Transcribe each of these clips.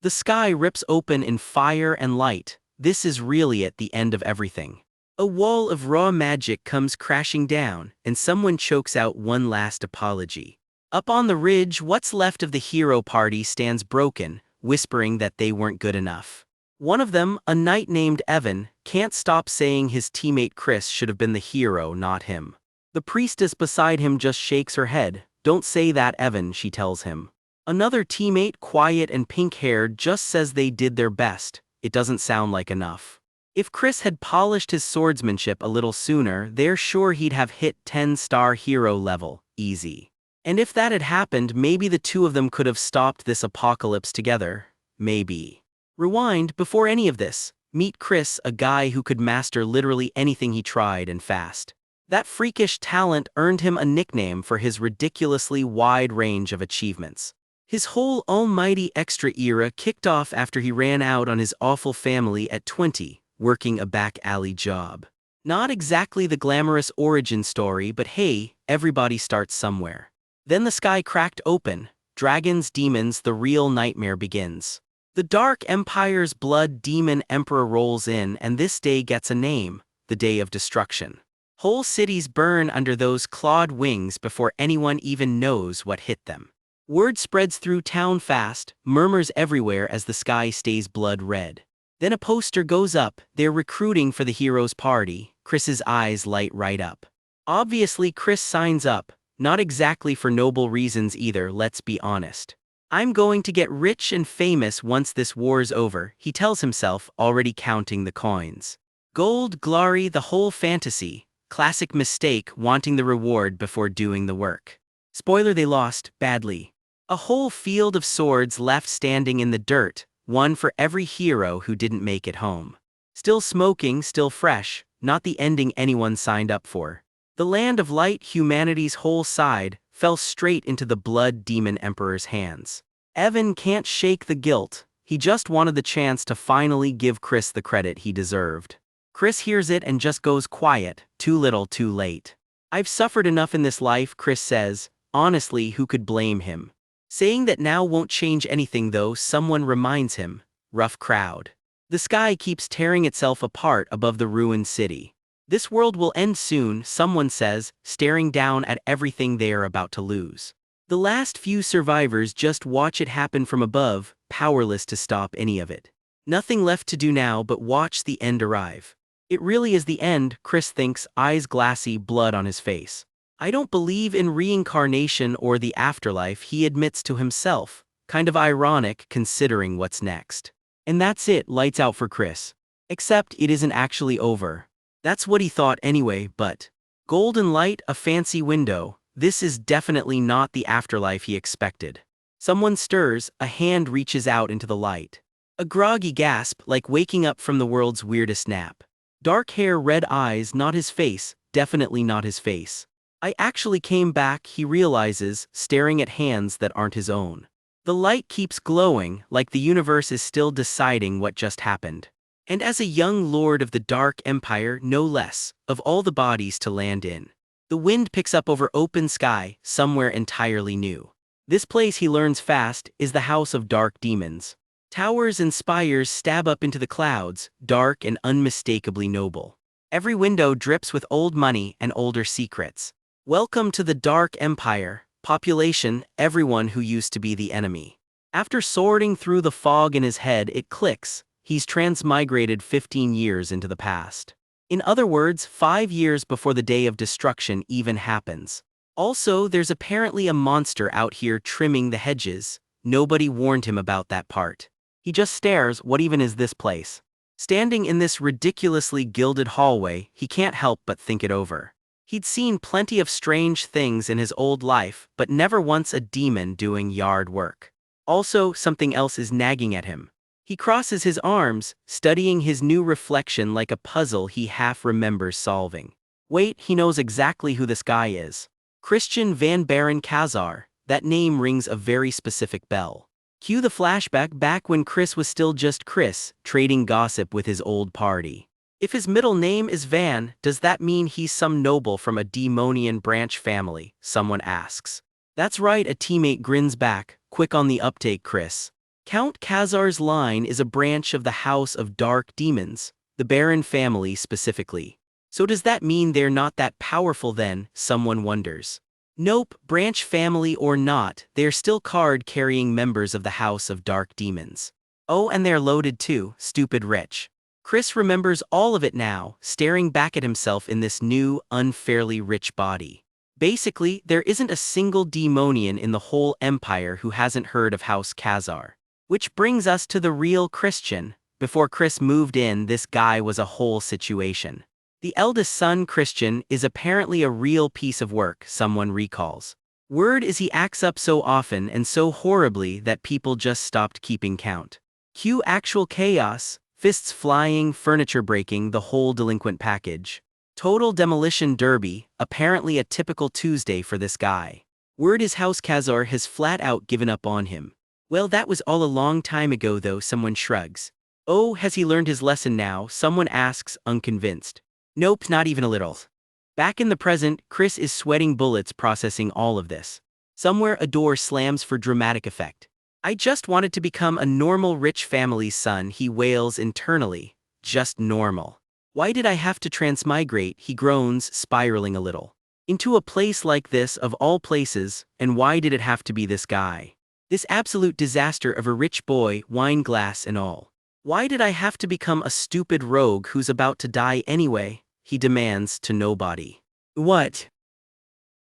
The sky rips open in fire and light. This is really at the end of everything. A wall of raw magic comes crashing down, and someone chokes out one last apology. Up on the ridge, what's left of the hero party stands broken, whispering that they weren't good enough. One of them, a knight named Evan, can't stop saying his teammate Chris should have been the hero, not him. The priestess beside him just shakes her head. "Don't say that, Evan," she tells him. Another teammate, quiet and pink-haired, just says they did their best. It doesn't sound like enough. If Chris had polished his swordsmanship a little sooner, they're sure he'd have hit 10-star hero level, easy. And if that had happened, maybe the two of them could have stopped this apocalypse together. Maybe. Rewind, before any of this, meet Chris, a guy who could master literally anything he tried and fast. That freakish talent earned him a nickname for his ridiculously wide range of achievements. His whole almighty extra era kicked off after he ran out on his awful family at 20, working a back alley job. Not exactly the glamorous origin story, but hey, everybody starts somewhere. Then the sky cracked open. Dragons, demons, the real nightmare begins. The Dark Empire's blood demon emperor rolls in, and this day gets a name, the Day of Destruction. Whole cities burn under those clawed wings before anyone even knows what hit them. Word spreads through town fast, murmurs everywhere as the sky stays blood red. Then a poster goes up. They're recruiting for the hero's party. Chris's eyes light right up. Obviously Chris signs up, not exactly for noble reasons either, let's be honest. "I'm going to get rich and famous once this war's over," he tells himself, already counting the coins. Gold, glory, the whole fantasy. Classic mistake, wanting the reward before doing the work. Spoiler, they lost, badly. A whole field of swords left standing in the dirt, one for every hero who didn't make it home. Still smoking, still fresh, not the ending anyone signed up for. The land of light, humanity's whole side, fell straight into the blood demon emperor's hands. Evan can't shake the guilt. He just wanted the chance to finally give Chris the credit he deserved. Chris hears it and just goes quiet, too little too late. "I've suffered enough in this life," Chris says. Honestly, who could blame him? Saying that now won't change anything though, someone reminds him. Rough crowd. The sky keeps tearing itself apart above the ruined city. "This world will end soon," someone says, staring down at everything they are about to lose. The last few survivors just watch it happen from above, powerless to stop any of it. Nothing left to do now but watch the end arrive. It really is the end, Chris thinks, eyes glassy, blood on his face. "I don't believe in reincarnation or the afterlife," he admits to himself, kind of ironic considering what's next. And that's it, lights out for Chris. Except it isn't actually over. That's what he thought anyway, but golden light, a fancy window. This is definitely not the afterlife he expected. Someone stirs, a hand reaches out into the light. A groggy gasp, like waking up from the world's weirdest nap. Dark hair, red eyes, not his face, definitely not his face. "I actually came back," he realizes, staring at hands that aren't his own. The light keeps glowing, like the universe is still deciding what just happened. And as a young lord of the Dark Empire, no less, of all the bodies to land in. The wind picks up over open sky, somewhere entirely new. This place, he learns fast, is the House of Dark Demons. Towers and spires stab up into the clouds, dark and unmistakably noble. Every window drips with old money and older secrets. Welcome to the Dark Empire. Population, everyone who used to be the enemy. After sorting through the fog in his head, it clicks. He's transmigrated 15 years into the past. In other words, 5 years before the Day of Destruction even happens. Also, there's apparently a monster out here trimming the hedges. Nobody warned him about that part. He just stares. What even is this place? Standing in this ridiculously gilded hallway, he can't help but think it over. He'd seen plenty of strange things in his old life, but never once a demon doing yard work. Also, something else is nagging at him. He crosses his arms, studying his new reflection like a puzzle he half remembers solving. Wait, he knows exactly who this guy is. Christian Van Baron Kazar. That name rings a very specific bell. Cue the flashback back when Chris was still just Chris, trading gossip with his old party. If his middle name is Van, does that mean he's some noble from a demonian branch family? Someone asks. That's right, a teammate grins back. Quick on the uptake, Chris. Count Khazar's line is a branch of the House of Dark Demons, the Baron family specifically. So does that mean they're not that powerful then, someone wonders. Nope, branch family or not, they're still card-carrying members of the House of Dark Demons. Oh, and they're loaded too, stupid rich. Chris remembers all of it now, staring back at himself in this new, unfairly rich body. Basically, there isn't a single demonian in the whole empire who hasn't heard of House Khazar. Which brings us to the real Christian. Before Chris moved in, this guy was a whole situation. The eldest son, Christian, is apparently a real piece of work, someone recalls. Word is he acts up so often and so horribly that people just stopped keeping count. Cue actual chaos, fists flying, furniture breaking, the whole delinquent package. Total demolition derby, apparently a typical Tuesday for this guy. Word is House Khazar has flat out given up on him. Well, that was all a long time ago though, someone shrugs. Oh, has he learned his lesson now, someone asks, unconvinced. Nope, not even a little. Back in the present, Chris is sweating bullets processing all of this. Somewhere a door slams for dramatic effect. I just wanted to become a normal rich family's son, he wails internally. Just normal. Why did I have to transmigrate, he groans, spiraling a little. Into a place like this of all places, and why did it have to be this guy? This absolute disaster of a rich boy, wine glass and all. Why did I have to become a stupid rogue who's about to die anyway? He demands to nobody. What?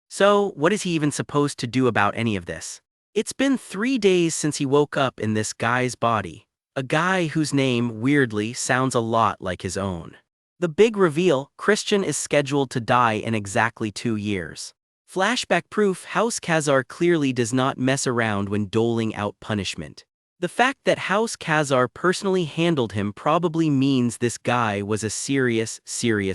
So, what is he even supposed to do about any of this? It's been 3 days since he woke up in this guy's body. A guy whose name, weirdly, sounds a lot like his own. The big reveal, Christian is scheduled to die in exactly 2 years. Flashback proof, House Khazar clearly does not mess around when doling out punishment. The fact that House Khazar personally handled him probably means this guy was a serious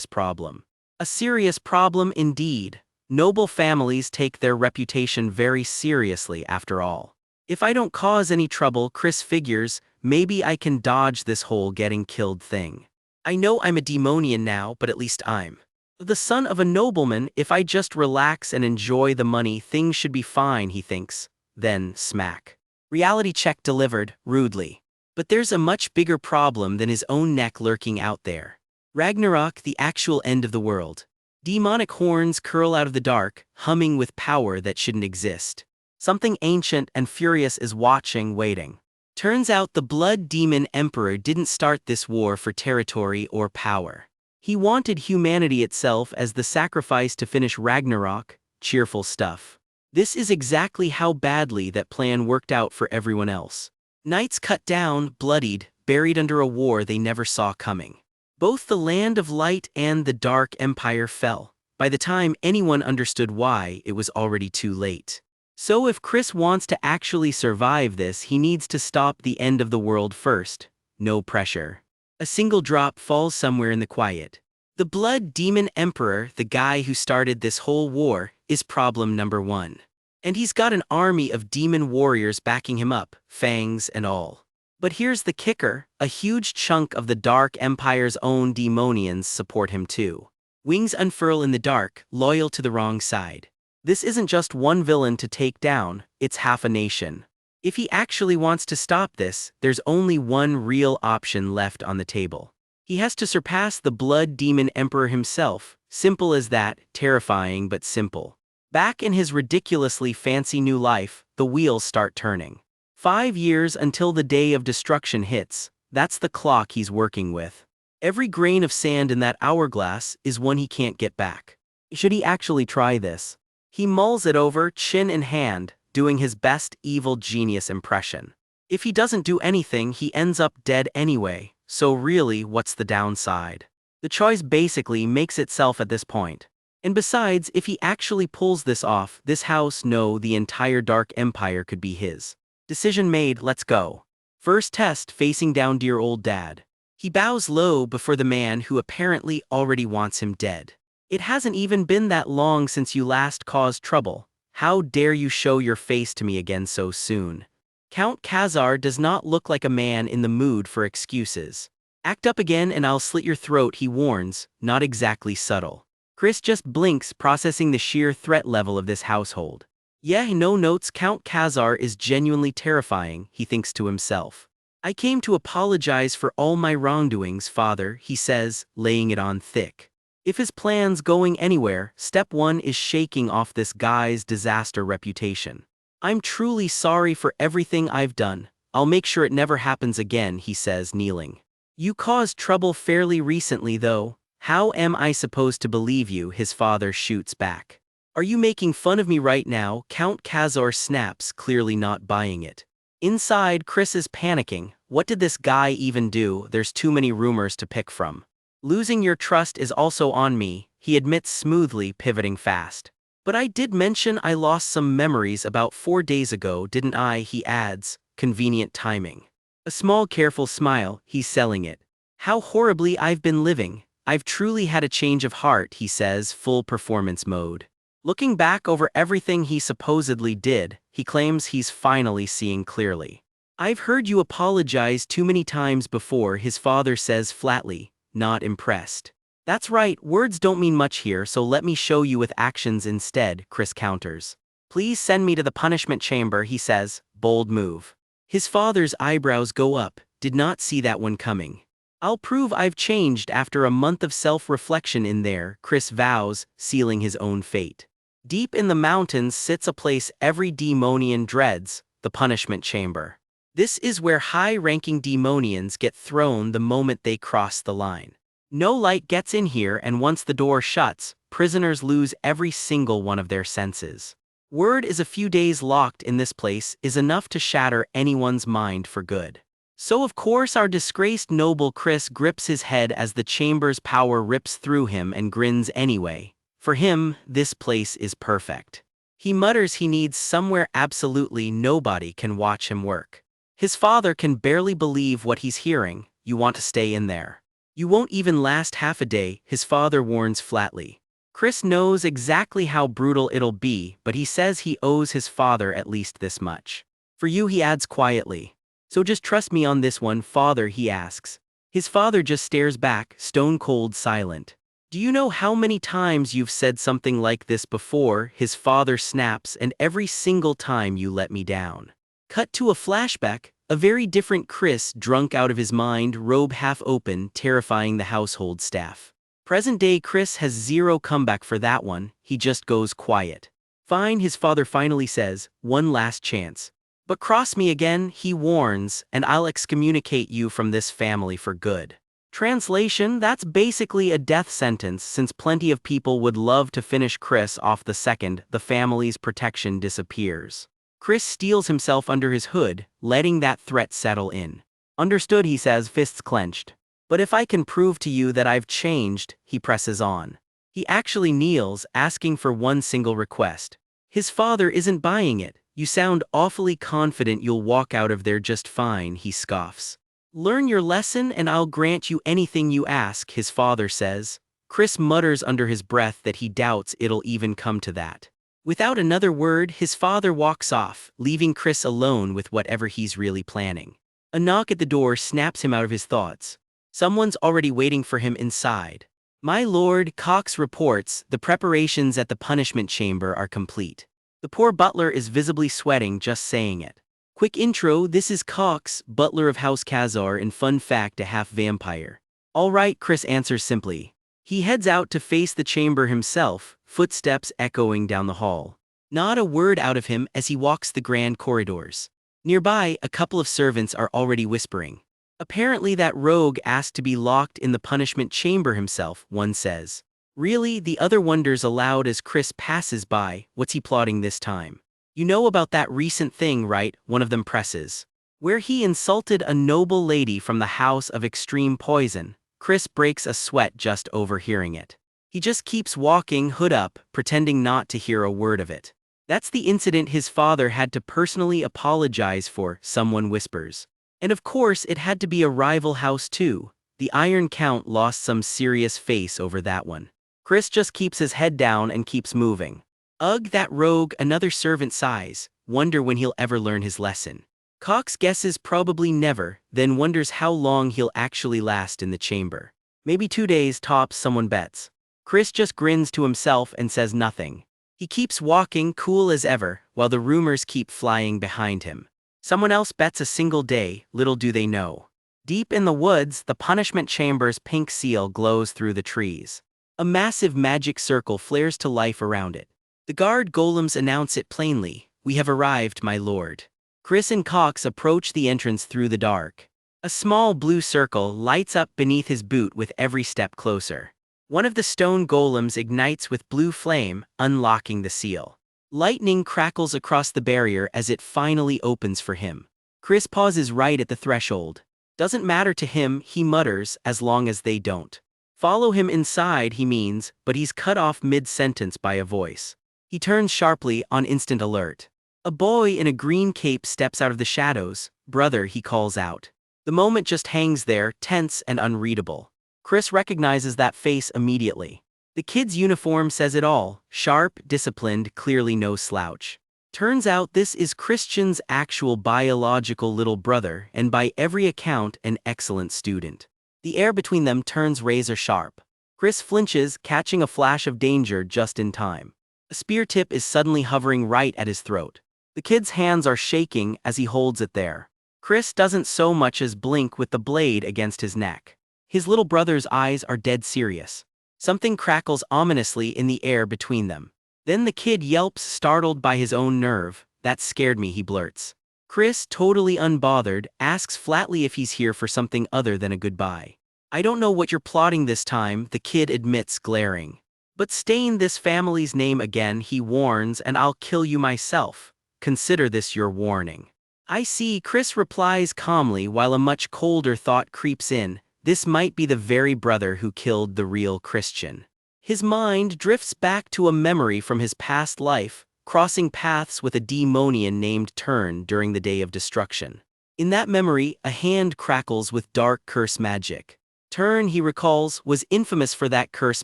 problem. A serious problem indeed. Noble families take their reputation very seriously after all. If I don't cause any trouble, Chris figures, maybe I can dodge this whole getting killed thing. I know I'm a demonian now, but at least I'm the son of a nobleman. If I just relax and enjoy the money, things should be fine, he thinks. Then, smack. Reality check delivered, rudely. But there's a much bigger problem than his own neck lurking out there. Ragnarok, the actual end of the world. Demonic horns curl out of the dark, humming with power that shouldn't exist. Something ancient and furious is watching, waiting. Turns out the Blood Demon Emperor didn't start this war for territory or power. He wanted humanity itself as the sacrifice to finish Ragnarok. Cheerful stuff. This is exactly how badly that plan worked out for everyone else. Knights cut down, bloodied, buried under a war they never saw coming. Both the Land of Light and the Dark Empire fell. By the time anyone understood why, it was already too late. So if Chris wants to actually survive this, he needs to stop the end of the world first. No pressure. A single drop falls somewhere in the quiet. The Blood Demon Emperor, the guy who started this whole war, is problem number 1. And he's got an army of demon warriors backing him up, fangs and all. But here's the kicker, a huge chunk of the Dark Empire's own demonians support him too. Wings unfurl in the dark, loyal to the wrong side. This isn't just one villain to take down, it's half a nation. If he actually wants to stop this, there's only one real option left on the table. He has to surpass the Blood Demon Emperor himself. Simple as that, terrifying but simple. Back in his ridiculously fancy new life, the wheels start turning. 5 years until the day of destruction hits, that's the clock he's working with. Every grain of sand in that hourglass is one he can't get back. Should he actually try this? He mulls it over, chin in hand, doing his best evil genius impression. If he doesn't do anything, he ends up dead anyway, so really, what's the downside? The choice basically makes itself at this point. And besides, if he actually pulls this off, this house, no, the entire Dark Empire could be his. Decision made, let's go. First test, facing down dear old dad. He bows low before the man who apparently already wants him dead. It hasn't even been that long since you last caused trouble. How dare you show your face to me again so soon? Count Khazar does not look like a man in the mood for excuses. Act up again and I'll slit your throat, he warns, not exactly subtle. Chris just blinks, processing the sheer threat level of this household. Yeah, no notes. Count Khazar is genuinely terrifying, he thinks to himself. I came to apologize for all my wrongdoings, father, he says, laying it on thick. If his plan's going anywhere, step one is shaking off this guy's disaster reputation. I'm truly sorry for everything I've done. I'll make sure it never happens again, he says, kneeling. You caused trouble fairly recently, though. How am I supposed to believe you? His father shoots back. Are you making fun of me right now? Count Khazar snaps, clearly not buying it. Inside, Chris is panicking. What did this guy even do? There's too many rumors to pick from. Losing your trust is also on me, he admits smoothly, pivoting fast. But I did mention I lost some memories about 4 days ago, didn't I? He adds, convenient timing. A small careful smile, he's selling it. How horribly I've been living. I've truly had a change of heart, he says, full performance mode. Looking back over everything he supposedly did, he claims he's finally seeing clearly. I've heard you apologize too many times before, his father says flatly, not impressed. That's right, words don't mean much here, so let me show you with actions instead, Chris counters. Please send me to the punishment chamber, he says, bold move. His father's eyebrows go up, did not see that one coming. I'll prove I've changed after a month of self-reflection in there, Chris vows, sealing his own fate. Deep in the mountains sits a place every demonian dreads, the punishment chamber. This is where high-ranking demonians get thrown the moment they cross the line. No light gets in here, and once the door shuts, prisoners lose every single one of their senses. Word is a few days locked in this place is enough to shatter anyone's mind for good. So of course our disgraced noble Chris grips his head as the chamber's power rips through him and grins anyway. For him, this place is perfect. He mutters he needs somewhere absolutely nobody can watch him work. His father can barely believe what he's hearing. You want to stay in there. You won't even last half a day, his father warns flatly. Chris knows exactly how brutal it'll be, but he says he owes his father at least this much. For you, he adds quietly. So just trust me on this one, father, he asks. His father just stares back, stone-cold silent. Do you know how many times you've said something like this before? His father snaps, and every single time you let me down. Cut to a flashback, a very different Chris, drunk out of his mind, robe half open, terrifying the household staff. Present-day Chris has zero comeback for that one, he just goes quiet. Fine, his father finally says, one last chance. But cross me again, he warns, and I'll excommunicate you from this family for good. Translation, that's basically a death sentence, since plenty of people would love to finish Chris off the second the family's protection disappears. Chris steels himself under his hood, letting that threat settle in. Understood, he says, fists clenched. But if I can prove to you that I've changed, he presses on. He actually kneels, asking for one single request. His father isn't buying it. You sound awfully confident you'll walk out of there just fine, he scoffs. Learn your lesson and I'll grant you anything you ask, his father says. Chris mutters under his breath that he doubts it'll even come to that. Without another word, his father walks off, leaving Chris alone with whatever he's really planning. A knock at the door snaps him out of his thoughts. Someone's already waiting for him inside. My lord, Cox reports, the preparations at the punishment chamber are complete. The poor butler is visibly sweating just saying it. Quick intro, this is Cox, butler of House Khazar, and fun fact, a half-vampire. All right, Chris answers simply. He heads out to face the chamber himself, footsteps echoing down the hall. Not a word out of him as he walks the grand corridors. Nearby, a couple of servants are already whispering. Apparently that rogue asked to be locked in the punishment chamber himself, one says. Really, the other wonders aloud as Chris passes by, what's he plotting this time? You know about that recent thing, right? One of them presses. Where he insulted a noble lady from the house of extreme poison. Chris breaks a sweat just overhearing it. He just keeps walking, hood up, pretending not to hear a word of it. That's the incident his father had to personally apologize for, someone whispers. And of course it had to be a rival house too. The Iron Count lost some serious face over that one. Chris just keeps his head down and keeps moving. Ugh, that rogue, another servant sighs, wonder when he'll ever learn his lesson. Cox guesses probably never, then wonders how long he'll actually last in the chamber. Maybe 2 days tops, someone bets. Chris just grins to himself and says nothing. He keeps walking cool as ever, while the rumors keep flying behind him. Someone else bets a single day, little do they know. Deep in the woods, the punishment chamber's pink seal glows through the trees. A massive magic circle flares to life around it. The guard golems announce it plainly, "We have arrived, my lord." Chris and Cox approach the entrance through the dark. A small blue circle lights up beneath his boot with every step closer. One of the stone golems ignites with blue flame, unlocking the seal. Lightning crackles across the barrier as it finally opens for him. Chris pauses right at the threshold. Doesn't matter to him, he mutters, as long as they don't. Follow him inside, he means, but he's cut off mid-sentence by a voice. He turns sharply, on instant alert. A boy in a green cape steps out of the shadows. "Brother," he calls out. The moment just hangs there, tense and unreadable. Chris recognizes that face immediately. The kid's uniform says it all, sharp, disciplined, clearly no slouch. Turns out this is Christian's actual biological little brother, and by every account, an excellent student. The air between them turns razor sharp. Chris flinches, catching a flash of danger just in time. A spear tip is suddenly hovering right at his throat. The kid's hands are shaking as he holds it there. Chris doesn't so much as blink with the blade against his neck. His little brother's eyes are dead serious. Something crackles ominously in the air between them. Then the kid yelps, startled by his own nerve. "That scared me," he blurts. Chris, totally unbothered, asks flatly if he's here for something other than a goodbye. "I don't know what you're plotting this time," the kid admits, glaring. "But stain this family's name again," he warns, "and I'll kill you myself. Consider this your warning." "I see," Chris replies calmly while a much colder thought creeps in. This might be the very brother who killed the real Christian. His mind drifts back to a memory from his past life, crossing paths with a demonian named Turn during the Day of Destruction. In that memory, a hand crackles with dark curse magic. Turn, he recalls, was infamous for that curse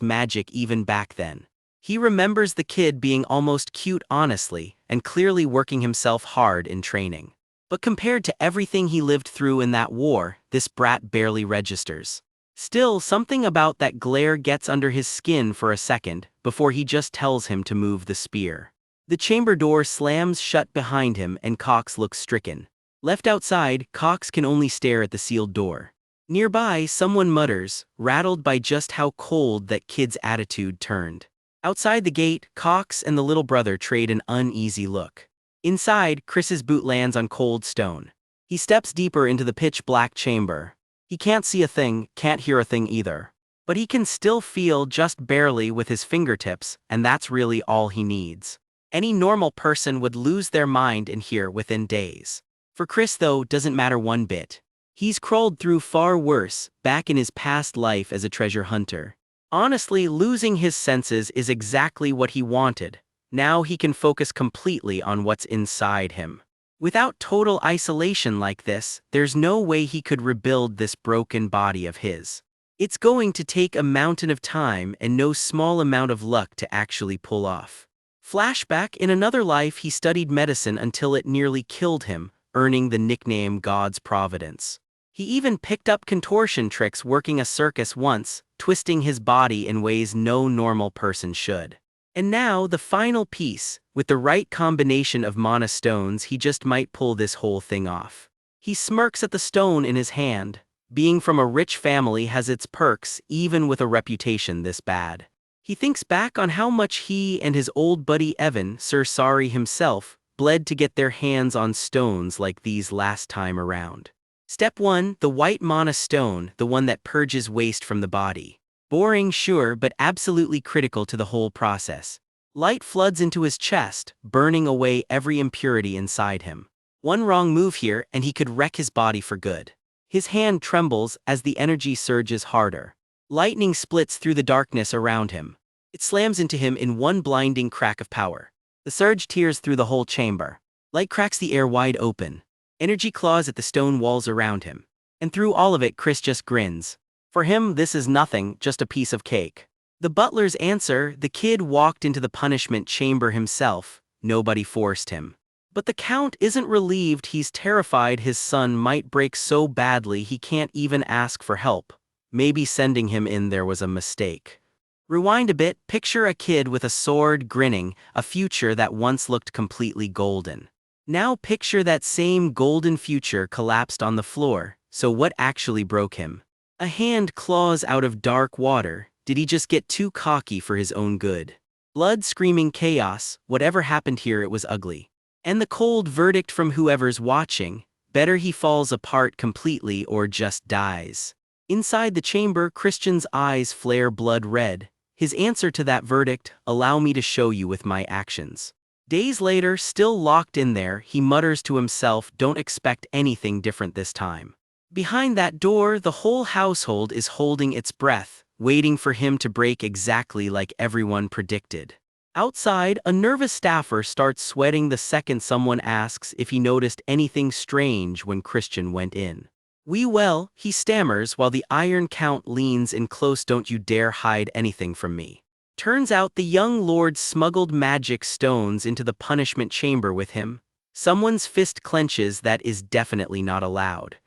magic even back then. He remembers the kid being almost cute honestly, and clearly working himself hard in training. But compared to everything he lived through in that war, this brat barely registers. Still, something about that glare gets under his skin for a second, before he just tells him to move the spear. The chamber door slams shut behind him and Cox looks stricken. Left outside, Cox can only stare at the sealed door. Nearby, someone mutters, rattled by just how cold that kid's attitude turned. Outside the gate, Cox and the little brother trade an uneasy look. Inside, Chris's boot lands on cold stone. He steps deeper into the pitch-black chamber. He can't see a thing, can't hear a thing either. But he can still feel just barely with his fingertips, and that's really all he needs. Any normal person would lose their mind in here within days. For Chris, though, doesn't matter one bit. He's crawled through far worse, back in his past life as a treasure hunter. Honestly, losing his senses is exactly what he wanted. Now he can focus completely on what's inside him. Without total isolation like this, there's no way he could rebuild this broken body of his. It's going to take a mountain of time and no small amount of luck to actually pull off. Flashback: in another life he studied medicine until it nearly killed him, earning the nickname God's Providence. He even picked up contortion tricks working a circus once, twisting his body in ways no normal person should. And now, the final piece, with the right combination of mana stones, he just might pull this whole thing off. He smirks at the stone in his hand. Being from a rich family has its perks, even with a reputation this bad. He thinks back on how much he and his old buddy Evan, Sir Sorry himself, bled to get their hands on stones like these last time around. Step 1, the white mana stone, the one that purges waste from the body. Boring, sure, but absolutely critical to the whole process. Light floods into his chest, burning away every impurity inside him. One wrong move here and he could wreck his body for good. His hand trembles as the energy surges harder. Lightning splits through the darkness around him. It slams into him in one blinding crack of power. The surge tears through the whole chamber. Light cracks the air wide open. Energy claws at the stone walls around him. And through all of it, Chris just grins. For him, this is nothing, just a piece of cake. The butler's answer: the kid walked into the punishment chamber himself. Nobody forced him. But the count isn't relieved. He's terrified his son might break so badly he can't even ask for help. Maybe sending him in there was a mistake. Rewind a bit, picture a kid with a sword grinning, a future that once looked completely golden. Now picture that same golden future collapsed on the floor, so what actually broke him? A hand claws out of dark water. Did he just get too cocky for his own good? Blood screaming chaos, whatever happened here, it was ugly. And the cold verdict from whoever's watching, better he falls apart completely or just dies. Inside the chamber, Christian's eyes flare blood red. His answer to that verdict, allow me to show you with my actions. Days later, still locked in there, he mutters to himself, don't expect anything different this time. Behind that door, the whole household is holding its breath, waiting for him to break exactly like everyone predicted. Outside, a nervous staffer starts sweating the second someone asks if he noticed anything strange when Christian went in. Well, he stammers while the Iron Count leans in close. Don't you dare hide anything from me. Turns out the young lord smuggled magic stones into the punishment chamber with him. Someone's fist clenches. That is definitely not allowed.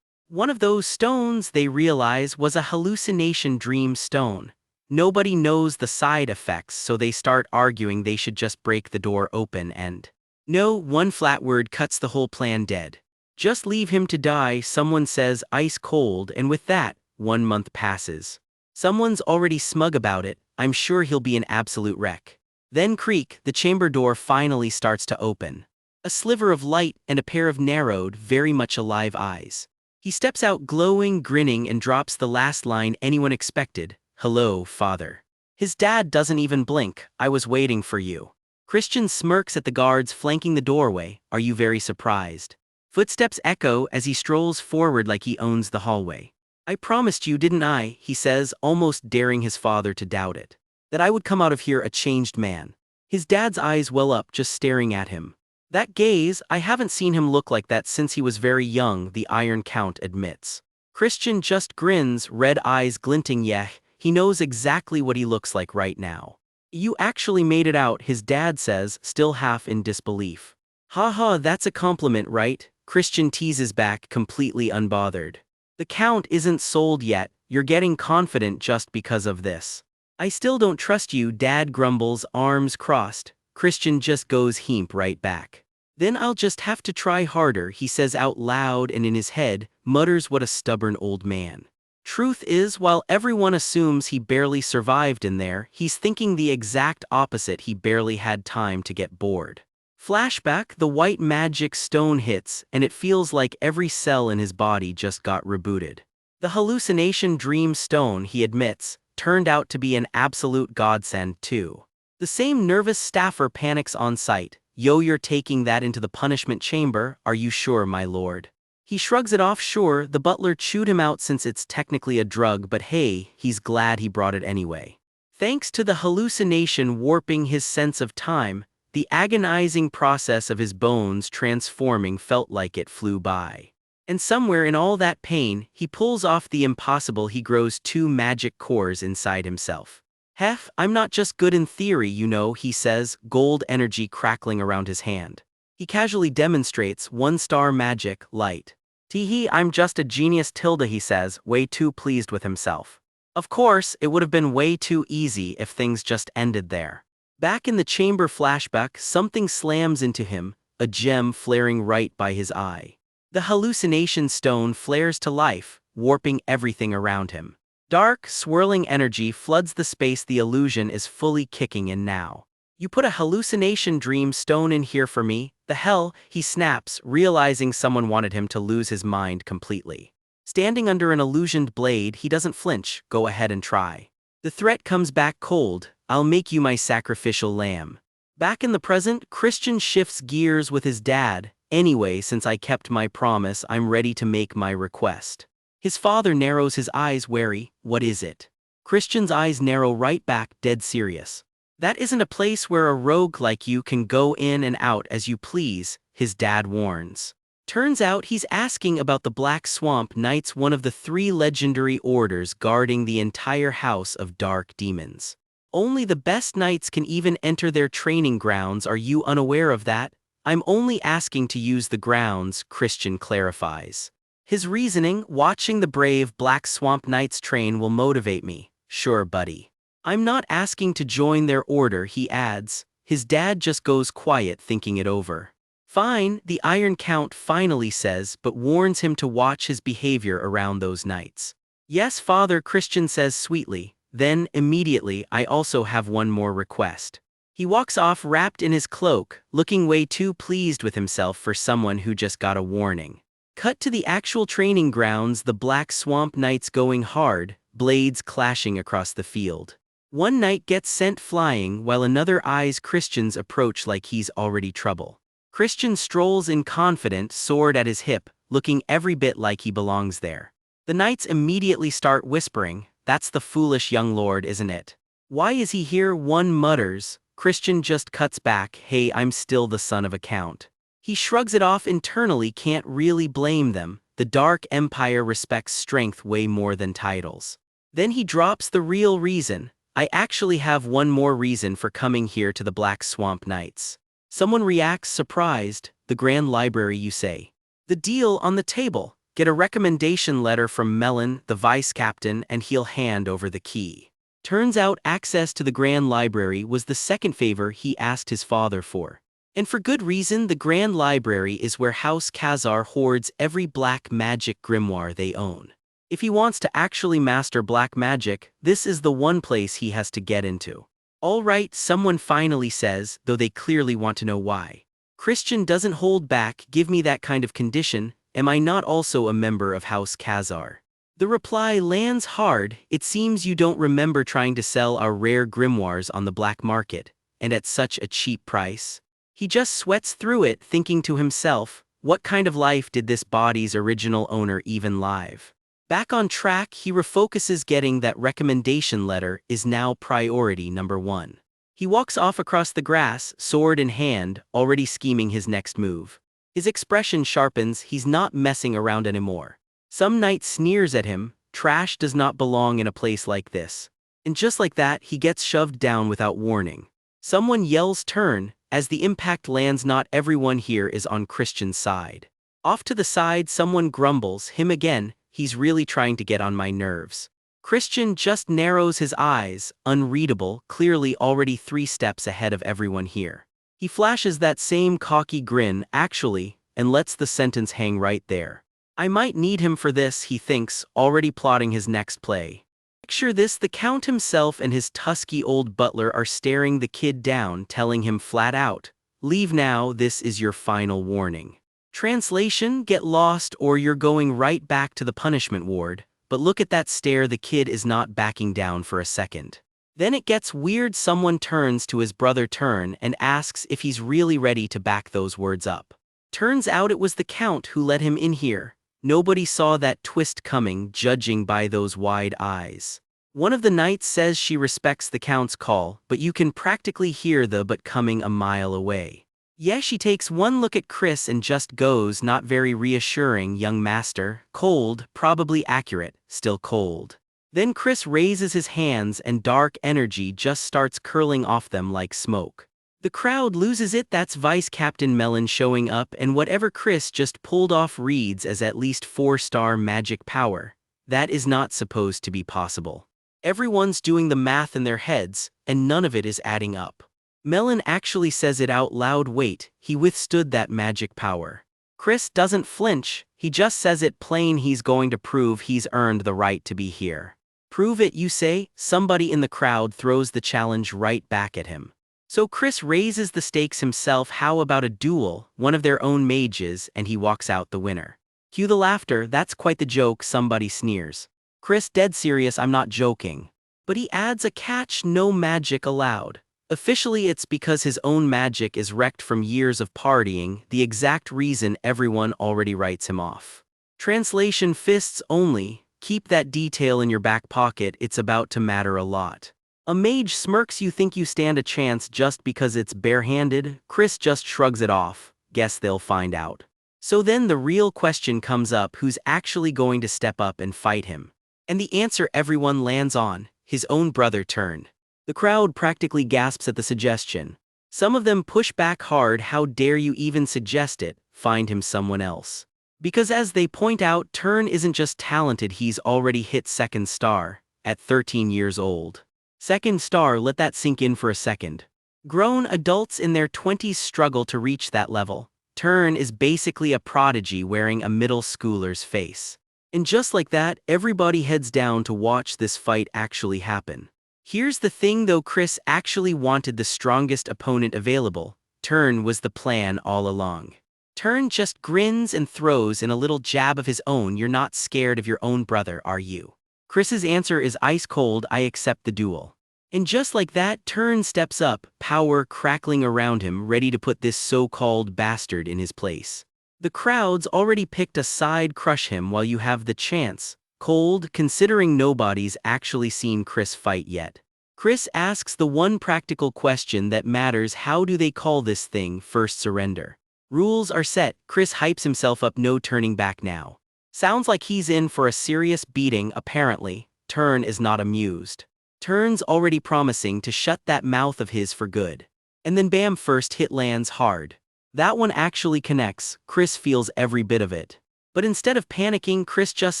One of those stones, they realize, was a hallucination dream stone. Nobody knows the side effects, so they start arguing they should just break the door open and... No, one flat word cuts the whole plan dead. Just leave him to die, someone says, ice cold, and with that, 1 month passes. Someone's already smug about it, I'm sure he'll be an absolute wreck. Then creak, the chamber door finally starts to open. A sliver of light and a pair of narrowed, very much alive eyes. He steps out glowing, grinning, and drops the last line anyone expected, hello, father. His dad doesn't even blink, I was waiting for you. Christian smirks at the guards flanking the doorway, are you very surprised? Footsteps echo as he strolls forward like he owns the hallway. I promised you, didn't I, he says, almost daring his father to doubt it. That I would come out of here a changed man. His dad's eyes well up just staring at him. That gaze, I haven't seen him look like that since he was very young, the Iron Count admits. Christian just grins, red eyes glinting. Yeah, he knows exactly what he looks like right now. You actually made it out, his dad says, still half in disbelief. Haha, that's a compliment, right? Christian teases back, completely unbothered. The Count isn't sold yet, you're getting confident just because of this. I still don't trust you, Dad grumbles, arms crossed. Christian just goes heap right back. Then I'll just have to try harder, he says out loud, and in his head, mutters, what a stubborn old man. Truth is, while everyone assumes he barely survived in there, he's thinking the exact opposite. He barely had time to get bored. Flashback, the white magic stone hits, and it feels like every cell in his body just got rebooted. The hallucination dream stone, he admits, turned out to be an absolute godsend too. The same nervous staffer panics on sight. Yo, you're taking that into the punishment chamber, are you sure, my lord? He shrugs it off. Sure, the butler chewed him out since it's technically a drug, but hey, he's glad he brought it anyway. Thanks to the hallucination warping his sense of time, the agonizing process of his bones transforming felt like it flew by. And somewhere in all that pain, he pulls off the impossible. He grows 2 magic cores inside himself. Hef, I'm not just good in theory, you know, he says, gold energy crackling around his hand. He casually demonstrates 1-star magic, light. Teehee, I'm just a genius, tilde, he says, way too pleased with himself. Of course, it would have been way too easy if things just ended there. Back in the chamber flashback, something slams into him, a gem flaring right by his eye. The hallucination stone flares to life, warping everything around him. Dark, swirling energy floods the space. The illusion is fully kicking in now. You put a hallucination dream stone in here for me? The hell, he snaps, realizing someone wanted him to lose his mind completely. Standing under an illusioned blade, he doesn't flinch. Go ahead and try. The threat comes back cold. I'll make you my sacrificial lamb. Back in the present, Christian shifts gears with his dad. Anyway, since I kept my promise, I'm ready to make my request. His father narrows his eyes, wary. What is it? Christian's eyes narrow right back, dead serious. That isn't a place where a rogue like you can go in and out as you please, his dad warns. Turns out he's asking about the Black Swamp Knights, one of the 3 legendary orders guarding the entire house of dark demons. Only the best knights can even enter their training grounds. Are you unaware of that? I'm only asking to use the grounds, Christian clarifies. His reasoning, watching the brave Black Swamp Knights train will motivate me. Sure, buddy. I'm not asking to join their order, he adds. His dad just goes quiet thinking it over. Fine, the Iron Count finally says, but warns him to watch his behavior around those nights. Yes, father, Christian says sweetly. Then, immediately, I also have one more request. He walks off wrapped in his cloak, looking way too pleased with himself for someone who just got a warning. Cut to the actual training grounds, the Black Swamp Knights going hard, blades clashing across the field. One knight gets sent flying while another eyes Christian's approach like he's already trouble. Christian strolls in confident, sword at his hip, looking every bit like he belongs there. The knights immediately start whispering, "That's the foolish young lord, isn't it? Why is he here?" One mutters. Christian just cuts back, "Hey, I'm still the son of a count." He shrugs it off internally, can't really blame them. The Dark Empire respects strength way more than titles. Then he drops the real reason. I actually have one more reason for coming here to the Black Swamp Knights. Someone reacts surprised. The Grand Library, you say. The deal on the table. Get a recommendation letter from Melon, the vice captain, and he'll hand over the key. Turns out access to the Grand Library was the second favor he asked his father for. And for good reason. The Grand Library is where House Khazar hoards every black magic grimoire they own. If he wants to actually master black magic, this is the one place he has to get into. All right, someone finally says, though they clearly want to know why. Christian doesn't hold back. Give me that kind of condition. Am I not also a member of House Khazar? The reply lands hard. It seems you don't remember trying to sell our rare grimoires on the black market, and at such a cheap price. He just sweats through it, thinking to himself, what kind of life did this body's original owner even live? Back on track, he refocuses. Getting that recommendation letter is now priority number one. He walks off across the grass, sword in hand, already scheming his next move. His expression sharpens. He's not messing around anymore. Some knight sneers at him. Trash does not belong in a place like this. And just like that, he gets shoved down without warning. Someone yells turn. As the impact lands, not everyone here is on Christian's side. Off to the side, someone grumbles, him again. He's really trying to get on my nerves. Christian just narrows his eyes, unreadable, clearly already 3 steps ahead of everyone here. He flashes that same cocky grin, actually, and lets the sentence hang right there. I might need him for this, he thinks, already plotting his next play. Picture this: the Count himself and his tusky old butler are staring the kid down, telling him flat out, "Leave now, this is your final warning." Translation: get lost or you're going right back to the punishment ward. But look at that stare, the kid is not backing down for a second. Then it gets weird. Someone turns to his brother Turn and asks if he's really ready to back those words up. Turns out it was the Count who let him in here. Nobody saw that twist coming, judging by those wide eyes. One of the knights says she respects the Count's call, but you can practically hear the but coming a mile away. Yeah, she takes one look at Chris and just goes, not very reassuring, young master. Cold, probably accurate, still cold. Then Chris raises his hands and dark energy just starts curling off them like smoke. The crowd loses it. That's Vice Captain Melon showing up, and whatever Chris just pulled off reads as at least 4-star magic power. That is not supposed to be possible. Everyone's doing the math in their heads, and none of it is adding up. Melon actually says it out loud. Wait, he withstood that magic power. Chris doesn't flinch, he just says it plain. He's going to prove he's earned the right to be here. Prove it, you say? Somebody in the crowd throws the challenge right back at him. So Chris raises the stakes himself. How about a duel, one of their own mages, and he walks out the winner. Cue the laughter. That's quite the joke, somebody sneers. Chris dead serious, I'm not joking. But he adds a catch: no magic allowed. Officially it's because his own magic is wrecked from years of partying, the exact reason everyone already writes him off. Translation: fists only, keep that detail in your back pocket, it's about to matter a lot. A mage smirks. You think you stand a chance just because it's barehanded? Chris just shrugs it off. Guess they'll find out. So then the real question comes up: who's actually going to step up and fight him? And the answer everyone lands on: his own brother Turn. The crowd practically gasps at the suggestion. Some of them push back hard. How dare you even suggest it? Find him someone else. Because as they point out, Turn isn't just talented, he's already hit 2nd star, at 13 years old. Second star, let that sink in for a second. Grown adults in their 20s struggle to reach that level. Turn is basically a prodigy wearing a middle schooler's face. And just like that, everybody heads down to watch this fight actually happen. Here's the thing though, Chris actually wanted the strongest opponent available. Turn was the plan all along. Turn just grins and throws in a little jab of his own. You're not scared of your own brother, are you? Chris's answer is ice cold, I accept the duel. And just like that, Turn steps up, power crackling around him, ready to put this so-called bastard in his place. The crowd's already picked a side, crush him while you have the chance. Cold, considering nobody's actually seen Chris fight yet. Chris asks the one practical question that matters: how do they call this thing? First surrender. Rules are set, Chris hypes himself up, no turning back now. Sounds like he's in for a serious beating apparently. Turn is not amused. Turn's already promising to shut that mouth of his for good. And then bam, first hit lands hard. That one actually connects, Chris feels every bit of it. But instead of panicking, Chris just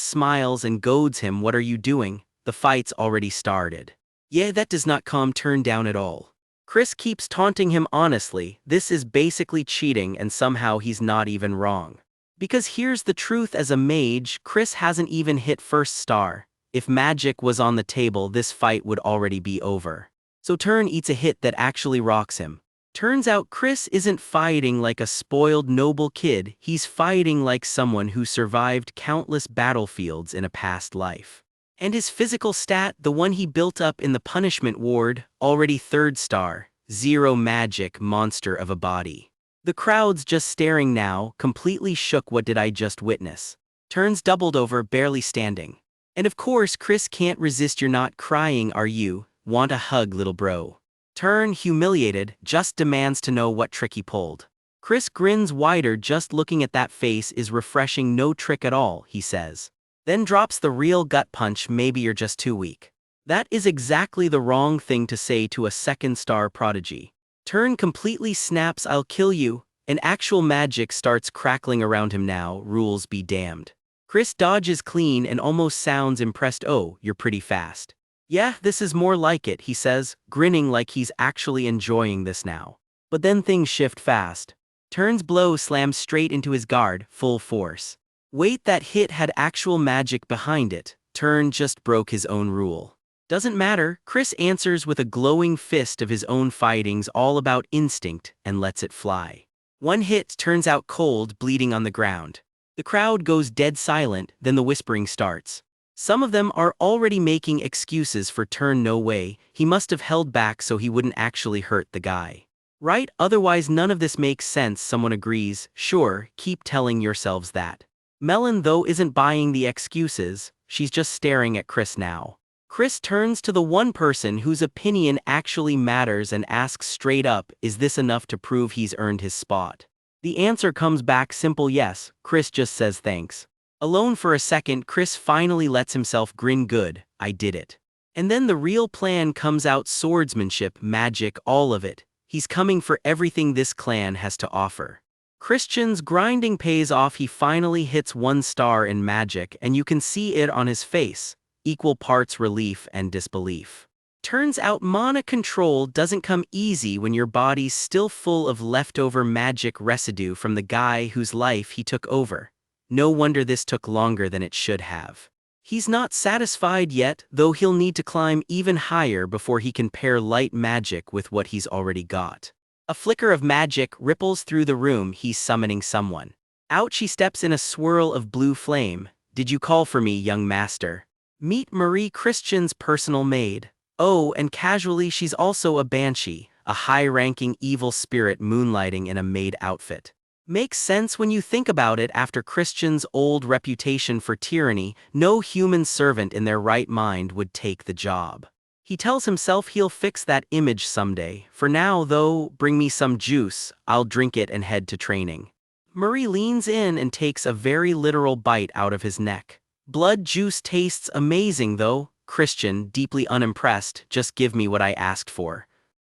smiles and goads him. What are you doing? The fight's already started. Yeah, that does not calm Turn down at all. Chris keeps taunting him. Honestly, this is basically cheating, and somehow he's not even wrong. Because here's the truth, as a mage, Chris hasn't even hit first star. If magic was on the table, this fight would already be over. So Turn eats a hit that actually rocks him. Turns out Chris isn't fighting like a spoiled noble kid, he's fighting like someone who survived countless battlefields in a past life. And his physical stat, the one he built up in the punishment ward, already third star, 0 magic, monster of a body. The crowd's just staring now, completely shook. What did I just witness? Turn's doubled over, barely standing. And of course Chris can't resist. You're not crying, are you? Want a hug, little bro? Turn, humiliated, just demands to know what trick he pulled. Chris grins wider. Just looking at that face is refreshing. No trick at all, he says. Then drops the real gut punch: maybe you're just too weak. That is exactly the wrong thing to say to a second star prodigy. Turn completely snaps. I'll kill you. And actual magic starts crackling around him now, rules be damned. Chris dodges clean and almost sounds impressed. Oh, you're pretty fast. Yeah, this is more like it, he says, grinning like he's actually enjoying this now. But then things shift fast. Turn's blow slams straight into his guard, full force. Wait, that hit had actual magic behind it. Turn just broke his own rule. Doesn't matter, Chris answers with a glowing fist of his own. Fighting's all about instinct, and lets it fly. One hit turns out cold, bleeding on the ground. The crowd goes dead silent, then the whispering starts. Some of them are already making excuses for Turn. No way, he must have held back so he wouldn't actually hurt the guy. Right? Otherwise none of this makes sense. Someone agrees. Sure, keep telling yourselves that. Melon though isn't buying the excuses, she's just staring at Chris now. Chris turns to the one person whose opinion actually matters and asks straight up, is this enough to prove he's earned his spot? The answer comes back simple: yes. Chris just says thanks. Alone for a second, Chris finally lets himself grin. Good, I did it. And then the real plan comes out: swordsmanship, magic, all of it. He's coming for everything this clan has to offer. Christian's grinding pays off. He finally hits 1 star in magic, and you can see it on his face, equal parts relief and disbelief. Turns out mana control doesn't come easy when your body's still full of leftover magic residue from the guy whose life he took over. No wonder this took longer than it should have. He's not satisfied yet, though he'll need to climb even higher before he can pair light magic with what he's already got. A flicker of magic ripples through the room. He's summoning someone. Out she steps in a swirl of blue flame. Did you call for me, young master? Meet Marie, Christian's personal maid. Oh, and casually she's also a banshee, a high-ranking evil spirit moonlighting in a maid outfit. Makes sense when you think about it. After Christian's old reputation for tyranny, no human servant in their right mind would take the job. He tells himself he'll fix that image someday. For now, though, bring me some juice, I'll drink it and head to training. Marie leans in and takes a very literal bite out of his neck. Blood juice tastes amazing though. Christian, deeply unimpressed, just give me what I asked for.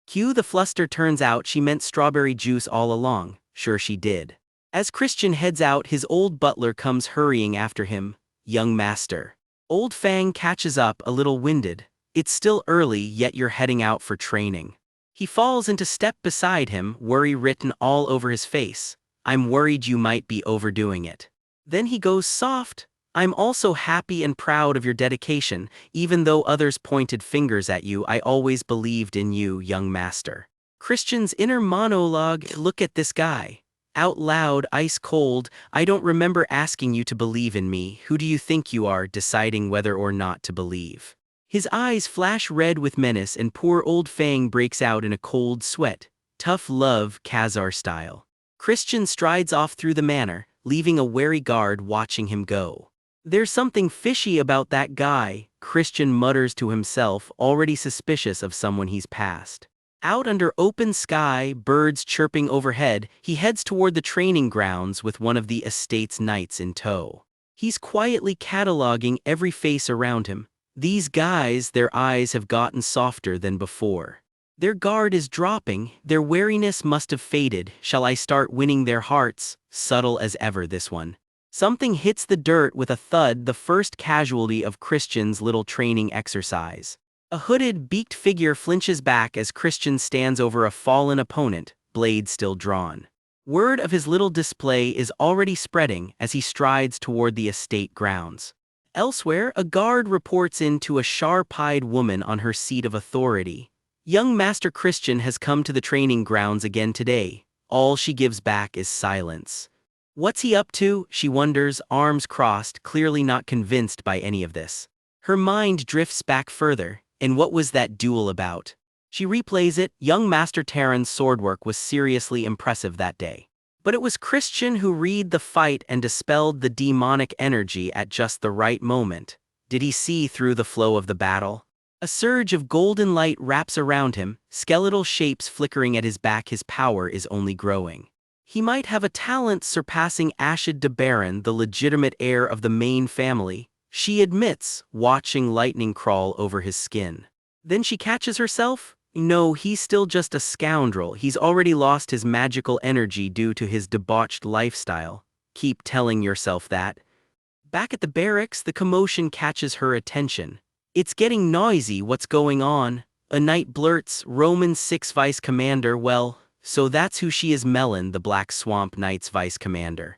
Cue the fluster. Turns out she meant strawberry juice all along. Sure she did. As Christian heads out, his old butler comes hurrying after him. Young master. Old Fang catches up, a little winded. It's still early, yet you're heading out for training. He falls into step beside him, worry written all over his face. I'm worried you might be overdoing it. Then he goes soft. I'm also happy and proud of your dedication, even though others pointed fingers at you. I always believed in you, young master. Christian's inner monologue, look at this guy. Out loud, ice cold, I don't remember asking you to believe in me. Who do you think you are, deciding whether or not to believe? His eyes flash red with menace and poor old Fang breaks out in a cold sweat. Tough love, Khazar style. Christian strides off through the manor, leaving a wary guard watching him go. There's something fishy about that guy, Christian mutters to himself, already suspicious of someone he's passed. Out under open sky, birds chirping overhead, he heads toward the training grounds with one of the estate's knights in tow. He's quietly cataloging every face around him. These guys, their eyes have gotten softer than before. Their guard is dropping, their wariness must have faded. Shall I start winning their hearts? Subtle as ever, this one. Something hits the dirt with a thud, the first casualty of Christian's little training exercise. A hooded, beaked figure flinches back as Christian stands over a fallen opponent, blade still drawn. Word of his little display is already spreading as he strides toward the estate grounds. Elsewhere, a guard reports in to a sharp-eyed woman on her seat of authority. Young Master Christian has come to the training grounds again today. All she gives back is silence. What's he up to? She wonders, arms crossed, clearly not convinced by any of this. Her mind drifts back further. And what was that duel about? She replays it. Young Master Terran's swordwork was seriously impressive that day. But it was Christian who read the fight and dispelled the demonic energy at just the right moment. Did he see through the flow of the battle? A surge of golden light wraps around him, skeletal shapes flickering at his back. His power is only growing. He might have a talent surpassing Ashid de Baron, the legitimate heir of the main family, she admits, watching lightning crawl over his skin. Then she catches herself. No, he's still just a scoundrel. He's already lost his magical energy due to his debauched lifestyle. Keep telling yourself that. Back at the barracks, the commotion catches her attention. It's getting noisy. What's going on? A knight blurts, Roman 6 vice commander. Well, so that's who she is. Melon, the Black Swamp Knight's vice commander.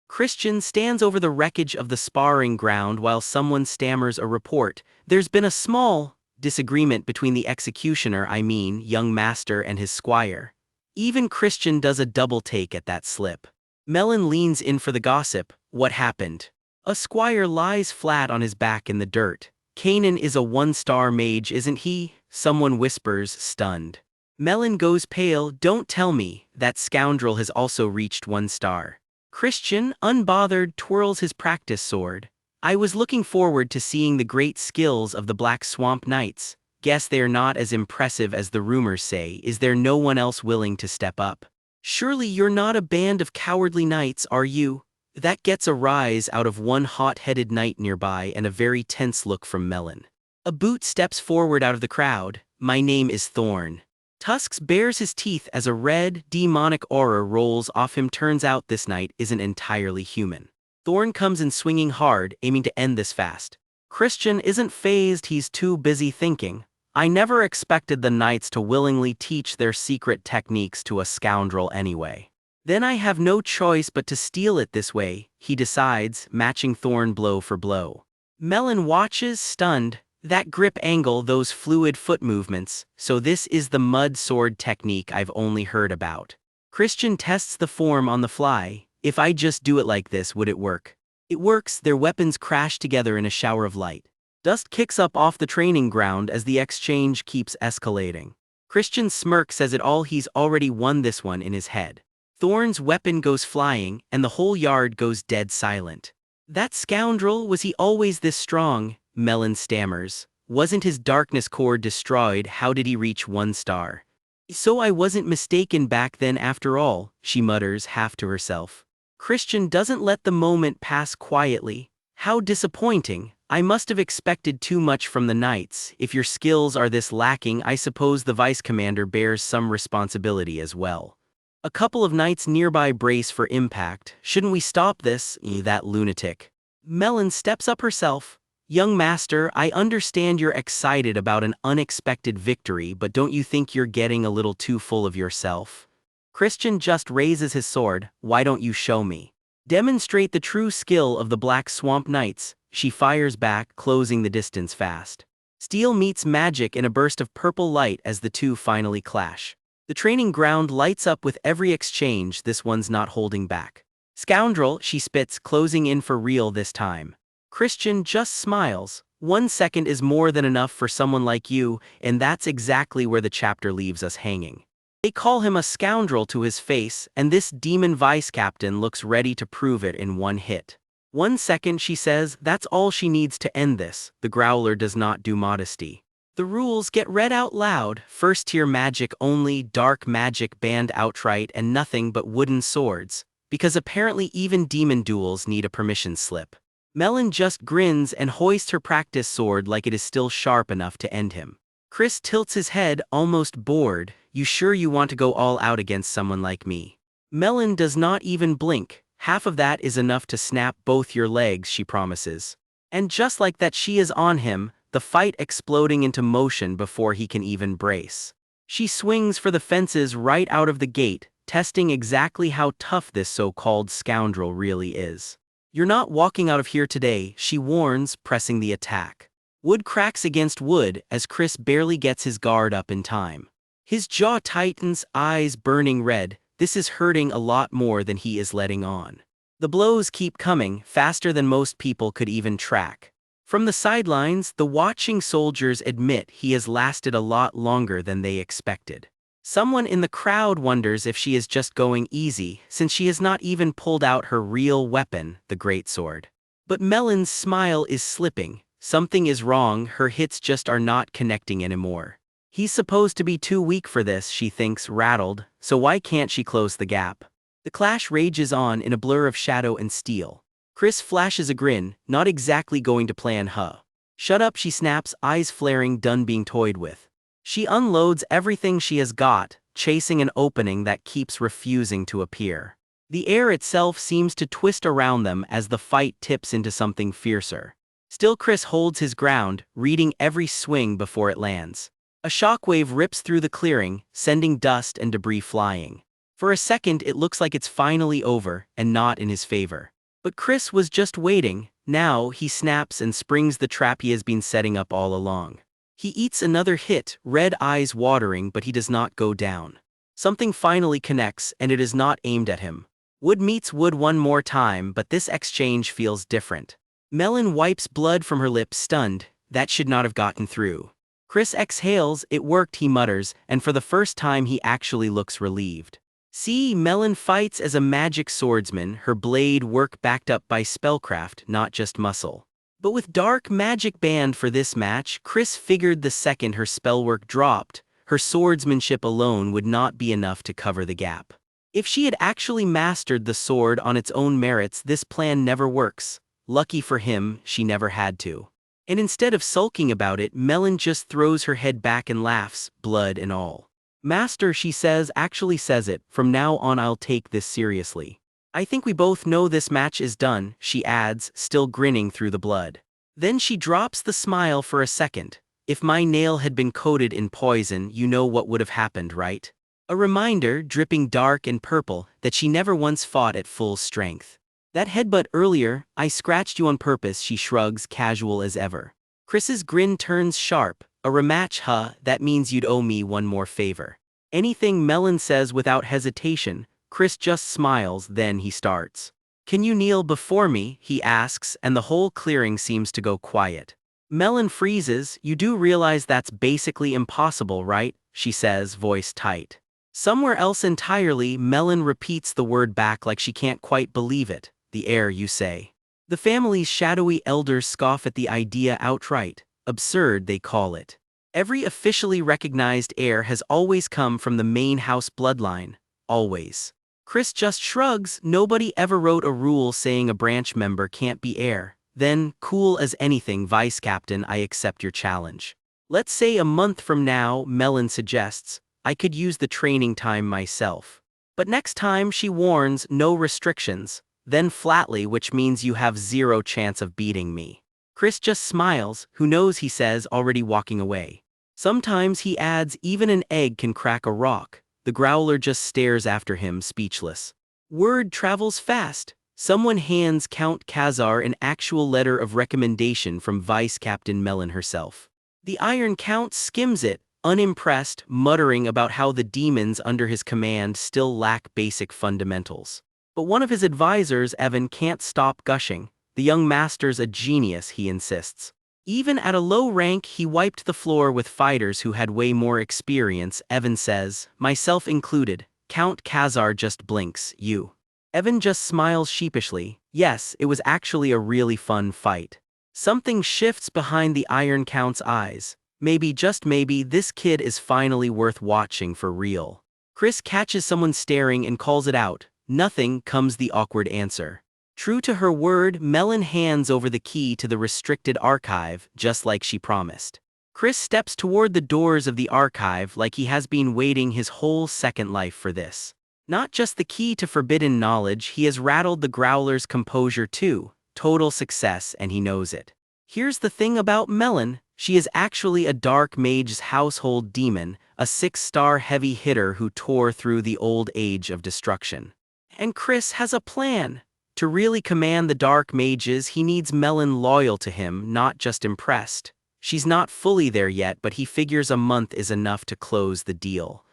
Christian stands over the wreckage of the sparring ground while someone stammers a report. There's been a small disagreement between the executioner, young master, and his squire. Even Christian does a double take at that slip. Melon leans in for the gossip. What happened? A squire lies flat on his back in the dirt. Kanan is a 1-star mage, isn't he? Someone whispers, stunned. Melon goes pale. Don't tell me that scoundrel has also reached 1 star. Christian, unbothered, twirls his practice sword. I was looking forward to seeing the great skills of the Black Swamp Knights. Guess they're not as impressive as the rumors say. Is there no one else willing to step up? Surely you're not a band of cowardly knights, are you? That gets a rise out of one hot-headed knight nearby and a very tense look from Melon. A boot steps forward out of the crowd. My name is Thorn. Tusks bares his teeth as a red, demonic aura rolls off him. Turns out this knight isn't entirely human. Thorn comes in swinging hard, aiming to end this fast. Christian isn't fazed, he's too busy thinking. I never expected the knights to willingly teach their secret techniques to a scoundrel anyway. Then I have no choice but to steal it this way, he decides, matching Thorn blow for blow. Melon watches, stunned. That grip angle, those fluid foot movements, so this is the mud sword technique I've only heard about. Christian tests the form on the fly. If I just do it like this, would it work? It works. Their weapons crash together in a shower of light. Dust kicks up off the training ground as the exchange keeps escalating. Christian smirks as it all. He's already won this one in his head. Thorn's weapon goes flying, and the whole yard goes dead silent. That scoundrel, was he always this strong? Melon stammers. Wasn't his darkness core destroyed? How did he reach 1 star? So I wasn't mistaken back then after all, she mutters half to herself. Christian doesn't let the moment pass quietly. How disappointing. I must have expected too much from the knights. If your skills are this lacking, I suppose the vice commander bears some responsibility as well. A couple of knights nearby brace for impact. Shouldn't we stop this? That lunatic. Melon steps up herself. Young master, I understand you're excited about an unexpected victory, but don't you think you're getting a little too full of yourself? Christian just raises his sword. Why don't you show me? Demonstrate the true skill of the Black Swamp Knights, she fires back, closing the distance fast. Steel meets magic in a burst of purple light as the two finally clash. The training ground lights up with every exchange, this one's not holding back. Scoundrel, she spits, closing in for real this time. Christian just smiles. 1 second is more than enough for someone like you, and that's exactly where the chapter leaves us hanging. They call him a scoundrel to his face, and this demon vice captain looks ready to prove it in one hit. 1 second, she says, that's all she needs to end this. The growler does not do modesty. The rules get read out loud. First tier magic only, dark magic banned outright, and nothing but wooden swords, because apparently even demon duels need a permission slip. Melon just grins and hoists her practice sword like it is still sharp enough to end him. Chris tilts his head, almost bored. You sure you want to go all out against someone like me? Melon does not even blink. Half of that is enough to snap both your legs, she promises. And just like that, she is on him, the fight exploding into motion before he can even brace. She swings for the fences right out of the gate, testing exactly how tough this so-called scoundrel really is. You're not walking out of here today, she warns, pressing the attack. Wood cracks against wood as Chris barely gets his guard up in time. His jaw tightens, eyes burning red. This is hurting a lot more than he is letting on. The blows keep coming, faster than most people could even track. From the sidelines, the watching soldiers admit he has lasted a lot longer than they expected. Someone in the crowd wonders if she is just going easy, since she has not even pulled out her real weapon, the greatsword. But Melon's smile is slipping. Something is wrong, her hits just are not connecting anymore. He's supposed to be too weak for this, she thinks, rattled, so why can't she close the gap? The clash rages on in a blur of shadow and steel. Chris flashes a grin, not exactly going to plan, huh? Shut up, she snaps, eyes flaring, done being toyed with. She unloads everything she has got, chasing an opening that keeps refusing to appear. The air itself seems to twist around them as the fight tips into something fiercer. Still, Chris holds his ground, reading every swing before it lands. A shockwave rips through the clearing, sending dust and debris flying. For a second it looks like it's finally over, and not in his favor. But Chris was just waiting. Now he snaps and springs the trap he has been setting up all along. He eats another hit, red eyes watering, but he does not go down. Something finally connects, and it is not aimed at him. Wood meets wood one more time, but this exchange feels different. Melon wipes blood from her lips, stunned. That should not have gotten through. Chris exhales, it worked, he mutters, and for the first time he actually looks relieved. See, Melon fights as a magic swordsman, her blade work backed up by spellcraft, not just muscle. But with dark magic banned for this match, Chris figured the second her spellwork dropped, her swordsmanship alone would not be enough to cover the gap. If she had actually mastered the sword on its own merits, this plan never works. Lucky for him, she never had to. And instead of sulking about it, Melon just throws her head back and laughs, blood and all. Master, she says, actually says it, from now on I'll take this seriously. I think we both know this match is done, she adds, still grinning through the blood. Then she drops the smile for a second. If my nail had been coated in poison, you know what would have happened, right? A reminder, dripping dark and purple, that she never once fought at full strength. That headbutt earlier, I scratched you on purpose, she shrugs, casual as ever. Chris's grin turns sharp. A rematch, huh? That means you'd owe me one more favor. Anything, Melon says without hesitation. Chris just smiles, then he starts. Can you kneel before me, he asks, and the whole clearing seems to go quiet. Melon freezes. You do realize that's basically impossible, right? She says, voice tight. Somewhere else entirely, Melon repeats the word back like she can't quite believe it. The heir, you say. The family's shadowy elders scoff at the idea outright. Absurd, they call it. Every officially recognized heir has always come from the main house bloodline. Always. Chris just shrugs. Nobody ever wrote a rule saying a branch member can't be heir. Then, cool as anything, Vice Captain, I accept your challenge. Let's say a month from now, Melon suggests. I could use the training time myself. But next time, she warns, no restrictions. Then flatly, which means you have zero chance of beating me. Chris just smiles, who knows, he says, already walking away. Sometimes he adds, even an egg can crack a rock. The growler just stares after him, speechless. Word travels fast. Someone hands Count Khazar an actual letter of recommendation from Vice Captain Melon herself. The Iron Count skims it, unimpressed, muttering about how the demons under his command still lack basic fundamentals. But one of his advisors, Evan, can't stop gushing. The young master's a genius, he insists. Even at a low rank, he wiped the floor with fighters who had way more experience, Evan says, myself included. Count Khazar just blinks, you. Evan just smiles sheepishly. Yes, it was actually a really fun fight. Something shifts behind the Iron Count's eyes. Maybe, just maybe, this kid is finally worth watching for real. Chris catches someone staring and calls it out. Nothing, comes the awkward answer. True to her word, Melon hands over the key to the restricted archive, just like she promised. Chris steps toward the doors of the archive like he has been waiting his whole second life for this. Not just the key to forbidden knowledge, he has rattled the Growler's composure too. Total success, and he knows it. Here's the thing about Melon, she is actually a dark mage's household demon, a 6-star heavy hitter who tore through the old age of destruction. And Chris has a plan. To really command the dark mages, he needs Melon loyal to him, not just impressed. She's not fully there yet, but he figures a month is enough to close the deal.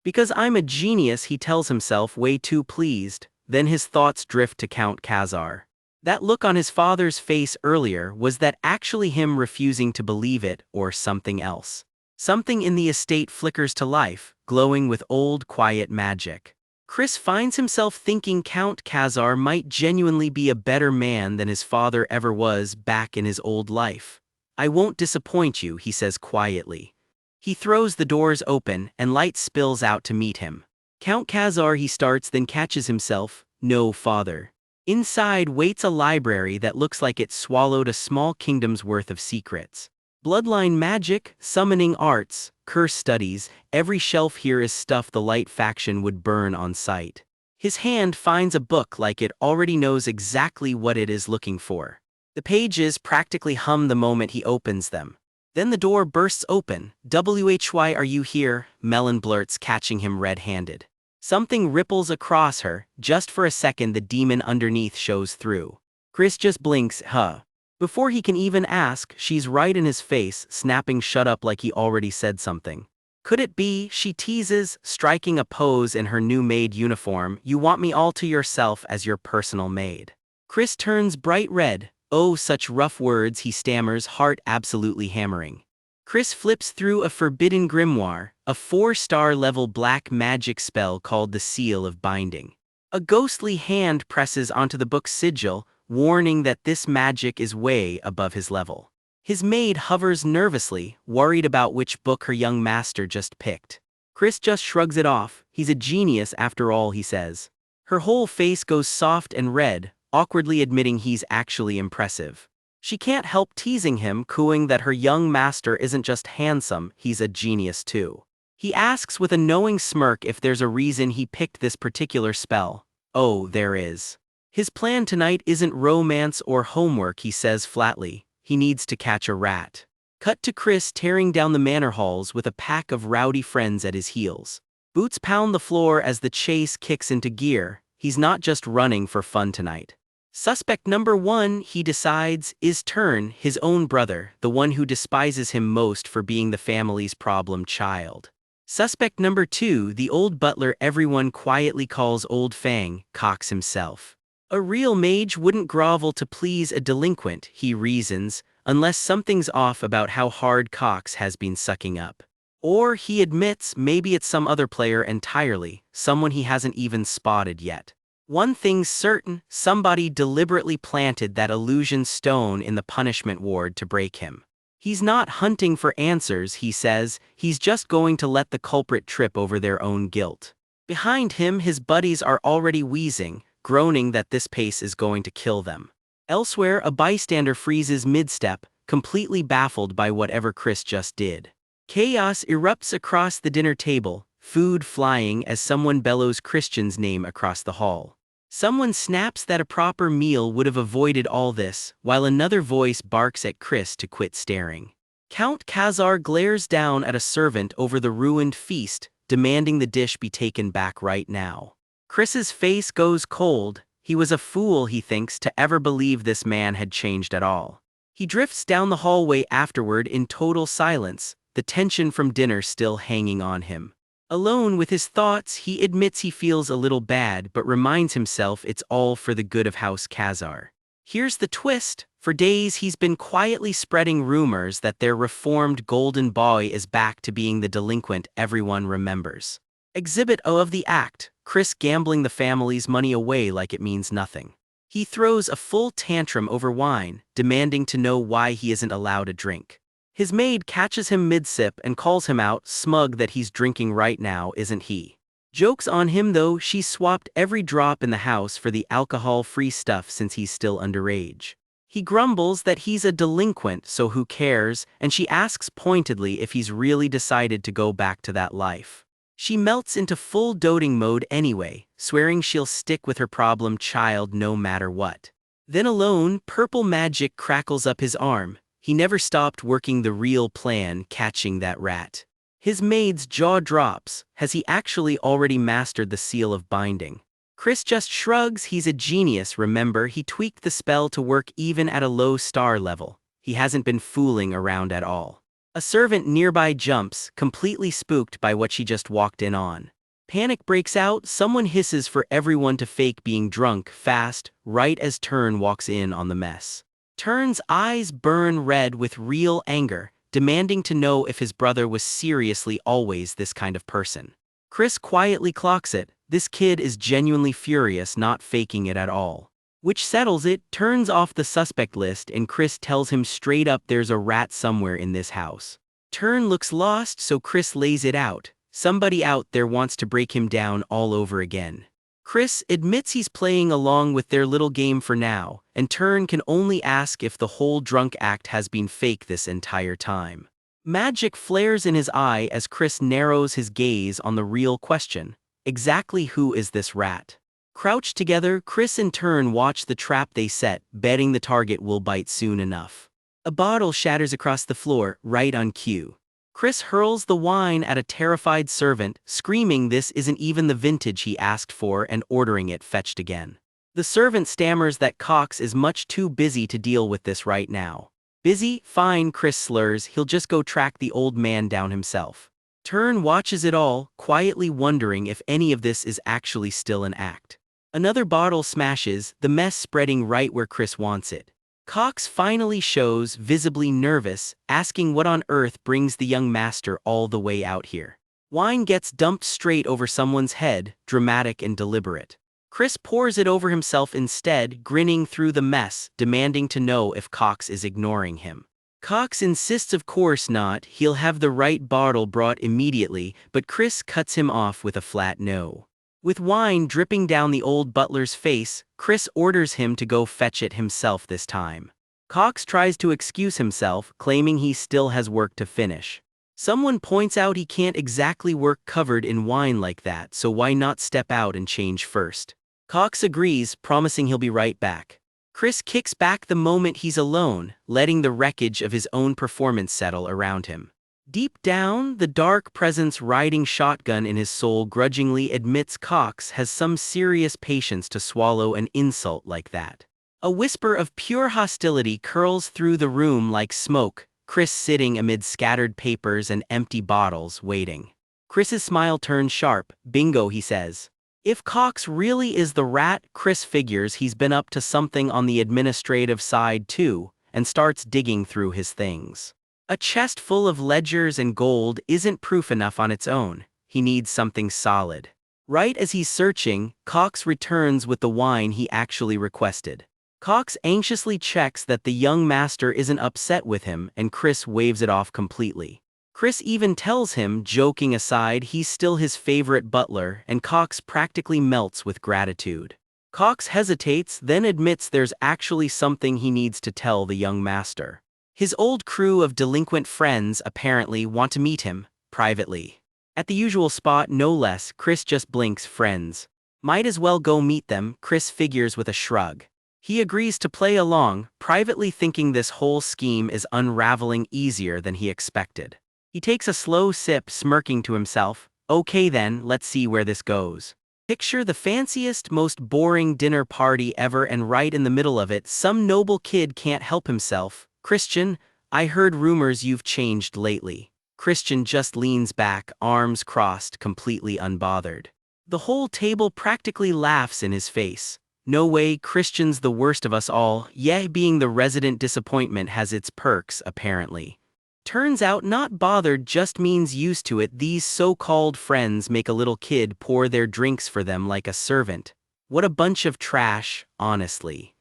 Because I'm a genius, he tells himself, way too pleased. Then his thoughts drift to Count Khazar. That look on his father's face earlier, was that actually him refusing to believe it, or something else? Something in the estate flickers to life, glowing with old, quiet magic. Chris finds himself thinking Count Khazar might genuinely be a better man than his father ever was back in his old life. I won't disappoint you, he says quietly. He throws the doors open, and light spills out to meet him. Count Khazar, he starts, then catches himself. No, father. Inside waits a library that looks like it swallowed a small kingdom's worth of secrets. Bloodline magic, summoning arts, curse studies, every shelf here is stuff the Light faction would burn on sight. His hand finds a book like it already knows exactly what it is looking for. The pages practically hum the moment he opens them. Then the door bursts open. "Why are you here?" Melon blurts, catching him red-handed. Something ripples across her. Just for a second the demon underneath shows through. Chris just blinks, huh? Before he can even ask, she's right in his face, snapping shut up like he already said something. Could it be, she teases, striking a pose in her new maid uniform, you want me all to yourself as your personal maid? Chris turns bright red. Oh, such rough words, he stammers, heart absolutely hammering. Chris flips through a forbidden grimoire, a 4-star level black magic spell called the Seal of Binding. A ghostly hand presses onto the book's sigil, warning that this magic is way above his level. His maid hovers nervously, worried about which book her young master just picked. Chris just shrugs it off. He's a genius after all, he says. Her whole face goes soft and red, awkwardly admitting he's actually impressive. She can't help teasing him, cooing that her young master isn't just handsome, he's a genius too. He asks with a knowing smirk if there's a reason he picked this particular spell. Oh, there is. His plan tonight isn't romance or homework, he says flatly. He needs to catch a rat. Cut to Chris tearing down the manor halls with a pack of rowdy friends at his heels. Boots pound the floor as the chase kicks into gear. He's not just running for fun tonight. Suspect number 1, he decides, is Turn, his own brother, the one who despises him most for being the family's problem child. Suspect number 2, the old butler everyone quietly calls Old Fang, Cox himself. A real mage wouldn't grovel to please a delinquent, he reasons, unless something's off about how hard Cox has been sucking up. Or, he admits, maybe it's some other player entirely, someone he hasn't even spotted yet. One thing's certain, somebody deliberately planted that illusion stone in the punishment ward to break him. He's not hunting for answers, he says, he's just going to let the culprit trip over their own guilt. Behind him, his buddies are already wheezing, groaning that this pace is going to kill them. Elsewhere, a bystander freezes mid-step, completely baffled by whatever Chris just did. Chaos erupts across the dinner table, food flying as someone bellows Christian's name across the hall. Someone snaps that a proper meal would have avoided all this, while another voice barks at Chris to quit staring. Count Khazar glares down at a servant over the ruined feast, demanding the dish be taken back right now. Chris's face goes cold. He was a fool, he thinks, to ever believe this man had changed at all. He drifts down the hallway afterward in total silence, the tension from dinner still hanging on him. Alone with his thoughts, he admits he feels a little bad but reminds himself it's all for the good of House Khazar. Here's the twist. For days he's been quietly spreading rumors that their reformed golden boy is back to being the delinquent everyone remembers. Exhibit O of the act, Chris gambling the family's money away like it means nothing. He throws a full tantrum over wine, demanding to know why he isn't allowed a drink. His maid catches him mid-sip and calls him out, smug that he's drinking right now, isn't he? Joke's on him though, she's swapped every drop in the house for the alcohol-free stuff since he's still underage. He grumbles that he's a delinquent, so who cares, and she asks pointedly if he's really decided to go back to that life. She melts into full doting mode anyway, swearing she'll stick with her problem child no matter what. Then alone, purple magic crackles up his arm. He never stopped working the real plan, catching that rat. His maid's jaw drops. Has he actually already mastered the seal of binding? Chris just shrugs. He's a genius, remember, he tweaked the spell to work even at a low star level. He hasn't been fooling around at all. A servant nearby jumps, completely spooked by what she just walked in on. Panic breaks out, someone hisses for everyone to fake being drunk fast, right as Tern walks in on the mess. Tern's eyes burn red with real anger, demanding to know if his brother was seriously always this kind of person. Chris quietly clocks it. This kid is genuinely furious, not faking it at all. Which settles it, Tern's off the suspect list and Chris tells him straight up there's a rat somewhere in this house. Tern looks lost, so Chris lays it out. Somebody out there wants to break him down all over again. Chris admits he's playing along with their little game for now, and Tern can only ask if the whole drunk act has been fake this entire time. Magic flares in his eye as Chris narrows his gaze on the real question. Exactly who is this rat? Crouched together, Chris and Tern watch the trap they set, betting the target will bite soon enough. A bottle shatters across the floor, right on cue. Chris hurls the wine at a terrified servant, screaming this isn't even the vintage he asked for and ordering it fetched again. The servant stammers that Cox is much too busy to deal with this right now. Busy? Fine, Chris slurs, he'll just go track the old man down himself. Tern watches it all, quietly wondering if any of this is actually still an act. Another bottle smashes, the mess spreading right where Chris wants it. Cox finally shows, visibly nervous, asking what on earth brings the young master all the way out here. Wine gets dumped straight over someone's head, dramatic and deliberate. Chris pours it over himself instead, grinning through the mess, demanding to know if Cox is ignoring him. Cox insists of course not, he'll have the right bottle brought immediately, but Chris cuts him off with a flat no. With wine dripping down the old butler's face, Chris orders him to go fetch it himself this time. Cox tries to excuse himself, claiming he still has work to finish. Someone points out he can't exactly work covered in wine like that, so why not step out and change first? Cox agrees, promising he'll be right back. Chris kicks back the moment he's alone, letting the wreckage of his own performance settle around him. Deep down, the dark presence riding shotgun in his soul grudgingly admits Cox has some serious patience to swallow an insult like that. A whisper of pure hostility curls through the room like smoke, Chris sitting amid scattered papers and empty bottles, waiting. Chris's smile turns sharp. Bingo, he says. If Cox really is the rat, Chris figures he's been up to something on the administrative side too, and starts digging through his things. A chest full of ledgers and gold isn't proof enough on its own. He needs something solid. Right as he's searching, Cox returns with the wine he actually requested. Cox anxiously checks that the young master isn't upset with him, and Chris waves it off completely. Chris even tells him, joking aside, he's still his favorite butler, and Cox practically melts with gratitude. Cox hesitates, then admits there's actually something he needs to tell the young master. His old crew of delinquent friends apparently want to meet him, privately. At the usual spot, no less, Chris just blinks, friends. Might as well go meet them, Chris figures with a shrug. He agrees to play along, privately thinking this whole scheme is unraveling easier than he expected. He takes a slow sip, smirking to himself. Okay then, let's see where this goes. Picture the fanciest, most boring dinner party ever, and right in the middle of it, some noble kid can't help himself. Christian, I heard rumors you've changed lately. Christian just leans back, arms crossed, completely unbothered. The whole table practically laughs in his face. No way, Christian's the worst of us all. Yeah, being the resident disappointment has its perks, apparently. Turns out not bothered just means used to it. These so-called friends make a little kid pour their drinks for them like a servant. What a bunch of trash, honestly.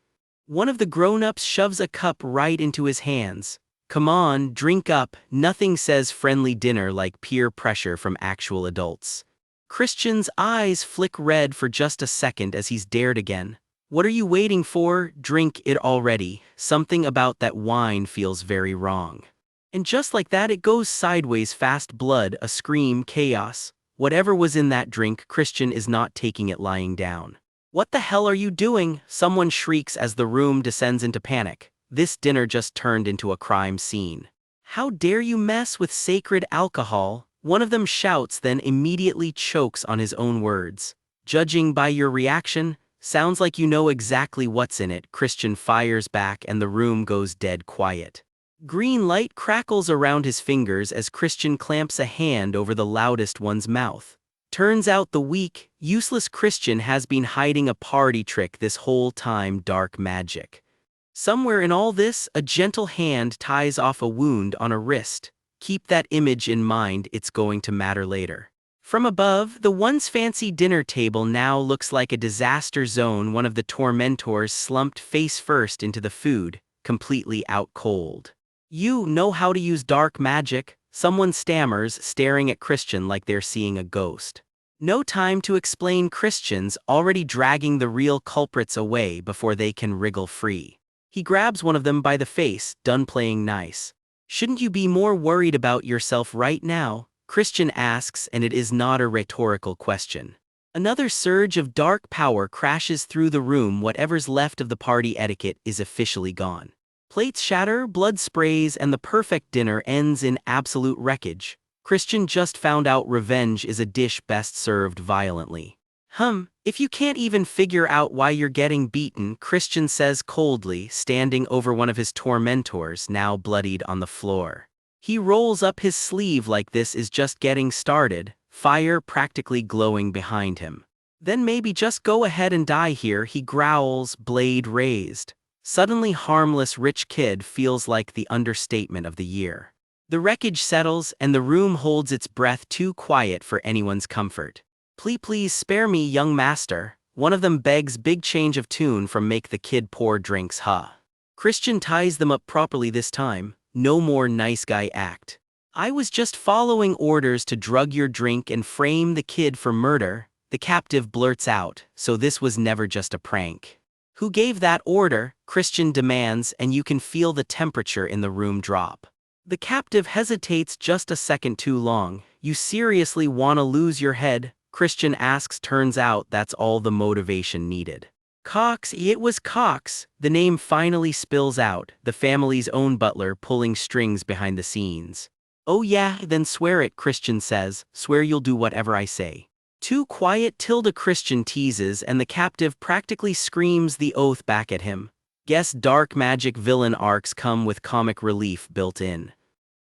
One of the grown-ups shoves a cup right into his hands. Come on, drink up. Nothing says friendly dinner like peer pressure from actual adults. Christian's eyes flick red for just a second as he's dared again. What are you waiting for? Drink it already. Something about that wine feels very wrong. And just like that, it goes sideways. Fast blood, a scream, chaos. Whatever was in that drink, Christian is not taking it lying down. What the hell are you doing? Someone shrieks as the room descends into panic. This dinner just turned into a crime scene. How dare you mess with sacred alcohol? One of them shouts, then immediately chokes on his own words. Judging by your reaction, sounds like you know exactly what's in it. Christian fires back and the room goes dead quiet. Green light crackles around his fingers as Christian clamps a hand over the loudest one's mouth. Turns out the weak, useless Christian has been hiding a party trick this whole time: dark magic. Somewhere in all this, a gentle hand ties off a wound on a wrist. Keep that image in mind, it's going to matter later. From above, the once fancy dinner table now looks like a disaster zone. One of the tormentors slumped face first into the food, completely out cold. You know how to use dark magic? Someone stammers, staring at Christian like they're seeing a ghost. No time to explain. Christian's already dragging the real culprits away before they can wriggle free. He grabs one of them by the face, done playing nice. Shouldn't you be more worried about yourself right now? Christian asks, and it is not a rhetorical question. Another surge of dark power crashes through the room. Whatever's left of the party etiquette is officially gone. Plates shatter, blood sprays, and the perfect dinner ends in absolute wreckage. Christian just found out revenge is a dish best served violently. If you can't even figure out why you're getting beaten, Christian says coldly, standing over one of his tormentors, now bloodied on the floor. He rolls up his sleeve like this is just getting started, fire practically glowing behind him. Then maybe just go ahead and die here, he growls, blade raised. Suddenly harmless rich kid feels like the understatement of the year. The wreckage settles and the room holds its breath, too quiet for anyone's comfort. Please spare me, young master. One of them begs. Big change of tune from make the kid pour drinks. Christian ties them up properly this time. No more nice guy act. I was just following orders to drug your drink and frame the kid for murder. The captive blurts out, so this was never just a prank. Who gave that order? Christian demands, and you can feel the temperature in the room drop. The captive hesitates just a second too long. You seriously wanna lose your head? Christian asks. Turns out that's all the motivation needed. Cox, it was Cox. The name finally spills out, the family's own butler pulling strings behind the scenes. Oh yeah, then swear it, Christian says. Swear you'll do whatever I say. Too quiet, Christian teases, and the captive practically screams the oath back at him. Guess dark magic villain arcs come with comic relief built in.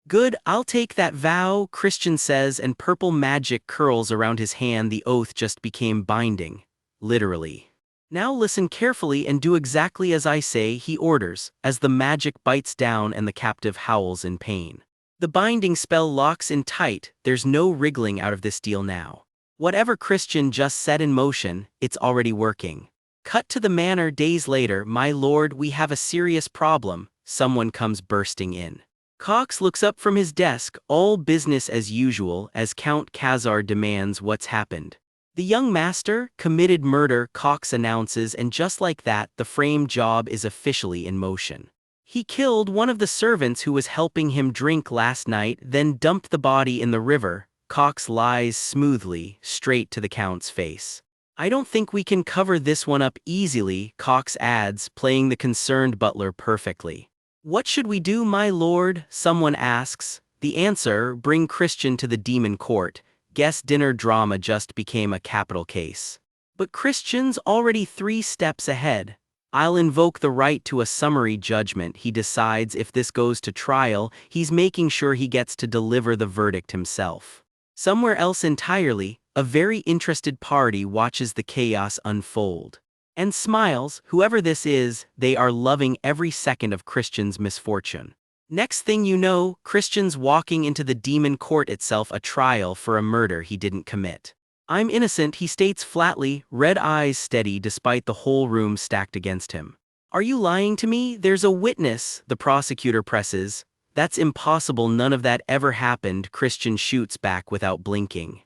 Good, I'll take that vow, Christian says, and purple magic curls around his hand. The oath just became binding. Literally. Now listen carefully and do exactly as I say, he orders, as the magic bites down and the captive howls in pain. The binding spell locks in tight. There's no wriggling out of this deal now. Whatever Christian just set in motion, it's already working. Cut to the manor days later. My lord, we have a serious problem. Someone comes bursting in. Cox looks up from his desk, all business as usual, as Count Khazar demands. What's happened? The young master committed murder, Cox announces, and just like that, the frame job is officially in motion. He killed one of the servants who was helping him drink last night, then dumped the body in the river. Cox lies smoothly, straight to the Count's face. I don't think we can cover this one up easily, Cox adds, playing the concerned butler perfectly. What should we do, my lord? Someone asks. The answer, bring Christian to the demon court. Guess dinner drama just became a capital case. But Christian's already 3 steps ahead. I'll invoke the right to a summary judgment. He decides if this goes to trial, he's making sure he gets to deliver the verdict himself. Somewhere else entirely, a very interested party watches the chaos unfold. And smiles, whoever this is, they are loving every second of Christian's misfortune. Next thing you know, Christian's walking into the demon court itself, a trial for a murder he didn't commit. I'm innocent, he states flatly, red eyes steady despite the whole room stacked against him. Are you lying to me? There's a witness, the prosecutor presses. That's impossible, none of that ever happened, Christian shoots back without blinking.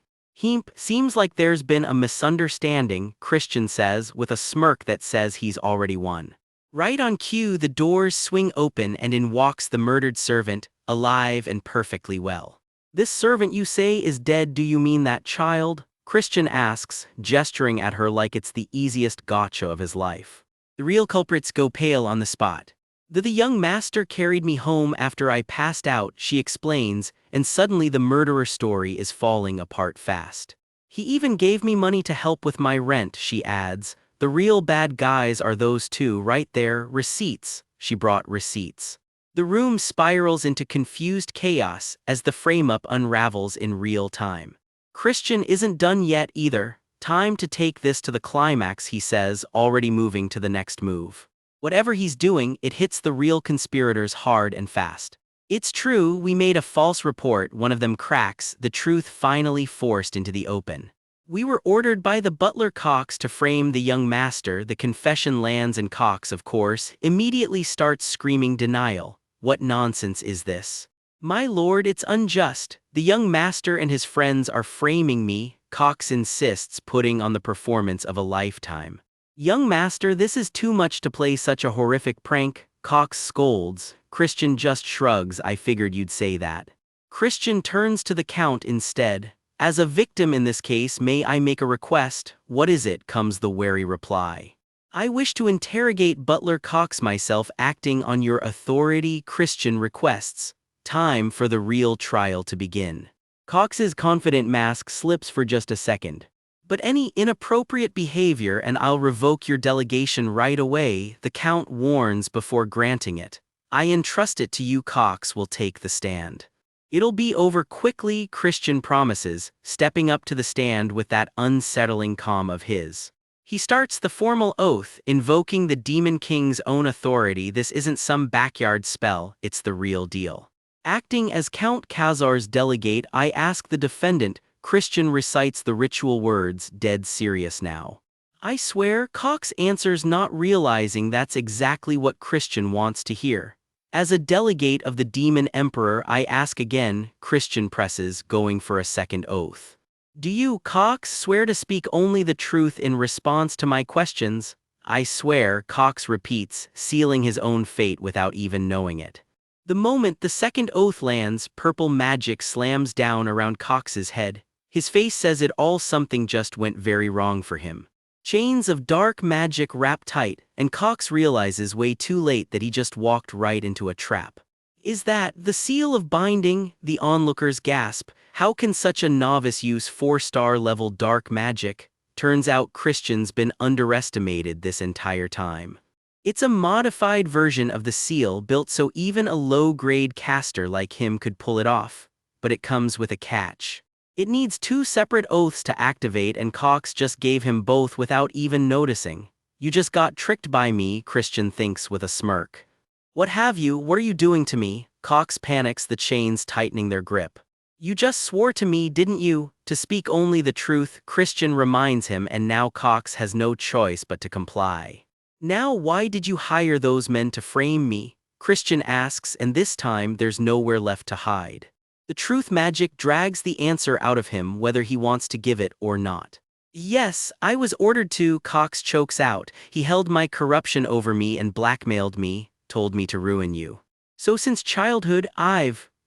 Seems like there's been a misunderstanding, Christian says, with a smirk that says he's already won. Right on cue, the doors swing open and in walks the murdered servant, alive and perfectly well. This servant you say is dead, do you mean that child? Christian asks, gesturing at her like it's the easiest gotcha of his life. The real culprits go pale on the spot. The young master carried me home after I passed out, she explains, and suddenly the murderer's story is falling apart fast. He even gave me money to help with my rent, she adds. The real bad guys are those 2 right there, receipts. She brought receipts. The room spirals into confused chaos as the frame-up unravels in real time. Christian isn't done yet either. Time to take this to the climax, he says, already moving to the next move. Whatever he's doing, it hits the real conspirators hard and fast. It's true, we made a false report, one of them cracks, the truth finally forced into the open. We were ordered by the butler Cox to frame the young master. The confession lands and Cox, of course, immediately starts screaming denial. What nonsense is this? My lord, it's unjust. The young master and his friends are framing me, Cox insists, putting on the performance of a lifetime. Young master, this is too much to play such a horrific prank, Cox scolds. Christian just shrugs, I figured you'd say that. Christian turns to the count instead. As a victim in this case, may I make a request? What is it? Comes the wary reply. I wish to interrogate Butler Cox myself, acting on your authority, Christian requests. Time for the real trial to begin. Cox's confident mask slips for just a second. But any inappropriate behavior and I'll revoke your delegation right away, the count warns before granting it. I entrust it to you, Cox will take the stand. It'll be over quickly, Christian promises, stepping up to the stand with that unsettling calm of his. He starts the formal oath, invoking the Demon King's own authority. This isn't some backyard spell, it's the real deal. Acting as Count Khazar's delegate, I ask the defendant. Christian recites the ritual words, dead serious now. I swear, Cox answers, not realizing that's exactly what Christian wants to hear. As a delegate of the Demon Emperor, I ask again, Christian presses, going for a second oath. Do you, Cox, swear to speak only the truth in response to my questions? I swear, Cox repeats, sealing his own fate without even knowing it. The moment the second oath lands, purple magic slams down around Cox's head. His face says it all, something just went very wrong for him. Chains of dark magic wrap tight, and Cox realizes way too late that he just walked right into a trap. Is that the seal of binding? The onlookers gasp. How can such a novice use 4-star level dark magic? Turns out Christian's been underestimated this entire time. It's a modified version of the seal built so even a low-grade caster like him could pull it off. But it comes with a catch. It needs 2 separate oaths to activate, and Cox just gave him both without even noticing. You just got tricked by me, Christian thinks with a smirk. What have you? What are you doing to me? Cox panics, the chains tightening their grip. You just swore to me, didn't you, to speak only the truth, Christian reminds him, and now Cox has no choice but to comply. Now why did you hire those men to frame me? Christian asks, and this time there's nowhere left to hide. The truth magic drags the answer out of him whether he wants to give it or not. Yes, I was ordered to, Cox chokes out. He held my corruption over me and blackmailed me, told me to ruin you. So since childhood,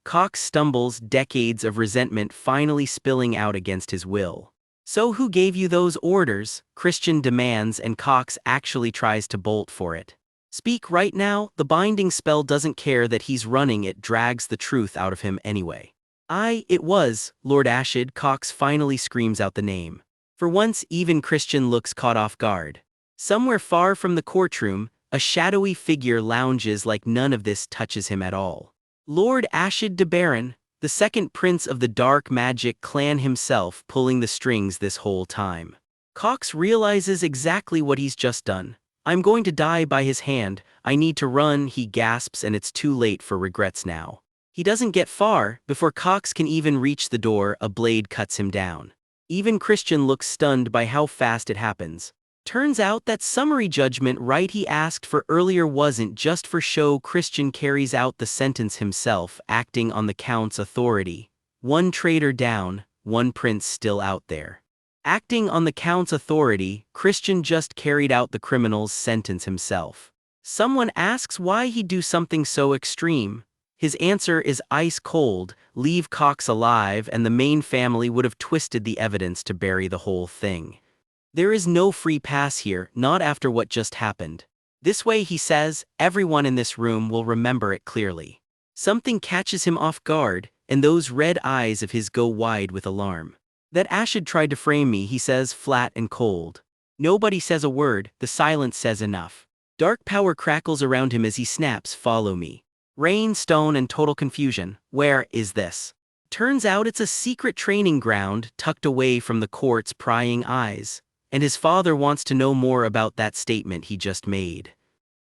Cox stumbles, decades of resentment finally spilling out against his will. So who gave you those orders? Christian demands, and Cox actually tries to bolt for it. Speak right now. The binding spell doesn't care that he's running, it drags the truth out of him anyway. It was, Lord Ashid. Cox finally screams out the name. For once, even Christian looks caught off guard. Somewhere far from the courtroom, a shadowy figure lounges like none of this touches him at all. Lord Ashid de Baron, the second prince of the dark magic clan himself, pulling the strings this whole time. Cox realizes exactly what he's just done. I'm going to die by his hand. I need to run, he gasps, and it's too late for regrets now. He doesn't get far. Before Cox can even reach the door, a blade cuts him down. Even Christian looks stunned by how fast it happens. Turns out that summary judgment right he asked for earlier wasn't just for show. Christian carries out the sentence himself, acting on the Count's authority. One traitor down, one prince still out there. Acting on the Count's authority, Christian just carried out the criminal's sentence himself. Someone asks why he'd do something so extreme. His answer is ice cold: leave Cox alive and the main family would have twisted the evidence to bury the whole thing. There is no free pass here, not after what just happened. This way, he says, everyone in this room will remember it clearly. Something catches him off guard, and those red eyes of his go wide with alarm. That Ashid tried to frame me, he says, flat and cold. Nobody says a word, the silence says enough. Dark power crackles around him as he snaps, follow me. Rain, stone, and total confusion. Where is this? Turns out it's a secret training ground tucked away from the court's prying eyes. And his father wants to know more about that statement he just made.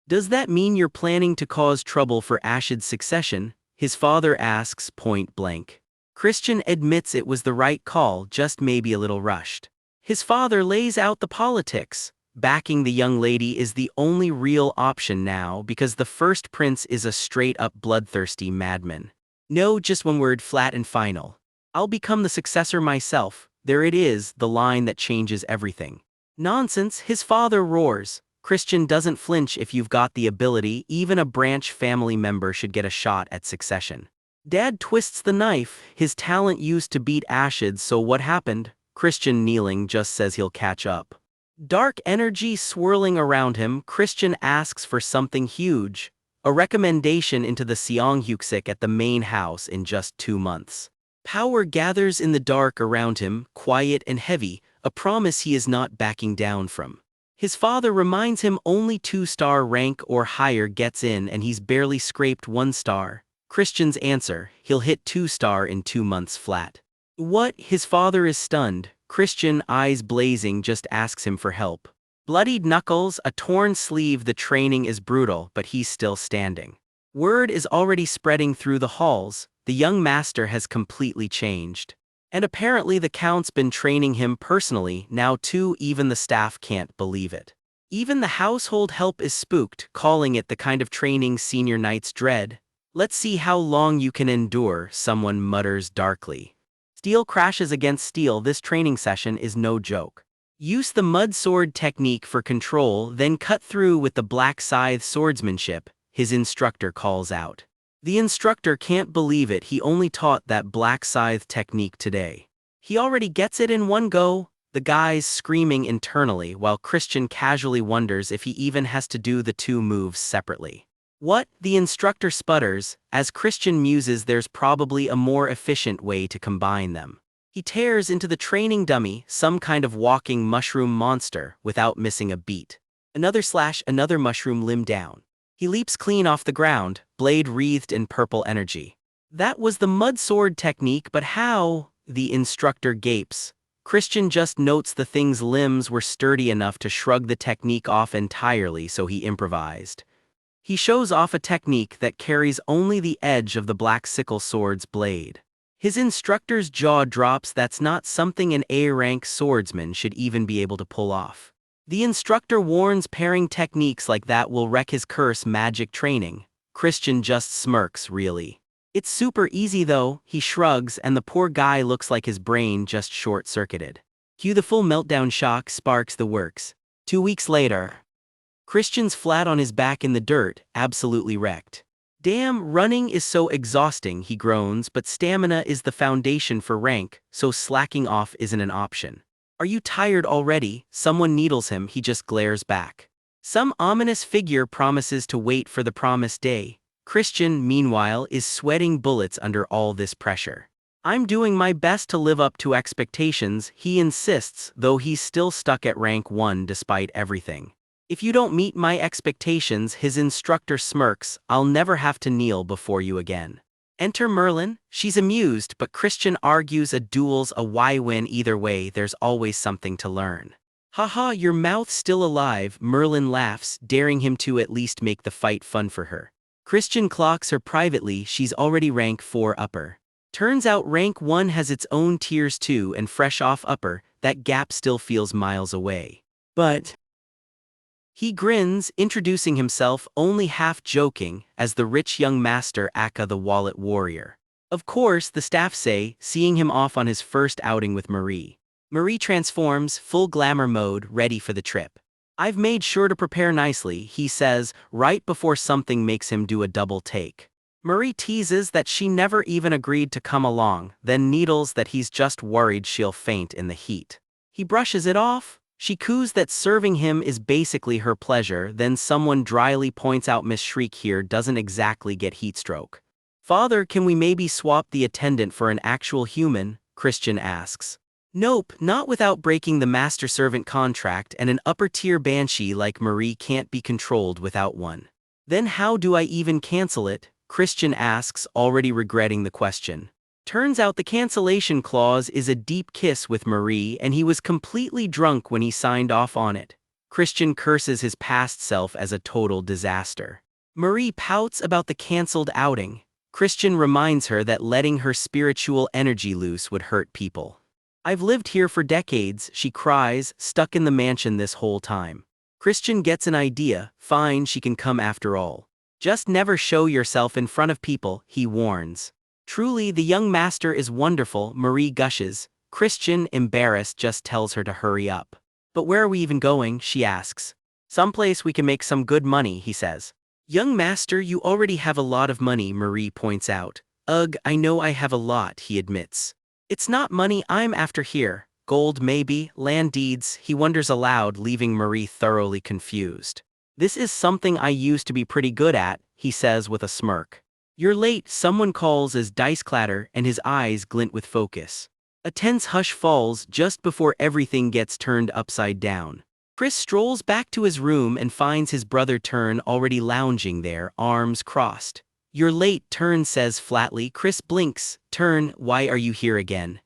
Does that mean you're planning to cause trouble for Ashid's succession? His father asks point blank. Christian admits it was the right call, just maybe a little rushed. His father lays out the politics. Backing the young lady is the only real option now because the first prince is a straight-up bloodthirsty madman. No, just one word, flat and final. I'll become the successor myself. There it is, the line that changes everything. Nonsense, his father roars. Christian doesn't flinch. If you've got the ability, even a branch family member should get a shot at succession. Dad twists the knife, his talent used to beat Ashid, so what happened? Christian, kneeling, just says he'll catch up. Dark energy swirling around him, Christian asks for something huge. A recommendation into the Seonghyuksik at the main house in just 2 months. Power gathers in the dark around him, quiet and heavy, a promise he is not backing down from. His father reminds him only 2-star rank or higher gets in, and he's barely scraped 1 star. Christian's answer, he'll hit 2-star in 2 months flat. What? His father is stunned. Christian, eyes blazing, just asks him for help. Bloodied knuckles, a torn sleeve. The training is brutal, but he's still standing. Word is already spreading through the halls. The young master has completely changed. And apparently the Count's been training him personally now too. Even the staff can't believe it. Even the household help is spooked, calling it the kind of training senior knights dread. Let's see how long you can endure, someone mutters darkly. Steel crashes against steel. This training session is no joke. Use the mud sword technique for control, then cut through with the black scythe swordsmanship, his instructor calls out. The instructor can't believe it. He only taught that black scythe technique today. He already gets it in one go. The guy's screaming internally while Christian casually wonders if he even has to do the 2 moves separately. What? The instructor sputters. As Christian muses, there's probably a more efficient way to combine them. He tears into the training dummy, some kind of walking mushroom monster, without missing a beat. Another slash, another mushroom limb down. He leaps clean off the ground, blade wreathed in purple energy. That was the mud sword technique, but how? The instructor gapes. Christian just notes the thing's limbs were sturdy enough to shrug the technique off entirely, so he improvised. He shows off a technique that carries only the edge of the black sickle sword's blade. His instructor's jaw drops. That's not something an A-rank swordsman should even be able to pull off. The instructor warns pairing techniques like that will wreck his curse magic training. Christian just smirks, really. It's super easy though, he shrugs, and the poor guy looks like his brain just short-circuited. Cue the full meltdown shock sparks the works. 2 weeks later. Christian's flat on his back in the dirt, absolutely wrecked. Damn, running is so exhausting, he groans, but stamina is the foundation for rank, so slacking off isn't an option. Are you tired already? Someone needles him, he just glares back. Some ominous figure promises to wait for the promised day. Christian, meanwhile, is sweating bullets under all this pressure. I'm doing my best to live up to expectations, he insists, though he's still stuck at rank 1 despite everything. If you don't meet my expectations, his instructor smirks, I'll never have to kneel before you again. Enter Merlin. She's amused, but Christian argues a duel's a win either way, there's always something to learn. Haha, your mouth's still alive, Merlin laughs, daring him to at least make the fight fun for her. Christian clocks her privately, she's already rank 4 upper. Turns out rank 1 has its own tiers too, and fresh off upper, that gap still feels miles away. But he grins, introducing himself, only half joking, as the rich young master Akka the Wallet Warrior. Of course, the staff say, seeing him off on his first outing with Marie. Marie transforms, full glamour mode, ready for the trip. I've made sure to prepare nicely, he says, right before something makes him do a double take. Marie teases that she never even agreed to come along, then needles that he's just worried she'll faint in the heat. He brushes it off. She coos that serving him is basically her pleasure, then someone dryly points out Miss Shriek here doesn't exactly get heatstroke. Father, can we maybe swap the attendant for an actual human? Christian asks. Nope, not without breaking the master-servant contract, and an upper-tier banshee like Marie can't be controlled without one. Then how do I even cancel it? Christian asks, already regretting the question. Turns out the cancellation clause is a deep kiss with Marie, and he was completely drunk when he signed off on it. Christian curses his past self as a total disaster. Marie pouts about the cancelled outing. Christian reminds her that letting her spiritual energy loose would hurt people. I've lived here for decades, she cries, stuck in the mansion this whole time. Christian gets an idea, fine, she can come after all. Just never show yourself in front of people, he warns. Truly, the young master is wonderful, Marie gushes. Christian, embarrassed, just tells her to hurry up. But where are we even going, she asks. Someplace we can make some good money, he says. Young master, you already have a lot of money, Marie points out. Ugh, I know I have a lot, he admits. It's not money I'm after here. Gold maybe, land deeds, he wonders aloud, leaving Marie thoroughly confused. This is something I used to be pretty good at, he says with a smirk. You're late, someone calls as dice clatter, and his eyes glint with focus. A tense hush falls just before everything gets turned upside down. Chris strolls back to his room and finds his brother Turn already lounging there, arms crossed. You're late, Turn says flatly. Chris blinks. Turn, why are you here again?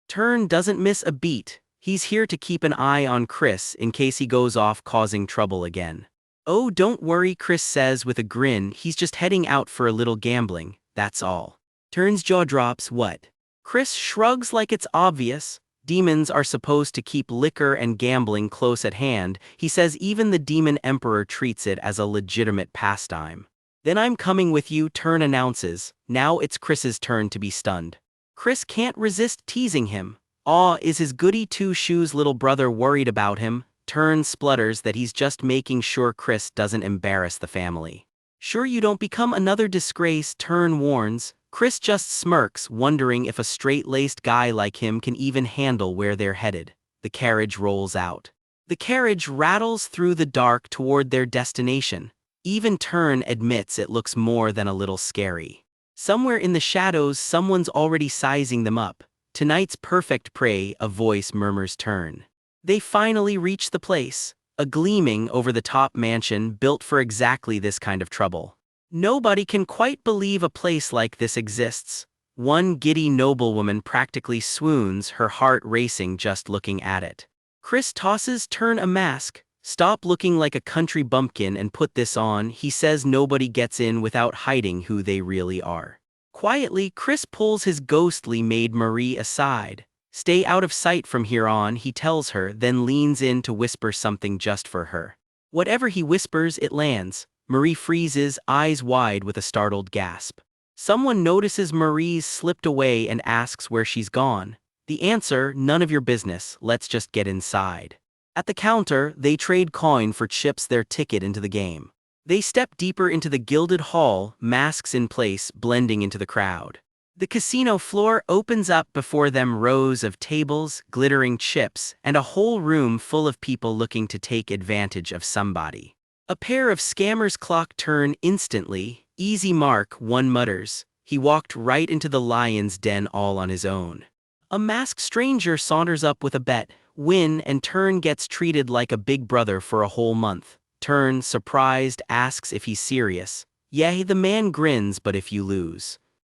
Turn doesn't miss a beat. He's here to keep an eye on Chris in case he goes off causing trouble again. Oh, don't worry, Chris says with a grin, he's just heading out for a little gambling, that's all. Turn's jaw drops, what? Chris shrugs like it's obvious. Demons are supposed to keep liquor and gambling close at hand, he says even the demon emperor treats it as a legitimate pastime. Then I'm coming with you, Turn announces. Now it's Chris's turn to be stunned. Chris can't resist teasing him. Aw, is his goody two-shoes little brother worried about him? Turn splutters that he's just making sure Chris doesn't embarrass the family. Sure you don't become another disgrace, Turn warns. Chris just smirks, wondering if a straight-laced guy like him can even handle where they're headed. The carriage rolls out. The carriage rattles through the dark toward their destination. Even Turn admits it looks more than a little scary. Somewhere in the shadows, someone's already sizing them up. Tonight's perfect prey, a voice murmurs Turn. They finally reach the place, a gleaming over-the-top mansion built for exactly this kind of trouble. Nobody can quite believe a place like this exists. One giddy noblewoman practically swoons, her heart racing just looking at it. Chris tosses Turn a mask. Stop looking like a country bumpkin and put this on, he says. Nobody gets in without hiding who they really are. Quietly, Chris pulls his ghostly maid Marie aside. Stay out of sight from here on, he tells her, then leans in to whisper something just for her. Whatever he whispers, it lands. Marie freezes, eyes wide with a startled gasp. Someone notices Marie's slipped away and asks where she's gone. The answer, none of your business, let's just get inside. At the counter, they trade coin for chips, their ticket into the game. They step deeper into the gilded hall, masks in place, blending into the crowd. The casino floor opens up before them, rows of tables, glittering chips, and a whole room full of people looking to take advantage of somebody. A pair of scammers clock turn instantly. Easy mark, one mutters. He walked right into the lion's den all on his own. A masked stranger saunters up with a bet. Win, and Turn gets treated like a big brother for a whole month. Turn, surprised, asks if he's serious. Yeah, the man grins, but if you lose.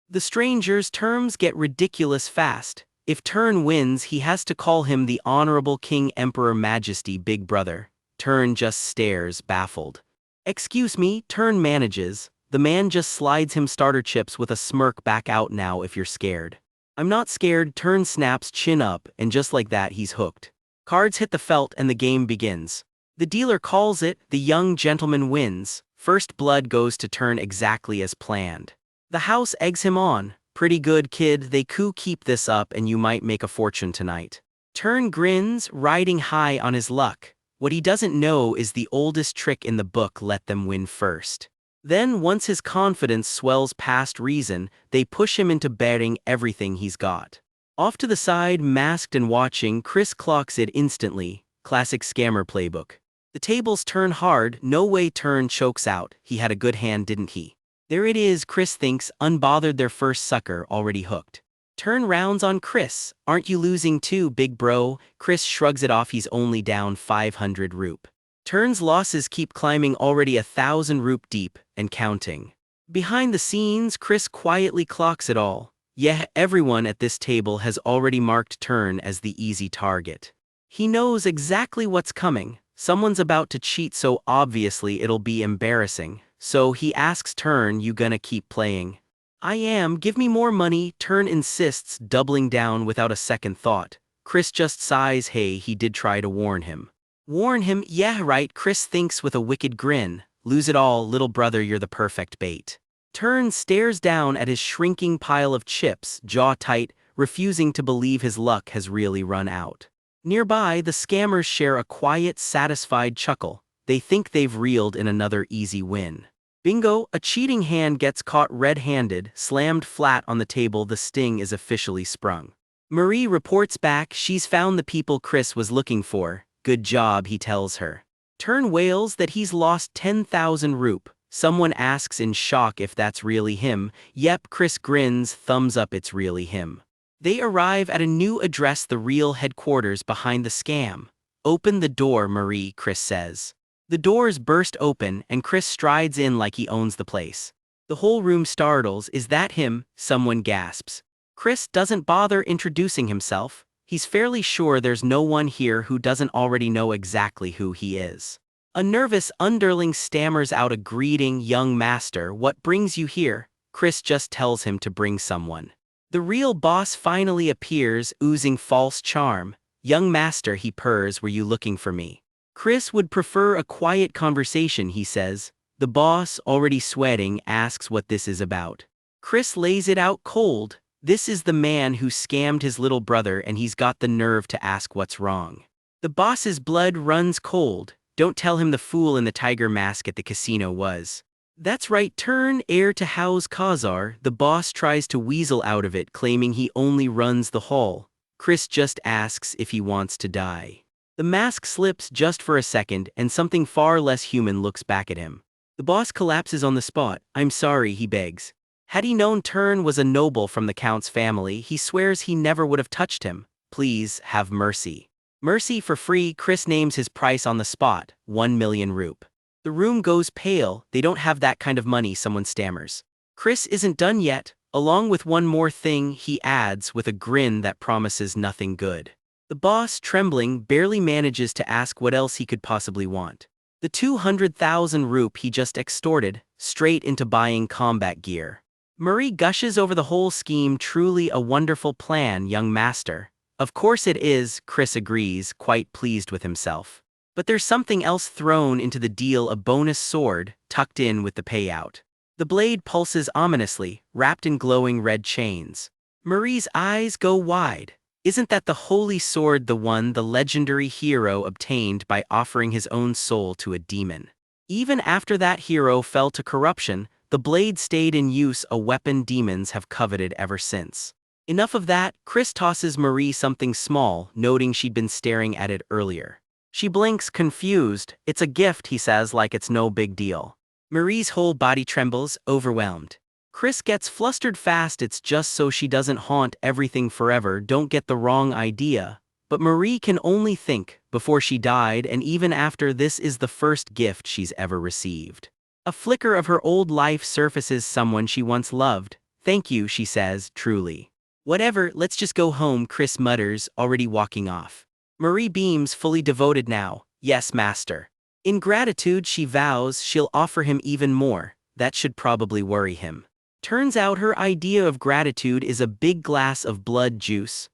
The stranger's terms get ridiculous fast. If Turn wins, he has to call him the Honorable King Emperor Majesty Big Brother. Turn just stares, baffled. Excuse me, Turn manages. The man just slides him starter chips with a smirk. Back out now if you're scared. I'm not scared, Turn snaps, chin up, and just like that he's hooked. Cards hit the felt and the game begins. The dealer calls it, the young gentleman wins. First blood goes to Turn exactly as planned. The house eggs him on. Pretty good, kid, they keep this up and you might make a fortune tonight. Turn grins, riding high on his luck. What he doesn't know is the oldest trick in the book, let them win first. Then once his confidence swells past reason, they push him into betting everything he's got. Off to the side, masked and watching, Chris clocks it instantly. Classic scammer playbook. The tables turn hard, no way. Turn chokes out, he had a good hand, didn't he? There it is, Chris thinks, unbothered, their first sucker already hooked. Turn rounds on Chris. Aren't you losing too, big bro? Chris shrugs it off, he's only down 500 rup. Turn's losses keep climbing, already 1,000 rup deep, and counting. Behind the scenes, Chris quietly clocks it all. Yeah, everyone at this table has already marked Turn as the easy target. He knows exactly what's coming. Someone's about to cheat, so obviously it'll be embarrassing. So he asks Turn, you gonna keep playing? I am, give me more money, Turn insists, doubling down without a second thought. Chris just sighs, hey, he did try to warn him. Warn him? Yeah, right, Chris thinks with a wicked grin. Lose it all, little brother, you're the perfect bait. Turn stares down at his shrinking pile of chips, jaw tight, refusing to believe his luck has really run out. Nearby, the scammers share a quiet, satisfied chuckle. They think they've reeled in another easy win. Bingo, a cheating hand gets caught red-handed, slammed flat on the table, the sting is officially sprung. Marie reports back, she's found the people Chris was looking for. Good job, he tells her. Turn wails that he's lost 10,000 rup. Someone asks in shock if that's really him. Yep, Chris grins, thumbs up, it's really him. They arrive at a new address, the real headquarters behind the scam. Open the door, Marie, Chris says. The doors burst open and Chris strides in like he owns the place. The whole room startles. Is that him? Someone gasps. Chris doesn't bother introducing himself. He's fairly sure there's no one here who doesn't already know exactly who he is. A nervous underling stammers out a greeting, young master, what brings you here? Chris just tells him to bring someone. The real boss finally appears, oozing false charm. Young master, he purrs, were you looking for me? Chris would prefer a quiet conversation, he says. The boss, already sweating, asks what this is about. Chris lays it out cold. This is the man who scammed his little brother and he's got the nerve to ask what's wrong. The boss's blood runs cold. Don't tell him the fool in the tiger mask at the casino was. That's right, Turn, heir to House Khazar. The boss tries to weasel out of it, claiming he only runs the hall. Chris just asks if he wants to die. The mask slips just for a second and something far less human looks back at him. The boss collapses on the spot. I'm sorry, he begs. Had he known Turn was a noble from the Count's family, he swears he never would have touched him. Please, have mercy. Mercy for free, Chris names his price on the spot, 1 million rup. The room goes pale, they don't have that kind of money, someone stammers. Chris isn't done yet, along with one more thing, he adds with a grin that promises nothing good. The boss, trembling, barely manages to ask what else he could possibly want. The 200,000 rup he just extorted, straight into buying combat gear. Marie gushes over the whole scheme, truly a wonderful plan, young master. Of course it is, Chris agrees, quite pleased with himself. But there's something else thrown into the deal, a bonus sword, tucked in with the payout. The blade pulses ominously, wrapped in glowing red chains. Marie's eyes go wide. Isn't that the holy sword, the one the legendary hero obtained by offering his own soul to a demon? Even after that hero fell to corruption, the blade stayed in use, a weapon demons have coveted ever since. Enough of that, Chris tosses Marie something small, noting she'd been staring at it earlier. She blinks, confused. It's a gift, he says, like it's no big deal. Marie's whole body trembles, overwhelmed. Chris gets flustered fast. It's just so she doesn't haunt everything forever, don't get the wrong idea. But Marie can only think, before she died and even after, this is the first gift she's ever received. A flicker of her old life surfaces, someone she once loved. Thank you, she says, truly. Whatever, let's just go home, Chris mutters, already walking off. Marie beams, fully devoted now. Yes, master. In gratitude, she vows she'll offer him even more. That should probably worry him. Turns out her idea of gratitude is a big glass of blood juice.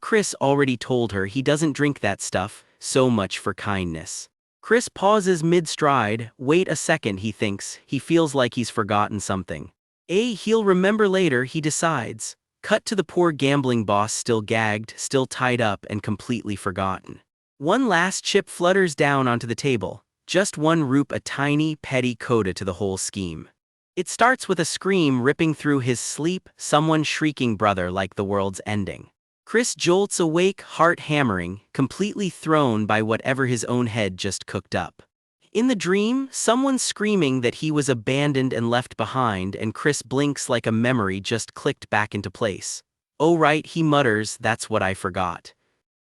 Chris already told her he doesn't drink that stuff, so much for kindness. Chris pauses mid-stride. Wait a second, he thinks. He feels like he's forgotten something. He'll remember later, he decides. Cut to the poor gambling boss, still gagged, still tied up, and completely forgotten. One last chip flutters down onto the table. Just one rupe, a tiny, petty coda to the whole scheme. It starts with a scream ripping through his sleep, someone shrieking brother like the world's ending. Chris jolts awake, heart hammering, completely thrown by whatever his own head just cooked up. In the dream, someone's screaming that he was abandoned and left behind, and Chris blinks like a memory just clicked back into place. Oh right, he mutters, that's what I forgot.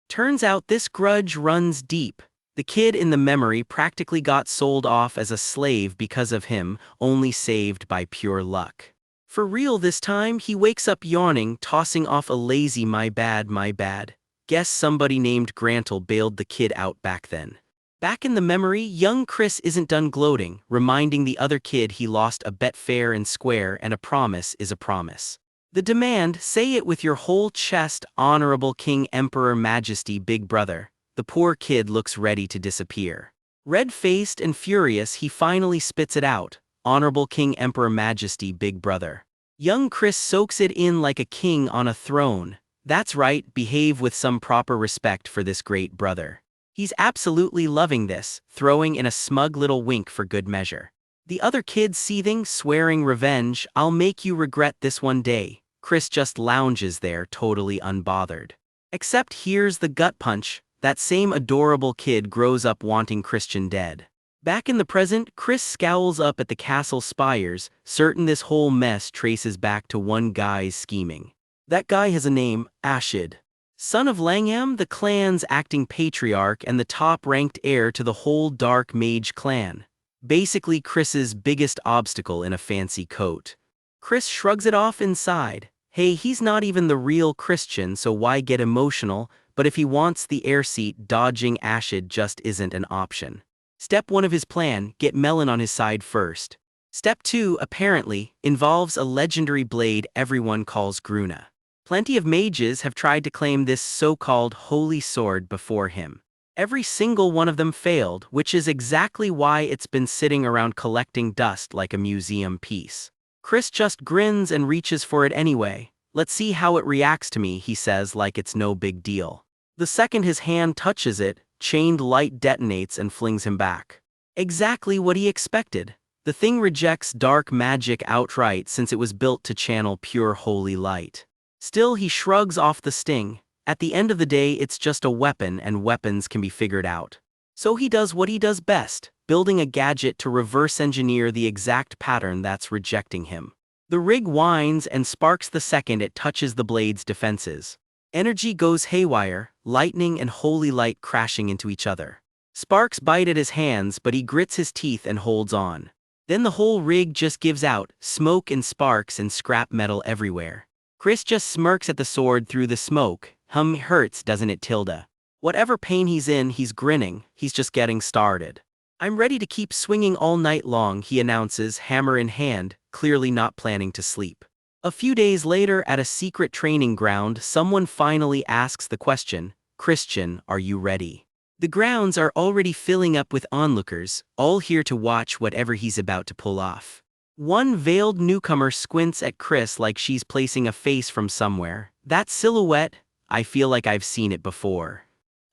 Turns out this grudge runs deep. The kid in the memory practically got sold off as a slave because of him, only saved by pure luck. For real this time, he wakes up yawning, tossing off a lazy my bad. Guess somebody named Grantle bailed the kid out back then. Back in the memory, young Chris isn't done gloating, reminding the other kid he lost a bet fair and square, and a promise is a promise. The demand, say it with your whole chest, honorable King Emperor Majesty Big Brother. The poor kid looks ready to disappear. Red-faced and furious, he finally spits it out. Honorable King Emperor Majesty Big Brother. Young Chris soaks it in like a king on a throne. That's right, behave with some proper respect for this great brother. He's absolutely loving this, throwing in a smug little wink for good measure. The other kid seething, swearing revenge, I'll make you regret this one day. Chris just lounges there, totally unbothered. Except here's the gut punch. That same adorable kid grows up wanting Christian dead. Back in the present, Chris scowls up at the castle spires, certain this whole mess traces back to one guy's scheming. That guy has a name, Ashid. Son of Langham, the clan's acting patriarch and the top-ranked heir to the whole Dark Mage clan. Basically Chris's biggest obstacle in a fancy coat. Chris shrugs it off inside. Hey, he's not even the real Christian, so why get emotional? But if he wants the heir seat, dodging Ashid just isn't an option. Step 1 of his plan, get Melon on his side first. Step 2, apparently, involves a legendary blade everyone calls Gruna. Plenty of mages have tried to claim this so-called holy sword before him. Every single one of them failed, which is exactly why it's been sitting around collecting dust like a museum piece. Chris just grins and reaches for it anyway. Let's see how it reacts to me, he says like it's no big deal. The second his hand touches it, chained light detonates and flings him back. Exactly what he expected. The thing rejects dark magic outright since it was built to channel pure holy light. Still, he shrugs off the sting. At the end of the day, it's just a weapon, and weapons can be figured out. So he does what he does best, building a gadget to reverse engineer the exact pattern that's rejecting him. The rig whines and sparks the second it touches the blade's defenses. Energy goes haywire, lightning and holy light crashing into each other. Sparks bite at his hands, but he grits his teeth and holds on. Then the whole rig just gives out, smoke and sparks and scrap metal everywhere. Chris just smirks at the sword through the smoke. Hurts, doesn't it, Tilda? Whatever pain he's in, he's grinning, he's just getting started. I'm ready to keep swinging all night long, he announces, hammer in hand, clearly not planning to sleep. A few days later, at a secret training ground, someone finally asks the question, Christian, are you ready? The grounds are already filling up with onlookers, all here to watch whatever he's about to pull off. One veiled newcomer squints at Chris like she's placing a face from somewhere. That silhouette, I feel like I've seen it before.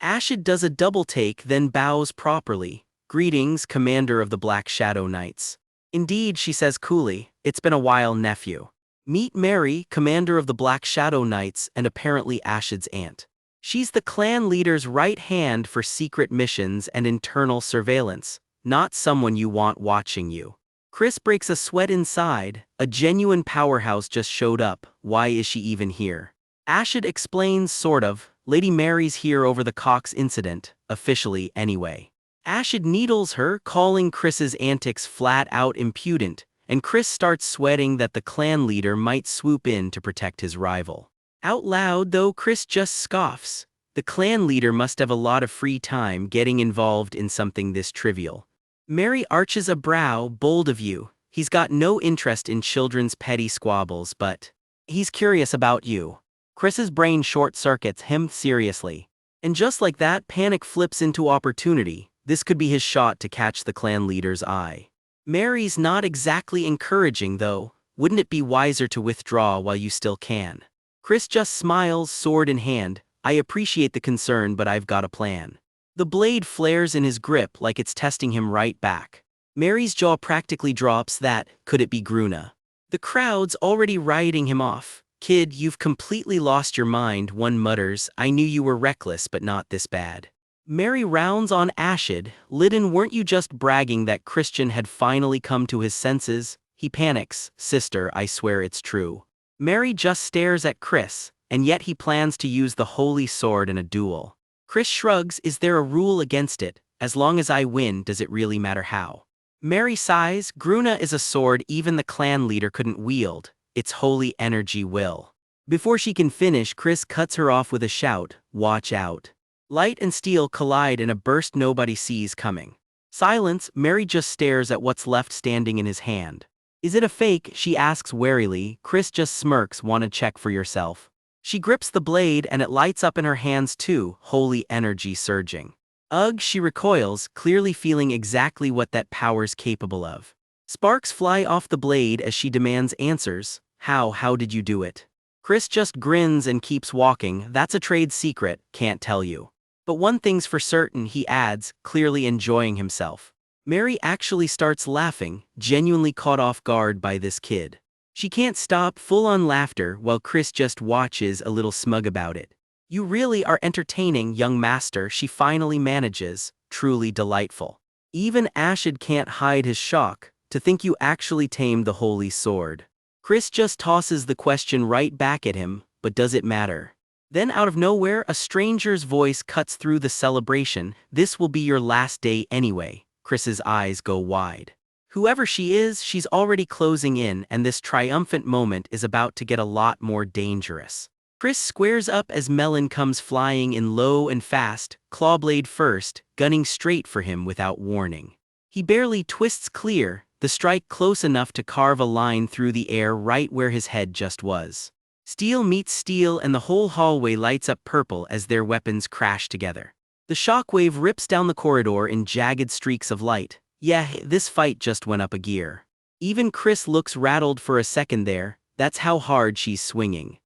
Ashid does a double take, then bows properly. Greetings, Commander of the Black Shadow Knights. Indeed, she says coolly, it's been a while, nephew. Meet Mary, commander of the Black Shadow Knights and apparently Ashid's aunt. She's the clan leader's right hand for secret missions and internal surveillance, not someone you want watching you. Chris breaks a sweat inside. A genuine powerhouse just showed up. Why is she even here? Ashid explains, sort of. Lady Mary's here over the Cox incident, officially anyway. Ashid needles her, calling Chris's antics flat-out impudent, and Chris starts sweating that the clan leader might swoop in to protect his rival. Out loud, though, Chris just scoffs. The clan leader must have a lot of free time getting involved in something this trivial. Mary arches a brow, bold of you. He's got no interest in children's petty squabbles, but he's curious about you. Chris's brain short-circuits him seriously. And just like that, panic flips into opportunity. This could be his shot to catch the clan leader's eye. Mary's not exactly encouraging, though. Wouldn't it be wiser to withdraw while you still can? Chris just smiles, sword in hand. I appreciate the concern, but I've got a plan. The blade flares in his grip like it's testing him right back. Mary's jaw practically drops. That could it be Gruna? The crowd's already rioting him off. Kid, you've completely lost your mind, one mutters. I knew you were reckless, but not this bad. Mary rounds on Ashid. Lidden, weren't you just bragging that Christian had finally come to his senses? He panics. Sister, I swear it's true. Mary just stares at Chris, and yet he plans to use the holy sword in a duel. Chris shrugs. Is there a rule against it? As long as I win, does it really matter how? Mary sighs. Gruna is a sword even the clan leader couldn't wield. It's holy energy will. Before she can finish, Chris cuts her off with a shout. Watch out. Light and steel collide in a burst nobody sees coming. Silence. Mary just stares at what's left standing in his hand. Is it a fake? She asks warily. Chris just smirks. Wanna check for yourself? She grips the blade and it lights up in her hands too, holy energy surging. Ugh, she recoils, clearly feeling exactly what that power's capable of. Sparks fly off the blade as she demands answers. How did you do it? Chris just grins and keeps walking. That's a trade secret, can't tell you. But one thing's for certain, he adds, clearly enjoying himself. Mary actually starts laughing, genuinely caught off guard by this kid. She can't stop, full-on laughter, while Chris just watches, a little smug about it. You really are entertaining, young master, she finally manages, truly delightful. Even Ashid can't hide his shock, to think you actually tamed the holy sword. Chris just tosses the question right back at him, but does it matter? Then out of nowhere, a stranger's voice cuts through the celebration. This will be your last day anyway. Chris's eyes go wide. Whoever she is, she's already closing in, and this triumphant moment is about to get a lot more dangerous. Chris squares up as Melon comes flying in low and fast, clawblade first, gunning straight for him without warning. He barely twists clear, the strike close enough to carve a line through the air right where his head just was. Steel meets steel and the whole hallway lights up purple as their weapons crash together. The shockwave rips down the corridor in jagged streaks of light. Yeah, this fight just went up a gear. Even Chris looks rattled for a second there. That's how hard she's swinging.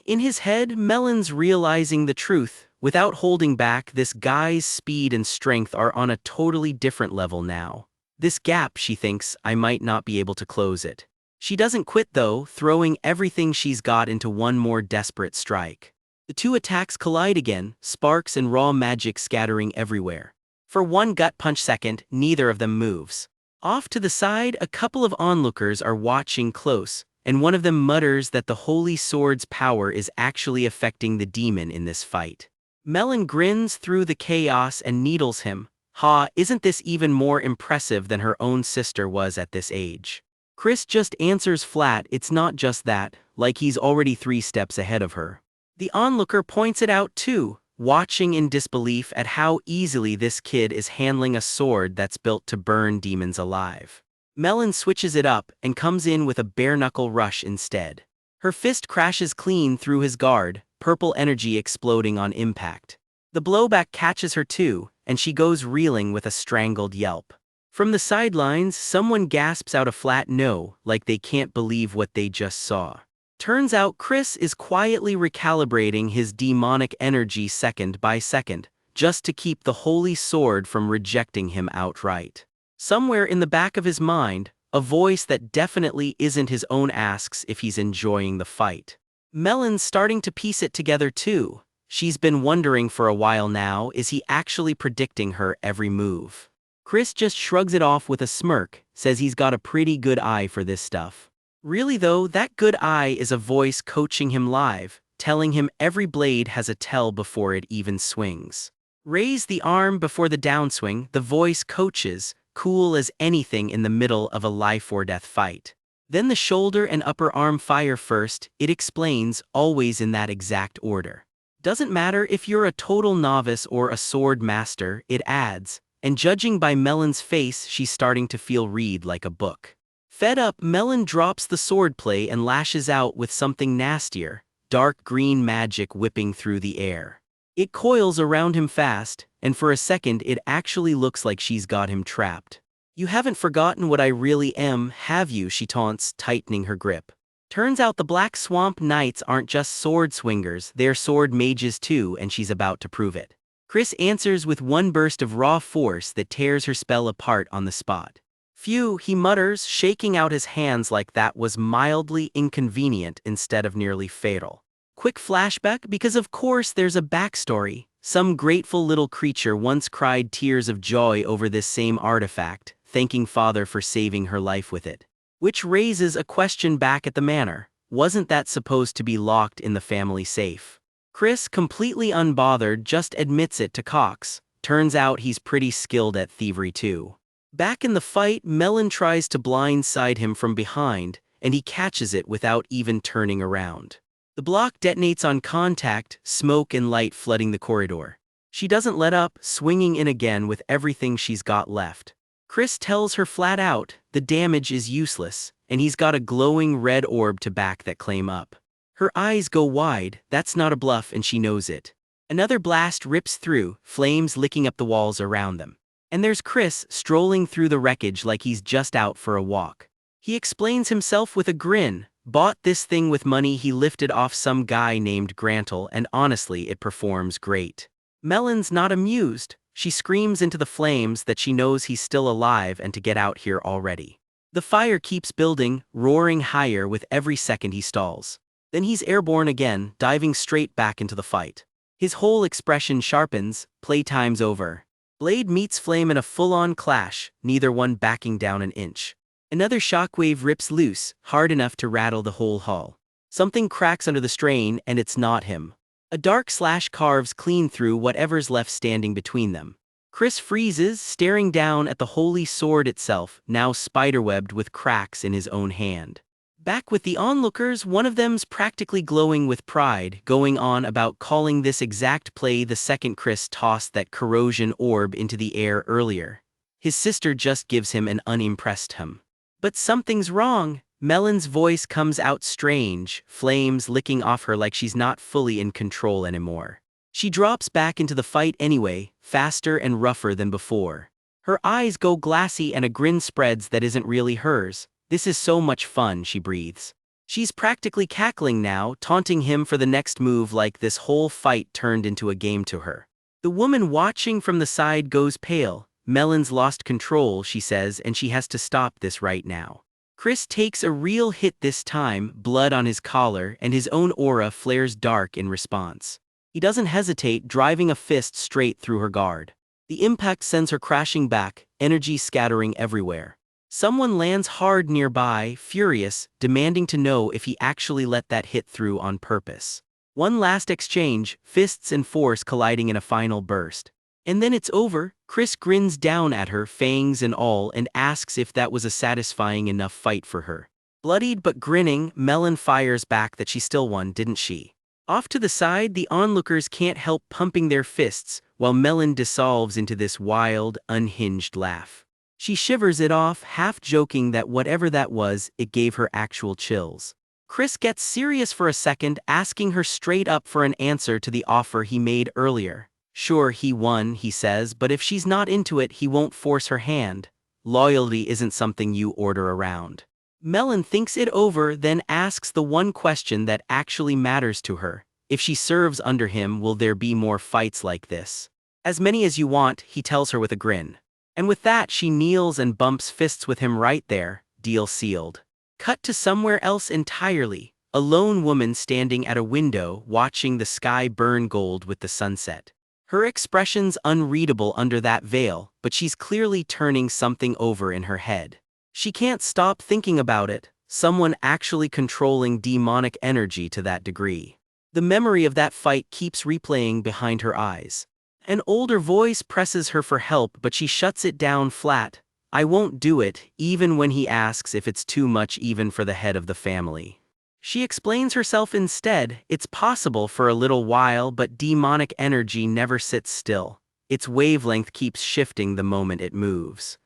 In his head, Melon's realizing the truth. Without holding back, this guy's speed and strength are on a totally different level now. This gap, she thinks, I might not be able to close it. She doesn't quit though, throwing everything she's got into one more desperate strike. The two attacks collide again, sparks and raw magic scattering everywhere. For one gut punch second, neither of them moves. Off to the side, a couple of onlookers are watching close, and one of them mutters that the holy sword's power is actually affecting the demon in this fight. Melon grins through the chaos and needles him. Ha, isn't this even more impressive than her own sister was at this age? Chris just answers flat, it's not just that, like he's already 3 steps ahead of her. The onlooker points it out too, watching in disbelief at how easily this kid is handling a sword that's built to burn demons alive. Melon switches it up and comes in with a bare-knuckle rush instead. Her fist crashes clean through his guard, purple energy exploding on impact. The blowback catches her too, and she goes reeling with a strangled yelp. From the sidelines, someone gasps out a flat no, like they can't believe what they just saw. Turns out Chris is quietly recalibrating his demonic energy second by second, just to keep the holy sword from rejecting him outright. Somewhere in the back of his mind, A voice that definitely isn't his own asks if he's enjoying the fight. Melon's starting to piece it together too. She's been wondering for a while now, is he actually predicting her every move? Chris just shrugs it off with a smirk, says he's got a pretty good eye for this stuff. Really though, that good eye is a voice coaching him live, telling him every blade has a tell before it even swings. Raise the arm before the downswing, the voice coaches, cool as anything in the middle of a life-or-death fight. Then the shoulder and upper arm fire first, it explains, always in that exact order. Doesn't matter if you're a total novice or a sword master, it adds, and judging by Melon's face, she's starting to feel read like a book. Fed up, Melon drops the swordplay and lashes out with something nastier, dark green magic whipping through the air. It coils around him fast, and for a second it actually looks like she's got him trapped. "You haven't forgotten what I really am, have you?" she taunts, tightening her grip. Turns out the Black Swamp Knights aren't just sword swingers, they're sword mages too, and she's about to prove it. Chris answers with one burst of raw force that tears her spell apart on the spot. "Phew," he mutters, shaking out his hands like that was mildly inconvenient instead of nearly fatal. Quick flashback, because of course there's a backstory. Some grateful little creature once cried tears of joy over this same artifact, thanking Father for saving her life with it. Which raises a question back at the manor. Wasn't that supposed to be locked in the family safe? Chris, completely unbothered, just admits it to Cox. Turns out he's pretty skilled at thievery too. Back in the fight, Melon tries to blindside him from behind, and he catches it without even turning around. The block detonates on contact, smoke and light flooding the corridor. She doesn't let up, swinging in again with everything she's got left. Chris tells her flat out, the damage is useless, and he's got a glowing red orb to back that claim up. Her eyes go wide, that's not a bluff and she knows it. Another blast rips through, flames licking up the walls around them. And there's Chris, strolling through the wreckage like he's just out for a walk. He explains himself with a grin. Bought this thing with money he lifted off some guy named Grantle, and honestly it performs great. Melon's not amused. She screams into the flames that she knows he's still alive and to get out here already. The fire keeps building, roaring higher with every second he stalls. Then he's airborne again, diving straight back into the fight. His whole expression sharpens, playtime's over. Blade meets flame in a full-on clash, neither one backing down an inch. Another shockwave rips loose, hard enough to rattle the whole hull. Something cracks under the strain, and it's not him. A dark slash carves clean through whatever's left standing between them. Chris freezes, staring down at the holy sword itself, now spiderwebbed with cracks in his own hand. Back with the onlookers, one of them's practically glowing with pride, going on about calling this exact play the second Chris tossed that corrosion orb into the air earlier. His sister just gives him an unimpressed hum. But something's wrong. Melon's voice comes out strange, flames licking off her like she's not fully in control anymore. She drops back into the fight anyway, faster and rougher than before. Her eyes go glassy and a grin spreads that isn't really hers. "This is so much fun," she breathes. She's practically cackling now, taunting him for the next move like this whole fight turned into a game to her. The woman watching from the side goes pale. Melon's lost control, she says, and she has to stop this right now. Chris takes a real hit this time, blood on his collar, and his own aura flares dark in response. He doesn't hesitate, driving a fist straight through her guard. The impact sends her crashing back, energy scattering everywhere. Someone lands hard nearby, furious, demanding to know if he actually let that hit through on purpose. One last exchange, fists and force colliding in a final burst. And then it's over. Chris grins down at her, fangs and all, and asks if that was a satisfying enough fight for her. Bloodied but grinning, Melon fires back that she still won, didn't she? Off to the side, the onlookers can't help pumping their fists, while Melon dissolves into this wild, unhinged laugh. She shivers it off, half joking that whatever that was, it gave her actual chills. Chris gets serious for a second, asking her straight up for an answer to the offer he made earlier. Sure, he won, he says, but if she's not into it, he won't force her hand. Loyalty isn't something you order around. Melon thinks it over, then asks the one question that actually matters to her. If she serves under him, will there be more fights like this? "As many as you want," he tells her with a grin. And with that, she kneels and bumps fists with him right there, deal sealed. Cut to somewhere else entirely, a lone woman standing at a window watching the sky burn gold with the sunset. Her expression's unreadable under that veil, but she's clearly turning something over in her head. She can't stop thinking about it, someone actually controlling demonic energy to that degree. The memory of that fight keeps replaying behind her eyes. An older voice presses her for help, but she shuts it down flat. I won't do it, even when he asks if it's too much even for the head of the family. She explains herself instead. It's possible for a little while, but demonic energy never sits still. Its wavelength keeps shifting the moment it moves.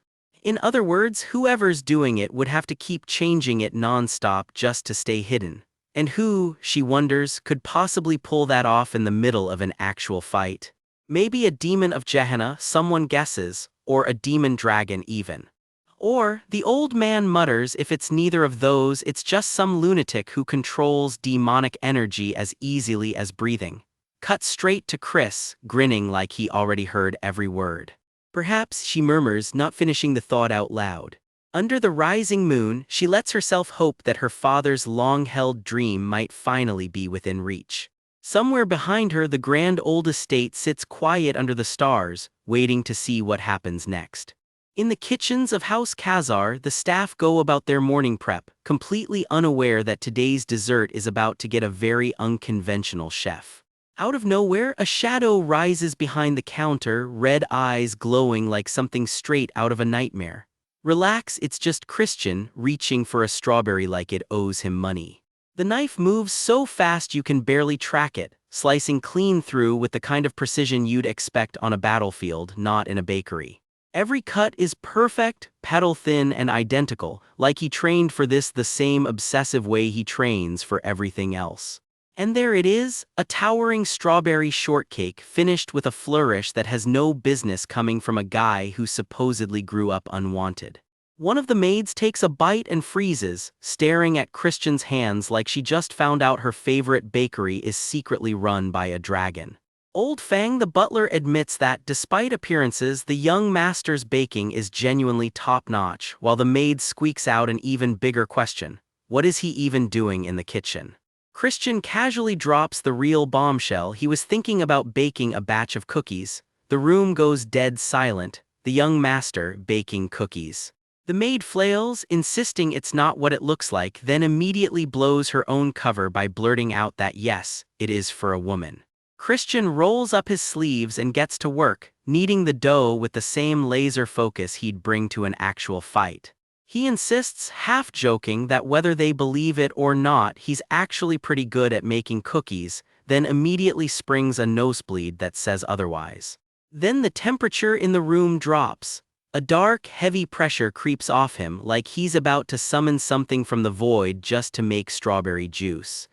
In other words, whoever's doing it would have to keep changing it non-stop just to stay hidden. And who, she wonders, could possibly pull that off in the middle of an actual fight? Maybe a demon of Gehenna, someone guesses, or a demon dragon even. Or, the old man mutters, if it's neither of those, it's just some lunatic who controls demonic energy as easily as breathing. Cut straight to Chris, grinning like he already heard every word. Perhaps, she murmurs, not finishing the thought out loud. Under the rising moon, she lets herself hope that her father's long-held dream might finally be within reach. Somewhere behind her, the grand old estate sits quiet under the stars, waiting to see what happens next. In the kitchens of House Khazar, the staff go about their morning prep, completely unaware that today's dessert is about to get a very unconventional chef. Out of nowhere, a shadow rises behind the counter, red eyes glowing like something straight out of a nightmare. Relax, it's just Christian, reaching for a strawberry like it owes him money. The knife moves so fast you can barely track it, slicing clean through with the kind of precision you'd expect on a battlefield, not in a bakery. Every cut is perfect, petal-thin and identical, like he trained for this the same obsessive way he trains for everything else. And there it is, a towering strawberry shortcake finished with a flourish that has no business coming from a guy who supposedly grew up unwanted. One of the maids takes a bite and freezes, staring at Christian's hands like she just found out her favorite bakery is secretly run by a dragon. Old Fang the butler admits that, despite appearances, the young master's baking is genuinely top-notch, while the maid squeaks out an even bigger question. What is he even doing in the kitchen? Christian casually drops the real bombshell. He was thinking about baking a batch of cookies. The room goes dead silent, the young master baking cookies. The maid flails, insisting it's not what it looks like, then immediately blows her own cover by blurting out that yes, it is for a woman. Christian rolls up his sleeves and gets to work, kneading the dough with the same laser focus he'd bring to an actual fight. He insists, half joking, that whether they believe it or not, he's actually pretty good at making cookies, then immediately springs a nosebleed that says otherwise. Then the temperature in the room drops. A dark, heavy pressure creeps off him, like he's about to summon something from the void just to make strawberry juice.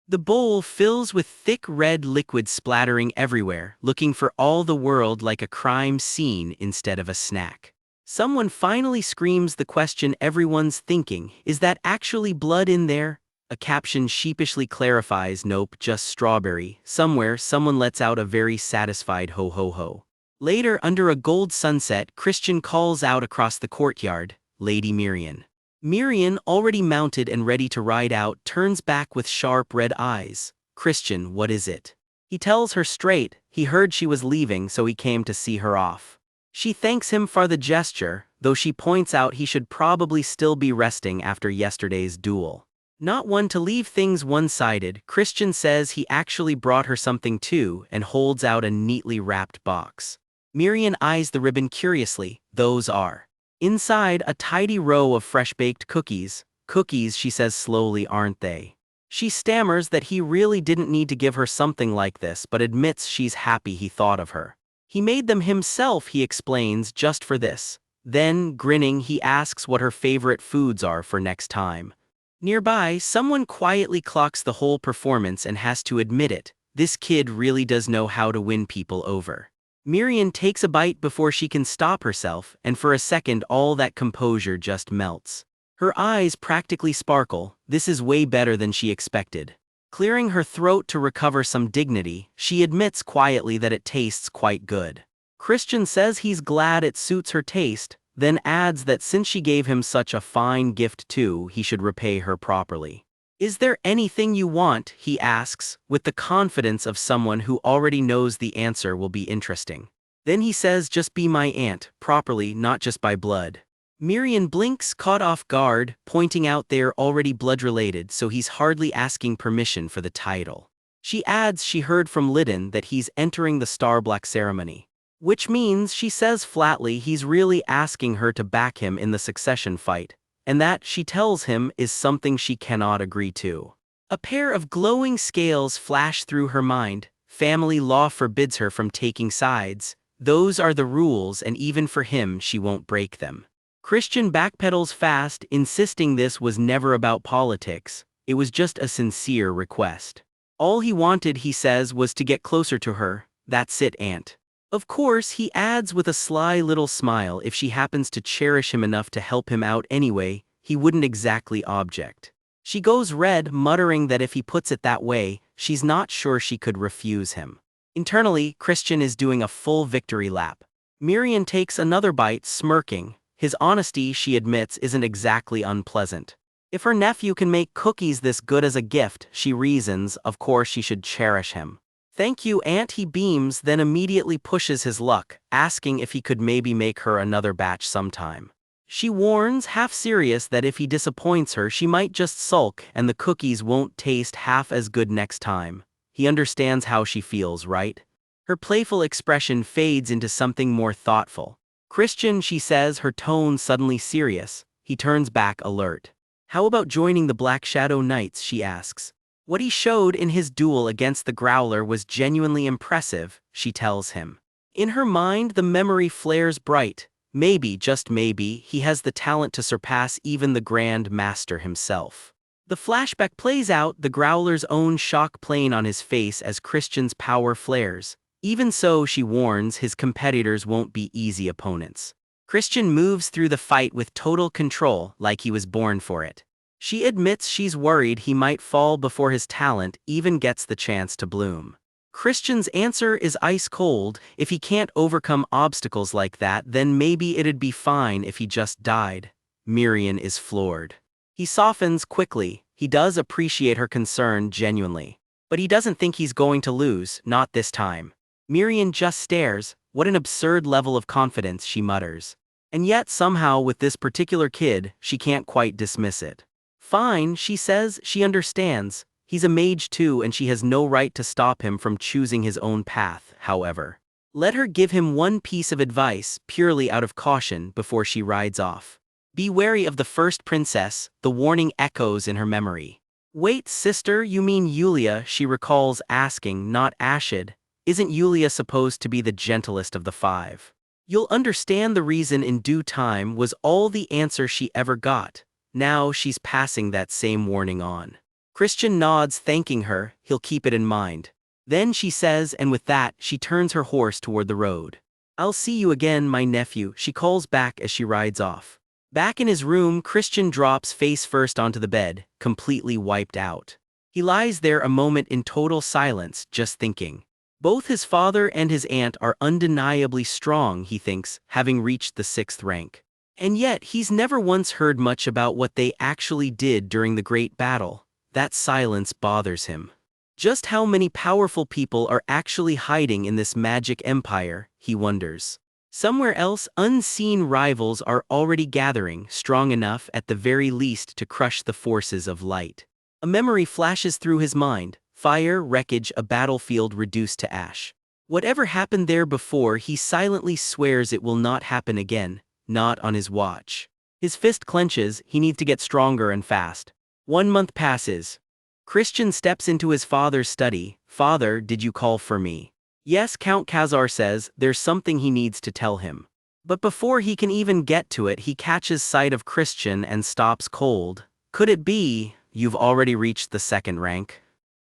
The bowl fills with thick red liquid splattering everywhere, looking for all the world like a crime scene instead of a snack. Someone finally screams the question everyone's thinking, is that actually blood in there? A caption sheepishly clarifies, nope, just strawberry. Somewhere, someone lets out a very satisfied ho ho ho. Later, under a gold sunset, Christian calls out across the courtyard, Lady Mirian. Mirian, already mounted and ready to ride out, turns back with sharp red eyes. Christian, what is it? He tells her straight, he heard she was leaving so he came to see her off. She thanks him for the gesture, though she points out he should probably still be resting after yesterday's duel. Not one to leave things one-sided, Christian says he actually brought her something too and holds out a neatly wrapped box. Mirian eyes the ribbon curiously. Those are. Inside, a tidy row of fresh-baked cookies. Cookies, she says slowly, aren't they? She stammers that he really didn't need to give her something like this, but admits she's happy he thought of her. He made them himself, he explains, just for this. Then, grinning, he asks what her favorite foods are for next time. Nearby, someone quietly clocks the whole performance and has to admit it. This kid really does know how to win people over. Mirian takes a bite before she can stop herself, and for a second all that composure just melts. Her eyes practically sparkle. This is way better than she expected. Clearing her throat to recover some dignity, she admits quietly that it tastes quite good. Christian says he's glad it suits her taste, then adds that since she gave him such a fine gift too, he should repay her properly. Is there anything you want, he asks, with the confidence of someone who already knows the answer will be interesting. Then he says, just be my aunt, properly, not just by blood. Miriam blinks, caught off guard, pointing out they're already blood-related, so he's hardly asking permission for the title. She adds she heard from Lidden that he's entering the Starblack ceremony. Which means, she says flatly, he's really asking her to back him in the succession fight, and that, she tells him, is something she cannot agree to. A pair of glowing scales flash through her mind. Family law forbids her from taking sides. Those are the rules, and even for him she won't break them. Christian backpedals fast, insisting this was never about politics, it was just a sincere request. All he wanted, he says, was to get closer to her. That's it, aunt. Of course, he adds with a sly little smile, if she happens to cherish him enough to help him out anyway, he wouldn't exactly object. She goes red, muttering that if he puts it that way, she's not sure she could refuse him. Internally, Christian is doing a full victory lap. Miriam takes another bite, smirking. His honesty, she admits, isn't exactly unpleasant. If her nephew can make cookies this good as a gift, she reasons, of course she should cherish him. Thank you, aunt, he beams, then immediately pushes his luck, asking if he could maybe make her another batch sometime. She warns, half serious, that if he disappoints her she might just sulk and the cookies won't taste half as good next time. He understands how she feels, right? Her playful expression fades into something more thoughtful. Christian, she says, her tone suddenly serious. He turns back, alert. How about joining the Black Shadow Knights, she asks. What he showed in his duel against the Growler was genuinely impressive, she tells him. In her mind the memory flares bright. Maybe, just maybe, he has the talent to surpass even the Grand Master himself. The flashback plays out, the Growler's own shock playing on his face as Christian's power flares. Even so, she warns, his competitors won't be easy opponents. Christian moves through the fight with total control, like he was born for it. She admits she's worried he might fall before his talent even gets the chance to bloom. Christian's answer is ice cold. If he can't overcome obstacles like that, then maybe it'd be fine if he just died. Miriam is floored. He softens quickly. He does appreciate her concern genuinely. But he doesn't think he's going to lose, not this time. Miriam just stares. What an absurd level of confidence, she mutters. And yet somehow with this particular kid, she can't quite dismiss it. Fine, she says, she understands. He's a mage too, and she has no right to stop him from choosing his own path, however. Let her give him one piece of advice, purely out of caution, before she rides off. Be wary of the first princess, the warning echoes in her memory. Wait, sister, you mean Yulia, she recalls asking, not Ashid. Isn't Yulia supposed to be the gentlest of the five? You'll understand the reason in due time, was all the answer she ever got. Now she's passing that same warning on. Christian nods, thanking her, he'll keep it in mind. Then she says, and with that, she turns her horse toward the road. I'll see you again, my nephew, she calls back as she rides off. Back in his room, Christian drops face first onto the bed, completely wiped out. He lies there a moment in total silence, just thinking. Both his father and his aunt are undeniably strong, he thinks, having reached the 6th rank. And yet, he's never once heard much about what they actually did during the Great Battle. That silence bothers him. Just how many powerful people are actually hiding in this magic empire, he wonders. Somewhere else, unseen rivals are already gathering, strong enough at the very least to crush the forces of light. A memory flashes through his mind. Fire, wreckage, a battlefield reduced to ash. Whatever happened there before, he silently swears it will not happen again, not on his watch. His fist clenches, he needs to get stronger and fast. 1 month passes. Christian steps into his father's study. Father, did you call for me? Yes, Count Khazar says, there's something he needs to tell him. But before he can even get to it, he catches sight of Christian and stops cold. Could it be, you've already reached the 2nd rank?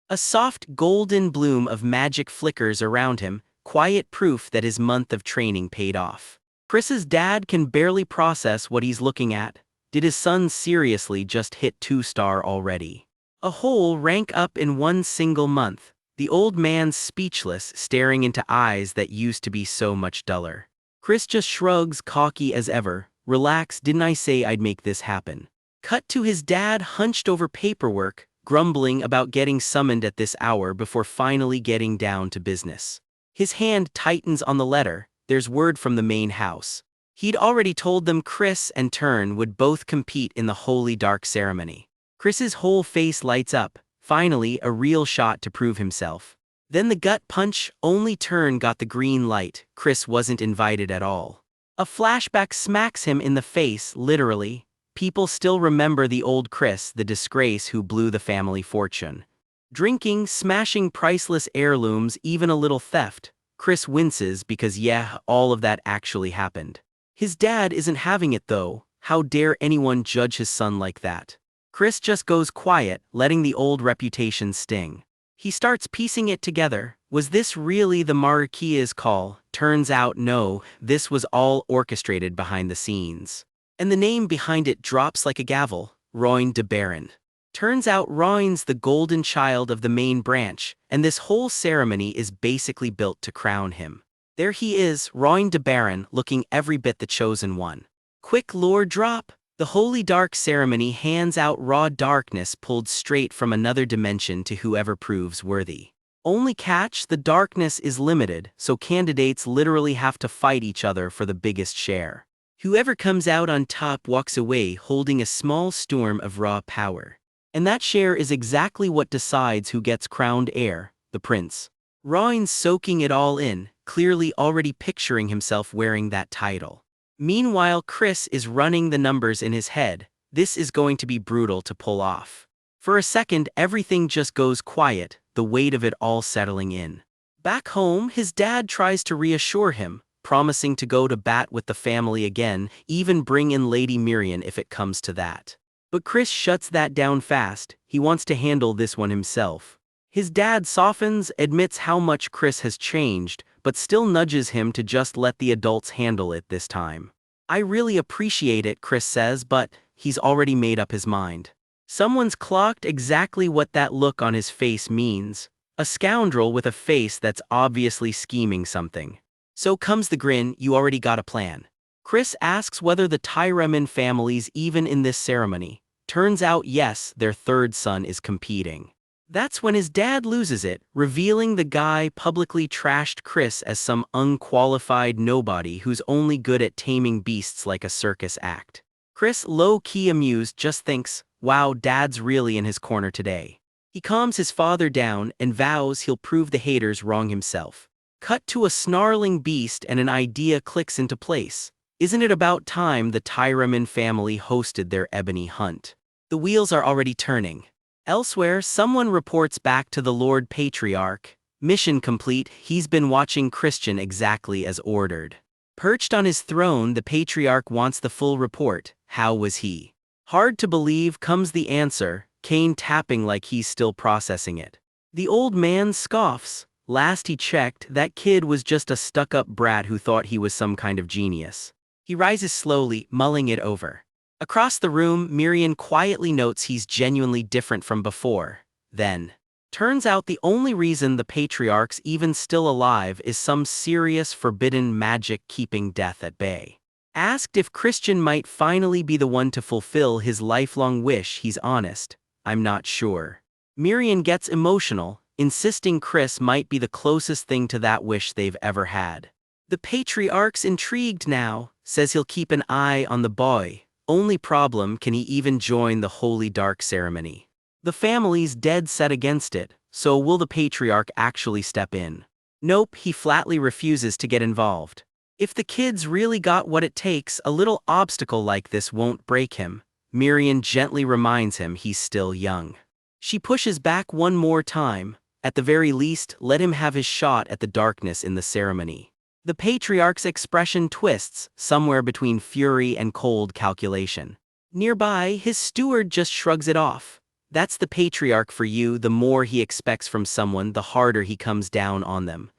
A soft golden bloom of magic flickers around him, quiet proof that his month of training paid off. Chris's dad can barely process what he's looking at. Did his son seriously just hit 2-star already? A whole rank up in 1 single month. The old man's speechless, staring into eyes that used to be so much duller. Chris just shrugs, cocky as ever. Relax, didn't I say I'd make this happen? Cut to his dad hunched over paperwork, grumbling about getting summoned at this hour before finally getting down to business. His hand tightens on the letter. There's word from the main house. He'd already told them Chris and Tern would both compete in the Holy Dark ceremony. Chris's whole face lights up, finally a real shot to prove himself. Then the gut punch, only Tern got the green light, Chris wasn't invited at all. A flashback smacks him in the face, literally. People still remember the old Chris, the disgrace who blew the family fortune. Drinking, smashing priceless heirlooms, even a little theft. Chris winces because yeah, all of that actually happened. His dad isn't having it though. How dare anyone judge his son like that? Chris just goes quiet, letting the old reputation sting. He starts piecing it together. Was this really the Marquis's call? Turns out no, this was all orchestrated behind the scenes. And the name behind it drops like a gavel, Roin de Baron. Turns out Roin's the golden child of the main branch, and this whole ceremony is basically built to crown him. There he is, Roin de Baron, looking every bit the chosen one. Quick lore drop. The Holy Dark ceremony hands out raw darkness pulled straight from another dimension to whoever proves worthy. Only catch, the darkness is limited, so candidates literally have to fight each other for the biggest share. Whoever comes out on top walks away holding a small storm of raw power. And that share is exactly what decides who gets crowned heir, the prince. Roin's soaking it all in, clearly already picturing himself wearing that title. Meanwhile, Chris is running the numbers in his head. This is going to be brutal to pull off. For a second, everything just goes quiet, the weight of it all settling in. Back home, his dad tries to reassure him, promising to go to bat with the family again, even bring in Lady Miriam if it comes to that. But Chris shuts that down fast. He wants to handle this one himself. His dad softens, admits how much Chris has changed, but still nudges him to just let the adults handle it this time. I really appreciate it, Chris says, but he's already made up his mind. Someone's clocked exactly what that look on his face means. A scoundrel with a face that's obviously scheming something. So comes the grin, you already got a plan. Chris asks whether the Tyreman family's even in this ceremony. Turns out yes, their third son is competing. That's when his dad loses it, revealing the guy publicly trashed Chris as some unqualified nobody who's only good at taming beasts like a circus act. Chris, low-key amused, just thinks, wow, dad's really in his corner today. He calms his father down and vows he'll prove the haters wrong himself. Cut to a snarling beast and an idea clicks into place. Isn't it about time the Tyreman family hosted their ebony hunt? The wheels are already turning. Elsewhere, someone reports back to the Lord Patriarch. Mission complete, he's been watching Christian exactly as ordered. Perched on his throne, the Patriarch wants the full report. How was he? Hard to believe comes the answer, Kane tapping like he's still processing it. The old man scoffs. Last he checked, that kid was just a stuck-up brat who thought he was some kind of genius. He rises slowly, mulling it over. Across the room, Miriam quietly notes he's genuinely different from before. Then, turns out the only reason the Patriarch's even still alive is some serious forbidden magic keeping death at bay. Asked if Christian might finally be the one to fulfill his lifelong wish, he's honest, I'm not sure. Miriam gets emotional, insisting Chris might be the closest thing to that wish they've ever had. The Patriarch's intrigued now, says he'll keep an eye on the boy. Only problem, can he even join the Holy Dark ceremony? The family's dead set against it, so will the Patriarch actually step in? Nope, he flatly refuses to get involved. If the kid's really got what it takes, a little obstacle like this won't break him. Miriam gently reminds him he's still young. She pushes back one more time. At the very least, let him have his shot at the darkness in the ceremony. The Patriarch's expression twists, somewhere between fury and cold calculation. Nearby, his steward just shrugs it off. That's the Patriarch for you. The more he expects from someone, the harder he comes down on them.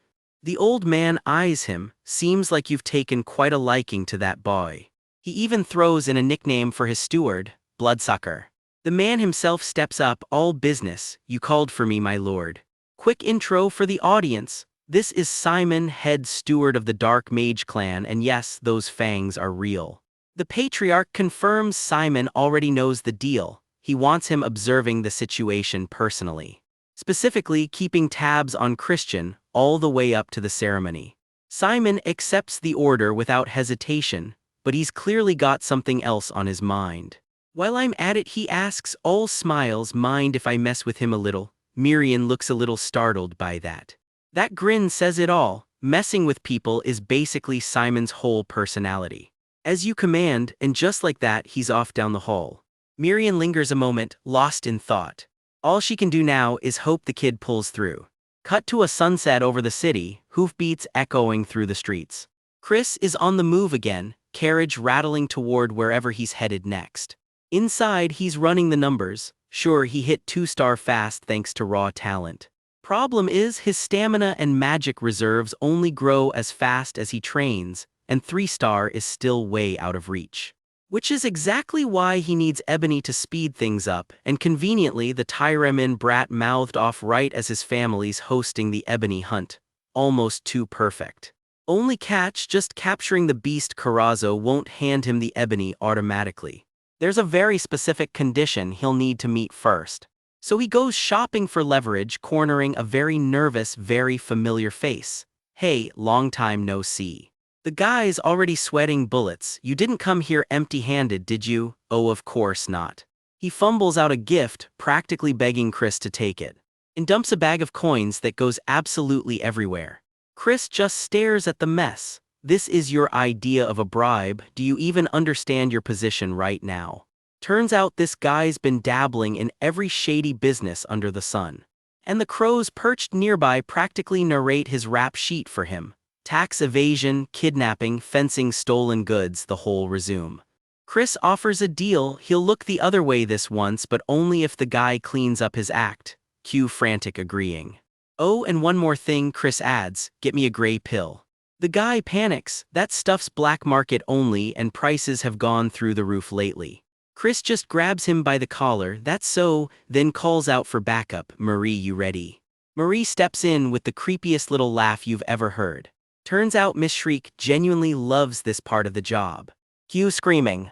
The old man eyes him. Seems like you've taken quite a liking to that boy. He even throws in a nickname for his steward, Bloodsucker. The man himself steps up, all business. You called for me, my lord. Quick intro for the audience. This is Simon, head steward of the Dark Mage clan, and yes, those fangs are real. The patriarch confirms Simon already knows the deal. He wants him observing the situation personally. Specifically, keeping tabs on Christian all the way up to the ceremony. Simon accepts the order without hesitation, but he's clearly got something else on his mind. While I'm at it, he asks, all smiles, mind if I mess with him a little? Miriam looks a little startled by that. That grin says it all. Messing with people is basically Simon's whole personality. As you command, and just like that, he's off down the hall. Miriam lingers a moment, lost in thought. All she can do now is hope the kid pulls through. Cut to a sunset over the city, hoofbeats echoing through the streets. Chris is on the move again, carriage rattling toward wherever he's headed next. Inside, he's running the numbers. Sure, he hit 2-star fast thanks to raw talent. Problem is, his stamina and magic reserves only grow as fast as he trains, and 3-star is still way out of reach. Which is exactly why he needs Ebony to speed things up, and conveniently the Tyremin brat mouthed off right as his family's hosting the Ebony hunt. Almost too perfect. Only catch, just capturing the beast Corazzo won't hand him the Ebony automatically. There's a very specific condition he'll need to meet first. So he goes shopping for leverage, cornering a very nervous, very familiar face. Hey, long time no see. The guy's already sweating bullets. You didn't come here empty-handed, did you? Oh, of course not. He fumbles out a gift, practically begging Chris to take it, and dumps a bag of coins that goes absolutely everywhere. Chris just stares at the mess. This is your idea of a bribe? Do you even understand your position right now? Turns out this guy's been dabbling in every shady business under the sun. And the crows perched nearby practically narrate his rap sheet for him. Tax evasion, kidnapping, fencing, stolen goods, the whole resume. Chris offers a deal. He'll look the other way this once, but only if the guy cleans up his act. Cue frantic agreeing. Oh, and one more thing, Chris adds, get me a gray pill. The guy panics. That stuff's black market only and prices have gone through the roof lately. Chris just grabs him by the collar, that's so, then calls out for backup. Marie, you ready? Marie steps in with the creepiest little laugh you've ever heard. Turns out Miss Shriek genuinely loves this part of the job. Cue screaming.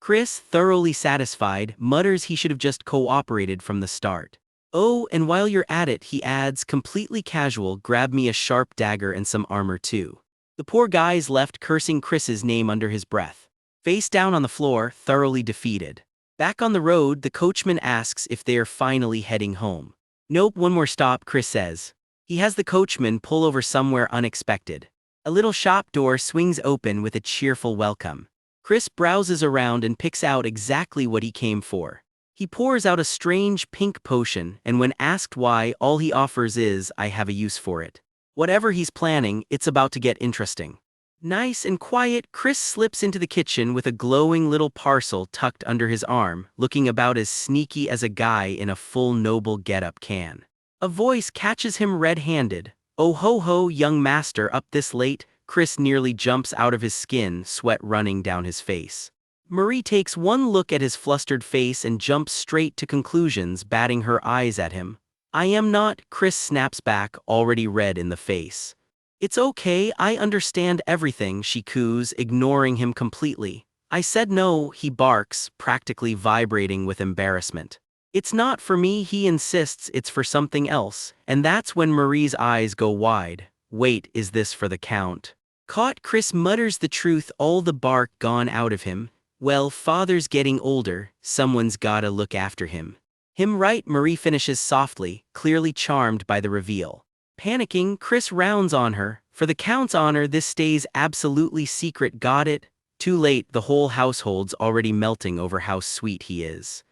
Chris, thoroughly satisfied, mutters he should have just cooperated from the start. Oh, and while you're at it, he adds, completely casual, grab me a sharp dagger and some armor too. The poor guy's left cursing Chris's name under his breath. Face down on the floor, thoroughly defeated. Back on the road, the coachman asks if they are finally heading home. Nope, one more stop, Chris says. He has the coachman pull over somewhere unexpected. A little shop door swings open with a cheerful welcome. Chris browses around and picks out exactly what he came for. He pours out a strange pink potion, and when asked why, all he offers is, I have a use for it. Whatever he's planning, it's about to get interesting. Nice and quiet, Chris slips into the kitchen with a glowing little parcel tucked under his arm, looking about as sneaky as a guy in a full noble getup can. A voice catches him red-handed. Oh ho ho, young master, up this late? Chris nearly jumps out of his skin, sweat running down his face. Marie takes one look at his flustered face and jumps straight to conclusions, batting her eyes at him. I am not, Chris snaps back, already red in the face. It's okay, I understand everything, she coos, ignoring him completely. I said no, he barks, practically vibrating with embarrassment. It's not for me, he insists, it's for something else, and that's when Marie's eyes go wide. Wait, is this for the count? Caught, Chris mutters the truth, all the bark gone out of him. Well, father's getting older, someone's gotta look after him. Him right, Marie finishes softly, clearly charmed by the reveal. Panicking, Chris rounds on her. For the count's honor, this stays absolutely secret, got it? Too late, the whole household's already melting over how sweet he is.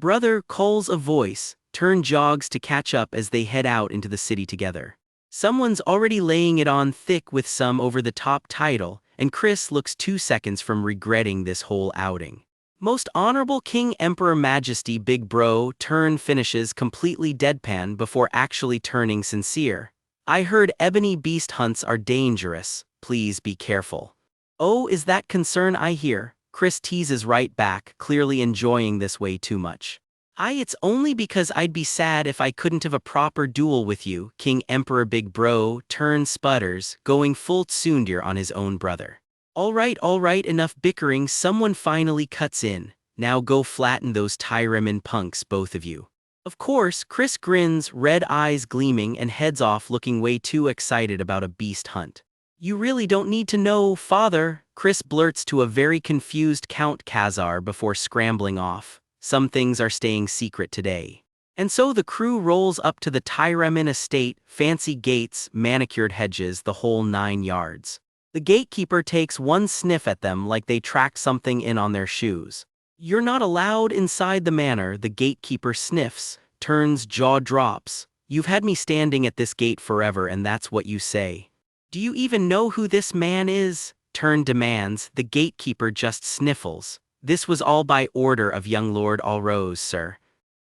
Brother, calls a voice. Turn jogs to catch up as they head out into the city together. Someone's already laying it on thick with some over-the-top title, and Chris looks 2 seconds from regretting this whole outing. Most Honorable King Emperor Majesty Big Bro finishes completely deadpan before actually turning sincere. I heard ebony beast hunts are dangerous, please be careful. Oh, is that concern I hear? Chris teases right back, clearly enjoying this way too much. It's only because I'd be sad if I couldn't have a proper duel with you, King Emperor Big Bro sputters, going full tsundere on his own brother. All right, enough bickering, someone finally cuts in. Now go flatten those Tyremin punks, both of you. Of course, Chris grins, red eyes gleaming, and heads off looking way too excited about a beast hunt. You really don't need to know, father, Chris blurts to a very confused Count Khazar before scrambling off. Some things are staying secret today. And so the crew rolls up to the Tyremin estate, fancy gates, manicured hedges, the whole 9 yards. The gatekeeper takes one sniff at them like they tracked something in on their shoes. You're not allowed inside the manor, the gatekeeper sniffs, turns, jaw drops. You've had me standing at this gate forever and that's what you say. Do you even know who this man is? Turn demands, the gatekeeper just sniffles. This was all by order of young Lord Alrose, sir.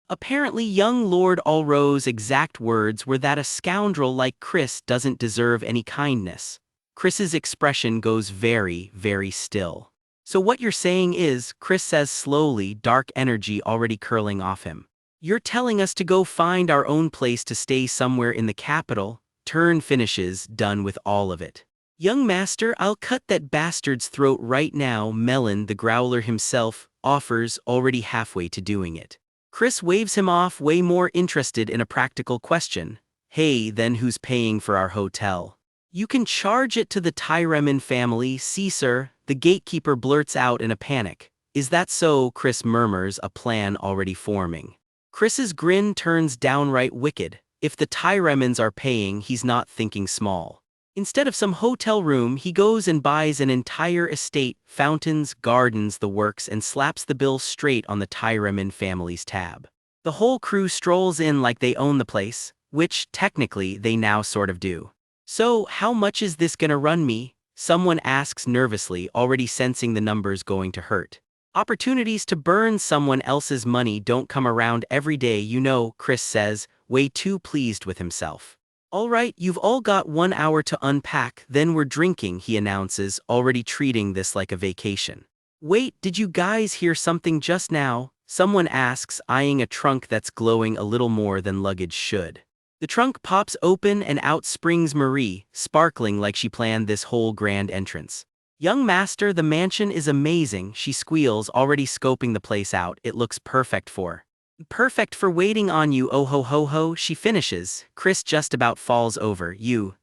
Apparently young Lord Alrose's exact words were that a scoundrel like Chris doesn't deserve any kindness. Chris's expression goes very, very still. So what you're saying is, Chris says slowly, dark energy already curling off him. You're telling us to go find our own place to stay somewhere in the capital? Turn finishes, done with all of it. Young master, I'll cut that bastard's throat right now, Melon, the growler himself, offers, already halfway to doing it. Chris waves him off, way more interested in a practical question. Hey, then who's paying for our hotel? You can charge it to the Tyremin family, see sir, the gatekeeper blurts out in a panic. Is that so? Chris murmurs, a plan already forming. Chris's grin turns downright wicked. If the Tyremins are paying, he's not thinking small. Instead of some hotel room, he goes and buys an entire estate, fountains, gardens, the works, and slaps the bill straight on the Tyremin family's tab. The whole crew strolls in like they own the place, which, technically, they now sort of do. So, how much is this gonna run me? Someone asks nervously, already sensing the numbers going to hurt. Opportunities to burn someone else's money don't come around every day, you know, Chris says, way too pleased with himself. All right, you've all got 1 hour to unpack, then we're drinking, he announces, already treating this like a vacation. Wait, did you guys hear something just now? Someone asks, eyeing a trunk that's glowing a little more than luggage should. The trunk pops open and out springs Marie, sparkling like she planned this whole grand entrance. Young master, the mansion is amazing, she squeals, already scoping the place out. It looks perfect for waiting on you, oh ho ho ho, she finishes. Chris just about falls over.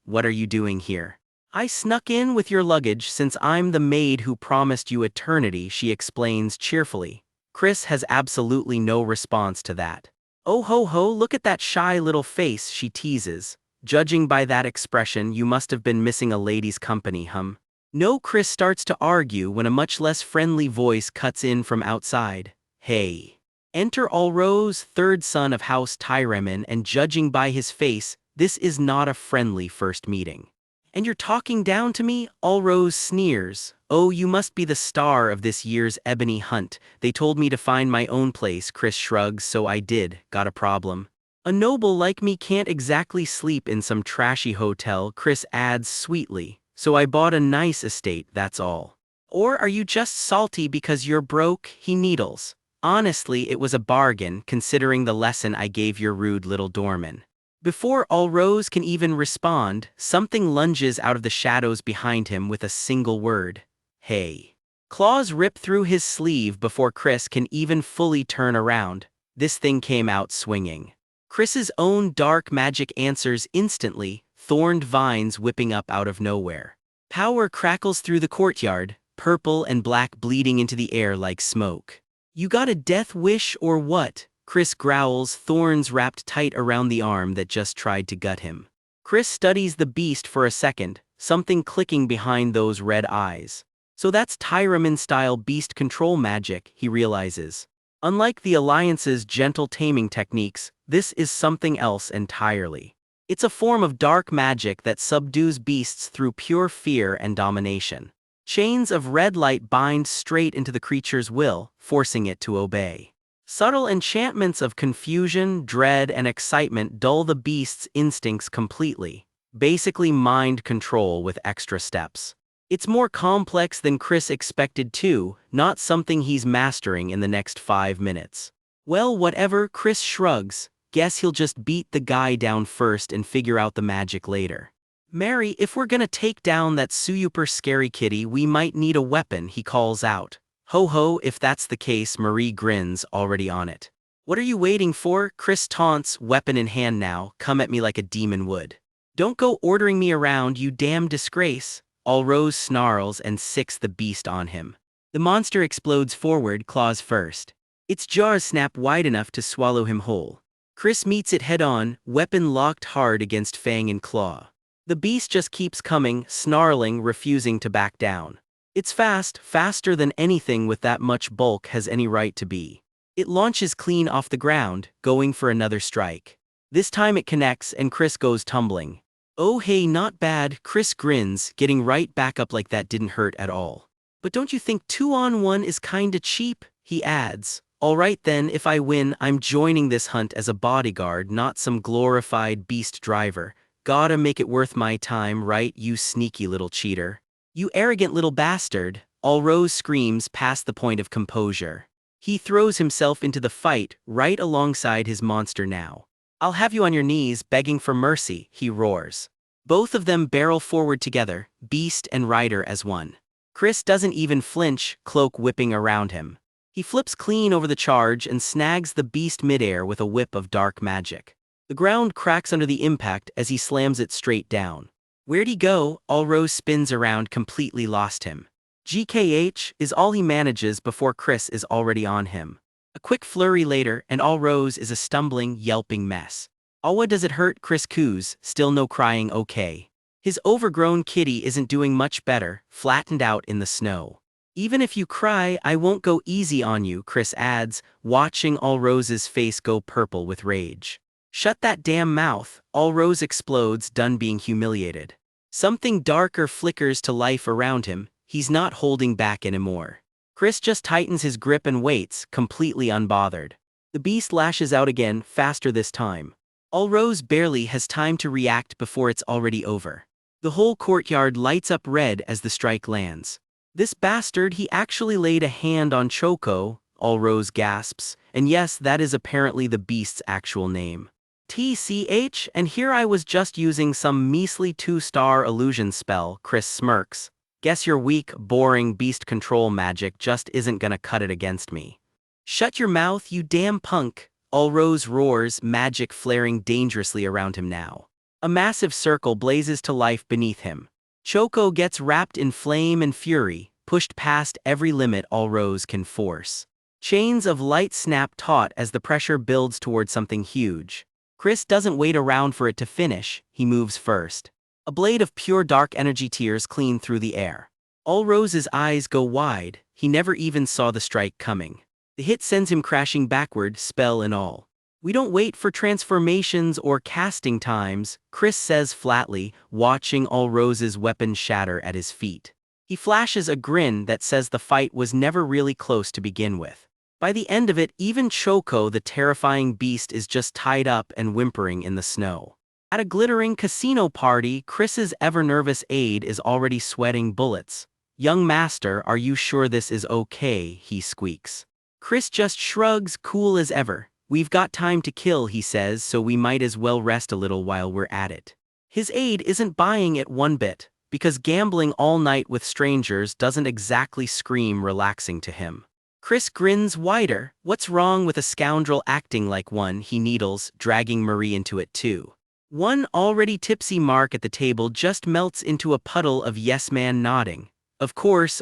What are you doing here? I snuck in with your luggage since I'm the maid who promised you eternity, she explains cheerfully. Chris has absolutely no response to that. Oh ho ho, look at that shy little face, she teases. Judging by that expression, you must have been missing a lady's company, hum. No, Chris starts to argue when a much less friendly voice cuts in from outside. Hey. Enter Alrose, third son of House Tyremin, and judging by his face, this is not a friendly first meeting. And you're talking down to me? Alrose sneers. Oh, you must be the star of this year's ebony hunt. They told me to find my own place, Chris shrugs, so I did. Got a problem? A noble like me can't exactly sleep in some trashy hotel, Chris adds sweetly. So I bought a nice estate, that's all. Or are you just salty because you're broke? He needles. Honestly, it was a bargain, considering the lesson I gave your rude little doorman. Before Alrose can even respond, something lunges out of the shadows behind him with a single word. Hey. Claws rip through his sleeve before Chris can even fully turn around. This thing came out swinging. Chris's own dark magic answers instantly, thorned vines whipping up out of nowhere. Power crackles through the courtyard, purple and black bleeding into the air like smoke. You got a death wish or what? Chris growls, thorns wrapped tight around the arm that just tried to gut him. Chris studies the beast for a second, something clicking behind those red eyes. So that's Tyremin-style beast control magic, he realizes. Unlike the Alliance's gentle taming techniques, this is something else entirely. It's a form of dark magic that subdues beasts through pure fear and domination. Chains of red light bind straight into the creature's will, forcing it to obey. Subtle enchantments of confusion, dread, and excitement dull the beast's instincts completely, basically mind control with extra steps. It's more complex than Chris expected too, not something he's mastering in the next 5 minutes. Well, whatever, Chris shrugs. Guess he'll just beat the guy down first and figure out the magic later. Mary, if we're gonna take down that super scary kitty, we might need a weapon, he calls out. Ho ho, if that's the case, Marie grins, already on it. What are you waiting for? Chris taunts, weapon in hand now, come at me like a demon would. Don't go ordering me around, you damn disgrace. Allrose snarls and sicks the beast on him. The monster explodes forward, claws first. Its jaws snap wide enough to swallow him whole. Chris meets it head-on, weapon locked hard against fang and claw. The beast just keeps coming, snarling, refusing to back down. It's fast, faster than anything with that much bulk has any right to be. It launches clean off the ground, going for another strike. This time it connects and Chris goes tumbling. Oh hey, not bad, Chris grins, getting right back up like that didn't hurt at all. But don't you think 2-on-1 is kinda cheap? He adds. Alright then, if I win, I'm joining this hunt as a bodyguard, not some glorified beast driver. Gotta make it worth my time, right, you sneaky little cheater? You arrogant little bastard, Allrose screams past the point of composure. He throws himself into the fight, right alongside his monster now. I'll have you on your knees, begging for mercy, he roars. Both of them barrel forward together, beast and rider as one. Chris doesn't even flinch, cloak whipping around him. He flips clean over the charge and snags the beast midair with a whip of dark magic. The ground cracks under the impact as he slams it straight down. Where'd he go? Allrose spins around, completely lost him. GKH is all he manages before Chris is already on him. A quick flurry later and Allrose is a stumbling, yelping mess. Awa, does it hurt? Chris coos, still no crying, okay. His overgrown kitty isn't doing much better, flattened out in the snow. Even if you cry, I won't go easy on you, Chris adds, watching Allrose's face go purple with rage. Shut that damn mouth, Allrose explodes, done being humiliated. Something darker flickers to life around him, he's not holding back anymore. Chris just tightens his grip and waits, completely unbothered. The beast lashes out again, faster this time. Allrose barely has time to react before it's already over. The whole courtyard lights up red as the strike lands. This bastard, he actually laid a hand on Choco, Allrose gasps, and yes, that is apparently the beast's actual name. TCH, and here I was just using some measly 2-star illusion spell, Chris smirks. Guess your weak, boring beast control magic just isn't gonna cut it against me. Shut your mouth, you damn punk, Allrose roars, magic flaring dangerously around him now. A massive circle blazes to life beneath him. Choco gets wrapped in flame and fury, pushed past every limit Allrose can force. Chains of light snap taut as the pressure builds toward something huge. Chris doesn't wait around for it to finish, he moves first. A blade of pure dark energy tears clean through the air. Allrose's eyes go wide, he never even saw the strike coming. The hit sends him crashing backward, spell and all. We don't wait for transformations or casting times, Chris says flatly, watching Allrose's weapon shatter at his feet. He flashes a grin that says the fight was never really close to begin with. By the end of it, even Choco, the terrifying beast, is just tied up and whimpering in the snow. At a glittering casino party, Chris's ever-nervous aide is already sweating bullets. Young master, are you sure this is okay? He squeaks. Chris just shrugs, cool as ever. We've got time to kill, he says, so we might as well rest a little while we're at it. His aide isn't buying it one bit, because gambling all night with strangers doesn't exactly scream relaxing to him. Chris grins wider. What's wrong with a scoundrel acting like one? He needles, dragging Marie into it too. One already tipsy Mark at the table just melts into a puddle of yes-man nodding. Of course,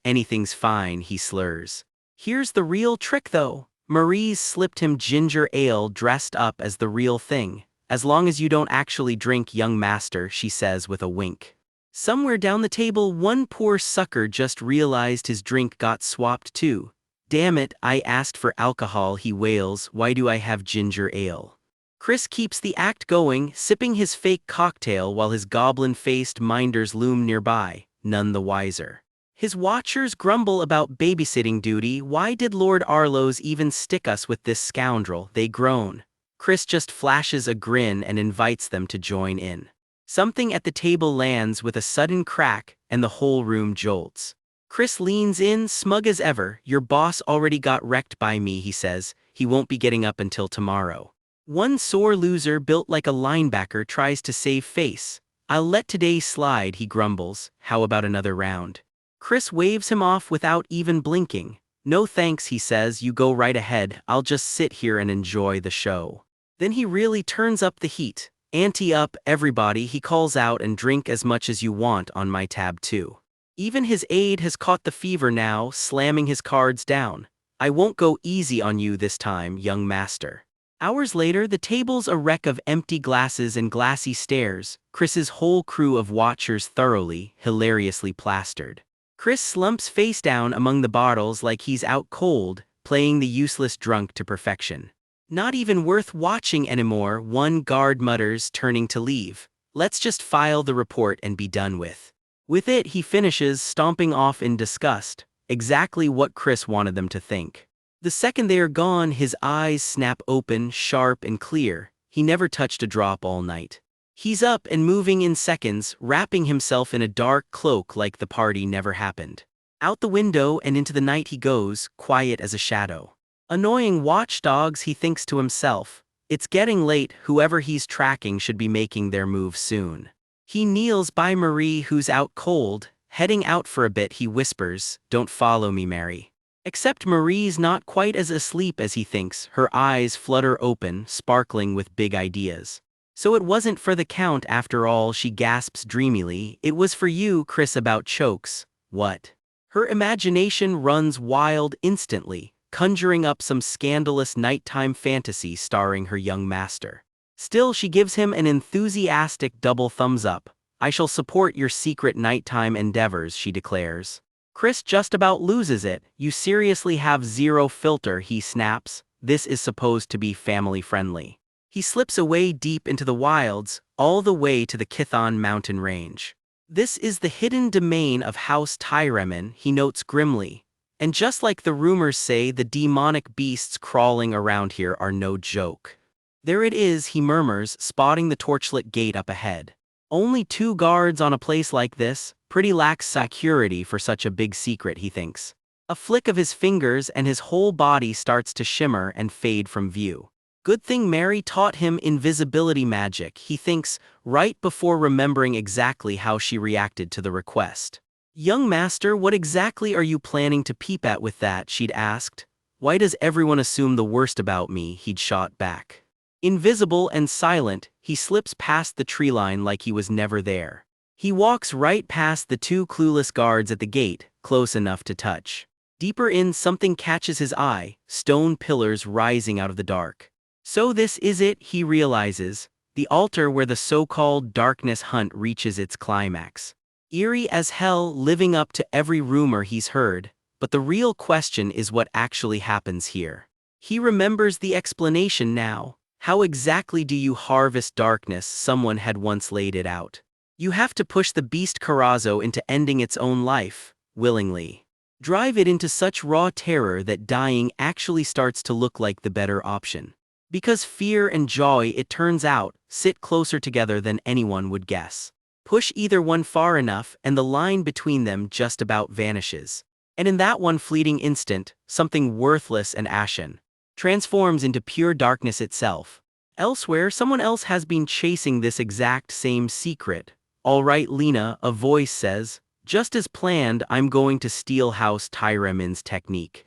anything's fine, he slurs. Here's the real trick though. Marie's slipped him ginger ale dressed up as the real thing. As long as you don't actually drink, young master, she says with a wink. Somewhere down the table, one poor sucker just realized his drink got swapped too. Damn it, I asked for alcohol, he wails, why do I have ginger ale? Chris keeps the act going, sipping his fake cocktail while his goblin-faced minders loom nearby, none the wiser. His watchers grumble about babysitting duty. Why did Lord Arlos even stick us with this scoundrel? They groan. Chris just flashes a grin and invites them to join in. Something at the table lands with a sudden crack, and the whole room jolts. Chris leans in, smug as ever. Your boss already got wrecked by me, he says. He won't be getting up until tomorrow. One sore loser built like a linebacker tries to save face. I'll let today slide, he grumbles. How about another round? Chris waves him off without even blinking. No thanks, he says, you go right ahead, I'll just sit here and enjoy the show. Then he really turns up the heat. Ante up, everybody, he calls out, and drink as much as you want on my tab too. Even his aide has caught the fever now, slamming his cards down. I won't go easy on you this time, young master. Hours later, the table's a wreck of empty glasses and glassy stares, Chris's whole crew of watchers thoroughly, hilariously plastered. Chris slumps face down among the bottles like he's out cold, playing the useless drunk to perfection. Not even worth watching anymore, one guard mutters, turning to leave. Let's just file the report and be done with. With it, he finishes, stomping off in disgust, exactly what Chris wanted them to think. The second they are gone, his eyes snap open, sharp and clear. He never touched a drop all night. He's up and moving in seconds, wrapping himself in a dark cloak like the party never happened. Out the window and into the night he goes, quiet as a shadow. Annoying watchdogs, he thinks to himself. It's getting late, whoever he's tracking should be making their move soon. He kneels by Marie, who's out cold. Heading out for a bit, he whispers, don't follow me, Mary. Except Marie's not quite as asleep as he thinks, her eyes flutter open, sparkling with big ideas. So it wasn't for the Count after all, she gasps dreamily, it was for you, Chris about chokes. What? Her imagination runs wild instantly, conjuring up some scandalous nighttime fantasy starring her young master. Still, she gives him an enthusiastic double thumbs up. I shall support your secret nighttime endeavors, she declares. Chris just about loses it. You seriously have zero filter, he snaps. This is supposed to be family friendly. He slips away deep into the wilds, all the way to the Kithon mountain range. This is the hidden domain of House Tyremin, he notes grimly. And just like the rumors say, the demonic beasts crawling around here are no joke. There it is, he murmurs, spotting the torchlit gate up ahead. Only 2 guards on a place like this, pretty lax security for such a big secret, he thinks. A flick of his fingers and his whole body starts to shimmer and fade from view. Good thing Mary taught him invisibility magic, he thinks, right before remembering exactly how she reacted to the request. Young master, what exactly are you planning to peep at with that, she'd asked. Why does everyone assume the worst about me, he'd shot back. Invisible and silent, he slips past the tree line like he was never there. He walks right past the 2 clueless guards at the gate, close enough to touch. Deeper in, something catches his eye, stone pillars rising out of the dark. So this is it, he realizes, the altar where the so-called darkness hunt reaches its climax. Eerie as hell, living up to every rumor he's heard, but the real question is what actually happens here. He remembers the explanation now. How exactly do you harvest darkness? Someone had once laid it out. You have to push the beast Carazo into ending its own life, willingly. Drive it into such raw terror that dying actually starts to look like the better option. Because fear and joy, it turns out, sit closer together than anyone would guess. Push either one far enough and the line between them just about vanishes. And in that one fleeting instant, something worthless and ashen transforms into pure darkness itself. Elsewhere, someone else has been chasing this exact same secret. All right, Lena, a voice says, just as planned, I'm going to steal House Tyremin's technique.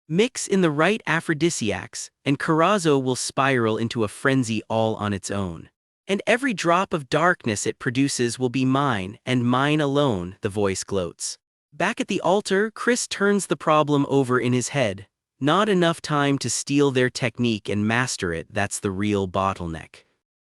Mix in the right aphrodisiacs, and Carazo will spiral into a frenzy all on its own. And every drop of darkness it produces will be mine, and mine alone, the voice gloats. Back at the altar, Chris turns the problem over in his head. Not enough time to steal their technique and master it, that's the real bottleneck.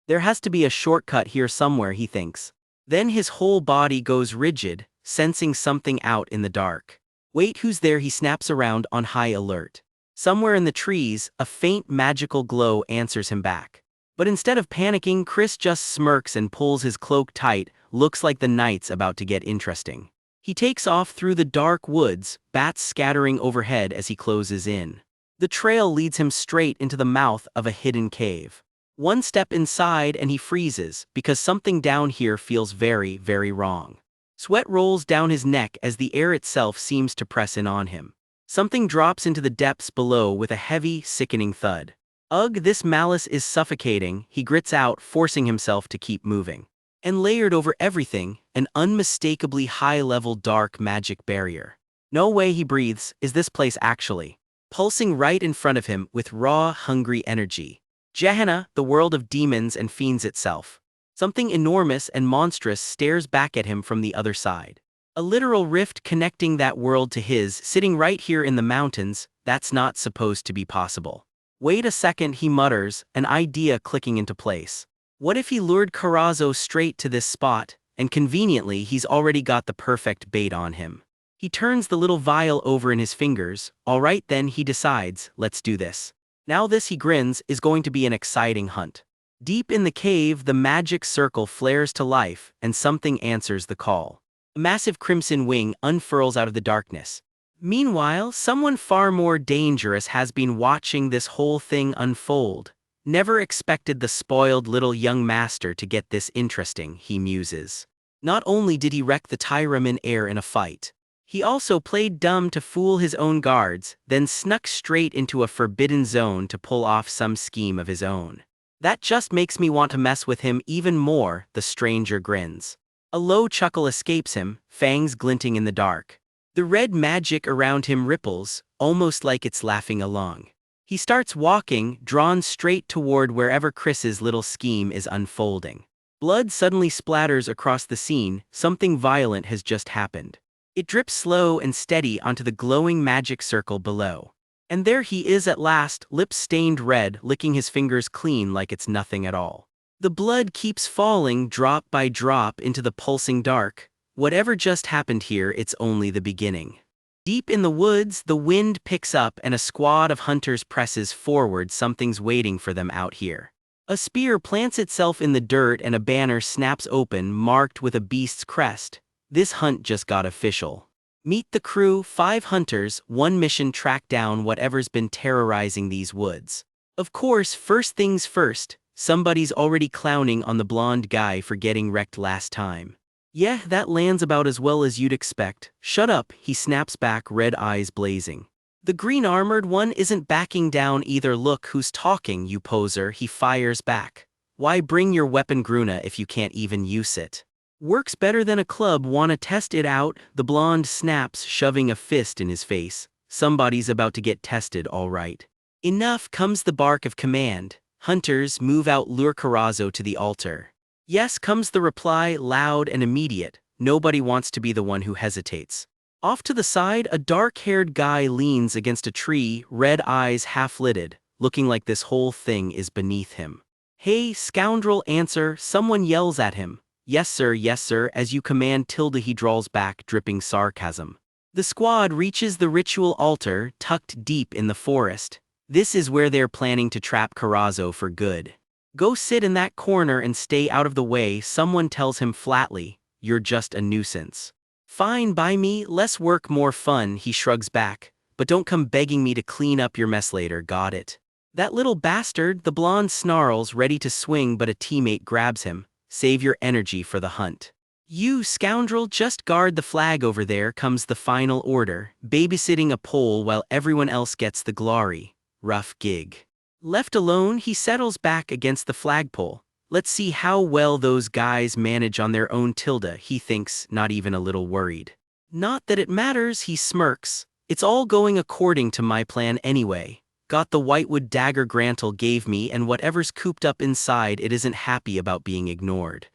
There has to be a shortcut here somewhere, he thinks. Then his whole body goes rigid, sensing something out in the dark. Wait, who's there? He snaps around on high alert. Somewhere in the trees, a faint magical glow answers him back. But instead of panicking, Chris just smirks and pulls his cloak tight, looks like the night's about to get interesting. He takes off through the dark woods, bats scattering overhead as he closes in. The trail leads him straight into the mouth of a hidden cave. One step inside and he freezes, because something down here feels very, very wrong. Sweat rolls down his neck as the air itself seems to press in on him. Something drops into the depths below with a heavy, sickening thud. Ugh, this malice is suffocating, he grits out, forcing himself to keep moving. And layered over everything, an unmistakably high-level dark magic barrier. No way, he breathes, is this place actually. Pulsing right in front of him with raw, hungry energy. Gehenna, the world of demons and fiends itself. Something enormous and monstrous stares back at him from the other side. A literal rift connecting that world to his, sitting right here in the mountains. That's not supposed to be possible. Wait a second, he mutters, an idea clicking into place. What if he lured Karazo straight to this spot, and conveniently he's already got the perfect bait on him? He turns the little vial over in his fingers. All right then, he decides, let's do this. Now this, he grins, is going to be an exciting hunt. Deep in the cave, the magic circle flares to life, and something answers the call. A massive crimson wing unfurls out of the darkness. Meanwhile, someone far more dangerous has been watching this whole thing unfold. Never expected the spoiled little young master to get this interesting, he muses. Not only did he wreck the Tyra mid-air in a fight, he also played dumb to fool his own guards, then snuck straight into a forbidden zone to pull off some scheme of his own. That just makes me want to mess with him even more, the stranger grins. A low chuckle escapes him, fangs glinting in the dark. The red magic around him ripples, almost like it's laughing along. He starts walking, drawn straight toward wherever Chris's little scheme is unfolding. Blood suddenly splatters across the scene. Something violent has just happened. It drips slow and steady onto the glowing magic circle below. And there he is at last, lips stained red, licking his fingers clean like it's nothing at all. The blood keeps falling drop by drop into the pulsing dark. Whatever just happened here, it's only the beginning. Deep in the woods, the wind picks up and a squad of hunters presses forward. Something's waiting for them out here. A spear plants itself in the dirt and a banner snaps open, marked with a beast's crest. This hunt just got official. Meet the crew, 5 hunters, 1 mission: track down whatever's been terrorizing these woods. Of course, first things first, somebody's already clowning on the blonde guy for getting wrecked last time. Yeah, that lands about as well as you'd expect. Shut up, he snaps back, red eyes blazing. The green-armored one isn't backing down either. Look who's talking, you poser, he fires back. Why bring your weapon, Gruna, if you can't even use it? Works better than a club, wanna test it out? The blonde snaps, shoving a fist in his face. Somebody's about to get tested, all right. Enough, comes the bark of command. Hunters, move out, lure Karazo to the altar. Yes, comes the reply, loud and immediate. Nobody wants to be the one who hesitates. Off to the side, a dark-haired guy leans against a tree, red eyes half-lidded, looking like this whole thing is beneath him. Hey, scoundrel, answer, someone yells at him. Yes sir, as you command. He drawls back, dripping sarcasm. The squad reaches the ritual altar, tucked deep in the forest. This is where they're planning to trap Karazo for good. Go sit in that corner and stay out of the way, someone tells him flatly. You're just a nuisance. Fine by me, less work, more fun, he shrugs back. But don't come begging me to clean up your mess later, got it? That little bastard, the blonde snarls, ready to swing, but a teammate grabs him. Save your energy for the hunt. You scoundrel, just guard the flag over there, comes the final order, babysitting a pole while everyone else gets the glory. Rough gig. Left alone, he settles back against the flagpole. Let's see how well those guys manage on their own. He thinks, not even a little worried. Not that it matters, he smirks. It's all going according to my plan anyway. Got the whitewood dagger Grantel gave me, and whatever's cooped up inside it isn't happy about being ignored.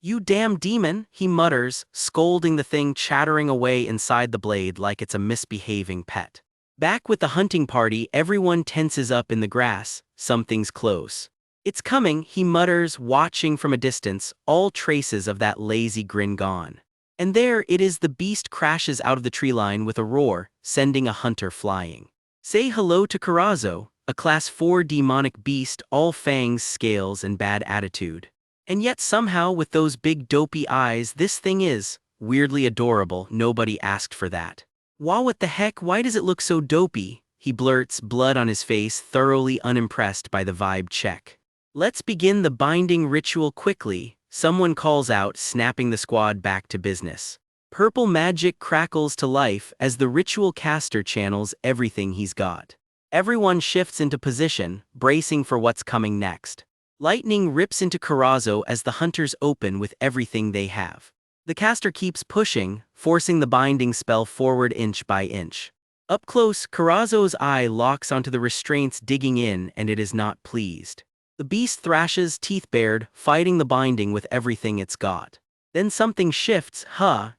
You damn demon, he mutters, scolding the thing chattering away inside the blade like it's a misbehaving pet. Back with the hunting party, everyone tenses up in the grass. Something's close. It's coming, he mutters, watching from a distance, all traces of that lazy grin gone. And there it is, the beast crashes out of the tree line with a roar, sending a hunter flying. Say hello to Karazo, a class 4 demonic beast, all fangs, scales, and bad attitude. And yet somehow with those big dopey eyes, this thing is weirdly adorable. Nobody asked for that. Wow, what the heck, why does it look so dopey? He blurts, blood on his face, thoroughly unimpressed by the vibe check. Let's begin the binding ritual quickly, someone calls out, snapping the squad back to business. Purple magic crackles to life as the ritual caster channels everything he's got. Everyone shifts into position, bracing for what's coming next. Lightning rips into Karazo as the hunters open with everything they have. The caster keeps pushing, forcing the binding spell forward inch by inch. Up close, Karazo's eye locks onto the restraints digging in, and it is not pleased. The beast thrashes, teeth bared, fighting the binding with everything it's got. Then something shifts.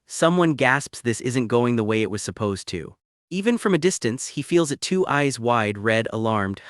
Someone gasps. This isn't going the way it was supposed to. Even from a distance, he feels it, 2 eyes wide, red, alarmed.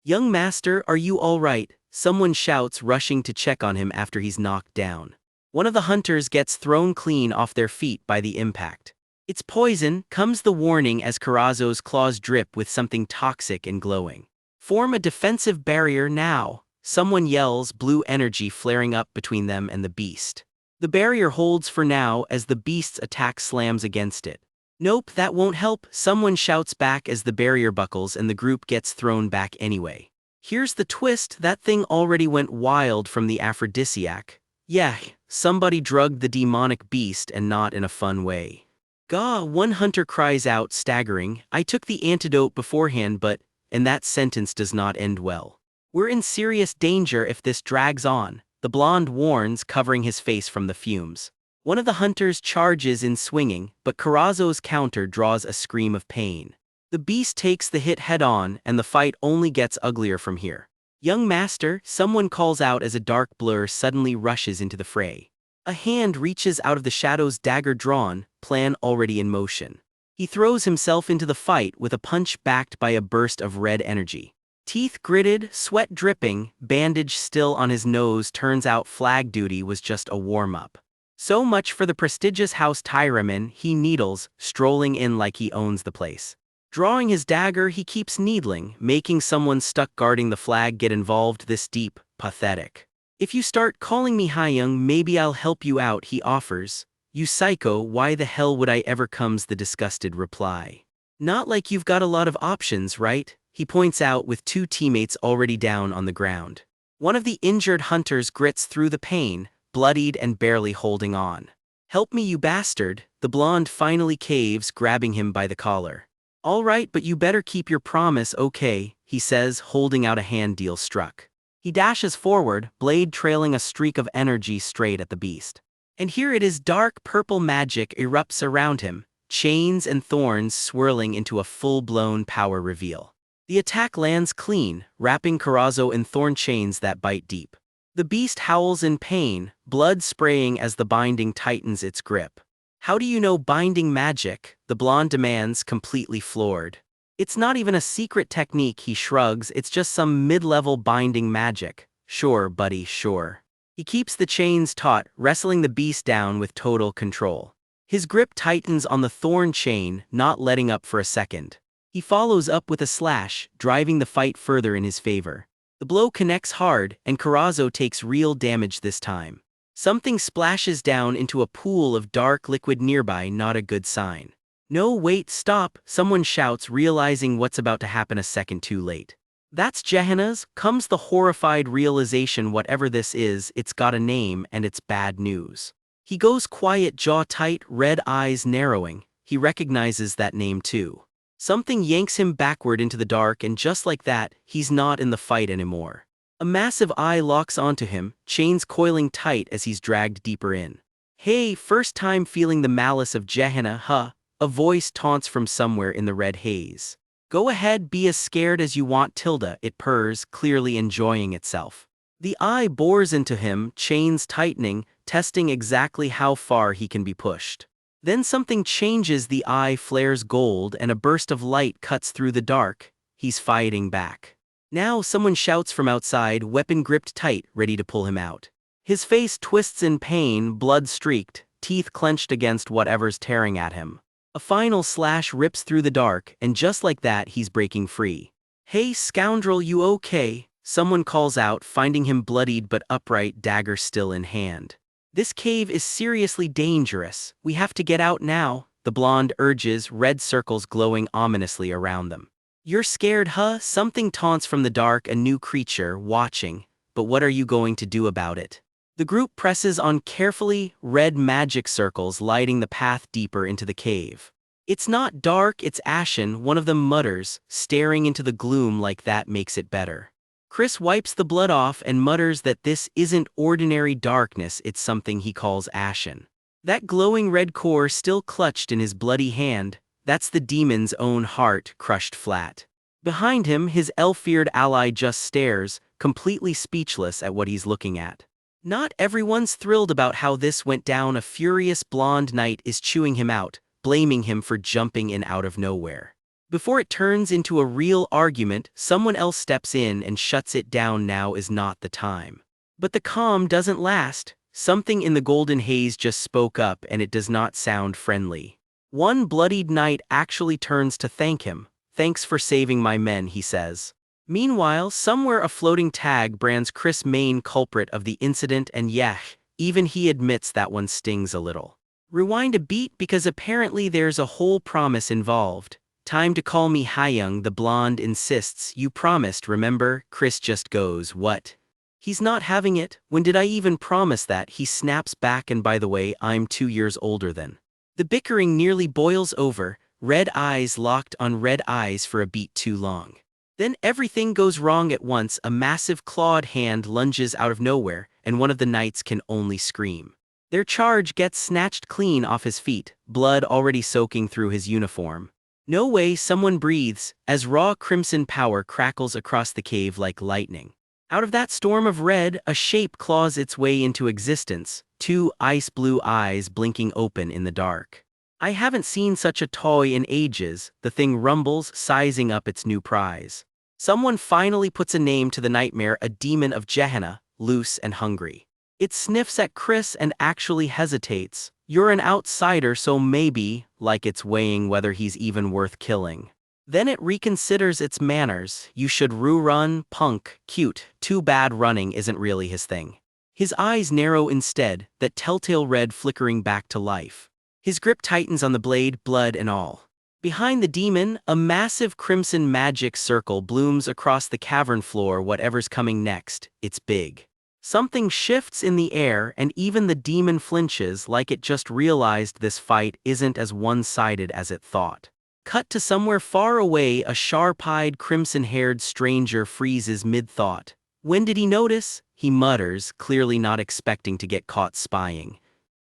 Young master, are you all right? Someone shouts, rushing to check on him after he's knocked down. One of the hunters gets thrown clean off their feet by the impact. It's poison, comes the warning as Karazo's claws drip with something toxic and glowing. Form a defensive barrier now. Someone yells, blue energy flaring up between them and the beast. The barrier holds for now as the beast's attack slams against it. Nope, that won't help, someone shouts back as the barrier buckles and the group gets thrown back anyway. Here's the twist, that thing already went wild from the aphrodisiac. Yeah, somebody drugged the demonic beast, and not in a fun way. Gah, one hunter cries out, staggering, I took the antidote beforehand and that sentence does not end well. We're in serious danger if this drags on, the blonde warns, covering his face from the fumes. One of the hunters charges in swinging, but Karazo's counter draws a scream of pain. The beast takes the hit head-on, and the fight only gets uglier from here. Young master, someone calls out as a dark blur suddenly rushes into the fray. A hand reaches out of the shadows, dagger drawn, plan already in motion. He throws himself into the fight with a punch backed by a burst of red energy. Teeth gritted, sweat dripping, bandage still on his nose. Turns out flag duty was just a warm-up. So much for the prestigious house Tyraman, he needles, strolling in like he owns the place. Drawing his dagger, he keeps needling, making someone stuck guarding the flag get involved. This deep, pathetic. If you start calling me Hyung, maybe I'll help you out, he offers. You psycho, why the hell would I ever, comes the disgusted reply. Not like you've got a lot of options, right? He points out with 2 teammates already down on the ground. One of the injured hunters grits through the pain, bloodied and barely holding on. Help me, you bastard, the blonde finally caves, grabbing him by the collar. All right, but you better keep your promise, okay, he says, holding out a hand. Deal struck. He dashes forward, blade trailing a streak of energy straight at the beast. And here it is, dark purple magic erupts around him, chains and thorns swirling into a full-blown power reveal. The attack lands clean, wrapping Karazo in thorn chains that bite deep. The beast howls in pain, blood spraying as the binding tightens its grip. How do you know binding magic? The blonde demands, completely floored. It's not even a secret technique, he shrugs, it's just some mid-level binding magic. Sure, buddy, sure. He keeps the chains taut, wrestling the beast down with total control. His grip tightens on the thorn chain, not letting up for a second. He follows up with a slash, driving the fight further in his favor. The blow connects hard, and Karazo takes real damage this time. Something splashes down into a pool of dark liquid nearby, not a good sign. No, wait, stop, someone shouts, realizing what's about to happen a second too late. That's Jehanna's, comes the horrified realization, whatever this is, it's got a name and it's bad news. He goes quiet, jaw tight, red eyes narrowing. He recognizes that name too. Something yanks him backward into the dark, and just like that, he's not in the fight anymore. A massive eye locks onto him, chains coiling tight as he's dragged deeper in. Hey, first time feeling the malice of Gehenna, a voice taunts from somewhere in the red haze. Go ahead, be as scared as you want, Tilda, it purrs, clearly enjoying itself. The eye bores into him, chains tightening, testing exactly how far he can be pushed. Then something changes, the eye flares gold and a burst of light cuts through the dark. He's fighting back. Now someone shouts from outside, weapon gripped tight, ready to pull him out. His face twists in pain, blood streaked, teeth clenched against whatever's tearing at him. A final slash rips through the dark, and just like that he's breaking free. Hey scoundrel, you okay? Someone calls out, finding him bloodied but upright, dagger still in hand. This cave is seriously dangerous, we have to get out now, the blonde urges, red circles glowing ominously around them. You're scared, something taunts from the dark, a new creature, watching, but what are you going to do about it? The group presses on carefully, red magic circles lighting the path deeper into the cave. It's not dark, it's ashen, one of them mutters, staring into the gloom like that makes it better. Chris wipes the blood off and mutters that this isn't ordinary darkness, it's something he calls ashen. That glowing red core still clutched in his bloody hand, that's the demon's own heart crushed flat. Behind him, his elf-feared ally just stares, completely speechless at what he's looking at. Not everyone's thrilled about how this went down. A furious blonde knight is chewing him out, blaming him for jumping in out of nowhere. Before it turns into a real argument, someone else steps in and shuts it down. Now is not the time. But the calm doesn't last. Something in the golden haze just spoke up, and it does not sound friendly. One bloodied knight actually turns to thank him. "Thanks for saving my men," he says. Meanwhile, somewhere a floating tag brands Chris main culprit of the incident, and even he admits that one stings a little. Rewind a beat because apparently there's a whole promise involved. "Time to call me Hyung," the blonde insists. "You promised, remember?" Chris just goes, "What?" He's not having it. "When did I even promise that?" He snaps back, "And by the way, I'm 2 years older than." The bickering nearly boils over, red eyes locked on red eyes for a beat too long. Then everything goes wrong at once. A massive clawed hand lunges out of nowhere, and one of the knights can only scream. Their charge gets snatched clean off his feet, blood already soaking through his uniform. No way, someone breathes, as raw crimson power crackles across the cave like lightning. Out of that storm of red, a shape claws its way into existence, 2 ice blue eyes blinking open in the dark. "I haven't seen such a toy in ages," the thing rumbles, sizing up its new prize. Someone finally puts a name to the nightmare, a demon of Gehenna, loose and hungry. It sniffs at Chris and actually hesitates. "You're an outsider, so maybe," like it's weighing whether he's even worth killing. Then it reconsiders its manners. "You should run, punk, cute." Too bad running isn't really his thing. His eyes narrow instead, that telltale red flickering back to life. His grip tightens on the blade, blood and all. Behind the demon, a massive crimson magic circle blooms across the cavern floor. Whatever's coming next, it's big. Something shifts in the air, and even the demon flinches, like it just realized this fight isn't as one-sided as it thought. Cut to somewhere far away, a sharp-eyed, crimson-haired stranger freezes mid-thought. "When did he notice?" he mutters, clearly not expecting to get caught spying.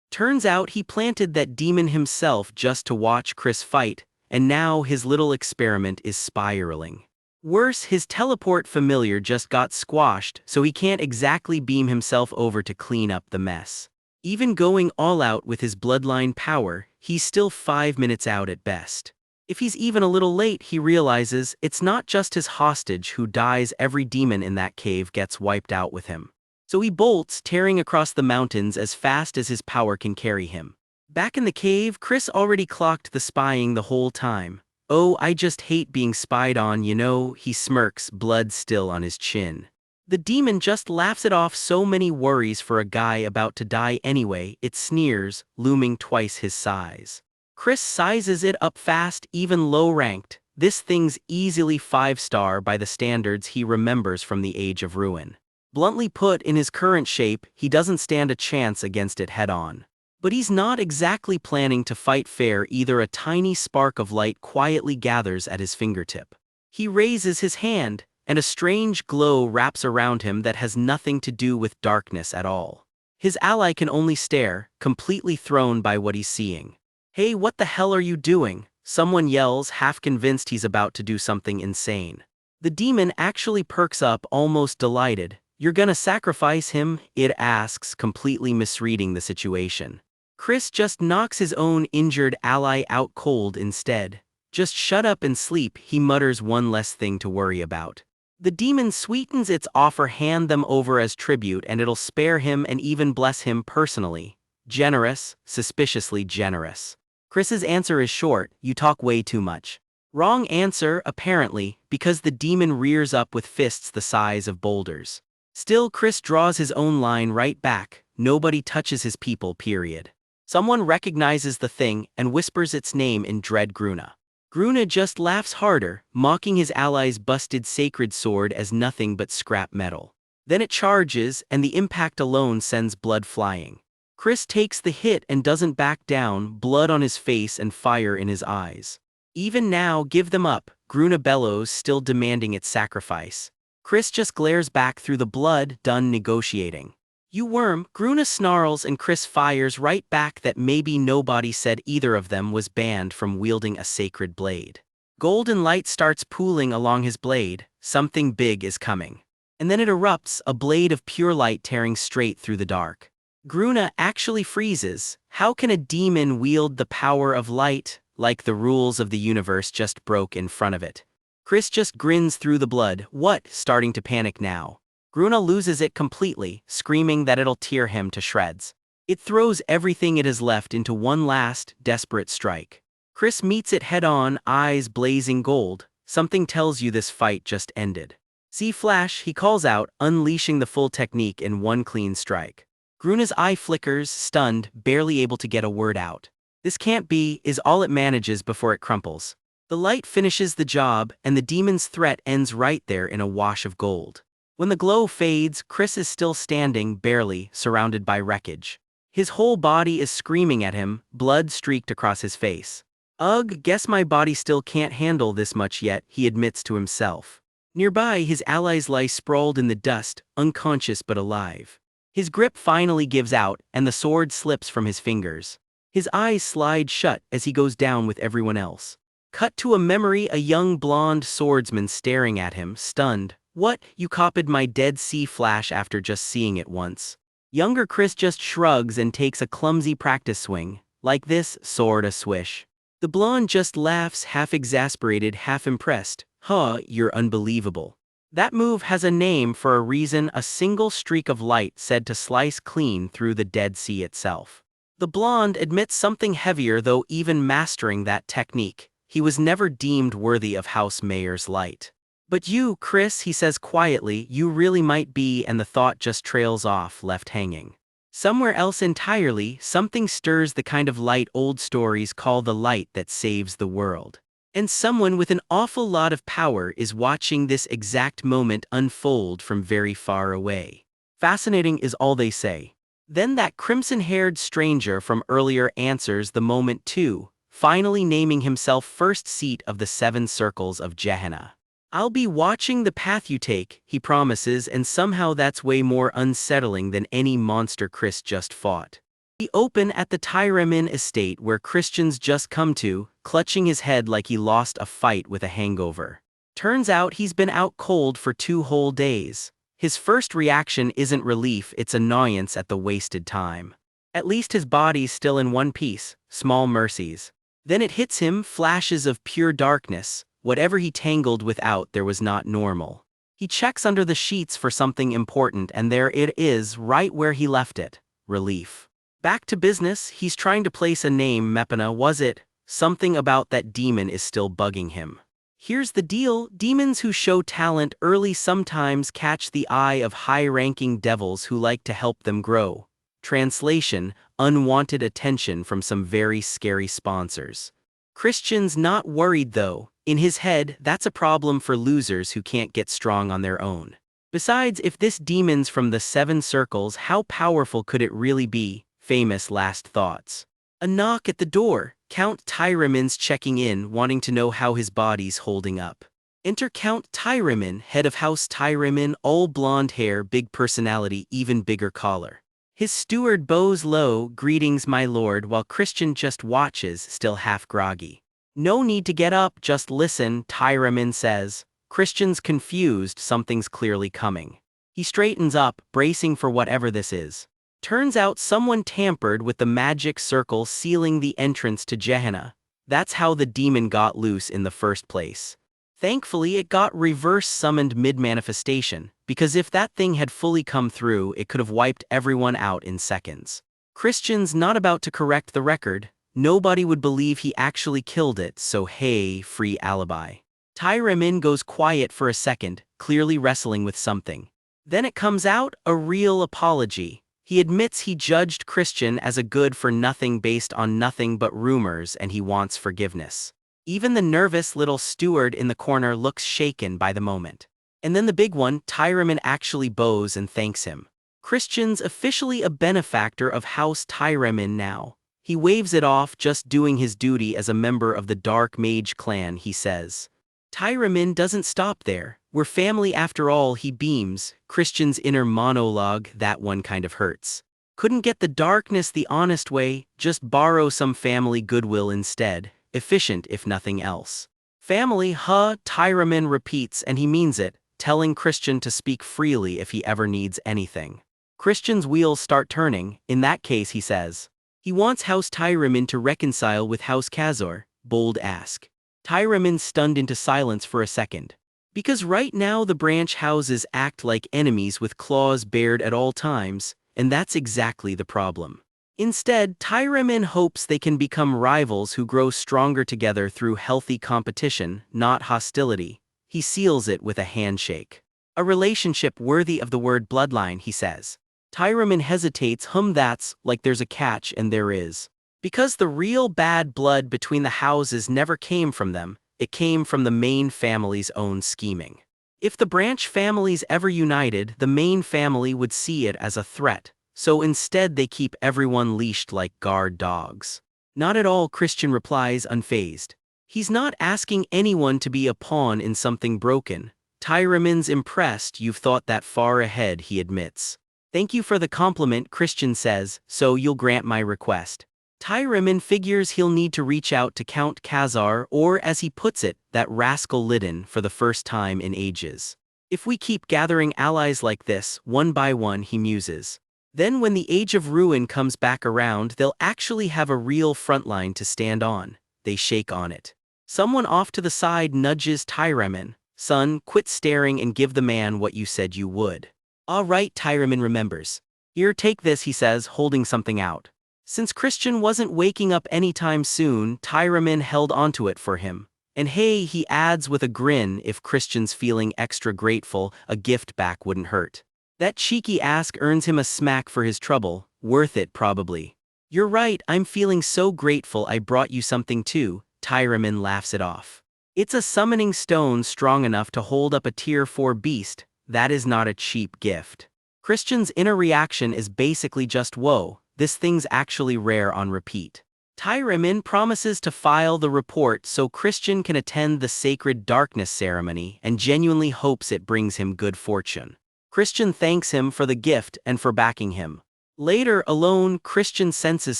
Turns out he planted that demon himself just to watch Chris fight, and now his little experiment is spiraling. Worse, his teleport familiar just got squashed, so he can't exactly beam himself over to clean up the mess. Even going all out with his bloodline power, he's still 5 minutes out at best. If he's even a little late, he realizes it's not just his hostage who dies. Every demon in that cave gets wiped out with him. So he bolts, tearing across the mountains as fast as his power can carry him. Back in the cave, Chris already clocked the spying the whole time. "Oh, I just hate being spied on, you know," he smirks, blood still on his chin. The demon just laughs it off. "So many worries for a guy about to die anyway," it sneers, looming twice his size. Chris sizes it up fast, even low-ranked. This thing's easily 5-star by the standards he remembers from the Age of Ruin. Bluntly put, in his current shape, he doesn't stand a chance against it head-on. But he's not exactly planning to fight fair either. A tiny spark of light quietly gathers at his fingertip. He raises his hand, and a strange glow wraps around him that has nothing to do with darkness at all. His ally can only stare, completely thrown by what he's seeing. "Hey, what the hell are you doing?" someone yells, half convinced he's about to do something insane. The demon actually perks up, almost delighted. "You're gonna sacrifice him?" it asks, completely misreading the situation. Chris just knocks his own injured ally out cold instead. "Just shut up and sleep," he mutters, "one less thing to worry about." The demon sweetens its offer, "Hand them over as tribute and it'll spare him and even bless him personally." Generous, suspiciously generous. Chris's answer is short: "You talk way too much." Wrong answer, apparently, because the demon rears up with fists the size of boulders. Still, Chris draws his own line right back: "Nobody touches his people, period." Someone recognizes the thing and whispers its name in dread: "Gruna." Gruna just laughs harder, mocking his ally's busted sacred sword as nothing but scrap metal. Then it charges, and the impact alone sends blood flying. Chris takes the hit and doesn't back down, blood on his face and fire in his eyes. "Even now, give them up," Gruna bellows, still demanding its sacrifice. Chris just glares back through the blood, done negotiating. You worm, Gruna snarls and Chris fires right back that maybe nobody said either of them was banned from wielding a sacred blade. Golden light starts pooling along his blade, something big is coming. And then it erupts, a blade of pure light tearing straight through the dark. Gruna actually freezes. How can a demon wield the power of light, like the rules of the universe just broke in front of it? Chris just grins through the blood, what, starting to panic now. Gruna loses it completely, screaming that it'll tear him to shreds. It throws everything it has left into one last, desperate strike. Chris meets it head-on, eyes blazing gold. Something tells you this fight just ended. See flash, he calls out, unleashing the full technique in one clean strike. Gruna's eye flickers, stunned, barely able to get a word out. This can't be, is all it manages before it crumples. The light finishes the job, and the demon's threat ends right there in a wash of gold. When the glow fades, Chris is still standing, barely, surrounded by wreckage. His whole body is screaming at him, blood streaked across his face. Ugh, guess my body still can't handle this much yet, he admits to himself. Nearby, his allies lie sprawled in the dust, unconscious but alive. His grip finally gives out, and the sword slips from his fingers. His eyes slide shut as he goes down with everyone else. Cut to a memory, a young blonde swordsman staring at him, stunned. What, you copied my Dead Sea flash after just seeing it once? Younger Chris just shrugs and takes a clumsy practice swing. Like this, sword a swish. The blonde just laughs, half exasperated, half impressed. Huh, you're unbelievable. That move has a name for a reason, a single streak of light said to slice clean through the Dead Sea itself. The blonde admits something heavier, though even mastering that technique, he was never deemed worthy of House HEIR's light. But you, Chris, he says quietly, you really might be, and the thought just trails off, left hanging. Somewhere else entirely, something stirs the kind of light old stories call the light that saves the world. And someone with an awful lot of power is watching this exact moment unfold from very far away. Fascinating is all they say. Then that crimson-haired stranger from earlier answers the moment too, finally naming himself first seat of the 7 circles of Gehenna. I'll be watching the path you take, he promises, and somehow that's way more unsettling than any monster Chris just fought. We open at the Tyremin estate where Christian's just come to, clutching his head like he lost a fight with a hangover. Turns out he's been out cold for 2 whole days. His first reaction isn't relief, it's annoyance at the wasted time. At least his body's still in one piece, small mercies. Then it hits him, flashes of pure darkness. Whatever he tangled without there was not normal. He checks under the sheets for something important, and there it is, right where he left it. Relief. Back to business, he's trying to place a name. Mepana, was it? Something about that demon is still bugging him. Here's the deal, demons who show talent early sometimes catch the eye of high-ranking devils who like to help them grow. Translation, unwanted attention from some very scary sponsors. Christian's not worried though. In his head, that's a problem for losers who can't get strong on their own. Besides, if this demon's from the 7 circles, how powerful could it really be? Famous last thoughts. A knock at the door. Count Tyremin's checking in, wanting to know how his body's holding up. Enter Count Tyremin, head of House Tyremin, all blonde hair, big personality, even bigger collar. His steward bows low, greetings my lord, while Christian just watches, still half groggy. No need to get up, just listen, Tyremin says. Christian's confused, something's clearly coming. He straightens up, bracing for whatever this is. Turns out someone tampered with the magic circle sealing the entrance to Gehenna. That's how the demon got loose in the first place. Thankfully it got reverse summoned mid-manifestation, because if that thing had fully come through it could have wiped everyone out in seconds. Christian's not about to correct the record. Nobody would believe he actually killed it, so hey, free alibi. Tyremin goes quiet for a second, clearly wrestling with something. Then it comes out, a real apology. He admits he judged Christian as a good-for-nothing based on nothing but rumors, and he wants forgiveness. Even the nervous little steward in the corner looks shaken by the moment. And then the big one, Tyremin actually bows and thanks him. Christian's officially a benefactor of House Tyremin now. He waves it off, just doing his duty as a member of the Dark Mage clan, he says. Tyramin doesn't stop there. We're family after all, he beams. Christian's inner monologue, that one kind of hurts. Couldn't get the darkness the honest way, just borrow some family goodwill instead. Efficient if nothing else. Family, huh? Tyramin repeats, and he means it, telling Christian to speak freely if he ever needs anything. Christian's wheels start turning. In that case, he says. He wants House Tyramin to reconcile with House Khazor. Bold ask. Tyramin stunned into silence for a second. Because right now the branch houses act like enemies with claws bared at all times, and that's exactly the problem. Instead, Tyramin hopes they can become rivals who grow stronger together through healthy competition, not hostility. He seals it with a handshake. A relationship worthy of the word bloodline, he says. Tyramin hesitates. That's like there's a catch, and there is. Because the real bad blood between the houses never came from them, it came from the main family's own scheming. If the branch families ever united, the main family would see it as a threat, so instead they keep everyone leashed like guard dogs. Not at all, Christian replies unfazed. He's not asking anyone to be a pawn in something broken. Tyramin's impressed you've thought that far ahead, he admits. Thank you for the compliment, Christian says, so you'll grant my request. Tyramin figures he'll need to reach out to Count Khazar or, as he puts it, that rascal Lidin for the first time in ages. If we keep gathering allies like this, one by one, he muses. Then when the Age of Ruin comes back around, they'll actually have a real frontline to stand on. They shake on it. Someone off to the side nudges Tyramin. Son, quit staring and give the man what you said you would. All right, Tyramin remembers. Here, take this, he says, holding something out. Since Christian wasn't waking up anytime soon, Tyramin held onto it for him. And hey, he adds with a grin, if Christian's feeling extra grateful, a gift back wouldn't hurt. That cheeky ask earns him a smack for his trouble, worth it probably. You're right, I'm feeling so grateful I brought you something too, Tyramin laughs it off. It's a summoning stone strong enough to hold up a tier 4 beast. That is not a cheap gift. Christian's inner reaction is basically just whoa. This thing's actually rare on repeat. Tyramin promises to file the report so Christian can attend the sacred darkness ceremony and genuinely hopes it brings him good fortune. Christian thanks him for the gift and for backing him. Later, alone, Christian senses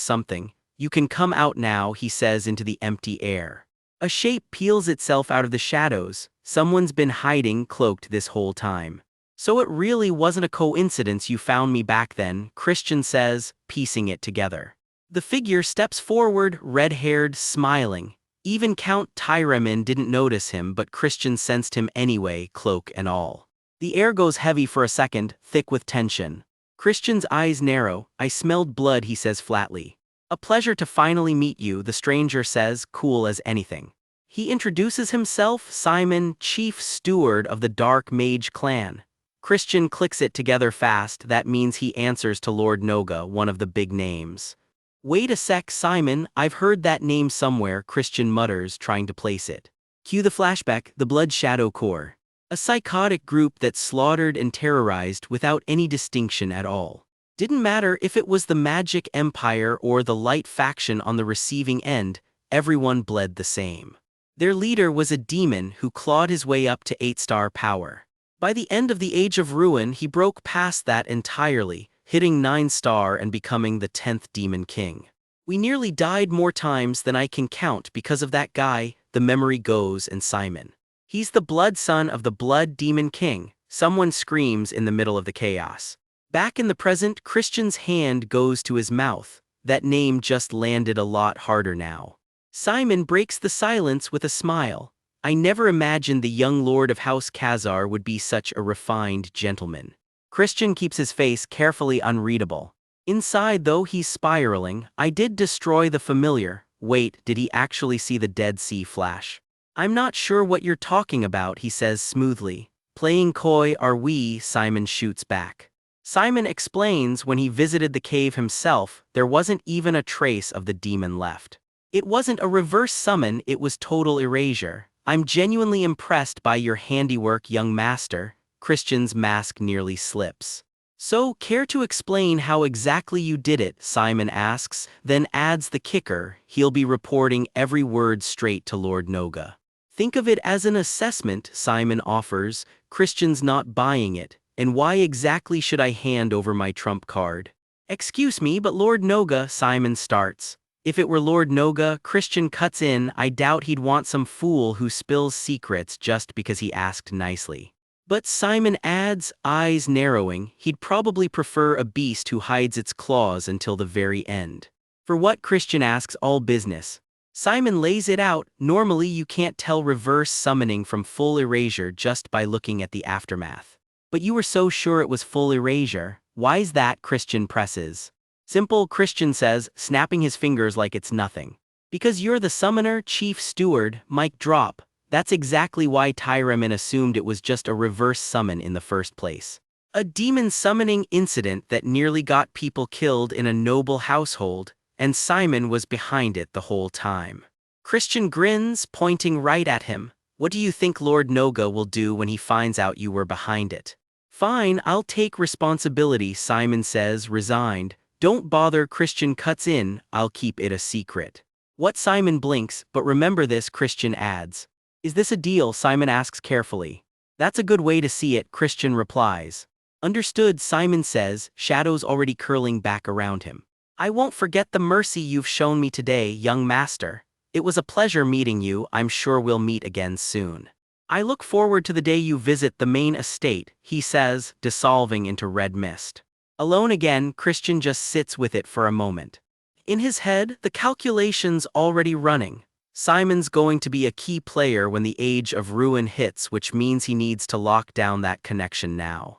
something. You can come out now, he says into the empty air. A shape peels itself out of the shadows. Someone's been hiding, cloaked this whole time. So it really wasn't a coincidence you found me back then, Christian says, piecing it together. The figure steps forward, red-haired, smiling. Even Count Tyramin didn't notice him, but Christian sensed him anyway, cloak and all. The air goes heavy for a second, thick with tension. Christian's eyes narrow. I smelled blood, he says flatly. A pleasure to finally meet you, the stranger says, cool as anything. He introduces himself, Simon, chief steward of the Dark Mage clan. Christian clicks it together fast. That means he answers to Lord Noga, one of the big names. Wait a sec, Simon, I've heard that name somewhere, Christian mutters, trying to place it. Cue the flashback, the Blood Shadow Corps. A psychotic group that slaughtered and terrorized without any distinction at all. Didn't matter if it was the Magic Empire or the Light faction on the receiving end, everyone bled the same. Their leader was a demon who clawed his way up to 8-star power. By the end of the Age of Ruin, he broke past that entirely, hitting 9-star and becoming the 10th Demon King. We nearly died more times than I can count because of that guy, the memory goes, and Simon. He's the blood son of the Blood Demon King, someone screams in the middle of the chaos. Back in the present, Christian's hand goes to his mouth. That name just landed a lot harder now. Simon breaks the silence with a smile. I never imagined the young lord of House Khazar would be such a refined gentleman. Christian keeps his face carefully unreadable. Inside, though, he's spiraling. I did destroy the familiar. Wait, did he actually see the Dead Sea flash? I'm not sure what you're talking about, he says smoothly. Playing coy are we, Simon shoots back. Simon explains when he visited the cave himself, there wasn't even a trace of the demon left. It wasn't a reverse summon, it was total erasure. I'm genuinely impressed by your handiwork, young master. Christian's mask nearly slips. So, care to explain how exactly you did it, Simon asks, then adds the kicker, he'll be reporting every word straight to Lord Noga. Think of it as an assessment, Simon offers. Christian's not buying it. And why exactly should I hand over my trump card? Excuse me, but Lord Noga, Simon starts. If it were Lord Noga, Christian cuts in. I doubt he'd want some fool who spills secrets just because he asked nicely. But Simon adds, eyes narrowing, he'd probably prefer a beast who hides its claws until the very end. For what, Christian asks, all business. Simon lays it out. Normally you can't tell reverse summoning from full erasure just by looking at the aftermath. But you were so sure it was full erasure. Why's that? Christian presses. Simple, Christian says, snapping his fingers like it's nothing. Because you're the summoner, chief steward, mic drop. That's exactly why Tyramin assumed it was just a reverse summon in the first place. A demon summoning incident that nearly got people killed in a noble household, and Simon was behind it the whole time. Christian grins, pointing right at him. What do you think Lord Noga will do when he finds out you were behind it? Fine, I'll take responsibility, Simon says, resigned. Don't bother, Christian cuts in, I'll keep it a secret. What? Simon blinks, but remember this, Christian adds. Is this a deal? Simon asks carefully. That's a good way to see it, Christian replies. Understood, Simon says, shadows already curling back around him. I won't forget the mercy you've shown me today, young master. It was a pleasure meeting you. I'm sure we'll meet again soon. I look forward to the day you visit the main estate, he says, dissolving into red mist. Alone again, Christian just sits with it for a moment. In his head, the calculations already running. Simon's going to be a key player when the age of ruin hits, which means he needs to lock down that connection now.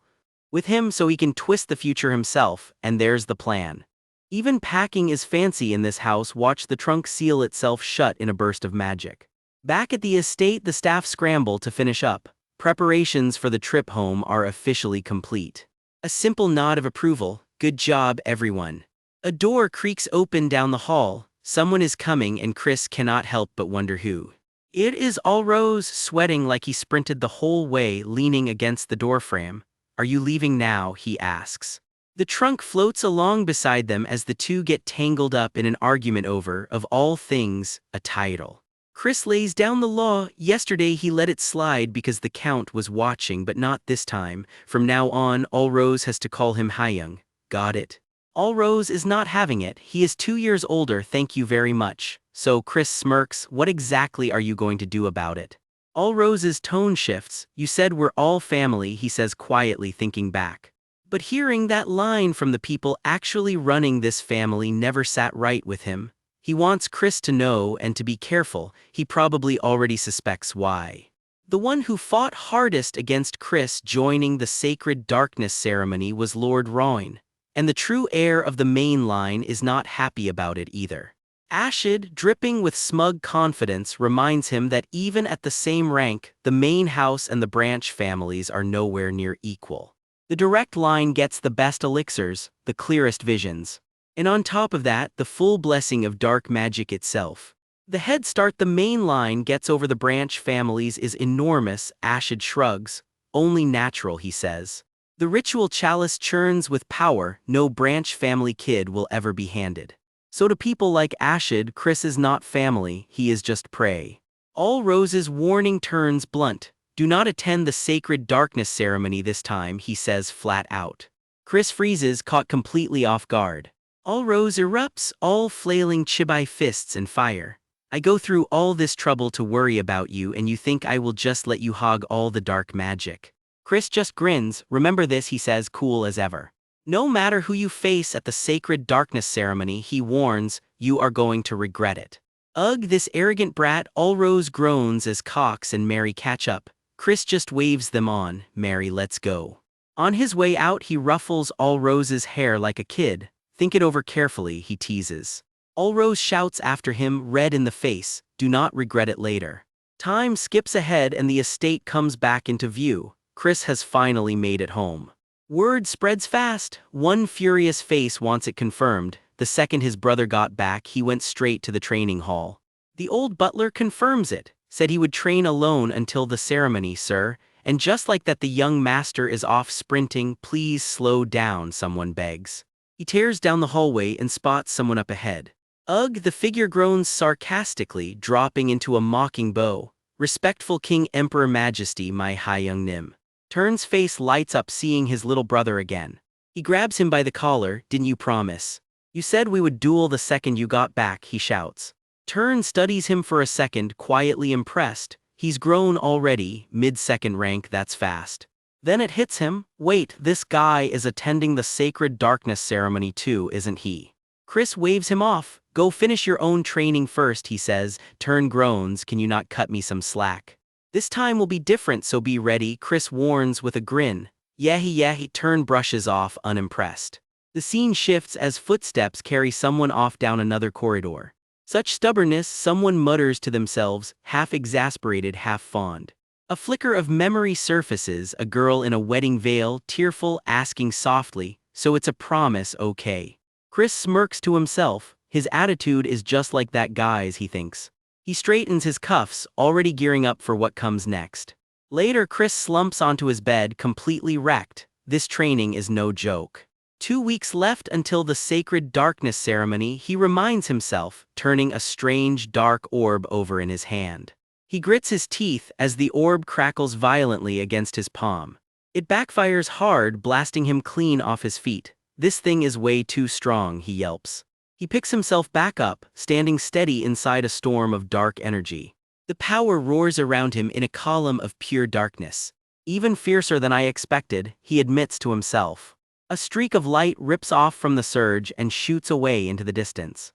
With him so he can twist the future himself, and there's the plan. Even packing is fancy in this house. Watch the trunk seal itself shut in a burst of magic. Back at the estate, the staff scramble to finish up. Preparations for the trip home are officially complete. A simple nod of approval. Good job, everyone. A door creaks open down the hall. Someone is coming and Chris cannot help but wonder who. It is Allrose, sweating like he sprinted the whole way, leaning against the doorframe. Are you leaving now? He asks. The trunk floats along beside them as the two get tangled up in an argument over, of all things, a title. Chris lays down the law. Yesterday he let it slide because the Count was watching, but not this time. From now on, Allrose has to call him Hyung. Got it? Allrose is not having it. He is 2 years older, thank you very much. So Chris smirks. What exactly are you going to do about it? Allrose's tone shifts. You said we're all family, he says quietly, thinking back. But hearing that line from the people actually running this family never sat right with him. He wants Chris to know and to be careful. He probably already suspects why. The one who fought hardest against Chris joining the Sacred Darkness ceremony was Lord Royne. And the true heir of the main line is not happy about it either. Ashid, dripping with smug confidence, reminds him that even at the same rank, the main house and the branch families are nowhere near equal. The direct line gets the best elixirs, the clearest visions. And on top of that, the full blessing of dark magic itself. The head start the main line gets over the branch families is enormous. Ashid shrugs. Only natural, he says. The ritual chalice churns with power no branch family kid will ever be handed. So to people like Ashid, Chris is not family, he is just prey. Allrose's warning turns blunt. Do not attend the Sacred Darkness ceremony this time, he says flat out. Chris freezes, caught completely off guard. Allrose erupts, all flailing chibi fists and fire. I go through all this trouble to worry about you and you think I will just let you hog all the dark magic. Chris just grins. Remember this, he says, cool as ever. No matter who you face at the Sacred Darkness ceremony, he warns, you are going to regret it. Ugh, this arrogant brat. Allrose groans as Cox and Mary catch up. Chris just waves them on. Mary, let's go. On his way out, he ruffles Allrose's hair like a kid. Think it over carefully, he teases. Allrose shouts after him, red in the face, do not regret it later. Time skips ahead and the estate comes back into view. Chris has finally made it home. Word spreads fast. One furious face wants it confirmed. The second his brother got back, he went straight to the training hall. The old butler confirms it. Said he would train alone until the ceremony, sir, and just like that the young master is off sprinting. Please slow down, someone begs. He tears down the hallway and spots someone up ahead. Ugh, the figure groans sarcastically, dropping into a mocking bow. Respectful King Emperor Majesty my Young Nim. Turn's face lights up seeing his little brother again. He grabs him by the collar, didn't you promise? You said we would duel the second you got back, he shouts. Turn studies him for a second, quietly impressed. He's grown already, mid-second rank, that's fast. Then it hits him, wait, this guy is attending the Sacred Darkness ceremony too, isn't he? Chris waves him off. Go finish your own training first, he says. Turn groans, can you not cut me some slack? This time will be different, so be ready, Chris warns with a grin. Yahi, Turn brushes off, unimpressed. The scene shifts as footsteps carry someone off down another corridor. Such stubbornness, someone mutters to themselves, half exasperated, half fond. A flicker of memory surfaces, a girl in a wedding veil, tearful, asking softly, so it's a promise, okay? Chris smirks to himself. His attitude is just like that guy's, he thinks. He straightens his cuffs, already gearing up for what comes next. Later, Chris slumps onto his bed, completely wrecked. This training is no joke. 2 weeks left until the Sacred Darkness ceremony, he reminds himself, turning a strange, dark orb over in his hand. He grits his teeth as the orb crackles violently against his palm. It backfires hard, blasting him clean off his feet. This thing is way too strong, he yelps. He picks himself back up, standing steady inside a storm of dark energy. The power roars around him in a column of pure darkness. Even fiercer than I expected, he admits to himself. A streak of light rips off from the surge and shoots away into the distance.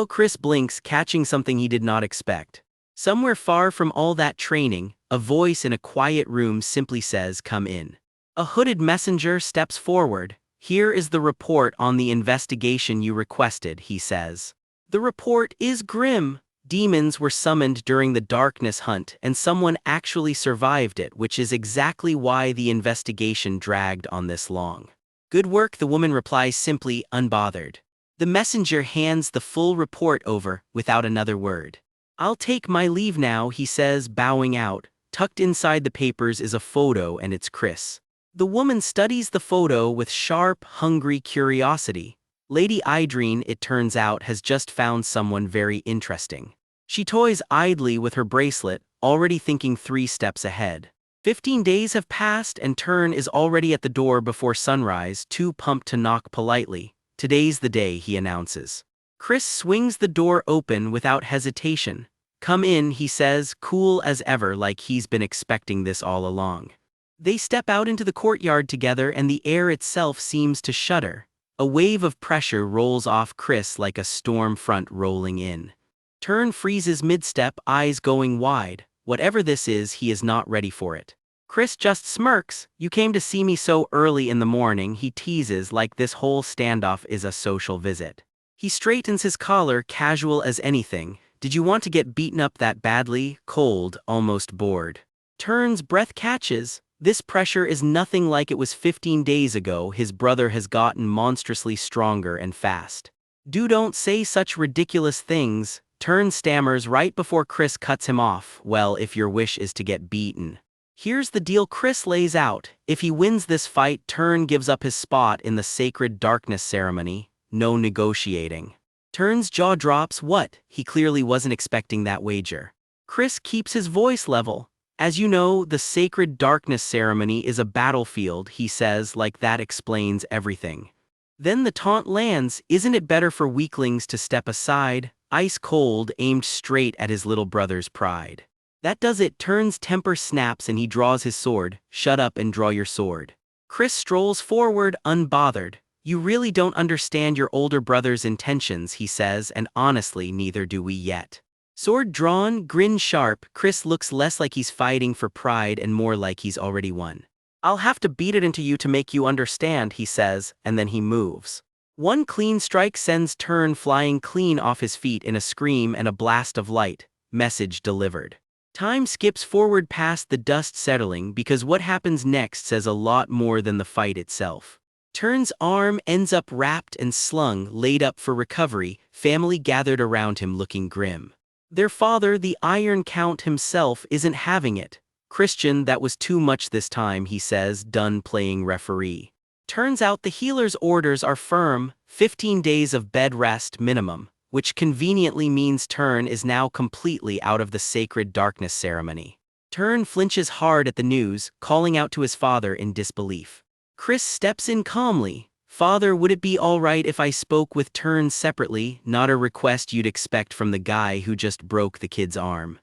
Chris blinks, catching something he did not expect. Somewhere far from all that training, a voice in a quiet room simply says, "Come in." A hooded messenger steps forward. "Here is the report on the investigation you requested," he says. The report is grim. Demons were summoned during the darkness hunt and someone actually survived it, which is exactly why the investigation dragged on this long. "Good work," the woman replies simply, unbothered. The messenger hands the full report over, without another word. "I'll take my leave now," he says, bowing out. Tucked inside the papers is a photo and it's Chris. The woman studies the photo with sharp, hungry curiosity. Lady Idrine, it turns out, has just found someone very interesting. She toys idly with her bracelet, already thinking 3 steps ahead. 15 days have passed and Turn is already at the door before sunrise, too pumped to knock politely. "Today's the day," he announces. Chris swings the door open without hesitation. "Come in," he says, cool as ever, like he's been expecting this all along. They step out into the courtyard together and the air itself seems to shudder. A wave of pressure rolls off Chris like a storm front rolling in. Turn freezes mid-step, eyes going wide. Whatever this is, he is not ready for it. Chris just smirks. "You came to see me so early in the morning," he teases, like this whole standoff is a social visit. He straightens his collar, casual as anything. "Did you want to get beaten up that badly?" Cold, almost bored. Turn's breath catches. This pressure is nothing like it was 15 days ago. His brother has gotten monstrously stronger and fast. Don't say such ridiculous things." Turn stammers right before Chris cuts him off. "Well, if your wish is to get beaten. Here's the deal Chris lays out. If he wins this fight, Turn gives up his spot in the Sacred Darkness ceremony. No negotiating. Turn's jaw drops. What? He clearly wasn't expecting that wager. Chris keeps his voice level. "As you know, the Sacred Darkness ceremony is a battlefield," he says, like that explains everything. Then the taunt lands. "Isn't it better for weaklings to step aside?" Ice cold, aimed straight at his little brother's pride. That does it. Turn's temper snaps and he draws his sword. "Shut up and draw your sword." Chris strolls forward, unbothered. "You really don't understand your older brother's intentions," he says, and honestly, neither do we yet. Sword drawn, grin sharp, Chris looks less like he's fighting for pride and more like he's already won. "I'll have to beat it into you to make you understand," he says, and then he moves. One clean strike sends Turn flying clean off his feet in a scream and a blast of light. Message delivered. Time skips forward past the dust settling because what happens next says a lot more than the fight itself. Turn's arm ends up wrapped and slung, laid up for recovery, family gathered around him looking grim. Their father, the Iron Count himself, isn't having it. "Christian, that was too much this time," he says, done playing referee. Turns out the healer's orders are firm, 15 days of bed rest minimum. which conveniently means Turn is now completely out of the sacred darkness ceremony. Turn flinches hard at the news, calling out to his father in disbelief. Chris steps in calmly. Father, would it be alright if I spoke with Turn separately, not a request you'd expect from the guy who just broke the kid's arm.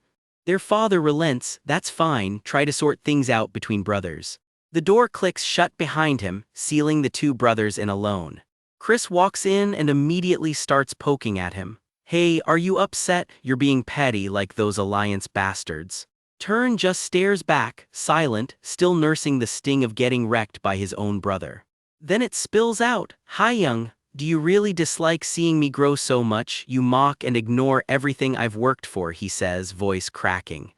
Their father relents. That's fine, try to sort things out between brothers. The door clicks shut behind him, sealing the two brothers in alone. Chris walks in and immediately starts poking at him. Hey, are you upset? You're being petty like those Alliance bastards. Turn just stares back, silent, still nursing the sting of getting wrecked by his own brother. Then it spills out. Hi young, do you really dislike seeing me grow so much? You mock and ignore everything I've worked for, he says, voice cracking.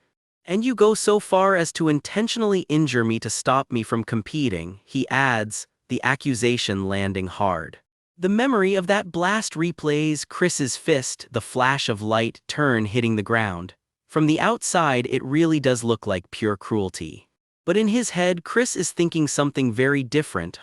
And you go so far as to intentionally injure me to stop me from competing, he adds, the accusation landing hard. The memory of that blast replays Chris's fist, the flash of light, Turn hitting the ground. From the outside, it really does look like pure cruelty. But in his head, Chris is thinking something very different.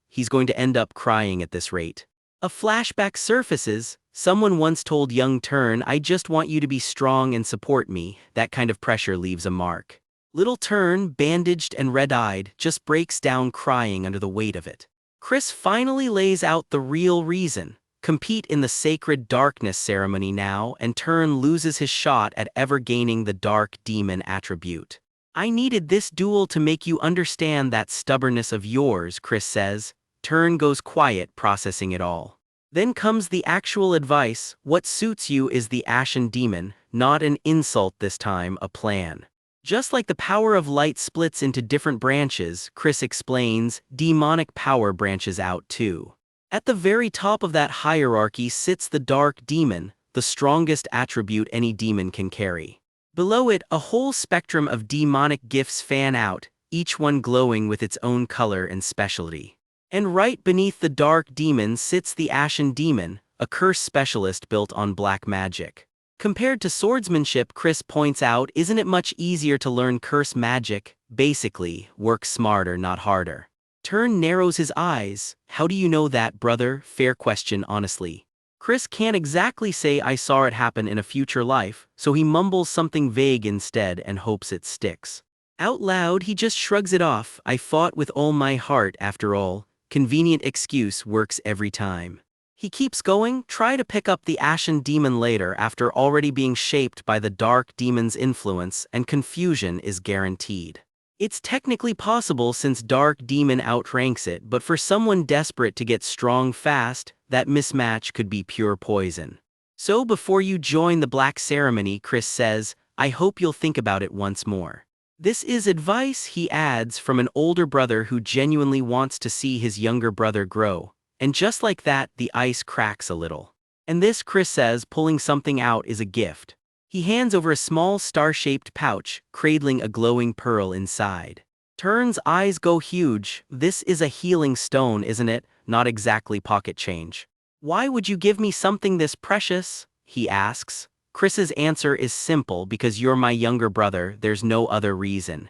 He's going to end up crying at this rate. A flashback surfaces. Someone once told young Turn, I just want you to be strong and support me. That kind of pressure leaves a mark. Little Turn, bandaged and red-eyed, just breaks down crying under the weight of it. Chris finally lays out the real reason. Compete in the sacred darkness ceremony now, and Turn loses his shot at ever gaining the dark demon attribute. I needed this duel to make you understand that stubbornness of yours, Chris says. Turn goes quiet, processing it all. Then comes the actual advice. What suits you is the Ashen Demon, not an insult this time, a plan. Just like the power of light splits into different branches, Chris explains, demonic power branches out too. At the very top of that hierarchy sits the dark demon, the strongest attribute any demon can carry. Below it, a whole spectrum of demonic gifts fan out, each one glowing with its own color and specialty. And right beneath the dark demon sits the Ashen Demon, a curse specialist built on black magic. Compared to swordsmanship, Chris points out, isn't it much easier to learn curse magic? Basically, work smarter, not harder. Turn narrows his eyes. How do you know that, brother? Fair question, honestly. Chris can't exactly say I saw it happen in a future life, so he mumbles something vague instead and hopes it sticks. Out loud, he just shrugs it off. I fought with all my heart, after all. Convenient excuse works every time. He keeps going. Try to pick up the Ashen Demon later after already being shaped by the dark demon's influence, and confusion is guaranteed. It's technically possible since Dark Demon outranks it, but for someone desperate to get strong fast, that mismatch could be pure poison. So before you join the Black Ceremony, Chris says, I hope you'll think about it once more. This is advice, he adds, from an older brother who genuinely wants to see his younger brother grow. And just like that, the ice cracks a little. And this, Chris says, pulling something out, is a gift. He hands over a small star-shaped pouch, cradling a glowing pearl inside. Turn's eyes go huge. This is a healing stone, isn't it? Not exactly pocket change. Why would you give me something this precious? He asks. Chris's answer is simple, because you're my younger brother, there's no other reason.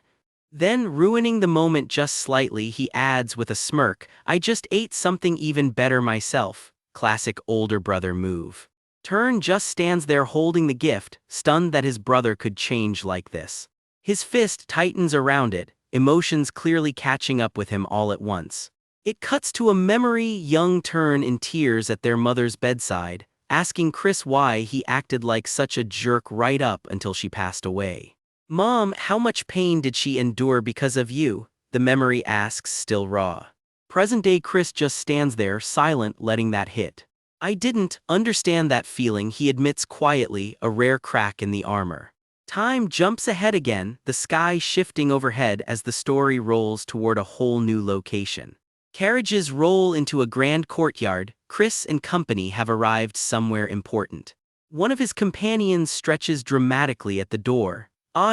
Then, ruining the moment just slightly, he adds with a smirk, I just ate something even better myself. Classic older brother move. Turn just stands there holding the gift, stunned that his brother could change like this. His fist tightens around it, emotions clearly catching up with him all at once. It cuts to a memory, young Turn in tears at their mother's bedside, asking Chris why he acted like such a jerk right up until she passed away. Mom, how much pain did she endure because of you? The memory asks, still raw. Present-day Chris just stands there, silent, letting that hit. I didn't understand that feeling, he admits quietly, a rare crack in the armor. Time jumps ahead again, the sky shifting overhead as the story rolls toward a whole new location. Carriages roll into a grand courtyard. Chris and company have arrived somewhere important. One of his companions stretches dramatically at the door.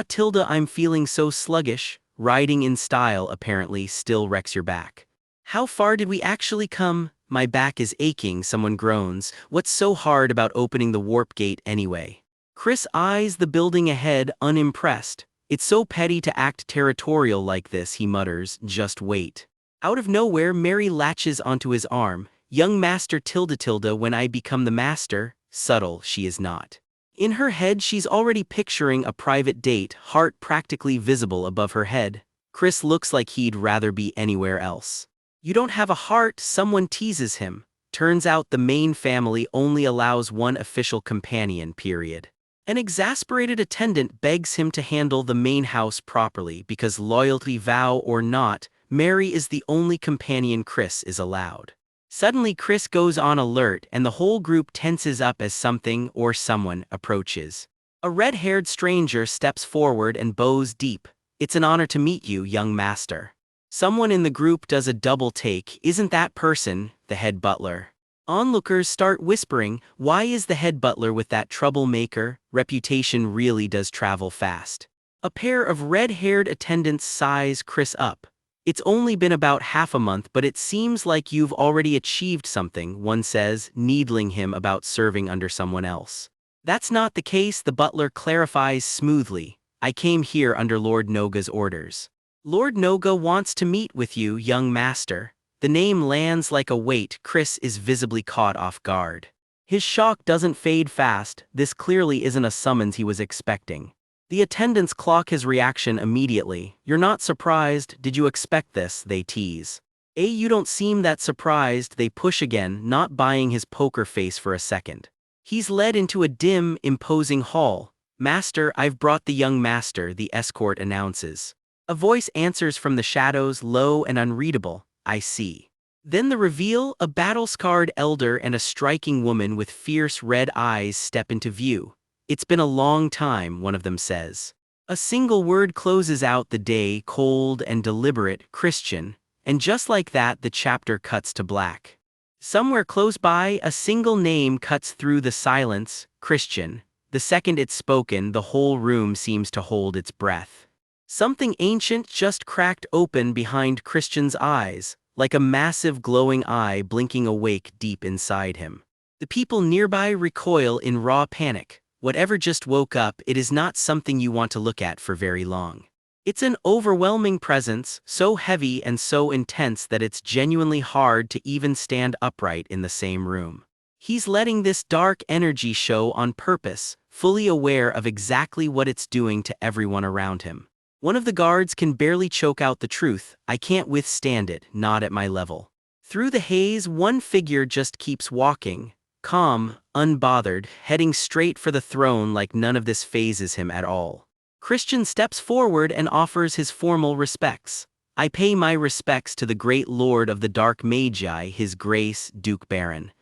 Tilda, I'm feeling so sluggish. Riding in style apparently still wrecks your back. How far did we actually come? My back is aching, someone groans. What's so hard about opening the warp gate anyway? Chris eyes the building ahead, unimpressed. It's so petty to act territorial like this, he mutters, just wait. Out of nowhere, Mary latches onto his arm. Young Master Tilda, when I become the master, subtle she is not. In her head she's already picturing a private date, heart practically visible above her head. Chris looks like he'd rather be anywhere else. You don't have a heart, someone teases him. Turns out the main family only allows one official companion, period. An exasperated attendant begs him to handle the main house properly because loyalty vow or not, Mary is the only companion Chris is allowed. Suddenly Chris goes on alert and the whole group tenses up as something or someone approaches. A red-haired stranger steps forward and bows deep. It's an honor to meet you, young master. Someone in the group does a double take. Isn't that person the head butler? Onlookers start whispering, why is the head butler with that troublemaker? Reputation really does travel fast. A pair of red-haired attendants size Chris up. It's only been about half a month, but it seems like you've already achieved something, one says, needling him about serving under someone else. That's not the case, the butler clarifies smoothly. I came here under Lord Noga's orders. Lord Noga wants to meet with you, young master. The name lands like a weight. Chris is visibly caught off guard. His shock doesn't fade fast. This clearly isn't a summons he was expecting. The attendants clock his reaction immediately. You're not surprised, did you expect this, they tease. You don't seem that surprised, they push again, not buying his poker face for a second. He's led into a dim, imposing hall. Master, I've brought the young master, the escort announces. A voice answers from the shadows, low and unreadable. I see. Then the reveal, a battle-scarred elder and a striking woman with fierce red eyes step into view. It's been a long time, one of them says. A single word closes out the day, cold and deliberate, Christian, and just like that the chapter cuts to black. Somewhere close by, a single name cuts through the silence, Christian. The second it's spoken, the whole room seems to hold its breath. Something ancient just cracked open behind Christian's eyes, like a massive glowing eye blinking awake deep inside him. The people nearby recoil in raw panic. Whatever just woke up, it is not something you want to look at for very long. It's an overwhelming presence, so heavy and so intense that it's genuinely hard to even stand upright in the same room. He's letting this dark energy show on purpose, fully aware of exactly what it's doing to everyone around him. One of the guards can barely choke out the truth. I can't withstand it, not at my level. Through the haze, one figure just keeps walking, calm, unbothered, heading straight for the throne like none of this phases him at all. Christian steps forward and offers his formal respects. I pay my respects to the great lord of the dark magi, his grace, Duke Baron.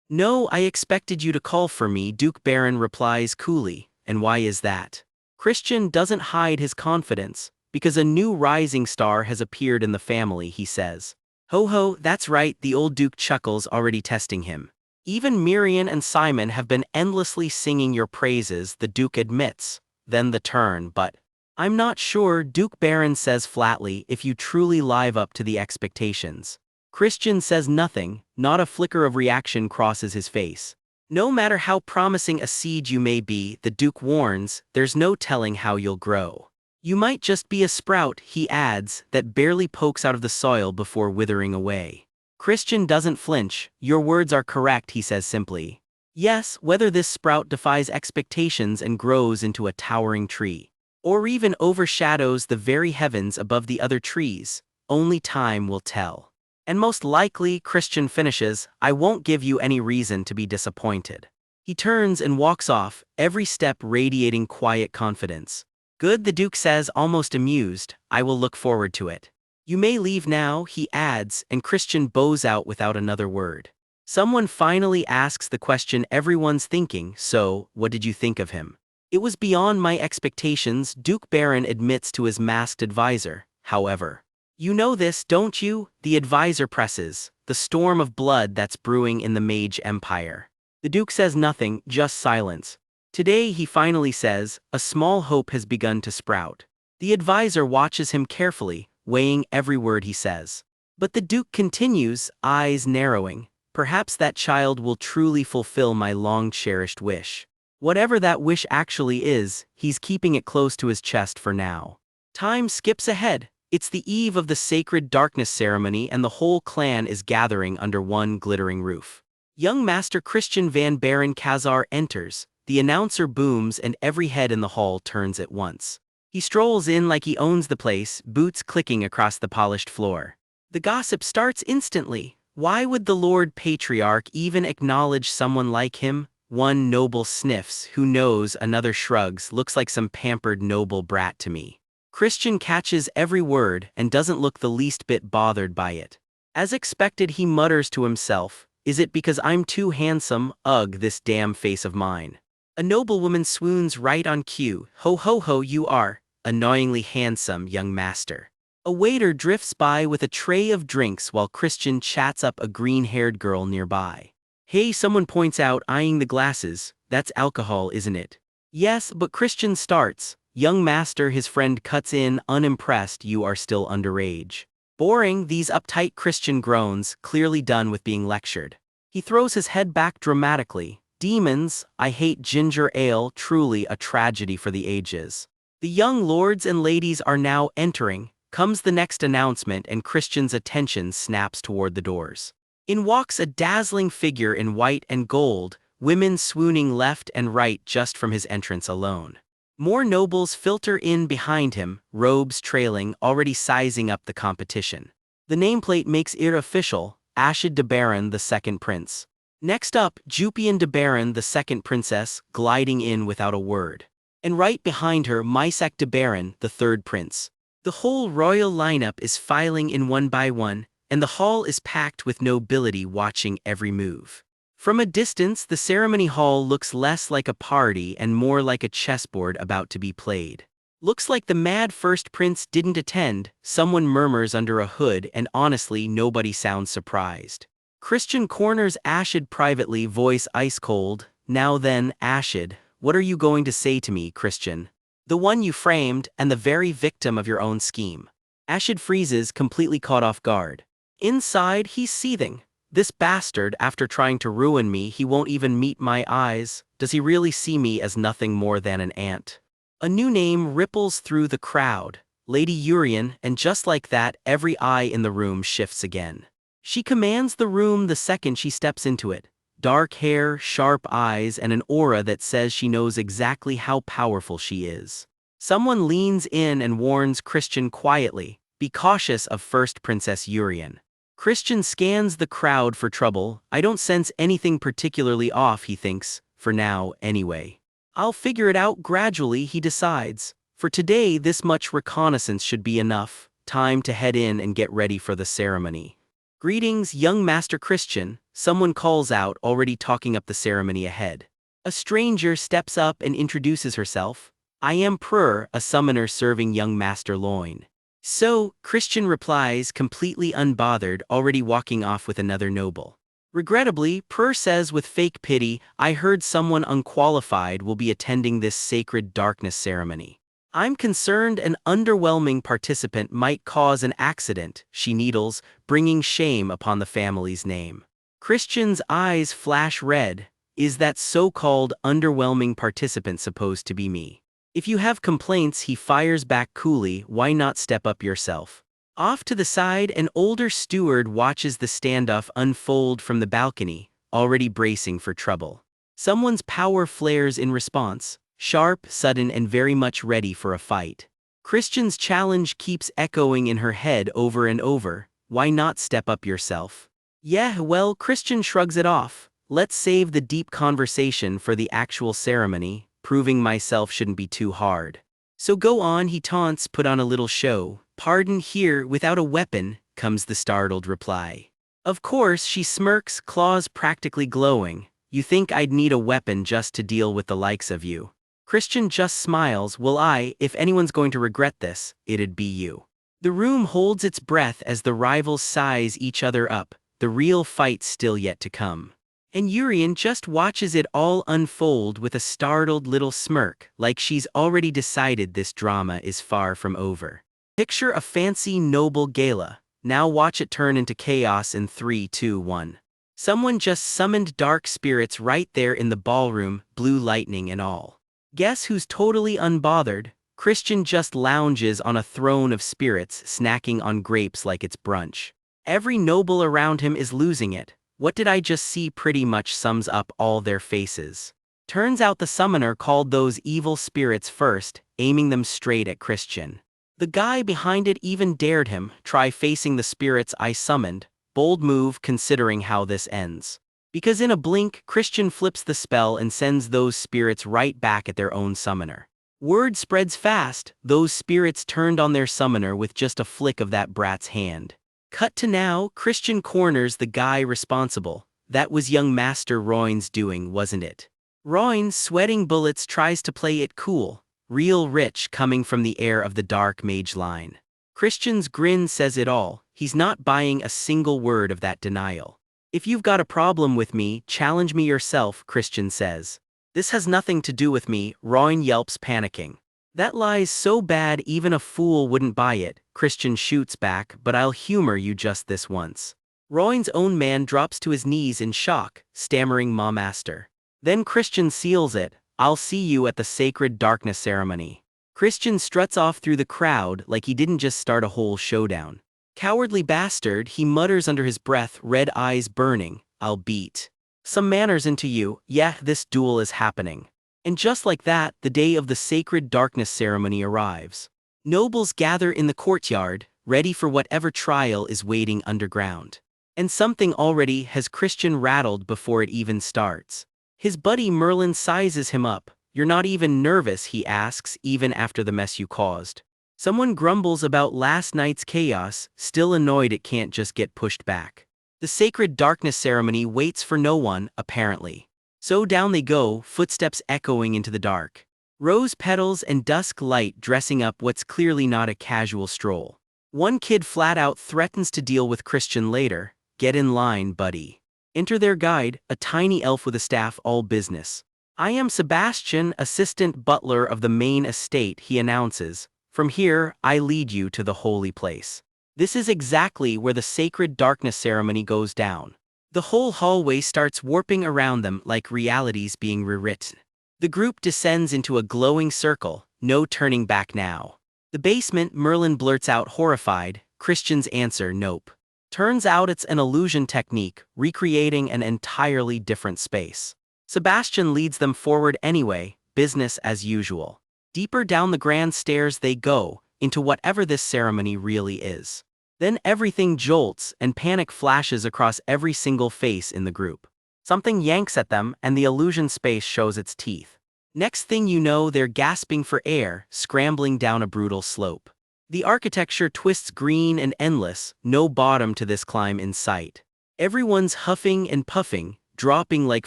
No, I expected you to call for me, Duke Baron replies coolly. And why is that? Christian doesn't hide his confidence. Because a new rising star has appeared in the family, he says. Ho ho, that's right, the old Duke chuckles, already testing him. Even Miriam and Simon have been endlessly singing your praises, the Duke admits. Then the turn, but I'm not sure, Duke Baron says flatly, if you truly live up to the expectations. Christian says nothing, not a flicker of reaction crosses his face. No matter how promising a seed you may be, the Duke warns, there's no telling how you'll grow. You might just be a sprout, he adds, that barely pokes out of the soil before withering away. Christian doesn't flinch. Your words are correct, he says simply. Yes, whether this sprout defies expectations and grows into a towering tree, or even overshadows the very heavens above the other trees, only time will tell. And most likely, Christian finishes, I won't give you any reason to be disappointed. He turns and walks off, every step radiating quiet confidence. Good, the Duke says, almost amused, I will look forward to it. You may leave now, he adds, and Christian bows out without another word. Someone finally asks the question everyone's thinking, so, what did you think of him? It was beyond my expectations, Duke Baron admits to his masked advisor, however. You know this, don't you? The advisor presses, the storm of blood that's brewing in the Mage Empire. The Duke says nothing, just silence. Today, he finally says, a small hope has begun to sprout. The advisor watches him carefully, weighing every word he says. But the Duke continues, eyes narrowing. Perhaps that child will truly fulfill my long-cherished wish. Whatever that wish actually is, he's keeping it close to his chest for now. Time skips ahead. It's the eve of the sacred darkness ceremony and the whole clan is gathering under one glittering roof. Young Master Christian van Baron Kazar enters, the announcer booms and every head in the hall turns at once. He strolls in like he owns the place, boots clicking across the polished floor. The gossip starts instantly. Why would the Lord Patriarch even acknowledge someone like him? One noble sniffs, who knows, another shrugs, looks like some pampered noble brat to me. Christian catches every word and doesn't look the least bit bothered by it. As expected, he mutters to himself, "Is it because I'm too handsome? Ugh, this damn face of mine." A noblewoman swoons right on cue. "Ho ho ho, you are annoyingly handsome, young master." A waiter drifts by with a tray of drinks while Christian chats up a green-haired girl nearby. "Hey," someone points out, eyeing the glasses, "that's alcohol, isn't it?" "Yes, but," Christian starts. "Young master," his friend cuts in, unimpressed, "you are still underage." "Boring," these uptight Christian groans, clearly done with being lectured. He throws his head back dramatically. "Demons, I hate ginger ale, truly a tragedy for the ages." The young lords and ladies are now entering. Comes the next announcement and Christian's attention snaps toward the doors. In walks a dazzling figure in white and gold, women swooning left and right just from his entrance alone. More nobles filter in behind him, robes trailing, already sizing up the competition. The nameplate makes HEIR official, Ashid de Baron, the second prince. Next up, Jupian de Baron, the second princess, gliding in without a word. And right behind her, Mysak de Baron, the third prince. The whole royal lineup is filing in one by one, and the hall is packed with nobility watching every move. From a distance, the ceremony hall looks less like a party and more like a chessboard about to be played. "Looks like the mad first prince didn't attend," someone murmurs under a hood, and honestly nobody sounds surprised. Christian corners Ashid privately, voice ice cold. "Now then, Ashid, what are you going to say to me, Christian? The one you framed, and the very victim of your own scheme." Ashid freezes, completely caught off guard. Inside, he's seething. This bastard, after trying to ruin me, he won't even meet my eyes. Does he really see me as nothing more than an ant? A new name ripples through the crowd. Lady Urian, and just like that, every eye in the room shifts again. She commands the room the second she steps into it. Dark hair, sharp eyes, and an aura that says she knows exactly how powerful she is. Someone leans in and warns Christian quietly, "Be cautious of First Princess Urian." Christian scans the crowd for trouble. "I don't sense anything particularly off," he thinks, "for now, anyway. I'll figure it out gradually," he decides. For today, this much reconnaissance should be enough. Time to head in and get ready for the ceremony. "Greetings, young Master Christian," someone calls out, already talking up the ceremony ahead. A stranger steps up and introduces herself. "I am Prur, a summoner serving young Master Loin." "So," Christian replies, completely unbothered, already walking off with another noble. Regrettably, Prur says with fake pity, "I heard someone unqualified will be attending this sacred darkness ceremony. I'm concerned an underwhelming participant might cause an accident," she needles, bringing shame upon the family's name. Christian's eyes flash red. "Is that so-called underwhelming participant supposed to be me?" If you have complaints, he fires back coolly, "Why not step up yourself?" Off to the side, an older steward watches the standoff unfold from the balcony, already bracing for trouble. Someone's power flares in response, sharp, sudden, and very much ready for a fight. Christian's challenge keeps echoing in her head over and over, "Why not step up yourself?" "Yeah, well," Christian shrugs it off. "Let's save the deep conversation for the actual ceremony. Proving myself shouldn't be too hard." "So go on," he taunts, "put on a little show." "Pardon, here, without a weapon," comes the startled reply. Of course, she smirks, claws practically glowing. "You think I'd need a weapon just to deal with the likes of you?" Christian just smiles. "Well, if anyone's going to regret this, it'd be you." The room holds its breath as the rivals size each other up, the real fight still yet to come. And Urian just watches it all unfold with a startled little smirk, like she's already decided this drama is far from over. Picture a fancy noble gala. Now watch it turn into chaos in 3, 2, 1. Someone just summoned dark spirits right there in the ballroom, blue lightning and all. Guess who's totally unbothered? Christian just lounges on a throne of spirits, snacking on grapes like it's brunch. Every noble around him is losing it. What did I just see pretty much sums up all their faces. Turns out the summoner called those evil spirits first, aiming them straight at Christian. The guy behind it even dared him try facing the spirits I summoned, bold move considering how this ends. Because in a blink, Christian flips the spell and sends those spirits right back at their own summoner. Word spreads fast, those spirits turned on their summoner with just a flick of that brat's hand. Cut to now, Christian corners the guy responsible. That was young Master Royne's doing, wasn't it? Royne, sweating bullets, tries to play it cool, real rich coming from the heir of the Dark Mage line. Christian's grin says it all, he's not buying a single word of that denial. If you've got a problem with me, challenge me yourself, Christian says. This has nothing to do with me, Royne yelps, panicking. That lie's so bad even a fool wouldn't buy it, Christian shoots back, but I'll humor you just this once. Royne's own man drops to his knees in shock, stammering "Ma Master." Then Christian seals it, "I'll see you at the sacred darkness ceremony." Christian struts off through the crowd like he didn't just start a whole showdown. Cowardly bastard, he mutters under his breath, red eyes burning, "I'll beat some manners into you, yeah, this duel is happening." And just like that, the day of the sacred darkness ceremony arrives. Nobles gather in the courtyard, ready for whatever trial is waiting underground. And something already has Christian rattled before it even starts. His buddy Merlin sizes him up. "You're not even nervous," he asks, "even after the mess you caused." Someone grumbles about last night's chaos, still annoyed it can't just get pushed back. The sacred darkness ceremony waits for no one, apparently. So down they go, footsteps echoing into the dark. Rose petals and dusk light dressing up what's clearly not a casual stroll. One kid flat out threatens to deal with Christian later. "Get in line, buddy." Enter their guide, a tiny elf with a staff, all business. "I am Sebastian, assistant butler of the main estate," he announces. "From here, I lead you to the holy place." This is exactly where the sacred darkness ceremony goes down. The whole hallway starts warping around them like reality's being rewritten. The group descends into a glowing circle, no turning back now. The basement, Merlin blurts out horrified, Christian's answer, "Nope." Turns out it's an illusion technique, recreating an entirely different space. Sebastian leads them forward anyway, business as usual. Deeper down the grand stairs they go, into whatever this ceremony really is. Then everything jolts and panic flashes across every single face in the group. Something yanks at them and the illusion space shows its teeth. Next thing you know, they're gasping for air, scrambling down a brutal slope. The architecture twists green and endless, no bottom to this climb in sight. Everyone's huffing and puffing, dropping like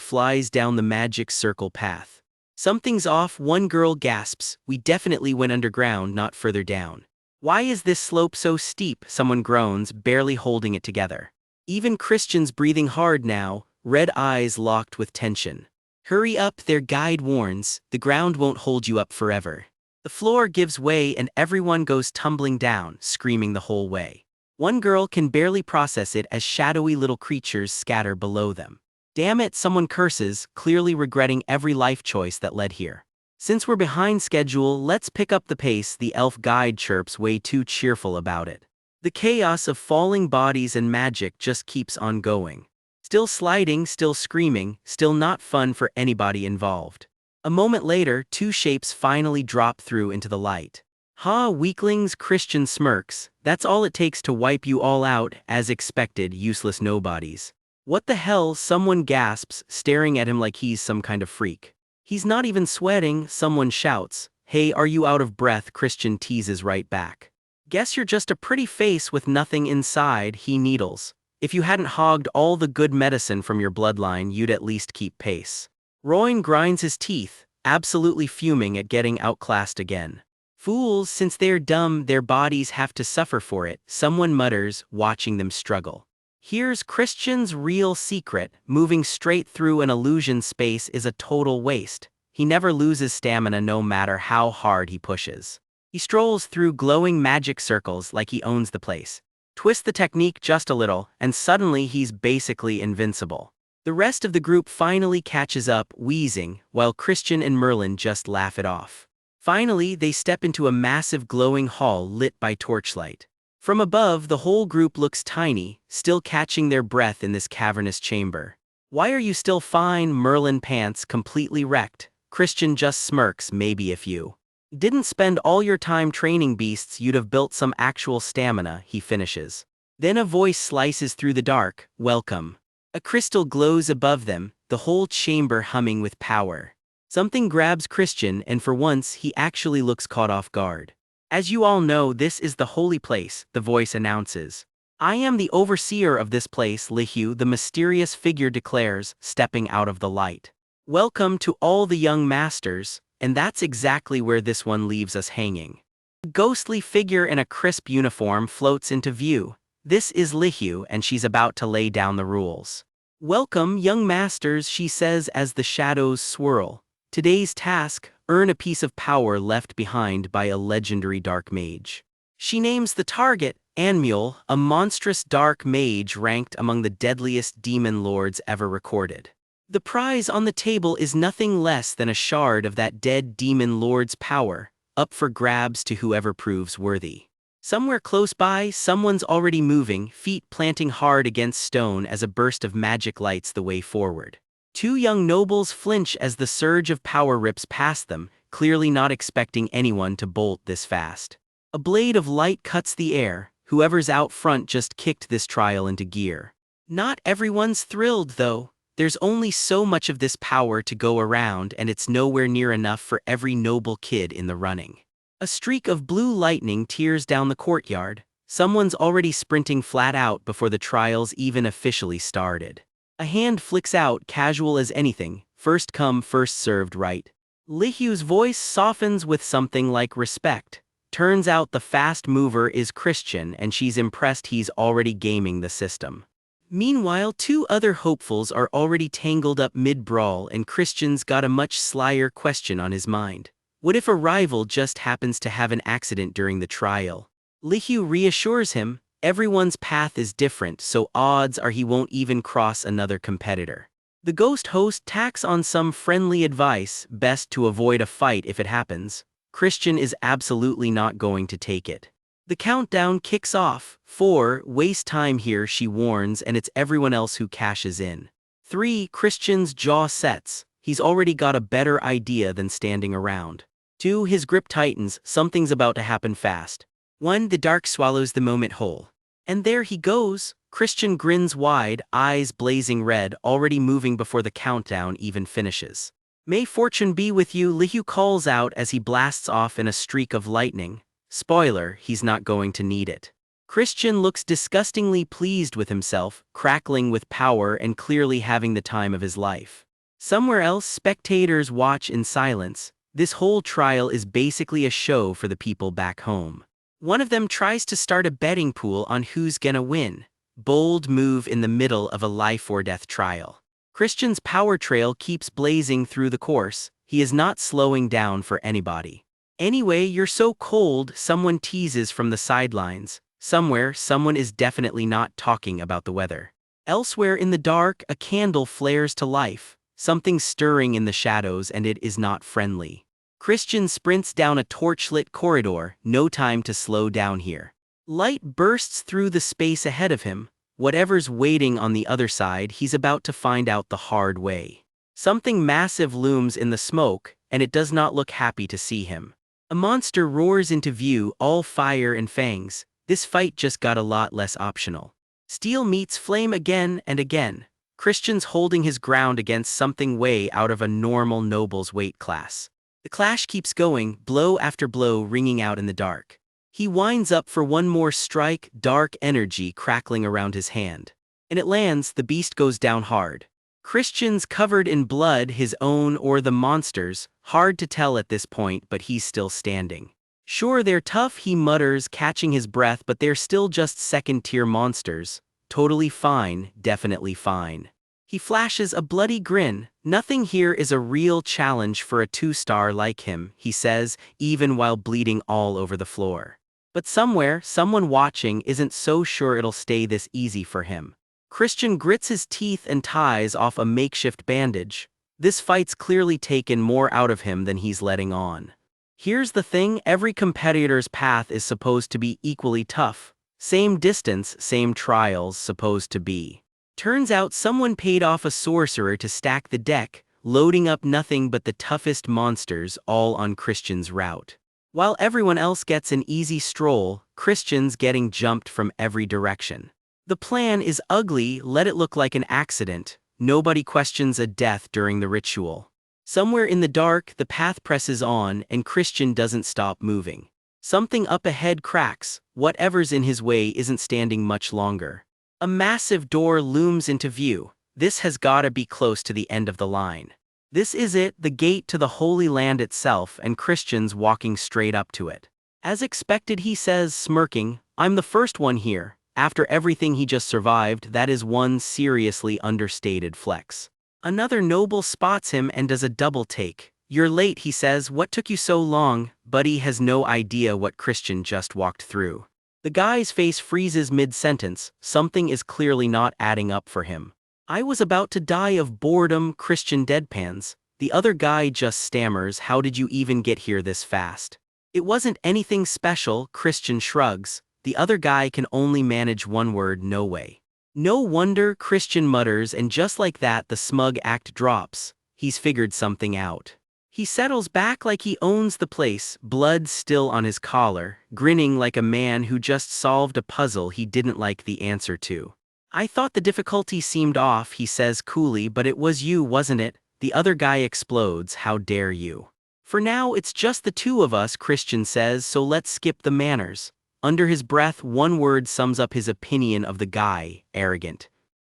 flies down the magic circle path. Something's off, one girl gasps, "We definitely went underground, not further down." "Why is this slope so steep?" someone groans, barely holding it together. Even Christian's breathing hard now, red eyes locked with tension. "Hurry up," their guide warns, "the ground won't hold you up forever." The floor gives way and everyone goes tumbling down, screaming the whole way. One girl can barely process it as shadowy little creatures scatter below them. "Damn it," someone curses, clearly regretting every life choice that led here. "Since we're behind schedule, let's pick up the pace," the elf guide chirps, way too cheerful about it. The chaos of falling bodies and magic just keeps on going. Still sliding, still screaming, still not fun for anybody involved. A moment later, two shapes finally drop through into the light. "Ha, weaklings," Christian smirks, "that's all it takes to wipe you all out, as expected, useless nobodies." "What the hell?" someone gasps, staring at him like he's some kind of freak. "He's not even sweating," someone shouts. "Hey, are you out of breath?" Christian teases right back. "Guess you're just a pretty face with nothing inside," he needles. "If you hadn't hogged all the good medicine from your bloodline, you'd at least keep pace." Royne grinds his teeth, absolutely fuming at getting outclassed again. "Fools, since they're dumb, their bodies have to suffer for it," someone mutters, watching them struggle. Here's Christian's real secret: moving straight through an illusion space is a total waste. He never loses stamina no matter how hard he pushes. He strolls through glowing magic circles like he owns the place. Twist the technique just a little, and suddenly he's basically invincible. The rest of the group finally catches up, wheezing, while Christian and Merlin just laugh it off. Finally, they step into a massive glowing hall lit by torchlight. From above, the whole group looks tiny, still catching their breath in this cavernous chamber. Why are you still fine, Merlin pants, completely wrecked? Christian just smirks, maybe if you didn't spend all your time training beasts you'd have built some actual stamina, he finishes. Then a voice slices through the dark, welcome. A crystal glows above them, the whole chamber humming with power. Something grabs Christian and for once he actually looks caught off guard. As you all know, this is the holy place, the voice announces. I am the overseer of this place, Lihu, the mysterious figure declares, stepping out of the light. Welcome to all the young masters, and that's exactly where this one leaves us hanging. A ghostly figure in a crisp uniform floats into view. This is Lihu and she's about to lay down the rules. Welcome, young masters, she says as the shadows swirl. Today's task, earn a piece of power left behind by a legendary dark mage. She names the target, Anmul, a monstrous dark mage ranked among the deadliest demon lords ever recorded. The prize on the table is nothing less than a shard of that dead demon lord's power, up for grabs to whoever proves worthy. Somewhere close by, someone's already moving, feet planting hard against stone as a burst of magic lights the way forward. Two young nobles flinch as the surge of power rips past them, clearly not expecting anyone to bolt this fast. A blade of light cuts the air, whoever's out front just kicked this trial into gear. Not everyone's thrilled though. There's only so much of this power to go around and it's nowhere near enough for every noble kid in the running. A streak of blue lightning tears down the courtyard. Someone's already sprinting flat out before the trials even officially started. A hand flicks out, casual as anything, first come first served, right? Lihu's voice softens with something like respect. Turns out the fast mover is Christian and she's impressed he's already gaming the system. Meanwhile, two other hopefuls are already tangled up mid-brawl and Christian's got a much slyer question on his mind. What if a rival just happens to have an accident during the trial? Lihu reassures him, everyone's path is different, so odds are he won't even cross another competitor. The ghost host tacks on some friendly advice, best to avoid a fight if it happens. Christian is absolutely not going to take it. The countdown kicks off. 4, waste time here, she warns, and it's everyone else who cashes in. 3, Christian's jaw sets. He's already got a better idea than standing around. 2, his grip tightens, something's about to happen fast. 1, the dark swallows the moment whole. And there he goes. Christian grins wide, eyes blazing red, already moving before the countdown even finishes. May fortune be with you, Lihu calls out as he blasts off in a streak of lightning. Spoiler, he's not going to need it. Christian looks disgustingly pleased with himself, crackling with power and clearly having the time of his life. Somewhere else, spectators watch in silence. This whole trial is basically a show for the people back home. One of them tries to start a betting pool on who's gonna win. Bold move in the middle of a life or death trial. Christian's power trail keeps blazing through the course. He is not slowing down for anybody. Anyway, you're so cold, someone teases from the sidelines. Somewhere, someone is definitely not talking about the weather. Elsewhere in the dark, a candle flares to life. Something stirring in the shadows and it is not friendly. Christian sprints down a torchlit corridor, no time to slow down here. Light bursts through the space ahead of him. Whatever's waiting on the other side, he's about to find out the hard way. Something massive looms in the smoke, and it does not look happy to see him. A monster roars into view, all fire and fangs. This fight just got a lot less optional. Steel meets flame again and again. Christian's holding his ground against something way out of a normal noble's weight class. The clash keeps going, blow after blow ringing out in the dark. He winds up for one more strike, dark energy crackling around his hand. And it lands, the beast goes down hard. Christian's covered in blood, his own or the monster's, hard to tell at this point, but he's still standing. Sure, they're tough, he mutters, catching his breath, but they're still just second-tier monsters. Totally fine, definitely fine. He flashes a bloody grin. Nothing here is a real challenge for a 2-star like him, he says, even while bleeding all over the floor. But somewhere, someone watching isn't so sure it'll stay this easy for him. Christian grits his teeth and ties off a makeshift bandage. This fight's clearly taken more out of him than he's letting on. Here's the thing, every competitor's path is supposed to be equally tough. Same distance, same trials, supposed to be. Turns out someone paid off a sorcerer to stack the deck, loading up nothing but the toughest monsters all on Christian's route. While everyone else gets an easy stroll, Christian's getting jumped from every direction. The plan is ugly, let it look like an accident. Nobody questions a death during the ritual. Somewhere in the dark, the path presses on and Christian doesn't stop moving. Something up ahead cracks, whatever's in his way isn't standing much longer. A massive door looms into view. This has gotta be close to the end of the line. This is it, the gate to the Holy Land itself, and Christian's walking straight up to it. As expected, he says, smirking, "I'm the first one here." After everything he just survived, that is one seriously understated flex. Another noble spots him and does a double take. "You're late," he says. "What took you so long?" Buddy has no idea what Christian just walked through. The guy's face freezes mid-sentence. Something is clearly not adding up for him. "I was about to die of boredom," Christian deadpans. The other guy just stammers, "How did you even get here this fast?" "It wasn't anything special," Christian shrugs. The other guy can only manage one word, "No way." "No wonder," Christian mutters, and just like that the smug act drops. He's figured something out. He settles back like he owns the place, blood still on his collar, grinning like a man who just solved a puzzle he didn't like the answer to. "I thought the difficulty seemed off," he says coolly, "but it was you, wasn't it?" The other guy explodes, "How dare you?" "For now it's just the two of us," Christian says, "so let's skip the manners." Under his breath, one word sums up his opinion of the guy: arrogant.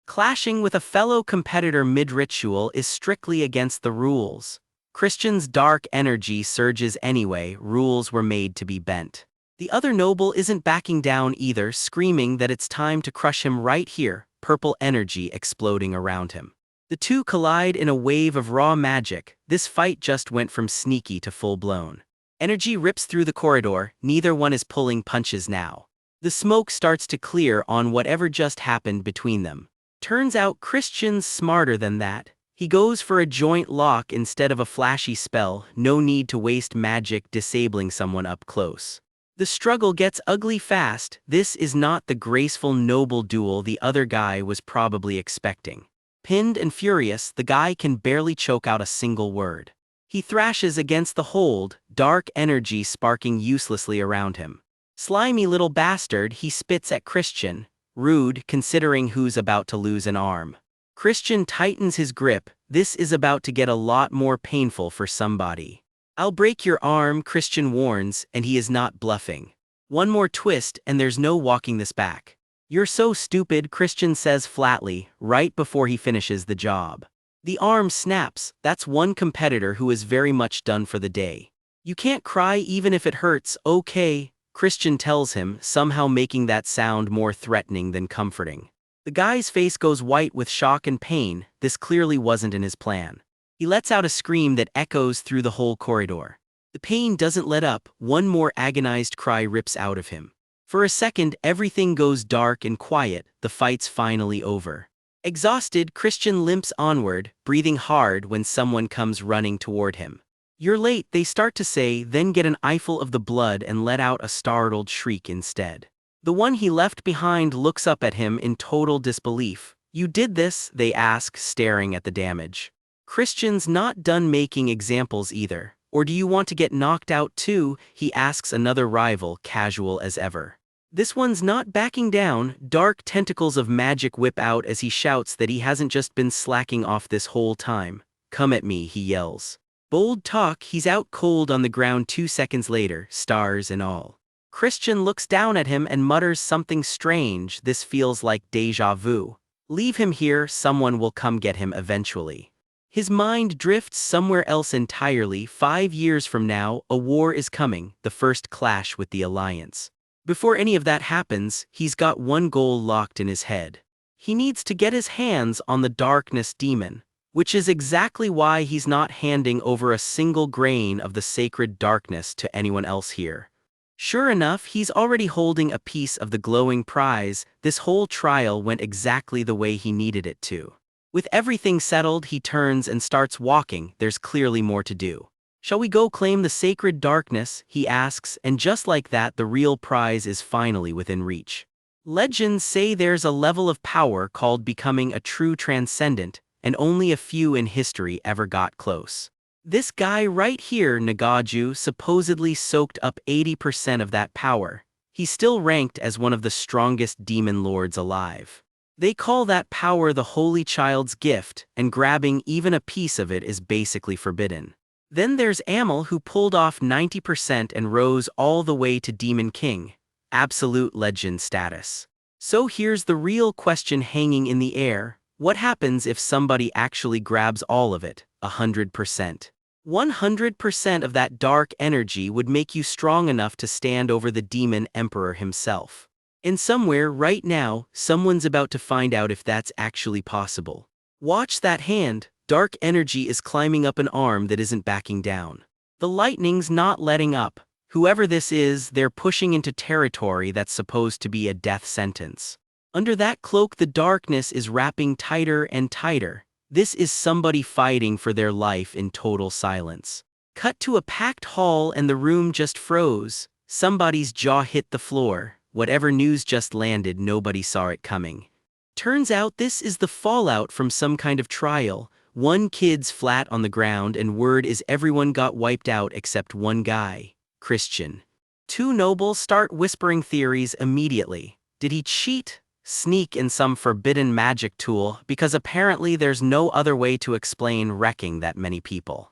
Clashing with a fellow competitor mid-ritual is strictly against the rules. Christian's dark energy surges anyway. Rules were made to be bent. The other noble isn't backing down either, screaming that it's time to crush him right here, purple energy exploding around him. The two collide in a wave of raw magic. This fight just went from sneaky to full-blown. Energy rips through the corridor, neither one is pulling punches now. The smoke starts to clear on whatever just happened between them. Turns out Christian's smarter than that. He goes for a joint lock instead of a flashy spell. No need to waste magic disabling someone up close. The struggle gets ugly fast. This is not the graceful noble duel the other guy was probably expecting. Pinned and furious, the guy can barely choke out a single word. He thrashes against the hold, dark energy sparking uselessly around him. "Slimy little bastard," he spits at Christian. Rude, considering who's about to lose an arm. Christian tightens his grip. This is about to get a lot more painful for somebody. "I'll break your arm," Christian warns, and he is not bluffing. One more twist and there's no walking this back. "You're so stupid," Christian says flatly, right before he finishes the job. The arm snaps. That's one competitor who is very much done for the day. "You can't cry even if it hurts, okay?" Christian tells him, somehow making that sound more threatening than comforting. The guy's face goes white with shock and pain. This clearly wasn't in his plan. He lets out a scream that echoes through the whole corridor. The pain doesn't let up. One more agonized cry rips out of him. For a second, everything goes dark and quiet. The fight's finally over. Exhausted, Christian limps onward, breathing hard when someone comes running toward him. "You're late," they start to say, then get an eyeful of the blood and let out a startled shriek instead. The one he left behind looks up at him in total disbelief. "You did this?" they ask, staring at the damage. Christian's not done making examples either. "Or do you want to get knocked out too?" he asks another rival, casual as ever. This one's not backing down. Dark tentacles of magic whip out as he shouts that he hasn't just been slacking off this whole time. "Come at me," he yells. Bold talk. He's out cold on the ground 2 seconds later, stars and all. Christian looks down at him and mutters something strange. This feels like déjà vu. "Leave him here, someone will come get him eventually." His mind drifts somewhere else entirely. 5 years from now, a war is coming, the first clash with the Alliance. Before any of that happens, he's got one goal locked in his head. He needs to get his hands on the darkness demon, which is exactly why he's not handing over a single grain of the sacred darkness to anyone else here. Sure enough, he's already holding a piece of the glowing prize. This whole trial went exactly the way he needed it to. With everything settled, he turns and starts walking. There's clearly more to do. "Shall we go claim the sacred darkness?" he asks, and just like that the real prize is finally within reach. Legends say there's a level of power called becoming a true transcendent, and only a few in history ever got close. This guy right here, Nagaju, supposedly soaked up 80% of that power. He's still ranked as one of the strongest demon lords alive. They call that power the Holy Child's gift, and grabbing even a piece of it is basically forbidden. Then there's Amel, who pulled off 90% and rose all the way to Demon King. Absolute legend status. So here's the real question hanging in the air. What happens if somebody actually grabs all of it, 100%? 100% of that dark energy would make you strong enough to stand over the demon emperor himself. And somewhere right now, someone's about to find out if that's actually possible. Watch that hand. Dark energy is climbing up an arm that isn't backing down. The lightning's not letting up. Whoever this is, they're pushing into territory that's supposed to be a death sentence. Under that cloak, the darkness is wrapping tighter and tighter. This is somebody fighting for their life in total silence. Cut to a packed hall and the room just froze. Somebody's jaw hit the floor. Whatever news just landed, nobody saw it coming. Turns out this is the fallout from some kind of trial. One kid's flat on the ground and word is everyone got wiped out except one guy, Christian. Two nobles start whispering theories immediately. Did he cheat? Sneak in some forbidden magic tool? Because apparently there's no other way to explain wrecking that many people.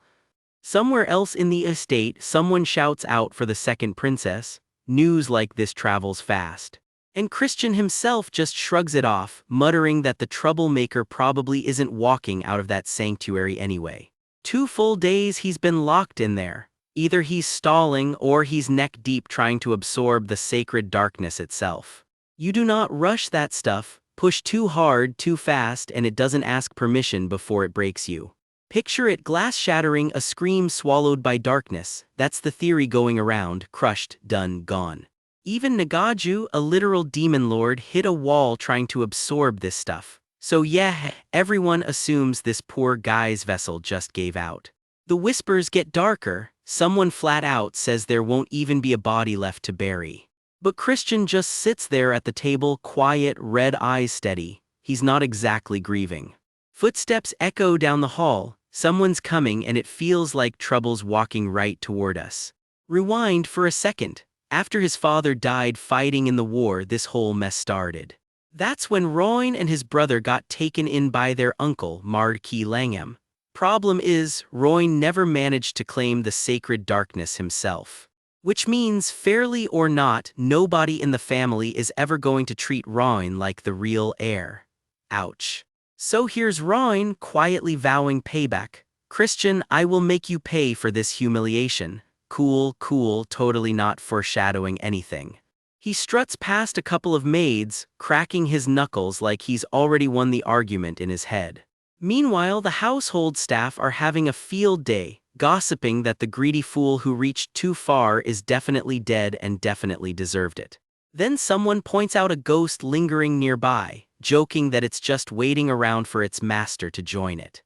Somewhere else in the estate, someone shouts out for the second princess. News like this travels fast. And Christian himself just shrugs it off, muttering that the troublemaker probably isn't walking out of that sanctuary anyway. 2 full days he's been locked in there. Either he's stalling or he's neck-deep trying to absorb the sacred darkness itself. You do not rush that stuff, push too hard, too fast, and it doesn't ask permission before it breaks you. Picture it glass shattering, a scream swallowed by darkness. That's the theory going around, crushed, done, gone. Even Nagaju, a literal demon lord, hit a wall trying to absorb this stuff. So yeah, everyone assumes this poor guy's vessel just gave out. The whispers get darker. Someone flat out says there won't even be a body left to bury. But Christian just sits there at the table, quiet, red eyes steady. He's not exactly grieving. Footsteps echo down the hall. Someone's coming and it feels like trouble's walking right toward us. Rewind for a second. After his father died fighting in the war, this whole mess started. That's when Roin and his brother got taken in by their uncle, Marquis Langham. Problem is, Roin never managed to claim the sacred darkness himself. Which means, fairly or not, nobody in the family is ever going to treat Roin like the real heir. Ouch. So here's Roin quietly vowing payback. Christian, I will make you pay for this humiliation. Cool, totally not foreshadowing anything. He struts past a couple of maids, cracking his knuckles like he's already won the argument in his head. Meanwhile, the household staff are having a field day, gossiping that the greedy fool who reached too far is definitely dead and definitely deserved it. Then someone points out a ghost lingering nearby, joking that it's just waiting around for its master to join it.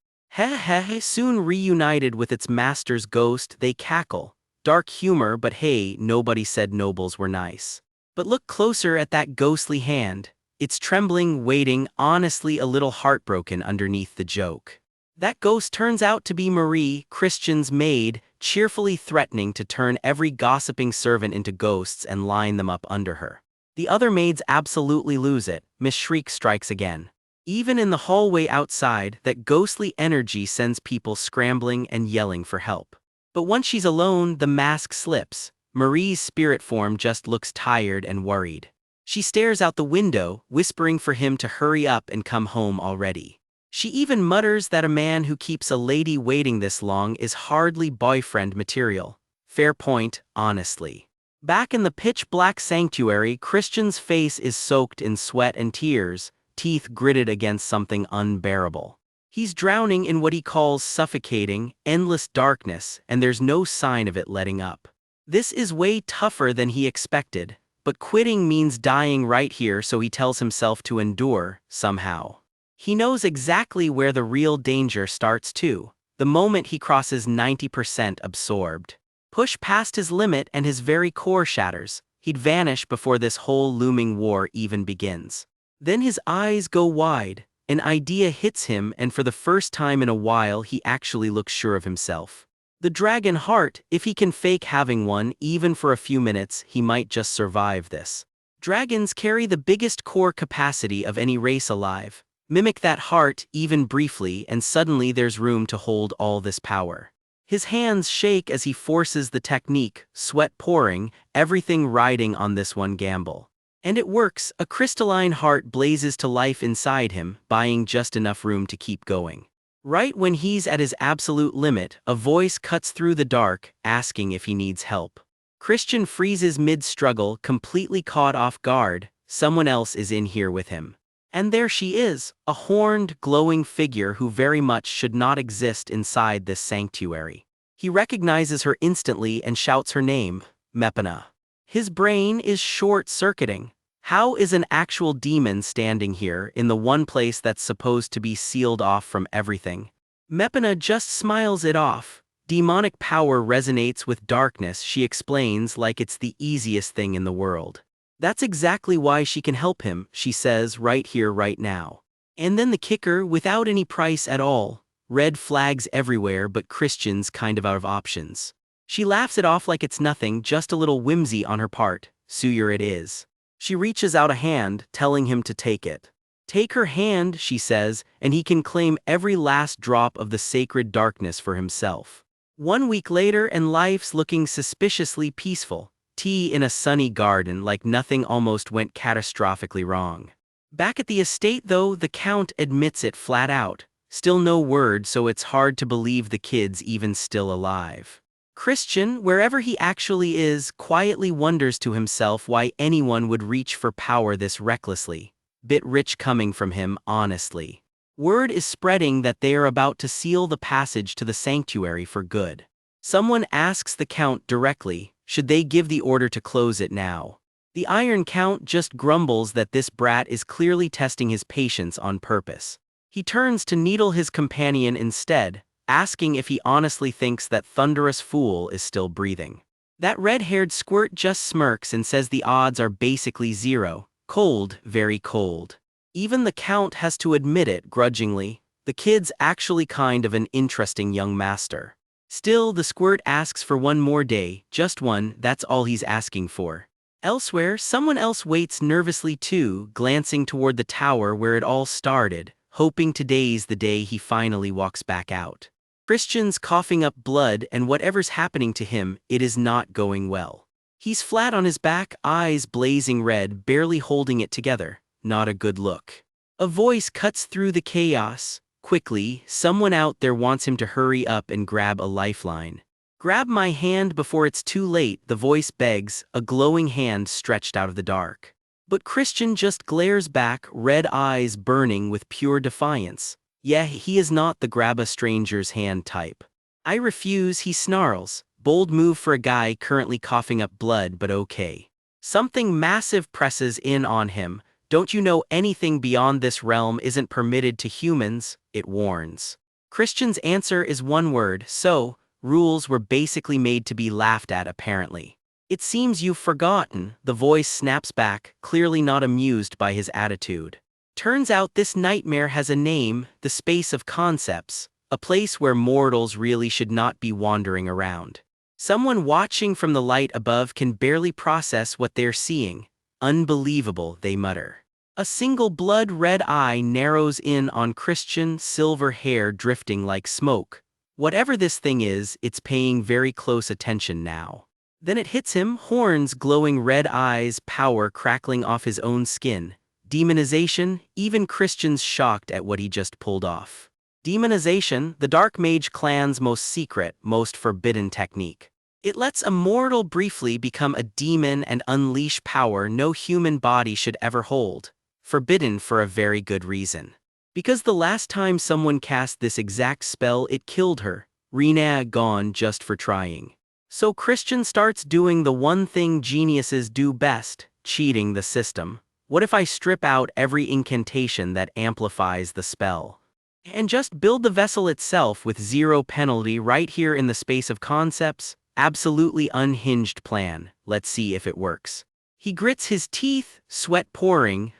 Soon reunited with its master's ghost, they cackle. Dark humor, but hey, nobody said nobles were nice. But look closer at that ghostly hand. It's trembling, waiting, honestly a little heartbroken underneath the joke. That ghost turns out to be Marie, Christian's maid, cheerfully threatening to turn every gossiping servant into ghosts and line them up under her. The other maids absolutely lose it. Miss Shriek strikes again. Even in the hallway outside, that ghostly energy sends people scrambling and yelling for help. But once she's alone, the mask slips. Marie's spirit form just looks tired and worried. She stares out the window, whispering for him to hurry up and come home already. She even mutters that a man who keeps a lady waiting this long is hardly boyfriend material. Fair point, honestly. Back in the pitch-black sanctuary, Christian's face is soaked in sweat and tears, teeth gritted against something unbearable. He's drowning in what he calls suffocating, endless darkness, and there's no sign of it letting up. This is way tougher than he expected, but quitting means dying right here, so he tells himself to endure, somehow. He knows exactly where the real danger starts too, the moment he crosses 90% absorbed. Push past his limit and his very core shatters. he'd vanish before this whole looming war even begins. Then his eyes go wide, an idea hits him, and for the first time in a while he actually looks sure of himself. The dragon heart, if he can fake having one even for a few minutes, he might just survive this. Dragons carry the biggest core capacity of any race alive. Mimic that heart even briefly and suddenly there's room to hold all this power. His hands shake as he forces the technique, sweat pouring, everything riding on this one gamble. And it works, a crystalline heart blazes to life inside him, buying just enough room to keep going. Right when he's at his absolute limit, a voice cuts through the dark, asking if he needs help. Christian freezes mid-struggle, completely caught off guard. Someone else is in here with him. And there she is, a horned, glowing figure who very much should not exist inside this sanctuary. He recognizes her instantly and shouts her name, Mepana. His brain is short-circuiting. How is an actual demon standing here in the one place that's supposed to be sealed off from everything? Mepana just smiles it off. Demonic power resonates with darkness, she explains like it's the easiest thing in the world. That's exactly why she can help him, she says, right here, right now. And then the kicker, without any price at all. Red flags everywhere, but Christian's kind of out of options. She laughs it off like it's nothing, just a little whimsy on her part. Suyer it is. She reaches out a hand, telling him to take it. Take her hand, she says, and he can claim every last drop of the sacred darkness for himself. 1 week later and life's looking suspiciously peaceful. Tea in a sunny garden, like nothing almost went catastrophically wrong. Back at the estate though, the Count admits it flat out. Still no word, so it's hard to believe the kid's even still alive. Christian, wherever he actually is, quietly wonders to himself why anyone would reach for power this recklessly. Bit rich coming from him, honestly. Word is spreading that they are about to seal the passage to the sanctuary for good. Someone asks the Count directly, should they give the order to close it now? The Iron Count just grumbles that this brat is clearly testing his patience on purpose. He turns to needle his companion instead, asking if he honestly thinks that thunderous fool is still breathing. That red-haired squirt just smirks and says the odds are basically zero. Cold, very cold. Even the Count has to admit it grudgingly. The kid's actually kind of an interesting young master. Still, the squirt asks for one more day, just one, that's all he's asking for. Elsewhere, someone else waits nervously too, glancing toward the tower where it all started, hoping today's the day he finally walks back out. Christian's coughing up blood, and whatever's happening to him, it is not going well. He's flat on his back, eyes blazing red, barely holding it together. Not a good look. A voice cuts through the chaos. Quickly, someone out there wants him to hurry up and grab a lifeline. Grab my hand before it's too late, the voice begs, a glowing hand stretched out of the dark. But Christian just glares back, red eyes burning with pure defiance. Yeah, he is not the grab a stranger's hand type. I refuse, he snarls. Bold move for a guy currently coughing up blood, but okay. Something massive presses in on him. Don't you know anything beyond this realm isn't permitted to humans? It warns. Christian's answer is one word, so, rules were basically made to be laughed at apparently. It seems you've forgotten, the voice snaps back, clearly not amused by his attitude. Turns out this nightmare has a name, the space of concepts, a place where mortals really should not be wandering around. Someone watching from the light above can barely process what they're seeing. Unbelievable, they mutter. A single blood-red eye narrows in on Christian, silver hair drifting like smoke. Whatever this thing is, it's paying very close attention now. Then it hits him, horns, glowing red eyes, power crackling off his own skin. Demonization, even Christian's shocked at what he just pulled off. Demonization, the Dark Mage clan's most secret, most forbidden technique. It lets a mortal briefly become a demon and unleash power no human body should ever hold. Forbidden for a very good reason. Because the last time someone cast this exact spell, it killed her. Rena gone just for trying. So Christian starts doing the one thing geniuses do best, cheating the system. What if I strip out every incantation that amplifies the spell? And just build the vessel itself with zero penalty right here in the space of concepts? Absolutely unhinged plan. Let's see if it works. He grits his teeth, sweat pouring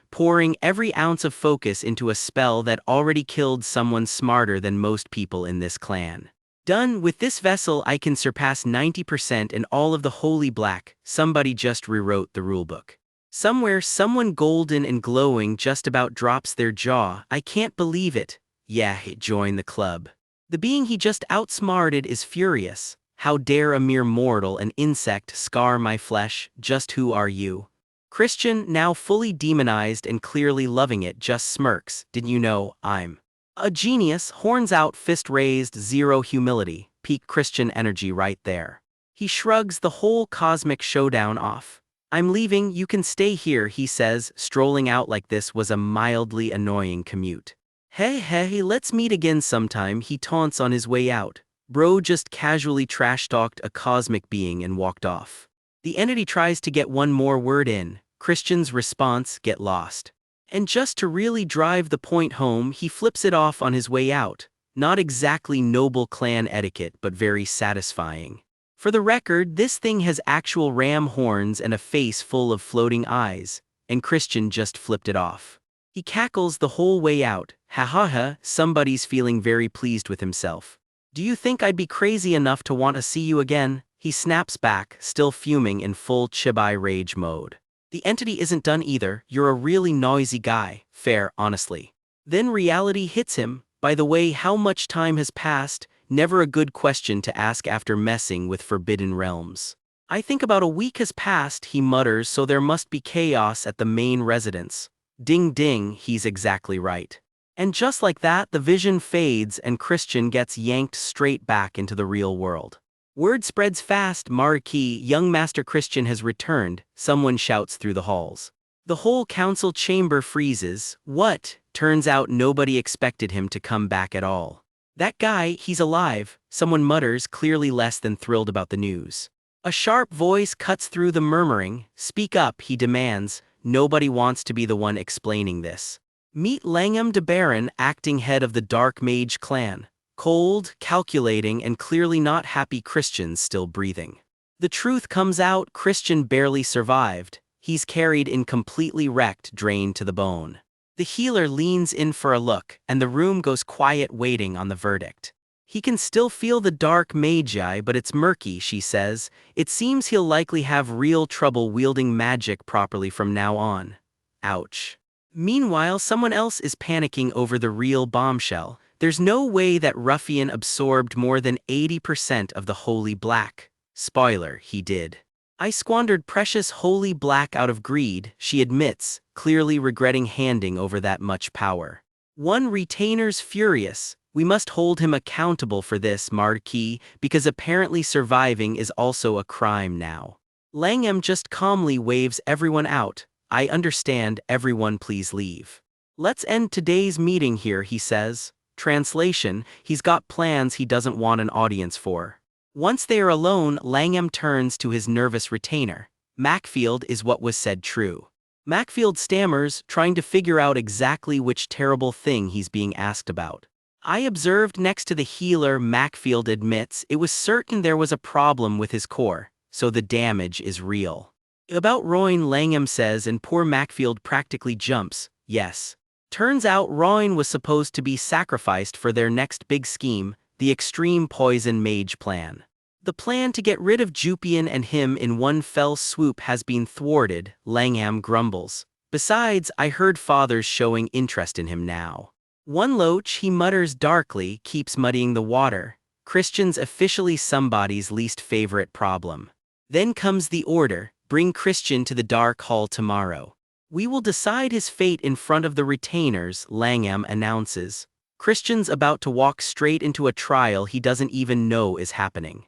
every ounce of focus into a spell that already killed someone smarter than most people in this clan. Done with this vessel, I can surpass 90% in all of the holy black. Somebody just rewrote the rulebook. Somewhere, someone golden and glowing just about drops their jaw. I can't believe it. Yeah, join the club. The being he just outsmarted is furious. How dare a mere mortal, an insect, scar my flesh? Just who are you? Christian, now fully demonized and clearly loving it, just smirks. Didn't you know I'm a genius? Horns out, fist raised, zero humility. Peak Christian energy right there. He shrugs the whole cosmic showdown off. I'm leaving, you can stay here, he says, strolling out like this was a mildly annoying commute. Hey, let's meet again sometime, he taunts on his way out. Bro just casually trash-talked a cosmic being and walked off. The entity tries to get one more word in. Christian's response, get lost. And just to really drive the point home, he flips it off on his way out. Not exactly noble clan etiquette, but very satisfying. For the record, this thing has actual ram horns and a face full of floating eyes, and Christian just flipped it off. He cackles the whole way out. Ha, somebody's feeling very pleased with himself. Do you think I'd be crazy enough to want to see you again? He snaps back, still fuming in full chibai rage mode. The entity isn't done either. You're a really noisy guy. Fair, honestly. Then reality hits him. By the way, how much time has passed? Never a good question to ask after messing with forbidden realms. I think about a week has passed, he mutters, so there must be chaos at the main residence. Ding ding, he's exactly right. And just like that, the vision fades and Christian gets yanked straight back into the real world. Word spreads fast, Marquis, young Master Christian has returned, someone shouts through the halls. The whole council chamber freezes. What? Turns out nobody expected him to come back at all. That guy, he's alive, someone mutters, clearly less than thrilled about the news. A sharp voice cuts through the murmuring. Speak up, he demands. Nobody wants to be the one explaining this. Meet Langham de Baron, acting head of the Dark Mage clan. Cold, calculating, and clearly not happy. Christian's still breathing. The truth comes out, Christian barely survived. He's carried in completely wrecked, drained to the bone. The healer leans in for a look, and the room goes quiet, waiting on the verdict. He can still feel the dark magi, but it's murky, she says. It seems he'll likely have real trouble wielding magic properly from now on. Ouch. Meanwhile, someone else is panicking over the real bombshell. There's no way that ruffian absorbed more than 80% of the holy black. Spoiler, he did. I squandered precious holy black out of greed, she admits, clearly regretting handing over that much power. One retainer's furious. We must hold him accountable for this, Marquis, because apparently surviving is also a crime now. Langham just calmly waves everyone out. I understand, everyone please leave. Let's end today's meeting here, he says. Translation, he's got plans he doesn't want an audience for. Once they are alone, Langham turns to his nervous retainer. Macfield, is what was said true? Macfield stammers, trying to figure out exactly which terrible thing he's being asked about. I observed next to the healer, Macfield admits, it was certain there was a problem with his core, so the damage is real. About Royne, Langham says, and poor Macfield practically jumps. Yes. Turns out Royne was supposed to be sacrificed for their next big scheme, the extreme poison mage plan. The plan to get rid of Jupian and him in one fell swoop has been thwarted, Langham grumbles. Besides, I heard father's showing interest in him now. One loach, he mutters darkly, keeps muddying the water. Christian's officially somebody's least favorite problem. Then comes the order, bring Christian to the Dark Hall tomorrow. We will decide his fate in front of the retainers, Langham announces. Christian's about to walk straight into a trial he doesn't even know is happening.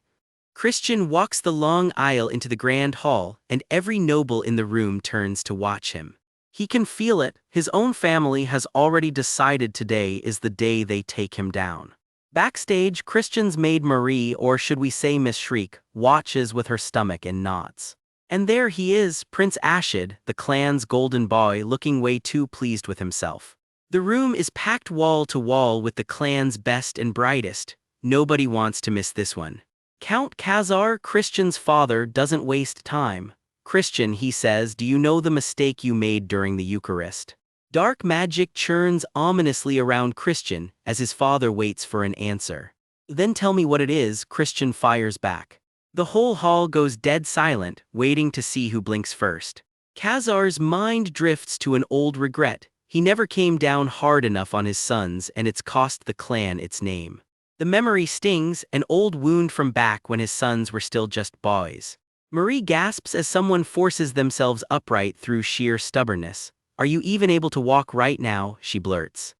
Christian walks the long aisle into the grand hall, and every noble in the room turns to watch him. He can feel it, his own family has already decided today is the day they take him down. Backstage, Christian's maid Marie, or should we say Miss Shriek, watches with her stomach and nods. And there he is, Prince Ashid, the clan's golden boy, looking way too pleased with himself. The room is packed wall to wall with the clan's best and brightest. Nobody wants to miss this one. Count Khazar, Christian's father, doesn't waste time. Christian, he says, do you know the mistake you made during the Eucharist? Dark magic churns ominously around Christian as his father waits for an answer. Then tell me what it is, Christian fires back. The whole hall goes dead silent, waiting to see who blinks first. Khazar's mind drifts to an old regret. He never came down hard enough on his sons, and it's cost the clan its name. The memory stings, an old wound from back when his sons were still just boys. Marie gasps as someone forces themselves upright through sheer stubbornness. Are you even able to walk right now? She blurts.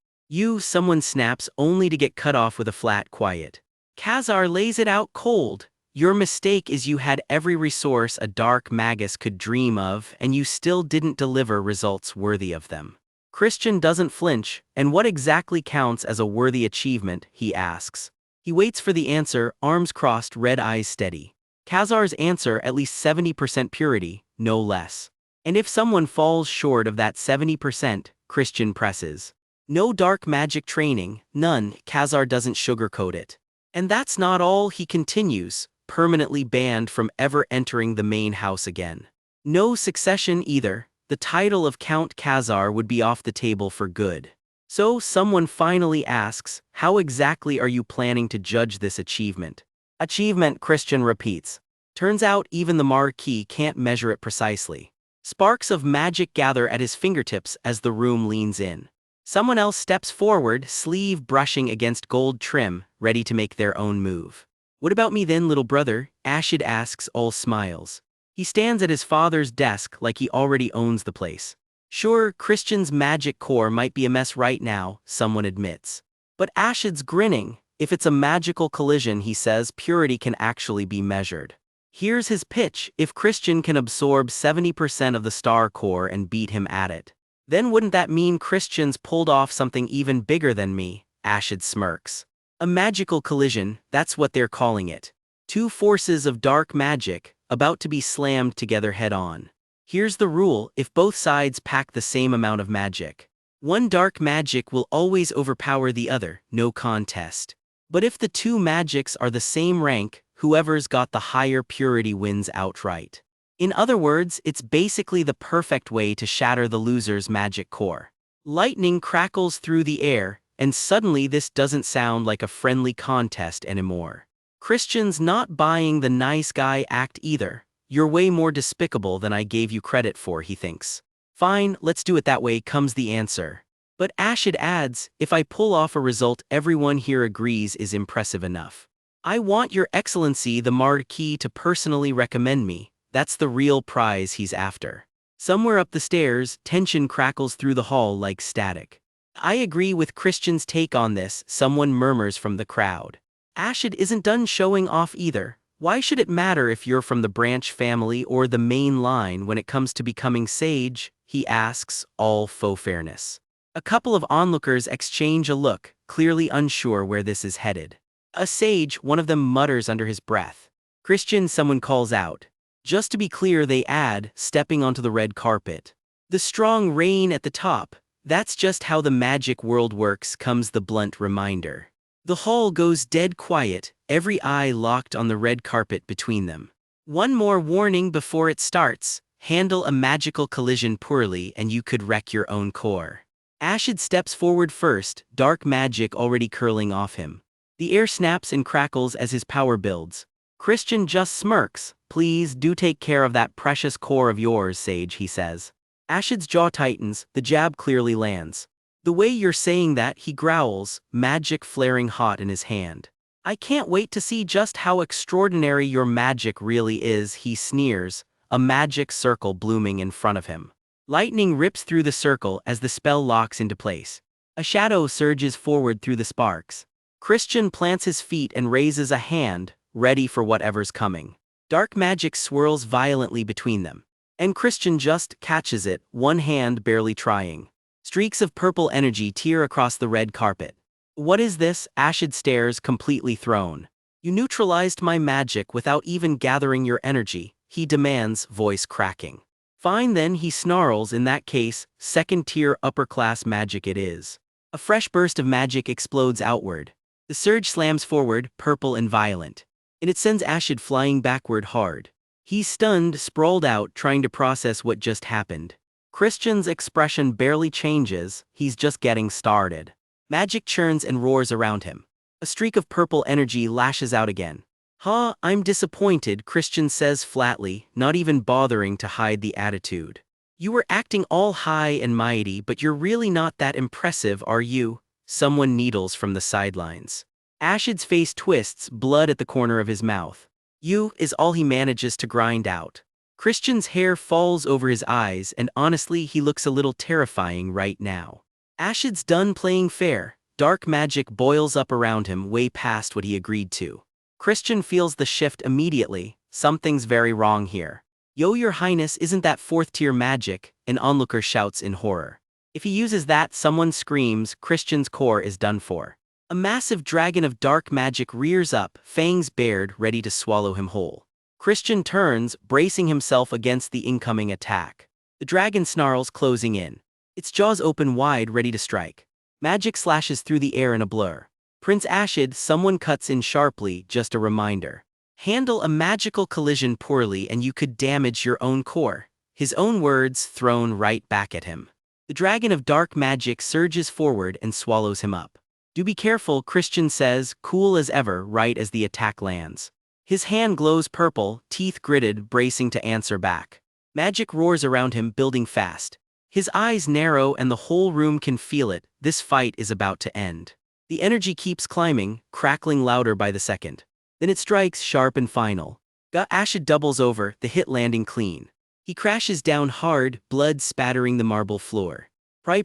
Someone snaps, only to get cut off with a flat quiet. Khazar lays it out cold. Your mistake is you had every resource a dark magus could dream of, and you still didn't deliver results worthy of them. Christian doesn't flinch, and what exactly counts as a worthy achievement, he asks. He waits for the answer, arms crossed, red eyes steady. Khazar's answer, at least 70% purity, no less. And if someone falls short of that 70%, Christian presses. No dark magic training, none. Khazar doesn't sugarcoat it. And that's not all, he continues, permanently banned from ever entering the main house again. No succession either. The title of Count Khazar would be off the table for good. So someone finally asks, how exactly are you planning to judge this achievement? Achievement, Christian repeats. Turns out even the Marquis can't measure it precisely. Sparks of magic gather at his fingertips as the room leans in. Someone else steps forward, sleeve brushing against gold trim, ready to make their own move. What about me then, little brother? Ashid asks, all smiles. He stands at his father's desk like he already owns the place. Sure, Christian's magic core might be a mess right now, someone admits. But Ashid's grinning. If it's a magical collision, he says, purity can actually be measured. Here's his pitch: if Christian can absorb 70% of the star core and beat him at it, then wouldn't that mean Christian's pulled off something even bigger than me? Ashid smirks. A magical collision, that's what they're calling it. Two forces of dark magic, about to be slammed together head-on. Here's the rule: if both sides pack the same amount of magic, one dark magic will always overpower the other, no contest. But if the two magics are the same rank, whoever's got the higher purity wins outright. In other words, it's basically the perfect way to shatter the loser's magic core. Lightning crackles through the air, and suddenly this doesn't sound like a friendly contest anymore. Christian's not buying the nice guy act either. You're way more despicable than I gave you credit for, he thinks. Fine, let's do it that way, comes the answer. But Ashid adds, if I pull off a result everyone here agrees is impressive enough, I want your excellency the Marquis to personally recommend me. That's the real prize he's after. Somewhere up the stairs, tension crackles through the hall like static. I agree with Christian's take on this, someone murmurs from the crowd. Ashid isn't done showing off either. Why should it matter if you're from the branch family or the main line when it comes to becoming sage? He asks, all faux fairness. A couple of onlookers exchange a look, clearly unsure where this is headed. A sage, one of them mutters under his breath. Christian, someone calls out. Just to be clear, they add, stepping onto the red carpet. The strong rain at the top, that's just how the magic world works, comes the blunt reminder. The hall goes dead quiet, every eye locked on the red carpet between them. One more warning before it starts: handle a magical collision poorly and you could wreck your own core. Ashid steps forward first, dark magic already curling off him. The air snaps and crackles as his power builds. Christian just smirks. Please do take care of that precious core of yours, Sage, he says. Ashid's jaw tightens, the jab clearly lands. The way you're saying that, he growls, magic flaring hot in his hand. I can't wait to see just how extraordinary your magic really is, he sneers, a magic circle blooming in front of him. Lightning rips through the circle as the spell locks into place. A shadow surges forward through the sparks. Christian plants his feet and raises a hand, ready for whatever's coming. Dark magic swirls violently between them. And Christian just catches it, one hand barely trying. Streaks of purple energy tear across the red carpet. What is this? Ashid stares, completely thrown. You neutralized my magic without even gathering your energy, he demands, voice cracking. Fine then, he snarls, in that case, second-tier upper-class magic it is. A fresh burst of magic explodes outward. The surge slams forward, purple and violent. And it sends Ashid flying backward hard. He's stunned, sprawled out, trying to process what just happened. Christian's expression barely changes, he's just getting started. Magic churns and roars around him. A streak of purple energy lashes out again. I'm disappointed, Christian says flatly, not even bothering to hide the attitude. You were acting all high and mighty, but you're really not that impressive, are you? Someone needles from the sidelines. Ashid's face twists, blood at the corner of his mouth. You is all he manages to grind out. Christian's hair falls over his eyes, and honestly, he looks a little terrifying right now. Ashid's done playing fair. Dark magic boils up around him, way past what he agreed to. Christian feels the shift immediately. Something's very wrong here. Yo, your highness, isn't that fourth-tier magic? An onlooker shouts in horror. If he uses that, someone screams, Christian's core is done for. A massive dragon of dark magic rears up, fangs bared, ready to swallow him whole. Christian turns, bracing himself against the incoming attack. The dragon snarls, closing in. Its jaws open wide, ready to strike. Magic slashes through the air in a blur. Prince Ashid, someone cuts in sharply, just a reminder. Handle a magical collision poorly and you could damage your own core. His own words thrown right back at him. The dragon of dark magic surges forward and swallows him up. Do be careful, Christian says, cool as ever, right as the attack lands. His hand glows purple, teeth gritted, bracing to answer back. Magic roars around him, building fast. His eyes narrow and the whole room can feel it. This fight is about to end. The energy keeps climbing, crackling louder by the second. Then it strikes, sharp and final. Ashid doubles over, the hit landing clean. He crashes down hard, blood spattering the marble floor.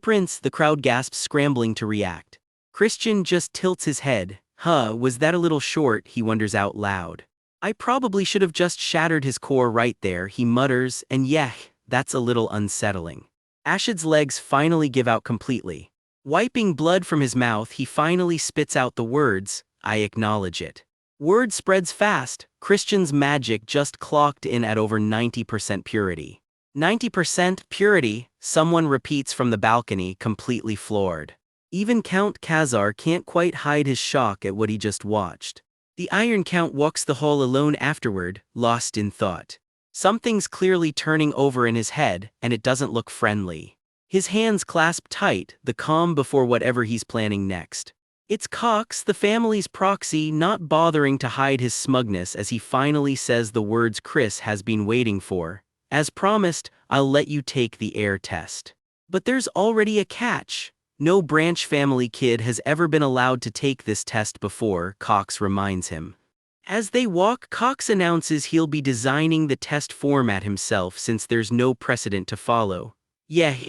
Prince, the crowd gasps, scrambling to react. Christian just tilts his head. Was that a little short, he wonders out loud. I probably should have just shattered his core right there, he mutters, and that's a little unsettling. Ashid's legs finally give out completely. Wiping blood from his mouth, he finally spits out the words, I acknowledge it. Word spreads fast. Christian's magic just clocked in at over 90% purity. 90% purity, someone repeats from the balcony, completely floored. Even Count Khazar can't quite hide his shock at what he just watched. The Iron Count walks the hall alone afterward, lost in thought. Something's clearly turning over in his head, and it doesn't look friendly. His hands clasp tight, the calm before whatever he's planning next. It's Cox, the family's proxy, not bothering to hide his smugness as he finally says the words Chris has been waiting for. As promised, I'll let you take the HEIR test. But there's already a catch. No Branch family kid has ever been allowed to take this test before, Cox reminds him. As they walk, Cox announces he'll be designing the test format himself since there's no precedent to follow.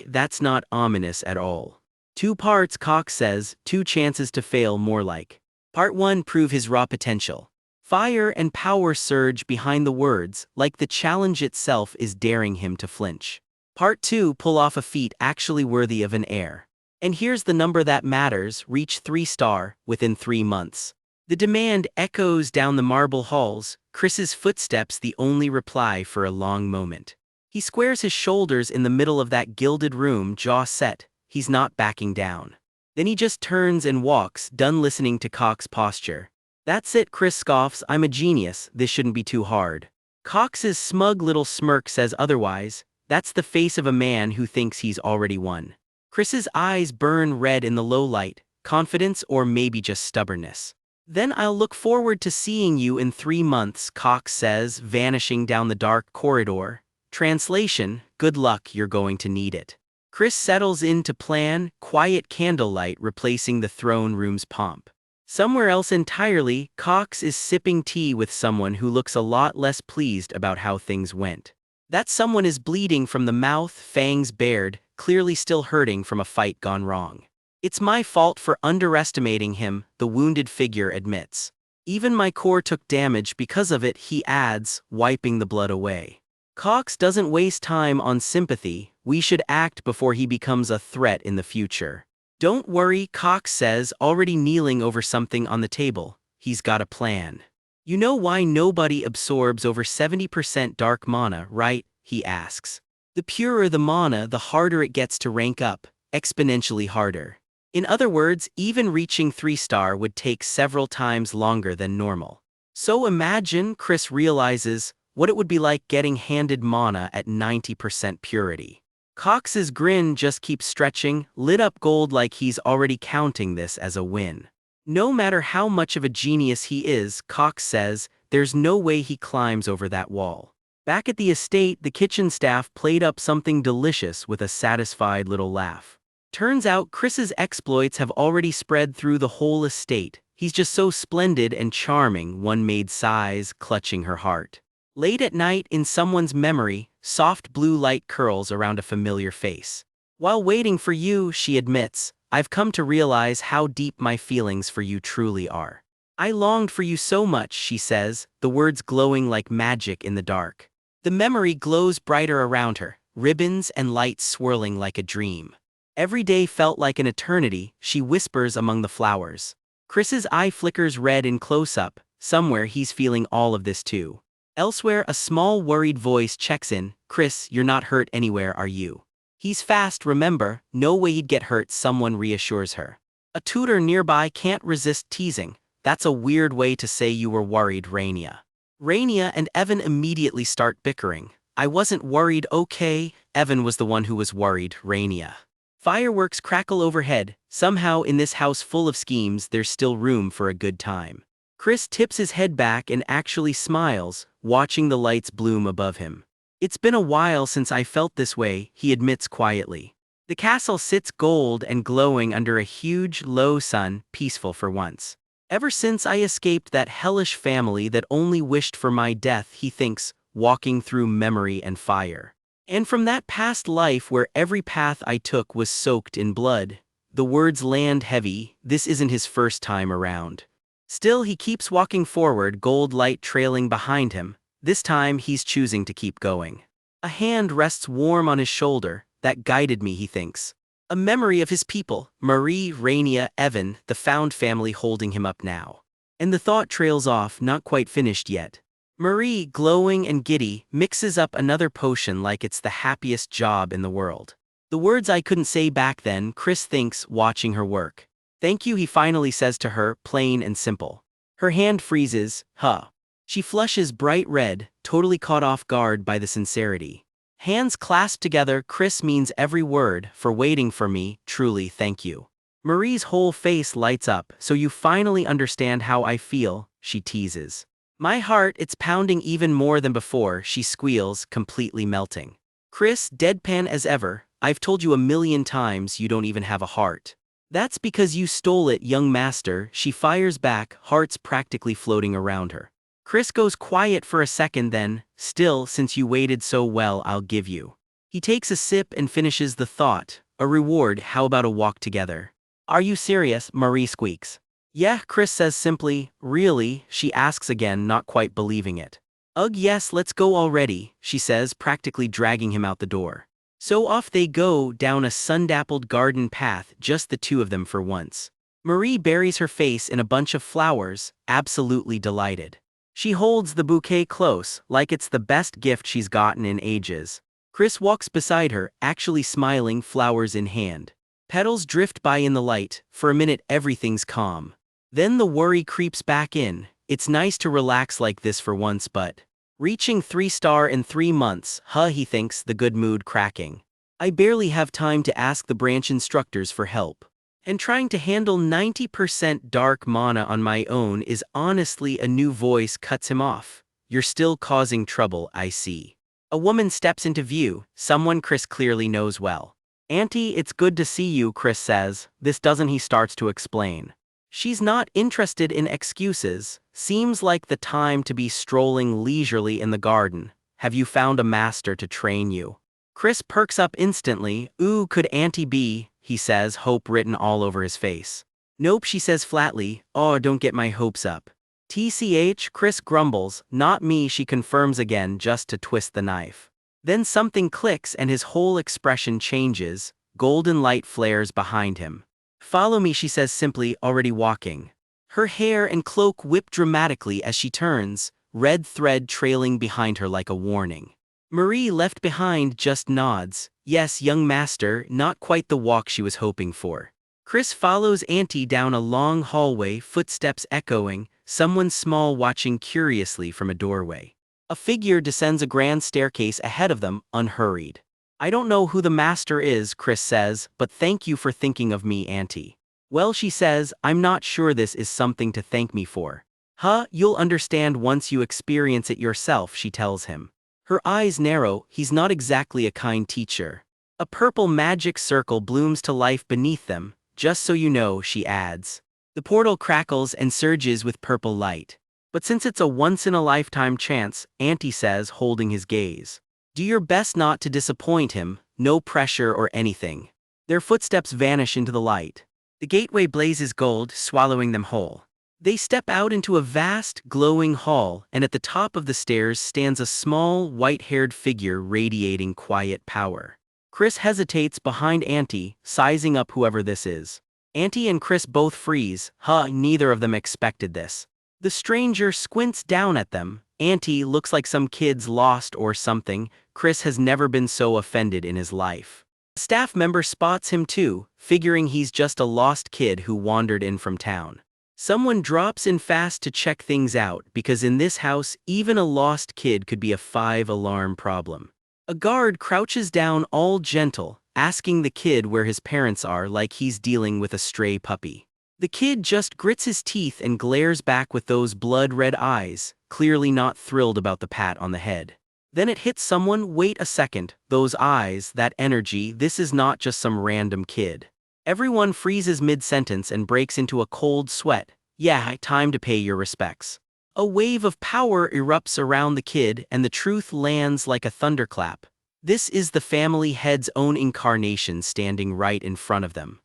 That's not ominous at all. 2 parts, Cox says, 2 chances to fail more like. Part 1, prove his raw potential. Fire and power surge behind the words, like the challenge itself is daring him to flinch. Part 2, pull off a feat actually worthy of an HEIR. And here's the number that matters, reach 3-star, within 3 months. The demand echoes down the marble halls, Chris's footsteps the only reply for a long moment. He squares his shoulders in the middle of that gilded room, jaw set. He's not backing down. Then he just turns and walks, done listening to Cox's posture. That's it, Chris scoffs, I'm a genius, this shouldn't be too hard. Cox's smug little smirk says otherwise. That's the face of a man who thinks he's already won. Chris's eyes burn red in the low light, confidence or maybe just stubbornness. Then I'll look forward to seeing you in 3 months, Cox says, vanishing down the dark corridor. Translation, good luck, you're going to need it. Chris settles in to plan, quiet candlelight replacing the throne room's pomp. Somewhere else entirely, Cox is sipping tea with someone who looks a lot less pleased about how things went. That someone is bleeding from the mouth, fangs bared, clearly still hurting from a fight gone wrong. It's my fault for underestimating him, the wounded figure admits. Even my core took damage because of it, he adds, wiping the blood away. Cox doesn't waste time on sympathy, we should act before he becomes a threat in the future. Don't worry, Cox says, already kneeling over something on the table. He's got a plan. You know why nobody absorbs over 70% dark mana, right? He asks. The purer the mana, the harder it gets to rank up, exponentially harder. In other words, even reaching 3-star would take several times longer than normal. So imagine, Chris realizes, what it would be like getting handed mana at 90% purity. Cox's grin just keeps stretching, lit up gold like he's already counting this as a win. No matter how much of a genius he is, Cox says, there's no way he climbs over that wall. Back at the estate, the kitchen staff played up something delicious with a satisfied little laugh. Turns out Chris's exploits have already spread through the whole estate. He's just so splendid and charming, one maid sighs, clutching her heart. Late at night, in someone's memory, soft blue light curls around a familiar face. While waiting for you, she admits, I've come to realize how deep my feelings for you truly are. I longed for you so much, she says, the words glowing like magic in the dark. The memory glows brighter around her, ribbons and lights swirling like a dream. Every day felt like an eternity, she whispers among the flowers. Chris's eye flickers red in close-up, somewhere he's feeling all of this too. Elsewhere, a small worried voice checks in, Chris, you're not hurt anywhere, are you? He's fast, remember, no way he'd get hurt, someone reassures her. A tutor nearby can't resist teasing, that's a weird way to say you were worried, Rainia. Rainia and Evan immediately start bickering. I wasn't worried, okay, Evan was the one who was worried, Rainia. Fireworks crackle overhead, somehow in this house full of schemes there's still room for a good time. Chris tips his head back and actually smiles, watching the lights bloom above him. It's been a while since I felt this way, he admits quietly. The castle sits gold and glowing under a huge, low sun, peaceful for once. Ever since I escaped that hellish family that only wished for my death, he thinks, walking through memory and fire. And from that past life where every path I took was soaked in blood. The words land heavy, this isn't his first time around. Still, he keeps walking forward, gold light trailing behind him. This time, he's choosing to keep going. A hand rests warm on his shoulder, that guided me, he thinks. A memory of his people, Marie, Rainia, Evan, the found family holding him up now. And the thought trails off, not quite finished yet. Marie, glowing and giddy, mixes up another potion like it's the happiest job in the world. The words I couldn't say back then, Chris thinks, watching her work. Thank you, he finally says to her, plain and simple. Her hand freezes, huh. She flushes bright red, totally caught off guard by the sincerity. Hands clasped together, Chris means every word, for waiting for me, truly thank you. Marie's whole face lights up, so you finally understand how I feel, she teases. My heart, it's pounding even more than before, she squeals, completely melting. Chris, deadpan as ever, I've told you a million times you don't even have a heart. That's because you stole it, young master, she fires back, hearts practically floating around her. Chris goes quiet for a second then, still, since you waited so well, I'll give you. He takes a sip and finishes the thought, a reward, how about a walk together? Are you serious? Marie squeaks. Yeah, Chris says simply. Really? She asks again, not quite believing it. Ugh, yes, let's go already, she says, practically dragging him out the door. So off they go, down a sun-dappled garden path, just the two of them for once. Marie buries her face in a bunch of flowers, absolutely delighted. She holds the bouquet close, like it's the best gift she's gotten in ages. Chris walks beside her, actually smiling, flowers in hand. Petals drift by in the light, for a minute everything's calm. Then the worry creeps back in, it's nice to relax like this for once but… Reaching 3-star in 3 months, huh, he thinks, the good mood cracking. I barely have time to ask the branch instructors for help. And trying to handle 90% dark mana on my own is honestly, a new voice cuts him off. You're still causing trouble, I see. A woman steps into view, someone Chris clearly knows well. Auntie, it's good to see you, Chris says. This doesn't, he starts to explain. She's not interested in excuses, seems like the time to be strolling leisurely in the garden. Have you found a master to train you? Chris perks up instantly. Ooh, could Auntie be, he says, hope written all over his face. Nope, she says flatly. Oh, don't get my hopes up. TCH, Chris grumbles. Not me, she confirms again, just to twist the knife. Then something clicks and his whole expression changes, golden light flares behind him. Follow me, she says simply, already walking. Her hair and cloak whip dramatically as she turns, red thread trailing behind her like a warning. Marie, left behind, just nods. Yes, young master, not quite the walk she was hoping for. Chris follows Auntie down a long hallway, footsteps echoing, someone small watching curiously from a doorway. A figure descends a grand staircase ahead of them, unhurried. I don't know who the master is, Chris says, but thank you for thinking of me, Auntie. Well, she says, I'm not sure this is something to thank me for. Huh, you'll understand once you experience it yourself, she tells him. Her eyes narrow, he's not exactly a kind teacher. A purple magic circle blooms to life beneath them, just so you know, she adds. The portal crackles and surges with purple light. But since it's a once-in-a-lifetime chance, Auntie says, holding his gaze. Do your best not to disappoint him, no pressure or anything. Their footsteps vanish into the light. The gateway blazes gold, swallowing them whole. They step out into a vast, glowing hall, and at the top of the stairs stands a small, white-haired figure radiating quiet power. Chris hesitates behind Auntie, sizing up whoever this is. Auntie and Chris both freeze. Neither of them expected this. The stranger squints down at them. Auntie looks like some kid's lost or something. Chris has never been so offended in his life. A staff member spots him too, figuring he's just a lost kid who wandered in from town. Someone drops in fast to check things out, because in this house, even a lost kid could be a 5-alarm problem. A guard crouches down all gentle, asking the kid where his parents are like he's dealing with a stray puppy. The kid just grits his teeth and glares back with those blood-red eyes, clearly not thrilled about the pat on the head. Then it hits someone. Wait a second, those eyes, that energy, this is not just some random kid. Everyone freezes mid-sentence and breaks into a cold sweat. Yeah, time to pay your respects. A wave of power erupts around the kid and the truth lands like a thunderclap. This is the family head's own incarnation standing right in front of them.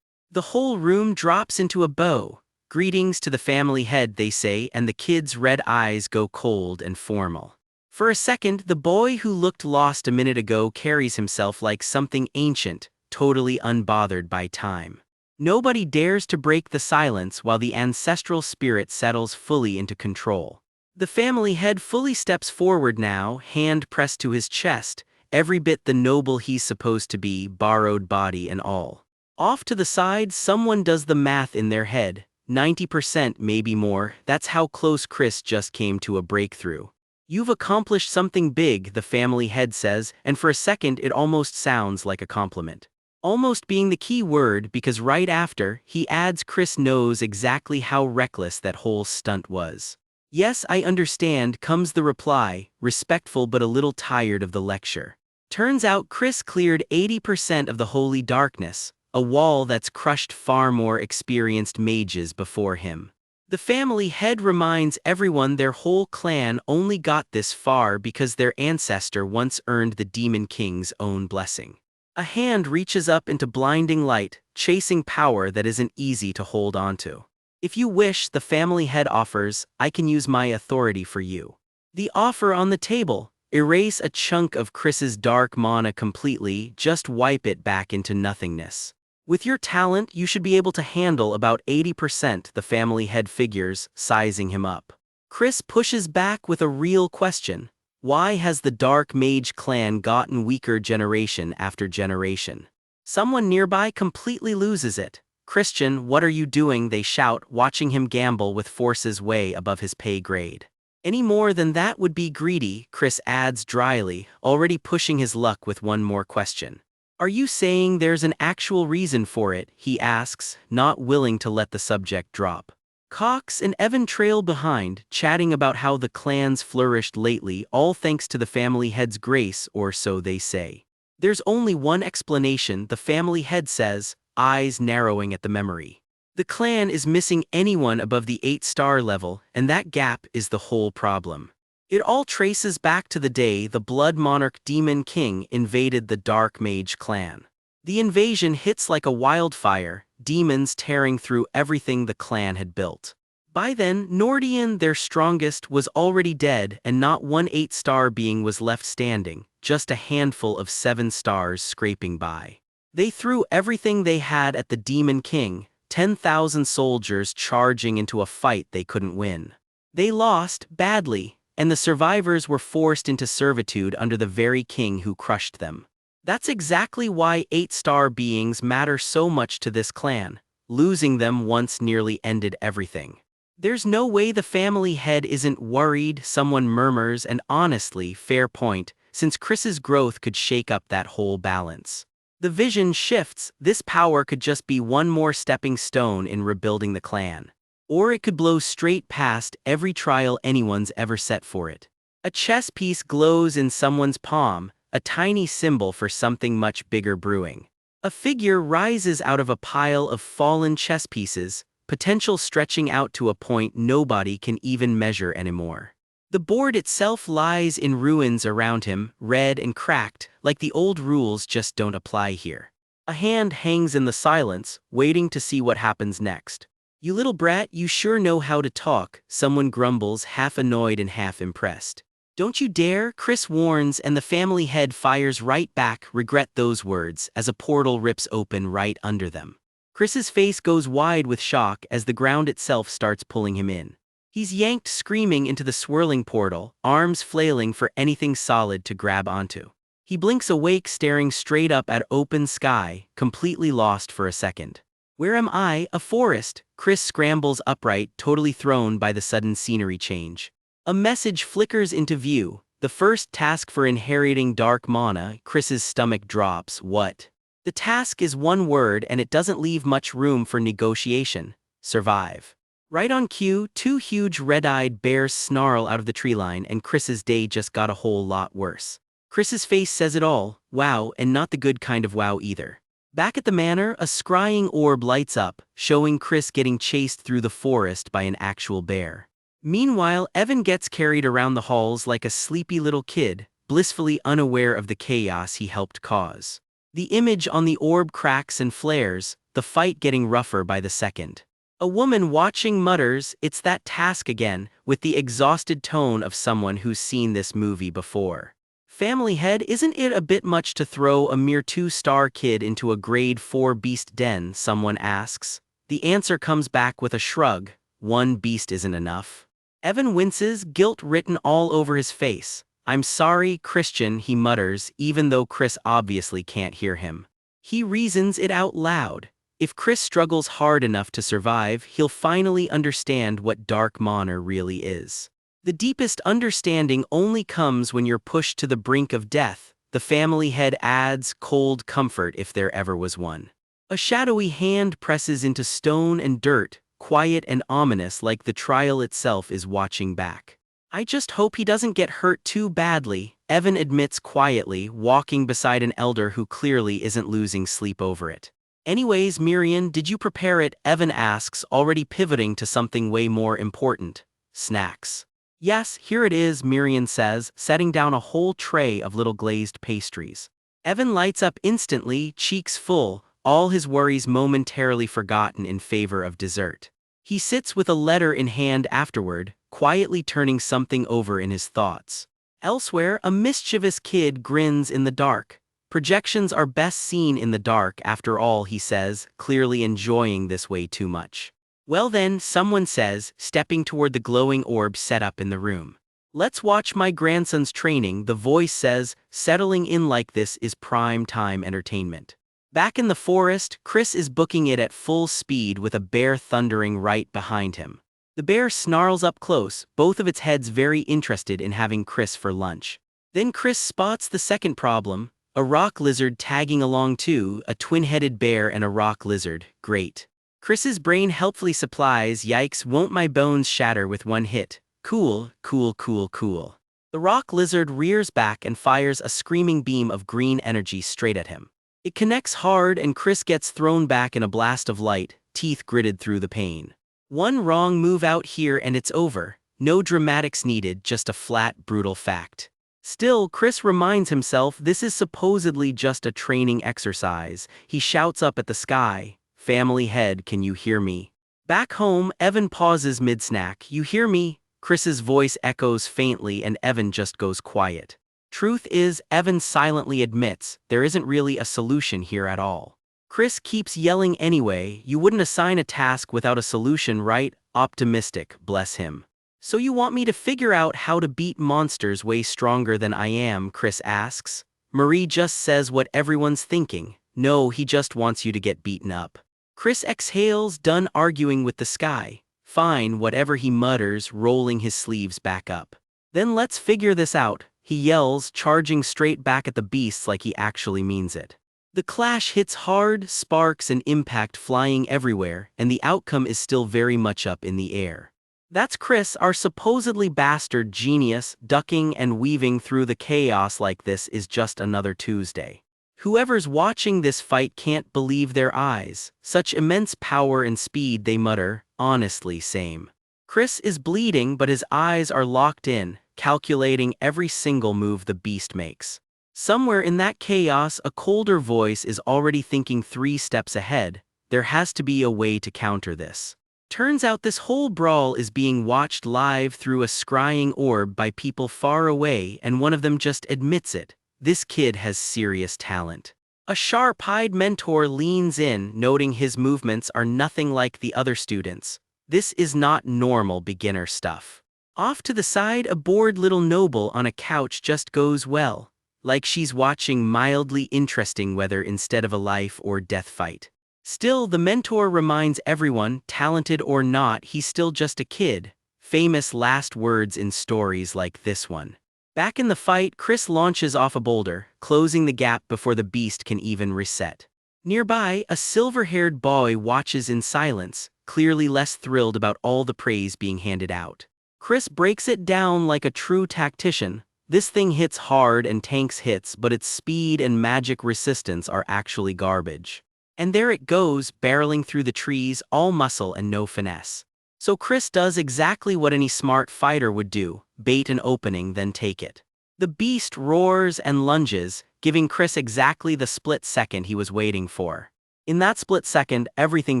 The whole room drops into a bow. Greetings to the family head, they say, and the kid's red eyes go cold and formal. For a second, the boy who looked lost a minute ago carries himself like something ancient, totally unbothered by time. Nobody dares to break the silence while the ancestral spirit settles fully into control. The family head fully steps forward now, hand pressed to his chest, every bit the noble he's supposed to be, borrowed body and all. Off to the side, someone does the math in their head. 90%, maybe more. That's how close Chris just came to a breakthrough. You've accomplished something big, the family head says, and for a second it almost sounds like a compliment. Almost being the key word, because right after, he adds Chris knows exactly how reckless that whole stunt was. Yes, I understand, comes the reply, respectful but a little tired of the lecture. Turns out Chris cleared 80% of the holy darkness, a wall that's crushed far more experienced mages before him. The family head reminds everyone their whole clan only got this far because their ancestor once earned the Demon King's own blessing. A hand reaches up into blinding light, chasing power that isn't easy to hold onto. If you wish, the family head offers, I can use my authority for you. The offer on the table, erase a chunk of Chris's dark mana completely, just wipe it back into nothingness. With your talent, you should be able to handle about 80%, the family head figures, sizing him up. Chris pushes back with a real question. Why has the Dark Mage clan gotten weaker generation after generation? Someone nearby completely loses it. Christian, what are you doing? They shout, watching him gamble with forces way above his pay grade. Any more than that would be greedy, Chris adds dryly, already pushing his luck with one more question. Are you saying there's an actual reason for it? He asks, not willing to let the subject drop. Cox and Evan trail behind, chatting about how the clans flourished lately, all thanks to the family head's grace, or so they say. There's only one explanation, the family head says, eyes narrowing at the memory. The clan is missing anyone above the 8-star level, and that gap is the whole problem. It all traces back to the day the Blood Monarch Demon King invaded the Dark Mage clan. The invasion hits like a wildfire, demons tearing through everything the clan had built. By then, Nordian, their strongest, was already dead and not one 8-star being was left standing, just a handful of 7 stars scraping by. They threw everything they had at the Demon King, 10,000 soldiers charging into a fight they couldn't win. They lost, badly, and the survivors were forced into servitude under the very king who crushed them. That's exactly why 8-star beings matter so much to this clan. Losing them once nearly ended everything. There's no way the family head isn't worried, someone murmurs, and honestly, fair point, since Chris's growth could shake up that whole balance. The vision shifts, this power could just be one more stepping stone in rebuilding the clan. Or it could blow straight past every trial anyone's ever set for it. A chess piece glows in someone's palm, a tiny symbol for something much bigger brewing. A figure rises out of a pile of fallen chess pieces, potential stretching out to a point nobody can even measure anymore. The board itself lies in ruins around him, red and cracked, like the old rules just don't apply here. A hand hangs in the silence, waiting to see what happens next. "You little brat, you sure know how to talk," someone grumbles, half annoyed and half impressed. "Don't you dare," Chris warns, and the family head fires right back, "Regret those words," as a portal rips open right under them. Chris's face goes wide with shock as the ground itself starts pulling him in. He's yanked screaming into the swirling portal, arms flailing for anything solid to grab onto. He blinks awake, staring straight up at open sky, completely lost for a second. "Where am I? A forest?" Chris scrambles upright, totally thrown by the sudden scenery change. A message flickers into view, the first task for inheriting dark mana. Chris's stomach drops. What? The task is one word and it doesn't leave much room for negotiation. Survive. Right on cue, two huge red-eyed bears snarl out of the tree line and Chris's day just got a whole lot worse. Chris's face says it all, wow, and not the good kind of wow either. Back at the manor, a scrying orb lights up, showing Chris getting chased through the forest by an actual bear. Meanwhile, Evan gets carried around the halls like a sleepy little kid, blissfully unaware of the chaos he helped cause. The image on the orb cracks and flares, the fight getting rougher by the second. A woman watching mutters, "It's that task again," with the exhausted tone of someone who's seen this movie before. Family head, isn't it a bit much to throw a mere 2-star kid into a grade 4 beast den, someone asks. The answer comes back with a shrug, one beast isn't enough. Evan winces, guilt written all over his face. "I'm sorry, Christian," he mutters, even though Chris obviously can't hear him. He reasons it out loud. If Chris struggles hard enough to survive, he'll finally understand what dark mana really is. The deepest understanding only comes when you're pushed to the brink of death, the family head adds, cold comfort if there ever was one. A shadowy hand presses into stone and dirt, quiet and ominous, like the trial itself is watching back. "I just hope he doesn't get hurt too badly," Evan admits quietly, walking beside an elder who clearly isn't losing sleep over it. "Anyways, Miriam, did you prepare it?" Evan asks, already pivoting to something way more important. "Snacks." "Yes, here it is," Miriam says, setting down a whole tray of little glazed pastries. Evan lights up instantly, cheeks full, all his worries momentarily forgotten in favor of dessert. He sits with a letter in hand afterward, quietly turning something over in his thoughts. Elsewhere, a mischievous kid grins in the dark. "Projections are best seen in the dark after all," he says, clearly enjoying this way too much. "Well then," someone says, stepping toward the glowing orb set up in the room. "Let's watch my grandson's training," the voice says, "settling in like this is prime time entertainment." Back in the forest, Chris is booking it at full speed with a bear thundering right behind him. The bear snarls up close, both of its heads very interested in having Chris for lunch. Then Chris spots the second problem, a rock lizard tagging along too, a twin-headed bear and a rock lizard, great. Chris's brain helpfully supplies, "Yikes, won't my bones shatter with one hit? Cool, cool, cool, cool." The rock lizard rears back and fires a screaming beam of green energy straight at him. It connects hard and Chris gets thrown back in a blast of light, teeth gritted through the pain. One wrong move out here and it's over. No dramatics needed, just a flat, brutal fact. Still, Chris reminds himself this is supposedly just a training exercise. He shouts up at the sky, "Family head, can you hear me?" Back home, Evan pauses mid-snack. "You hear me?" Chris's voice echoes faintly and Evan just goes quiet. Truth is, Evan silently admits, there isn't really a solution here at all. Chris keeps yelling anyway, "You wouldn't assign a task without a solution, right?" Optimistic, bless him. "So you want me to figure out how to beat monsters way stronger than I am?" Chris asks. Marie just says what everyone's thinking. No, he just wants you to get beaten up. Chris exhales, done arguing with the sky. Fine, whatever, he mutters, rolling his sleeves back up. Then let's figure this out, he yells, charging straight back at the beasts like he actually means it. The clash hits hard, sparks and impact flying everywhere, and the outcome is still very much up in the air. That's Chris, our supposedly bastard genius, ducking and weaving through the chaos like this is just another Tuesday. Whoever's watching this fight can't believe their eyes. Such immense power and speed, they mutter, honestly same. Chris is bleeding, but his eyes are locked in, calculating every single move the beast makes. Somewhere in that chaos, a colder voice is already thinking 3 steps ahead. There has to be a way to counter this. Turns out this whole brawl is being watched live through a scrying orb by people far away, and one of them just admits it. This kid has serious talent. A sharp-eyed mentor leans in, noting his movements are nothing like the other students. This is not normal beginner stuff. Off to the side, a bored little noble on a couch just goes, well, like she's watching mildly interesting weather instead of a life or death fight. Still, the mentor reminds everyone, talented or not, he's still just a kid. Famous last words in stories like this one. Back in the fight, Chris launches off a boulder, closing the gap before the beast can even reset. Nearby, a silver-haired boy watches in silence, clearly less thrilled about all the praise being handed out. Chris breaks it down like a true tactician. This thing hits hard and tanks hits, but its speed and magic resistance are actually garbage. And there it goes, barreling through the trees, all muscle and no finesse. So Chris does exactly what any smart fighter would do, bait an opening then take it. The beast roars and lunges, giving Chris exactly the split second he was waiting for. In that split second, everything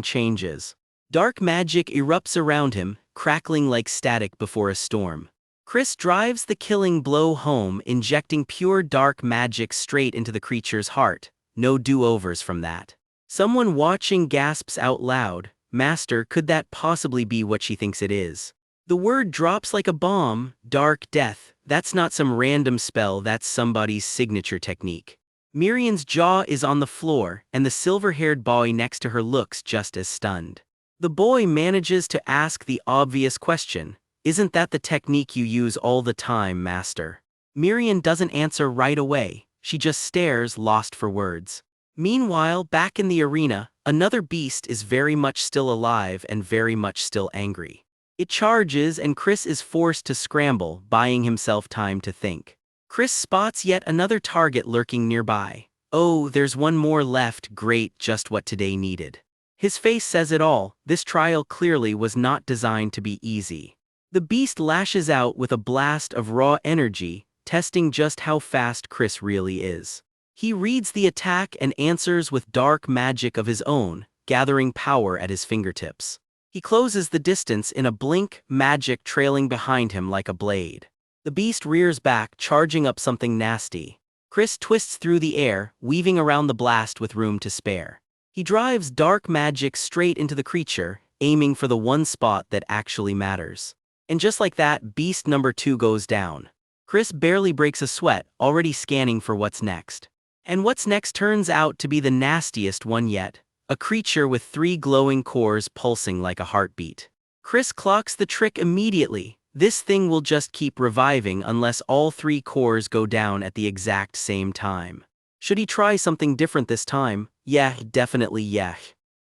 changes. Dark magic erupts around him, crackling like static before a storm. Chris drives the killing blow home, injecting pure dark magic straight into the creature's heart. No do-overs from that. Someone watching gasps out loud, "Master, could that possibly be what she thinks it is?" The word drops like a bomb, dark death. That's not some random spell, that's somebody's signature technique. Mirian's jaw is on the floor, and the silver-haired boy next to her looks just as stunned. The boy manages to ask the obvious question, "Isn't that the technique you use all the time, Master?" Mirian doesn't answer right away, she just stares, lost for words. Meanwhile, back in the arena, another beast is very much still alive and very much still angry. It charges and Chris is forced to scramble, buying himself time to think. Chris spots yet another target lurking nearby. Oh, there's one more left, great, just what today needed. His face says it all, this trial clearly was not designed to be easy. The beast lashes out with a blast of raw energy, testing just how fast Chris really is. He reads the attack and answers with dark magic of his own, gathering power at his fingertips. He closes the distance in a blink, magic trailing behind him like a blade. The beast rears back, charging up something nasty. Chris twists through the air, weaving around the blast with room to spare. He drives dark magic straight into the creature, aiming for the one spot that actually matters. And just like that, beast number 2 goes down. Chris barely breaks a sweat, already scanning for what's next. And what's next turns out to be the nastiest one yet, a creature with 3 glowing cores pulsing like a heartbeat. Chris clocks the trick immediately. This thing will just keep reviving unless all 3 cores go down at the exact same time. Should he try something different this time? Yeah, definitely yeah.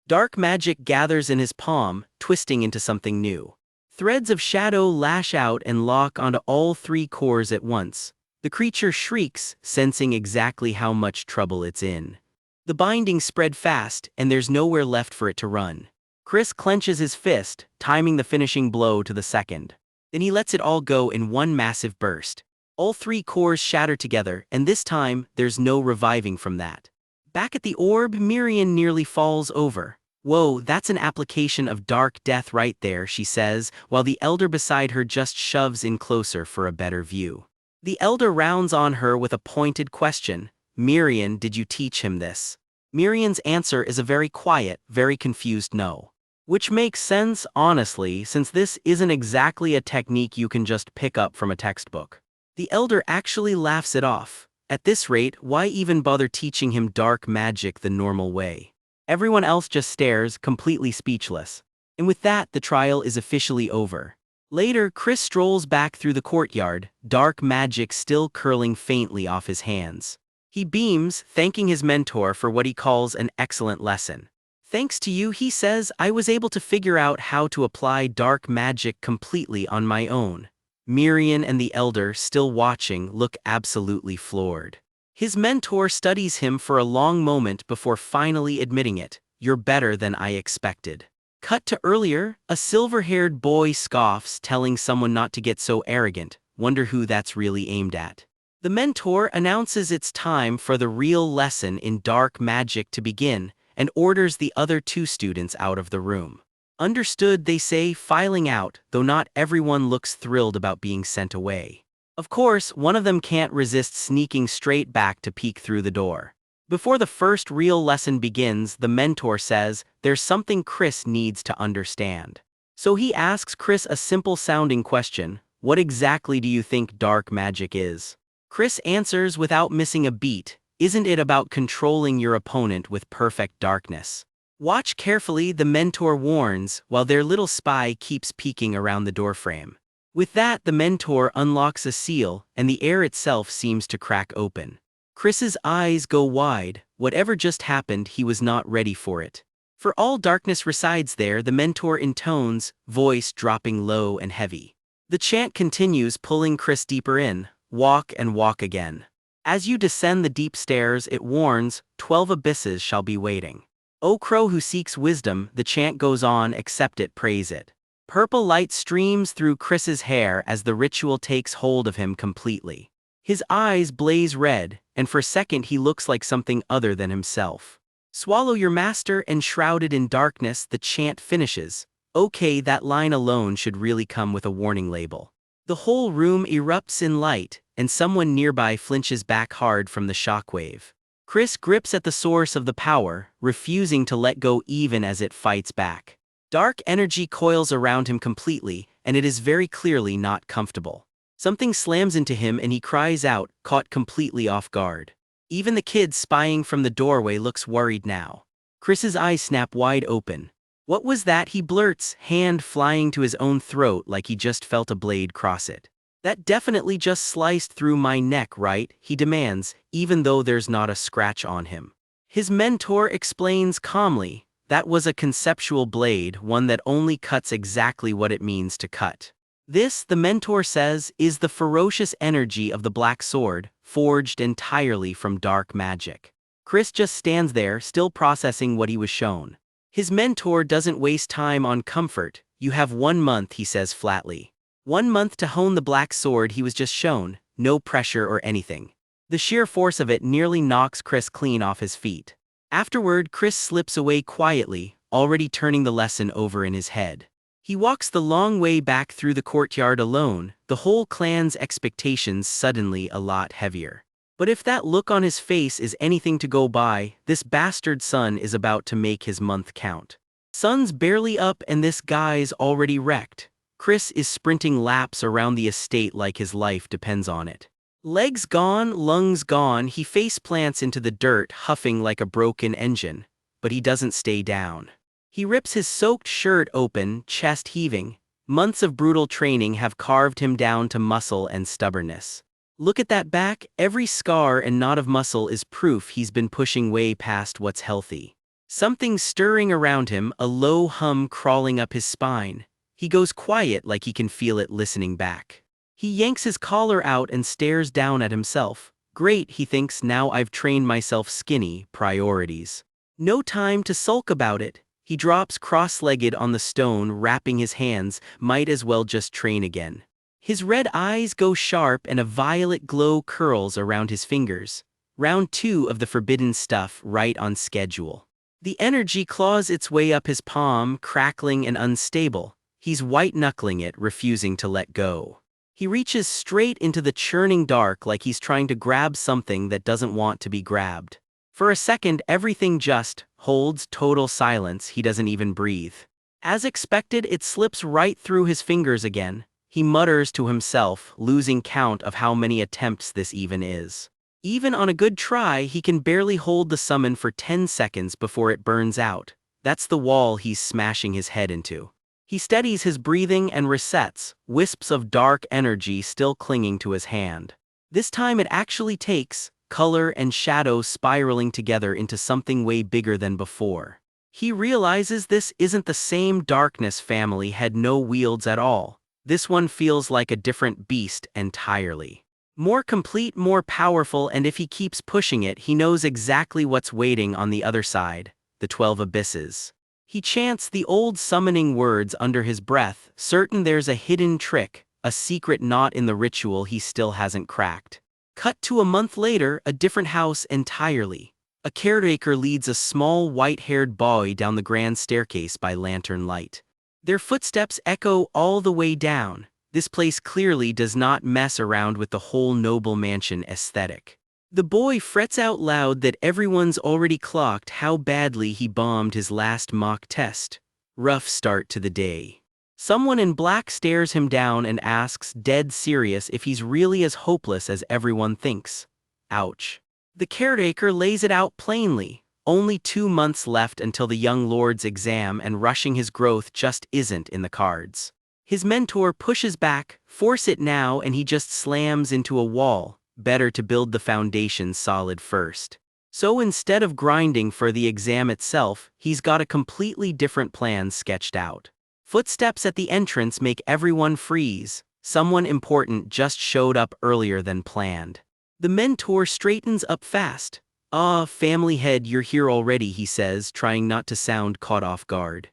Dark magic gathers in his palm, twisting into something new. Threads of shadow lash out and lock onto all 3 cores at once. The creature shrieks, sensing exactly how much trouble it's in. The bindings spread fast, and there's nowhere left for it to run. Chris clenches his fist, timing the finishing blow to the second. Then he lets it all go in one massive burst. All 3 cores shatter together, and this time, there's no reviving from that. Back at the orb, Miriam nearly falls over. "Whoa, that's an application of dark death right there," she says, while the elder beside her just shoves in closer for a better view. The elder rounds on her with a pointed question. "Miriam, did you teach him this?" Miriam's answer is a very quiet, very confused no. Which makes sense, honestly, since this isn't exactly a technique you can just pick up from a textbook. The elder actually laughs it off. At this rate, why even bother teaching him dark magic the normal way? Everyone else just stares, completely speechless. And with that, the trial is officially over. Later, Chris strolls back through the courtyard, dark magic still curling faintly off his hands. He beams, thanking his mentor for what he calls an excellent lesson. Thanks to you, he says, I was able to figure out how to apply dark magic completely on my own. Miriam and the elder, still watching, look absolutely floored. His mentor studies him for a long moment before finally admitting it. You're better than I expected. Cut to earlier, a silver-haired boy scoffs, telling someone not to get so arrogant. Wonder who that's really aimed at. The mentor announces it's time for the real lesson in dark magic to begin, and orders the other two students out of the room. Understood, they say, filing out, though not everyone looks thrilled about being sent away. Of course, one of them can't resist sneaking straight back to peek through the door. Before the first real lesson begins, the mentor says, there's something Chris needs to understand. So he asks Chris a simple-sounding question, what exactly do you think dark magic is? Chris answers without missing a beat, isn't it about controlling your opponent with perfect darkness? Watch carefully, the mentor warns, while their little spy keeps peeking around the doorframe. With that, the mentor unlocks a seal, and the air itself seems to crack open. Chris's eyes go wide. Whatever just happened, he was not ready for it. For all darkness resides there, the mentor intones, voice dropping low and heavy. The chant continues, pulling Chris deeper in. Walk and walk again. As you descend the deep stairs, it warns, 12 abysses shall be waiting. O crow who seeks wisdom, the chant goes on, accept it, praise it. Purple light streams through Chris's hair as the ritual takes hold of him completely. His eyes blaze red, and for a second he looks like something other than himself. Swallow your master, enshrouded in darkness, the chant finishes. Okay, that line alone should really come with a warning label. The whole room erupts in light, and someone nearby flinches back hard from the shockwave. Chris grips at the source of the power, refusing to let go even as it fights back. Dark energy coils around him completely, and it is very clearly not comfortable. Something slams into him and he cries out, caught completely off guard. Even the kid spying from the doorway looks worried now. Chris's eyes snap wide open. What was that, he blurts, hand flying to his own throat like he just felt a blade cross it. That definitely just sliced through my neck, right? He demands, even though there's not a scratch on him. His mentor explains calmly, that was a conceptual blade, one that only cuts exactly what it means to cut. This, the mentor says, is the ferocious energy of the black sword, forged entirely from dark magic. Chris just stands there, still processing what he was shown. His mentor doesn't waste time on comfort. You have 1 month, he says flatly. 1 month to hone the black sword he was just shown, no pressure or anything. The sheer force of it nearly knocks Chris clean off his feet. Afterward, Chris slips away quietly, already turning the lesson over in his head. He walks the long way back through the courtyard alone, the whole clan's expectations suddenly a lot heavier. But if that look on his face is anything to go by, this bastard son is about to make his month count. Sun's barely up and this guy's already wrecked. Chris is sprinting laps around the estate like his life depends on it. Legs gone, lungs gone, he face plants into the dirt, huffing like a broken engine. But he doesn't stay down. He rips his soaked shirt open, chest heaving. Months of brutal training have carved him down to muscle and stubbornness. Look at that back, every scar and knot of muscle is proof he's been pushing way past what's healthy. Something stirring around him, a low hum crawling up his spine. He goes quiet like he can feel it listening back. He yanks his collar out and stares down at himself. Great, he thinks, now I've trained myself skinny, priorities. No time to sulk about it. He drops cross-legged on the stone, wrapping his hands, might as well just train again. His red eyes go sharp and a violet glow curls around his fingers. Round 2 of the forbidden stuff, right on schedule. The energy claws its way up his palm, crackling and unstable. He's white-knuckling it, refusing to let go. He reaches straight into the churning dark like he's trying to grab something that doesn't want to be grabbed. For a second, everything just holds total silence. He doesn't even breathe. As expected, it slips right through his fingers again. He mutters to himself, losing count of how many attempts this even is. Even on a good try, he can barely hold the summon for 10 seconds before it burns out. That's the wall he's smashing his head into. He steadies his breathing and resets, wisps of dark energy still clinging to his hand. This time it actually takes color and shadow spiraling together into something way bigger than before. He realizes this isn't the same darkness family had no wields at all. This one feels like a different beast entirely. More complete, more powerful, and if he keeps pushing it, he knows exactly what's waiting on the other side, the 12 abysses. He chants the old summoning words under his breath, certain there's a hidden trick, a secret knot in the ritual he still hasn't cracked. Cut to a month later, a different house entirely. A caretaker leads a small white-haired boy down the grand staircase by lantern light. Their footsteps echo all the way down. This place clearly does not mess around with the whole noble mansion aesthetic. The boy frets out loud that everyone's already clocked how badly he bombed his last mock test. Rough start to the day. Someone in black stares him down and asks, dead serious, if he's really as hopeless as everyone thinks. Ouch. The caretaker lays it out plainly. Only 2 months left until the young lord's exam, and rushing his growth just isn't in the cards. His mentor pushes back, force it now, and he just slams into a wall. Better to build the foundation solid first. So instead of grinding for the exam itself, he's got a completely different plan sketched out. Footsteps at the entrance make everyone freeze. Someone important just showed up earlier than planned. The mentor straightens up fast. "Ah, family head, you're here already," he says, trying not to sound caught off guard.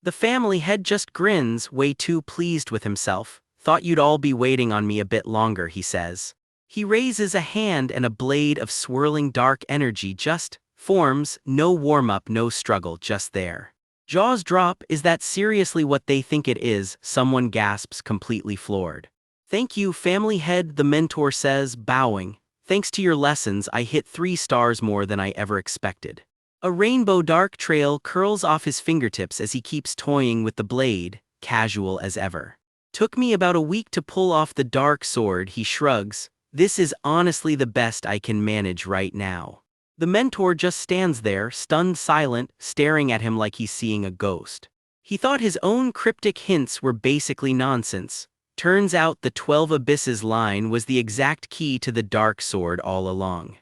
The family head just grins, way too pleased with himself. "Thought you'd all be waiting on me a bit longer," he says. He raises a hand and a blade of swirling dark energy just forms, no warm-up, no struggle, just there. Jaws drop. Is that seriously what they think it is? Someone gasps, completely floored. "Thank you, family head," the mentor says, bowing. "Thanks to your lessons, I hit 3 stars more than I ever expected." A rainbow dark trail curls off his fingertips as he keeps toying with the blade, casual as ever. "Took me about a week to pull off the dark sword," he shrugs. "This is honestly the best I can manage right now." The mentor just stands there, stunned silent, staring at him like he's seeing a ghost. He thought his own cryptic hints were basically nonsense. Turns out the 12 abysses line was the exact key to the dark sword all along.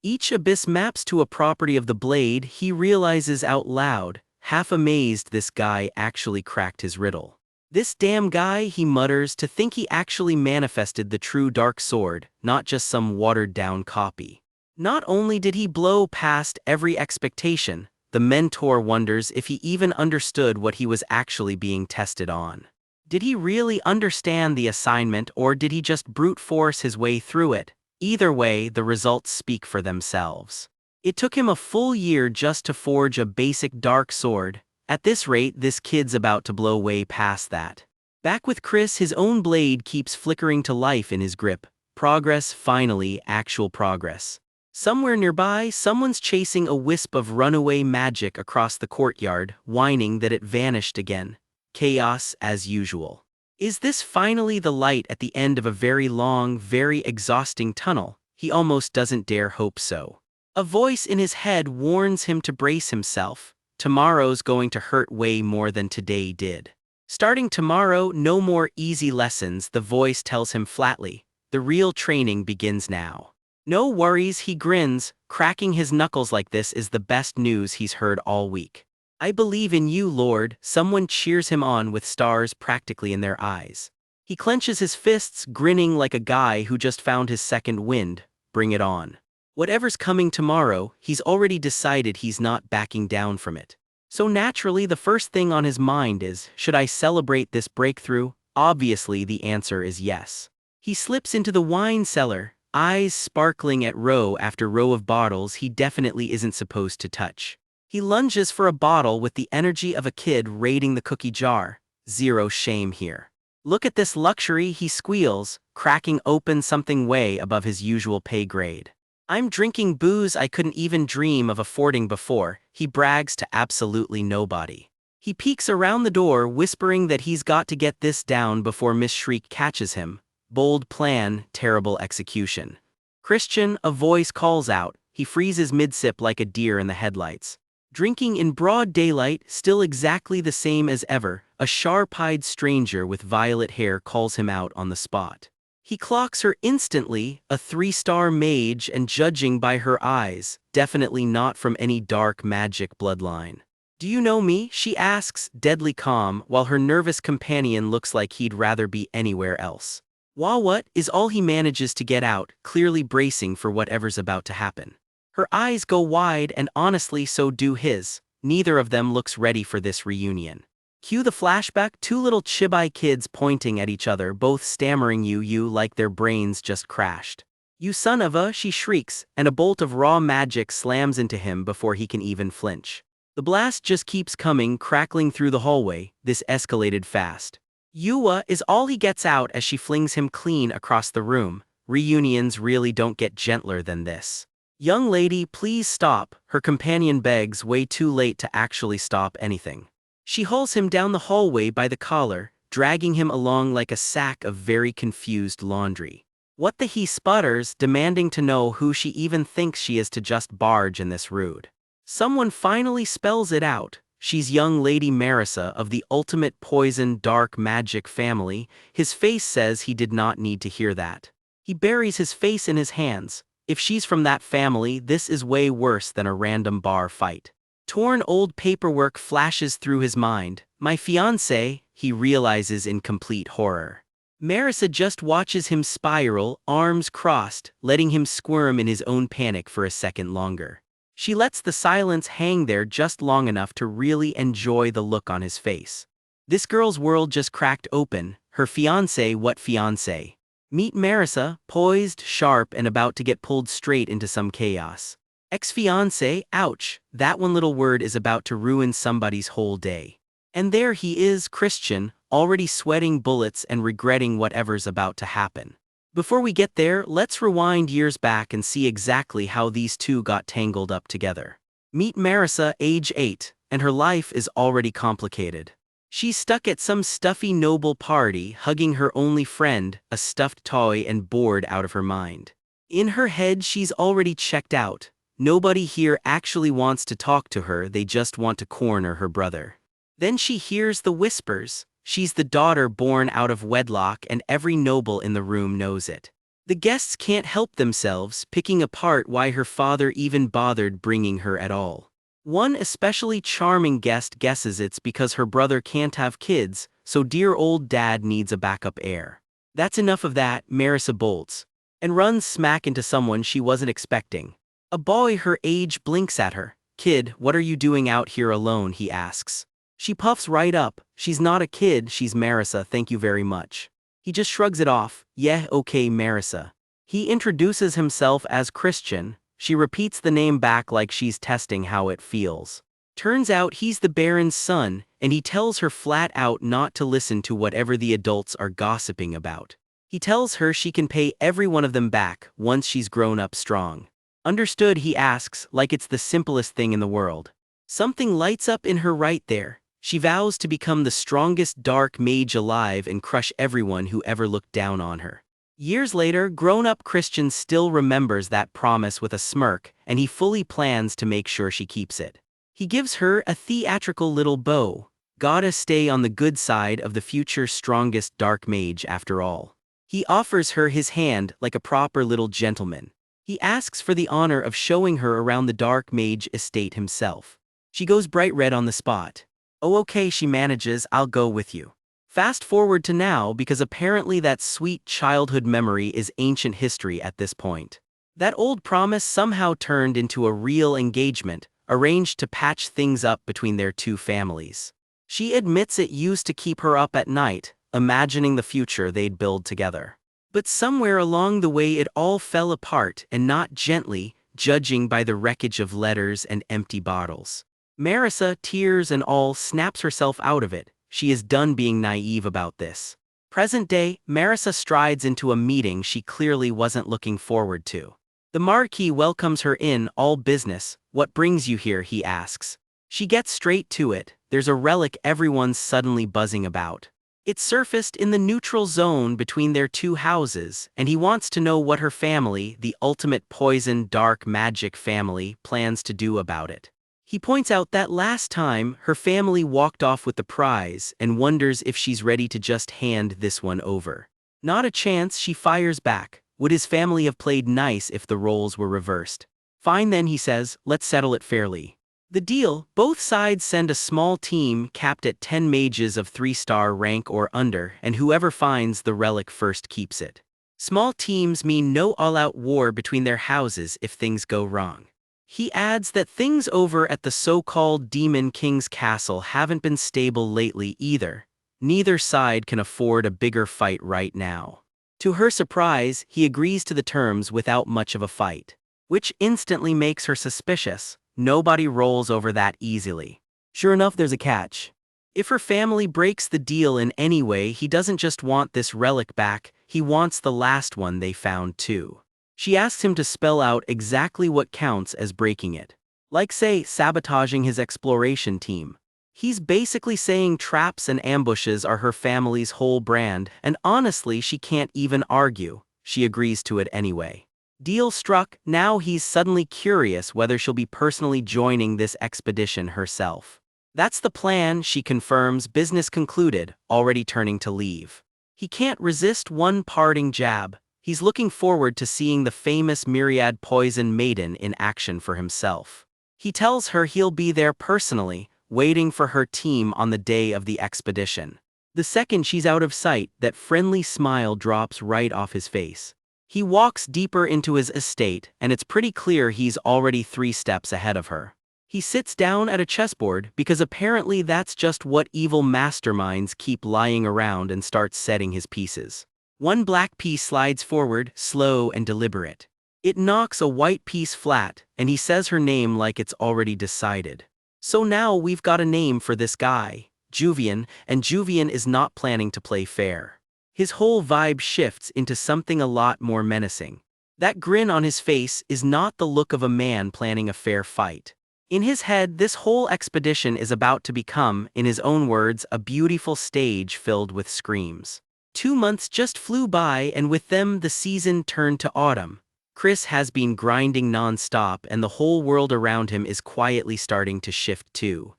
Each abyss maps to a property of the blade, he realizes out loud, half amazed this guy actually cracked his riddle. "This damn guy," he mutters, to think he actually manifested the true dark sword, not just some watered-down copy. Not only did he blow past every expectation, the mentor wonders if he even understood what he was actually being tested on. Did he really understand the assignment, or did he just brute force his way through it? Either way, the results speak for themselves. It took him a full year just to forge a basic dark sword. At this rate, this kid's about to blow way past that. Back with Chris, his own blade keeps flickering to life in his grip. Progress, finally, actual progress. Somewhere nearby, someone's chasing a wisp of runaway magic across the courtyard, whining that it vanished again. Chaos as usual. Is this finally the light at the end of a very long, very exhausting tunnel? He almost doesn't dare hope so. A voice in his head warns him to brace himself. Tomorrow's going to hurt way more than today did. Starting tomorrow, no more easy lessons, the voice tells him flatly. The real training begins now. No worries, he grins. Cracking his knuckles like this is the best news he's heard all week. "I believe in you, Lord," someone cheers him on with stars practically in their eyes. He clenches his fists, grinning like a guy who just found his second wind. Bring it on. Whatever's coming tomorrow, he's already decided he's not backing down from it. So naturally, the first thing on his mind is, should I celebrate this breakthrough? Obviously, the answer is yes. He slips into the wine cellar, eyes sparkling at row after row of bottles he definitely isn't supposed to touch. He lunges for a bottle with the energy of a kid raiding the cookie jar. Zero shame here. "Look at this luxury," he squeals, cracking open something way above his usual pay grade. "I'm drinking booze I couldn't even dream of affording before," he brags to absolutely nobody. He peeks around the door, whispering that he's got to get this down before Miss Shriek catches him. Bold plan, terrible execution. "Christian," a voice calls out. He freezes mid-sip like a deer in the headlights. Drinking in broad daylight, still exactly the same as ever, a sharp-eyed stranger with violet hair calls him out on the spot. He clocks her instantly, a 3-star mage, and judging by her eyes, definitely not from any dark magic bloodline. "Do you know me?" she asks, deadly calm, while her nervous companion looks like he'd rather be anywhere else. "What?" is all he manages to get out, clearly bracing for whatever's about to happen. Her eyes go wide, and honestly so do his. Neither of them looks ready for this reunion. Cue the flashback, 2 little chibi kids pointing at each other, both stammering you like their brains just crashed. "You son of a," she shrieks, and a bolt of raw magic slams into him before he can even flinch. The blast just keeps coming, crackling through the hallway. This escalated fast. "Yua," is all he gets out as she flings him clean across the room. Reunions really don't get gentler than this. "Young lady, please stop," her companion begs, way too late to actually stop anything. She hauls him down the hallway by the collar, dragging him along like a sack of very confused laundry. "What the?" he sputters, demanding to know who she even thinks she is to just barge in this rude. Someone finally spells it out. She's young Lady Marissa of the ultimate poison dark magic family. His face says he did not need to hear that. He buries his face in his hands. If she's from that family, this is way worse than a random bar fight. Torn old paperwork flashes through his mind. "My fiancé," he realizes in complete horror. Marissa just watches him spiral, arms crossed, letting him squirm in his own panic for a second longer. She lets the silence hang there just long enough to really enjoy the look on his face. This girl's world just cracked open. Her fiancé? What fiancé? Meet Marissa, poised, sharp, and about to get pulled straight into some chaos. Ex-fiancé? Ouch, that one little word is about to ruin somebody's whole day. And there he is, Christian, already sweating bullets and regretting whatever's about to happen. Before we get there, let's rewind years back and see exactly how these two got tangled up together. Meet Marissa, age 8, and her life is already complicated. She's stuck at some stuffy noble party, hugging her only friend, a stuffed toy, and bored out of her mind. In her head, she's already checked out. Nobody here actually wants to talk to her, they just want to corner her brother. Then she hears the whispers. She's the daughter born out of wedlock, and every noble in the room knows it. The guests can't help themselves, picking apart why her father even bothered bringing her at all. One especially charming guest guesses it's because her brother can't have kids, so dear old dad needs a backup heir. That's enough of that, Marissa bolts, and runs smack into someone she wasn't expecting. A boy her age blinks at her. "Kid, what are you doing out here alone?" he asks. She puffs right up. She's not a kid, she's Marissa, thank you very much. He just shrugs it off. "Yeah, okay, Marissa." He introduces himself as Christian. She repeats the name back like she's testing how it feels. Turns out he's the Baron's son, and he tells her flat out not to listen to whatever the adults are gossiping about. He tells her she can pay every one of them back once she's grown up strong. "Understood?" he asks, like it's the simplest thing in the world. Something lights up in her right there. She vows to become the strongest dark mage alive and crush everyone who ever looked down on her. Years later, grown-up Christian still remembers that promise with a smirk, and he fully plans to make sure she keeps it. He gives her a theatrical little bow. Gotta stay on the good side of the future strongest dark mage after all. He offers her his hand like a proper little gentleman. He asks for the honor of showing her around the dark mage estate himself. She goes bright red on the spot. "Oh okay," she manages, "I'll go with you." Fast forward to now, because apparently that sweet childhood memory is ancient history at this point. That old promise somehow turned into a real engagement, arranged to patch things up between their two families. She admits it used to keep her up at night, imagining the future they'd build together. But somewhere along the way it all fell apart, and not gently, judging by the wreckage of letters and empty bottles. Marissa, tears and all, snaps herself out of it. She is done being naive about this. Present day, Marissa strides into a meeting she clearly wasn't looking forward to. The Marquis welcomes her in, all business. "What brings you here?" he asks. She gets straight to it. There's a relic everyone's suddenly buzzing about. It surfaced in the neutral zone between their two houses, and he wants to know what her family, the ultimate poison dark magic family, plans to do about it. He points out that last time, her family walked off with the prize and wonders if she's ready to just hand this one over. Not a chance, she fires back. Would his family have played nice if the roles were reversed? Fine then, he says, let's settle it fairly. The deal, both sides send a small team capped at 10 mages of 3-star rank or under, and whoever finds the relic first keeps it. Small teams mean no all-out war between their houses if things go wrong. He adds that things over at the so-called Demon King's castle haven't been stable lately either. Neither side can afford a bigger fight right now. To her surprise, he agrees to the terms without much of a fight, which instantly makes her suspicious. Nobody rolls over that easily. Sure enough, there's a catch. If her family breaks the deal in any way, he doesn't just want this relic back, he wants the last one they found too. She asks him to spell out exactly what counts as breaking it. Like, say, sabotaging his exploration team. He's basically saying traps and ambushes are her family's whole brand, and honestly, she can't even argue. She agrees to it anyway. Deal struck. Now he's suddenly curious whether she'll be personally joining this expedition herself. That's the plan, she confirms, business concluded, already turning to leave. He can't resist one parting jab. He's looking forward to seeing the famous Myriad Poison Maiden in action for himself. He tells her he'll be there personally, waiting for her team on the day of the expedition. The second she's out of sight, that friendly smile drops right off his face. He walks deeper into his estate, and it's pretty clear he's already 3 steps ahead of her. He sits down at a chessboard because apparently that's just what evil masterminds keep lying around, and starts setting his pieces. One black piece slides forward, slow and deliberate. It knocks a white piece flat, and he says her name like it's already decided. So now we've got a name for this guy, Juvian, and Juvian is not planning to play fair. His whole vibe shifts into something a lot more menacing. That grin on his face is not the look of a man planning a fair fight. In his head, this whole expedition is about to become, in his own words, a beautiful stage filled with screams. 2 months just flew by, and with them the season turned to autumn. Chris has been grinding non-stop, and the whole world around him is quietly starting to shift too.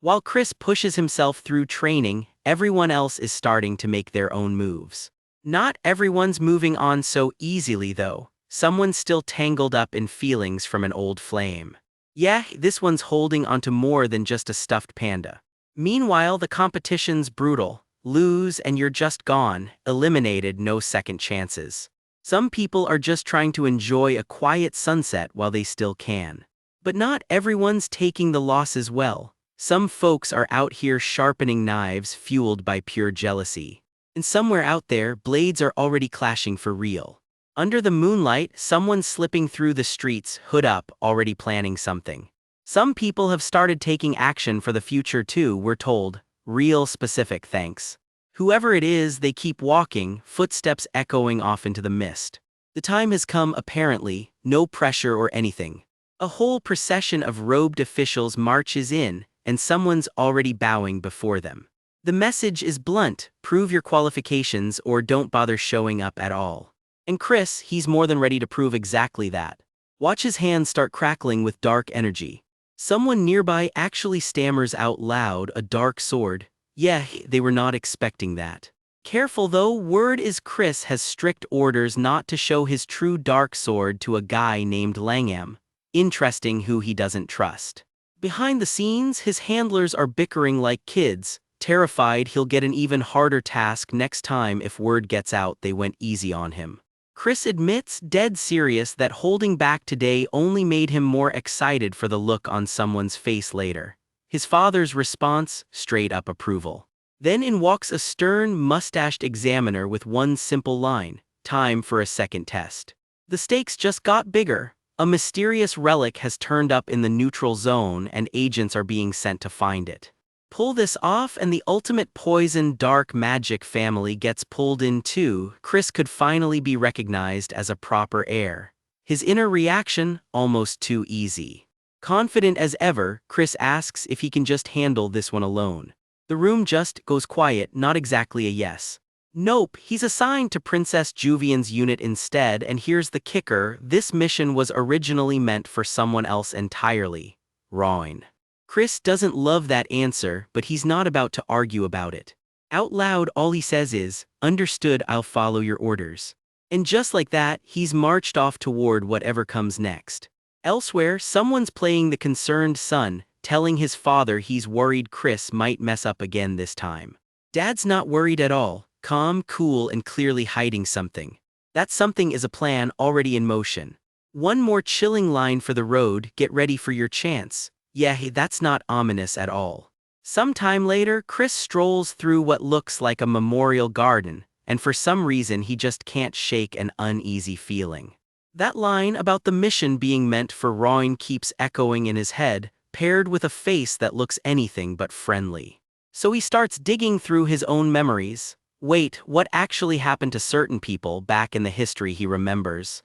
While Chris pushes himself through training, everyone else is starting to make their own moves. Not everyone's moving on so easily though. Someone's still tangled up in feelings from an old flame. Yeah, this one's holding onto more than just a stuffed panda. Meanwhile, the competition's brutal. Lose and you're just gone, eliminated, no second chances. Some people are just trying to enjoy a quiet sunset while they still can. But not everyone's taking the losses well. Some folks are out here sharpening knives fueled by pure jealousy. And somewhere out there, blades are already clashing for real. Under the moonlight, someone's slipping through the streets, hood up, already planning something. Some people have started taking action for the future too, we're told. Real specific, thanks. Whoever it is, they keep walking, footsteps echoing off into the mist. The time has come, apparently, no pressure or anything. A whole procession of robed officials marches in, and someone's already bowing before them. The message is blunt: prove your qualifications or don't bother showing up at all. And Chris, he's more than ready to prove exactly that. Watch his hands start crackling with dark energy. Someone nearby actually stammers out loud, a dark sword. Yeah, they were not expecting that. Careful though, word is Chris has strict orders not to show his true dark sword to a guy named Langham. Interesting who he doesn't trust. Behind the scenes, his handlers are bickering like kids, terrified he'll get an even harder task next time if word gets out they went easy on him. Chris admits, dead serious, that holding back today only made him more excited for the look on someone's face later. His father's response, straight up approval. Then in walks a stern, mustached examiner with one simple line: time for a second test. The stakes just got bigger. A mysterious relic has turned up in the neutral zone and agents are being sent to find it. Pull this off and the ultimate poison dark magic family gets pulled in too. Chris could finally be recognized as a proper heir. His inner reaction, almost too easy. Confident as ever, Chris asks if he can just handle this one alone. The room just goes quiet, not exactly a yes. Nope, he's assigned to Princess Juvian's unit instead, and here's the kicker: this mission was originally meant for someone else entirely. Roin. Chris doesn't love that answer, but he's not about to argue about it. Out loud, all he says is, "Understood, I'll follow your orders." And just like that, he's marched off toward whatever comes next. Elsewhere, someone's playing the concerned son, telling his father he's worried Chris might mess up again this time. Dad's not worried at all, calm, cool, and clearly hiding something. That something is a plan already in motion. One more chilling line for the road, "Get ready for your chance." Yeah, hey, that's not ominous at all. Sometime later, Chris strolls through what looks like a memorial garden, and for some reason he just can't shake an uneasy feeling. That line about the mission being meant for Roin keeps echoing in his head, paired with a face that looks anything but friendly. So he starts digging through his own memories. Wait, what actually happened to certain people back in the history he remembers?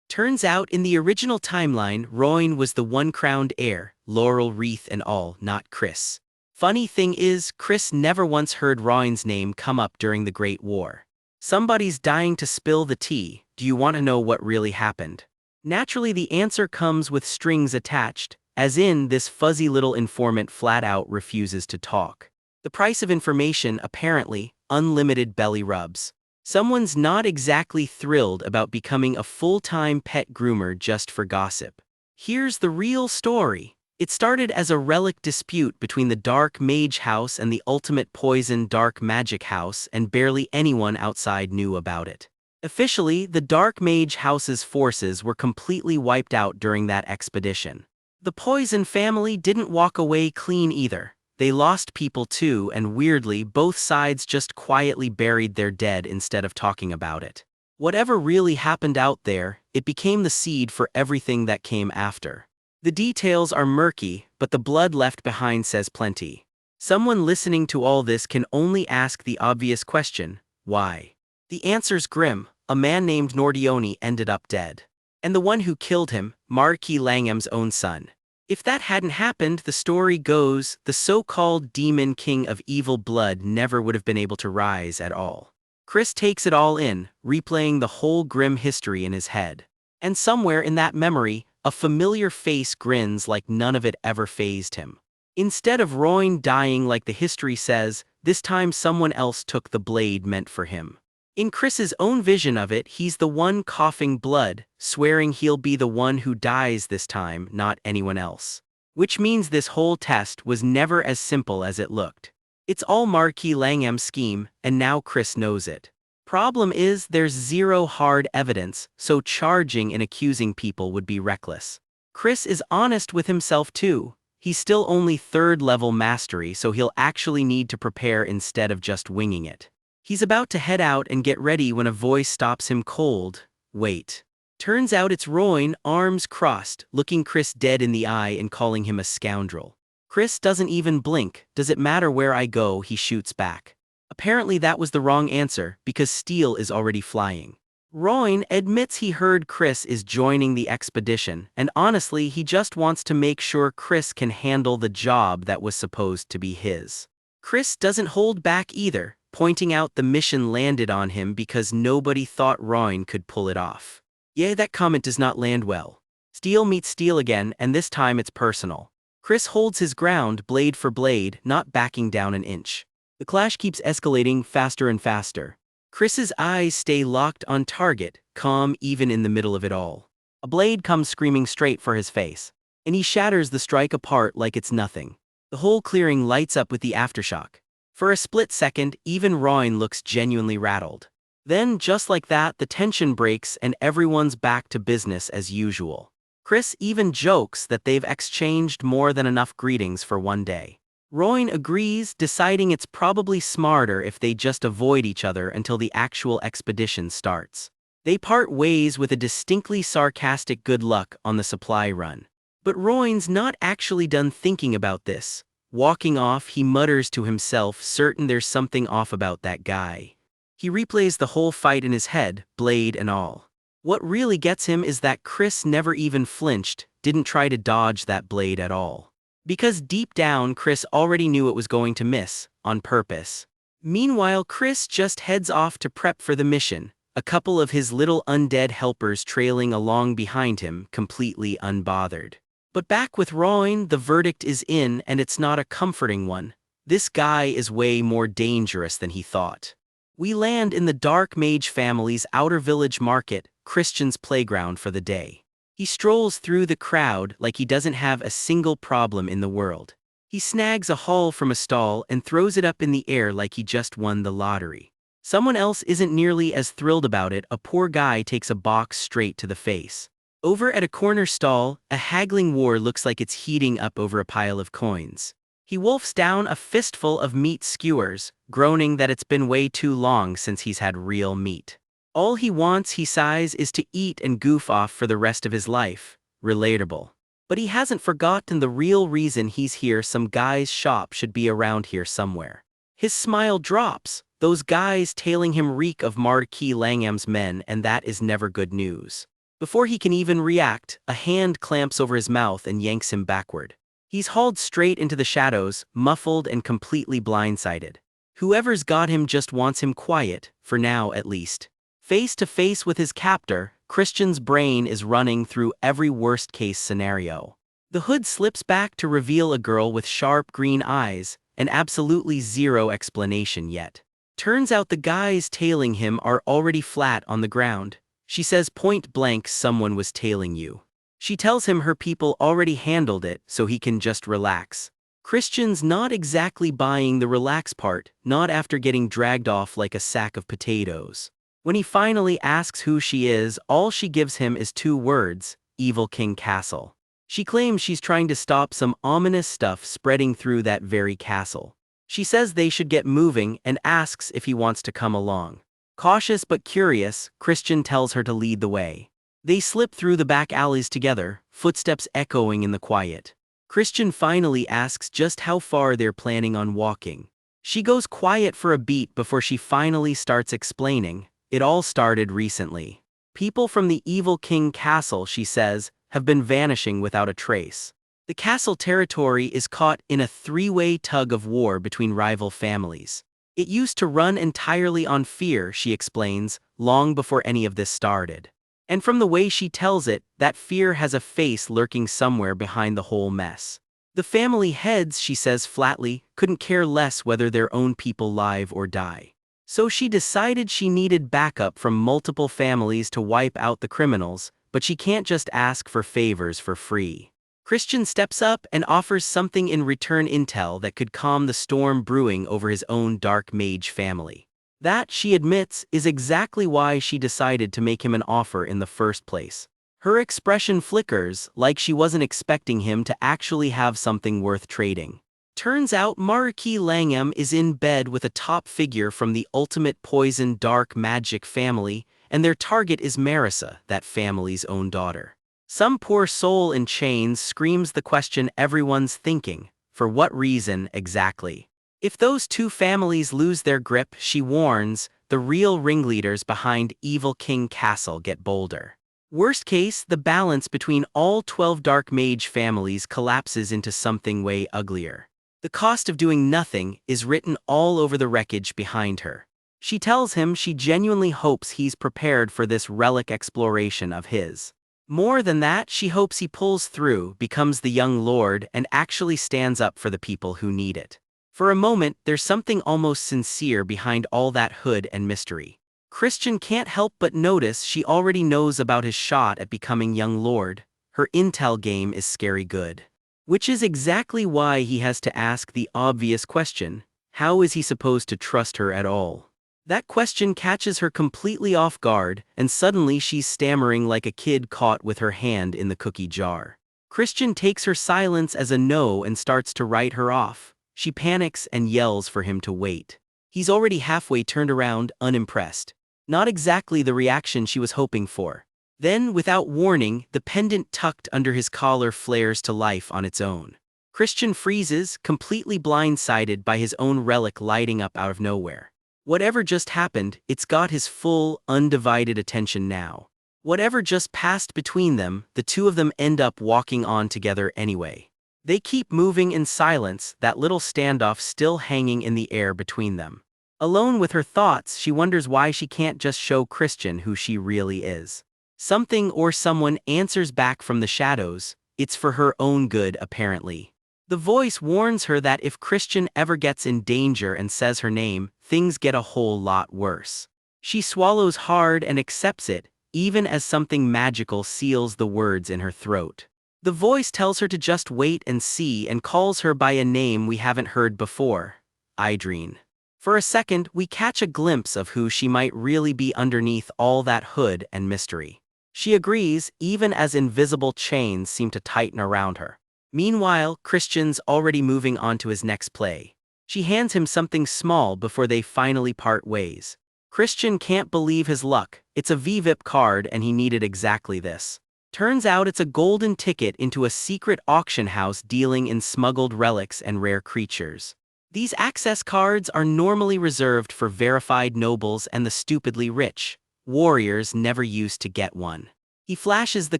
Turns out in the original timeline, Roin was the one-crowned heir, laurel wreath and all, not Chris. Funny thing is, Chris never once heard Roin's name come up during the Great War. Somebody's dying to spill the tea. Do you want to know what really happened? Naturally, the answer comes with strings attached, as in this fuzzy little informant flat out refuses to talk. The price of information, apparently, unlimited belly rubs. Someone's not exactly thrilled about becoming a full-time pet groomer just for gossip. Here's the real story. It started as a relic dispute between the Dark Mage House and the Ultimate Poison Dark Magic House, and barely anyone outside knew about it. Officially, the Dark Mage House's forces were completely wiped out during that expedition. The Poison family didn't walk away clean either. They lost people too, and weirdly, both sides just quietly buried their dead instead of talking about it. Whatever really happened out there, it became the seed for everything that came after. The details are murky, but the blood left behind says plenty. Someone listening to all this can only ask the obvious question, why? The answer's grim. A man named Nordioni ended up dead. And the one who killed him, Marquis Langham's own son. If that hadn't happened, the story goes, the so-called demon king of evil blood never would have been able to rise at all. Chris takes it all in, replaying the whole grim history in his head. And somewhere in that memory, a familiar face grins like none of it ever fazed him. Instead of Roin dying like the history says, this time someone else took the blade meant for him. In Chris's own vision of it, he's the one coughing blood, swearing he'll be the one who dies this time, not anyone else. Which means this whole test was never as simple as it looked. It's all Marquis Langham's scheme, and now Chris knows it. Problem is, there's zero hard evidence, so charging and accusing people would be reckless. Chris is honest with himself too. He's still only third-level mastery, so he'll actually need to prepare instead of just winging it. He's about to head out and get ready when a voice stops him cold. Wait. Turns out it's Roin, arms crossed, looking Chris dead in the eye and calling him a scoundrel. Chris doesn't even blink. "Does it matter where I go?" he shoots back. Apparently that was the wrong answer, because steel is already flying. Roin admits he heard Chris is joining the expedition, and honestly he just wants to make sure Chris can handle the job that was supposed to be his. Chris doesn't hold back either, pointing out the mission landed on him because nobody thought Roin could pull it off. Yeah, that comment does not land well. Steel meets steel again, and this time it's personal. Chris holds his ground, blade for blade, not backing down an inch. The clash keeps escalating faster and faster. Chris's eyes stay locked on target, calm even in the middle of it all. A blade comes screaming straight for his face, and he shatters the strike apart like it's nothing. The whole clearing lights up with the aftershock. For a split second, even Roin looks genuinely rattled. Then, just like that, the tension breaks and everyone's back to business as usual. Chris even jokes that they've exchanged more than enough greetings for one day. Roin agrees, deciding it's probably smarter if they just avoid each other until the actual expedition starts. They part ways with a distinctly sarcastic good luck on the supply run. But Roin's not actually done thinking about this. Walking off, he mutters to himself, certain there's something off about that guy. He replays the whole fight in his head, blade and all. What really gets him is that Chris never even flinched, didn't try to dodge that blade at all. Because deep down, Chris already knew it was going to miss, on purpose. Meanwhile, Chris just heads off to prep for the mission, a couple of his little undead helpers trailing along behind him, completely unbothered. But back with Roin, the verdict is in, and it's not a comforting one. This guy is way more dangerous than he thought. We land in the Dark Mage family's outer village market, Christian's playground for the day. He strolls through the crowd like he doesn't have a single problem in the world. He snags a haul from a stall and throws it up in the air like he just won the lottery. Someone else isn't nearly as thrilled about it. A poor guy takes a box straight to the face. Over at a corner stall, a haggling war looks like it's heating up over a pile of coins. He wolfs down a fistful of meat skewers, groaning that it's been way too long since he's had real meat. All he wants, he sighs, is to eat and goof off for the rest of his life. Relatable. But he hasn't forgotten the real reason he's here. Some guy's shop should be around here somewhere. His smile drops. Those guys tailing him reek of Marquis Langham's men, and that is never good news. Before he can even react, a hand clamps over his mouth and yanks him backward. He's hauled straight into the shadows, muffled and completely blindsided. Whoever's got him just wants him quiet, for now at least. Face to face with his captor, Christian's brain is running through every worst-case scenario. The hood slips back to reveal a girl with sharp green eyes, and absolutely zero explanation yet. Turns out the guys tailing him are already flat on the ground. She says point blank, someone was tailing you. She tells him her people already handled it, so he can just relax. Christian's not exactly buying the relax part, not after getting dragged off like a sack of potatoes. When he finally asks who she is, all she gives him is 2 words, Evil King Castle. She claims she's trying to stop some ominous stuff spreading through that very castle. She says they should get moving and asks if he wants to come along. Cautious but curious, Christian tells her to lead the way. They slip through the back alleys together, footsteps echoing in the quiet. Christian finally asks just how far they're planning on walking. She goes quiet for a beat before she finally starts explaining. It all started recently. People from the Evil King Castle, she says, have been vanishing without a trace. The castle territory is caught in a 3-way tug of war between rival families. It used to run entirely on fear, she explains, long before any of this started. And from the way she tells it, that fear has a face lurking somewhere behind the whole mess. The family heads, she says flatly, couldn't care less whether their own people live or die. So she decided she needed backup from multiple families to wipe out the criminals, but she can't just ask for favors for free. Christian steps up and offers something in return, intel that could calm the storm brewing over his own dark mage family. That, she admits, is exactly why she decided to make him an offer in the first place. Her expression flickers, like she wasn't expecting him to actually have something worth trading. Turns out Marquis Langham is in bed with a top figure from the ultimate poison dark magic family, and their target is Marissa, that family's own daughter. Some poor soul in chains screams the question everyone's thinking: for what reason exactly? If those 2 families lose their grip, she warns, the real ringleaders behind Evil King Castle get bolder. Worst case, the balance between all 12 dark mage families collapses into something way uglier. The cost of doing nothing is written all over the wreckage behind her. She tells him she genuinely hopes he's prepared for this relic exploration of his. More than that, she hopes he pulls through, becomes the young lord, and actually stands up for the people who need it. For a moment, there's something almost sincere behind all that hood and mystery. Christian can't help but notice she already knows about his shot at becoming young lord. Her intel game is scary good. Which is exactly why he has to ask the obvious question: how is he supposed to trust her at all? That question catches her completely off guard, and suddenly she's stammering like a kid caught with her hand in the cookie jar. Christian takes her silence as a no and starts to write her off. She panics and yells for him to wait. He's already halfway turned around, unimpressed. Not exactly the reaction she was hoping for. Then, without warning, the pendant tucked under his collar flares to life on its own. Christian freezes, completely blindsided by his own relic lighting up out of nowhere. Whatever just happened, it's got his full, undivided attention now. Whatever just passed between them, the 2 of them end up walking on together anyway. They keep moving in silence, that little standoff still hanging in the air between them. Alone with her thoughts, she wonders why she can't just show Christian who she really is. Something or someone answers back from the shadows. It's for her own good, apparently. The voice warns her that if Christian ever gets in danger and says her name, things get a whole lot worse. She swallows hard and accepts it, even as something magical seals the words in her throat. The voice tells her to just wait and see and calls her by a name we haven't heard before, Idrine. For a second, we catch a glimpse of who she might really be underneath all that hood and mystery. She agrees, even as invisible chains seem to tighten around her. Meanwhile, Christian's already moving on to his next play. She hands him something small before they finally part ways. Christian can't believe his luck. It's a VVIP card and he needed exactly this. Turns out it's a golden ticket into a secret auction house dealing in smuggled relics and rare creatures. These access cards are normally reserved for verified nobles and the stupidly rich. Warriors never used to get one. He flashes the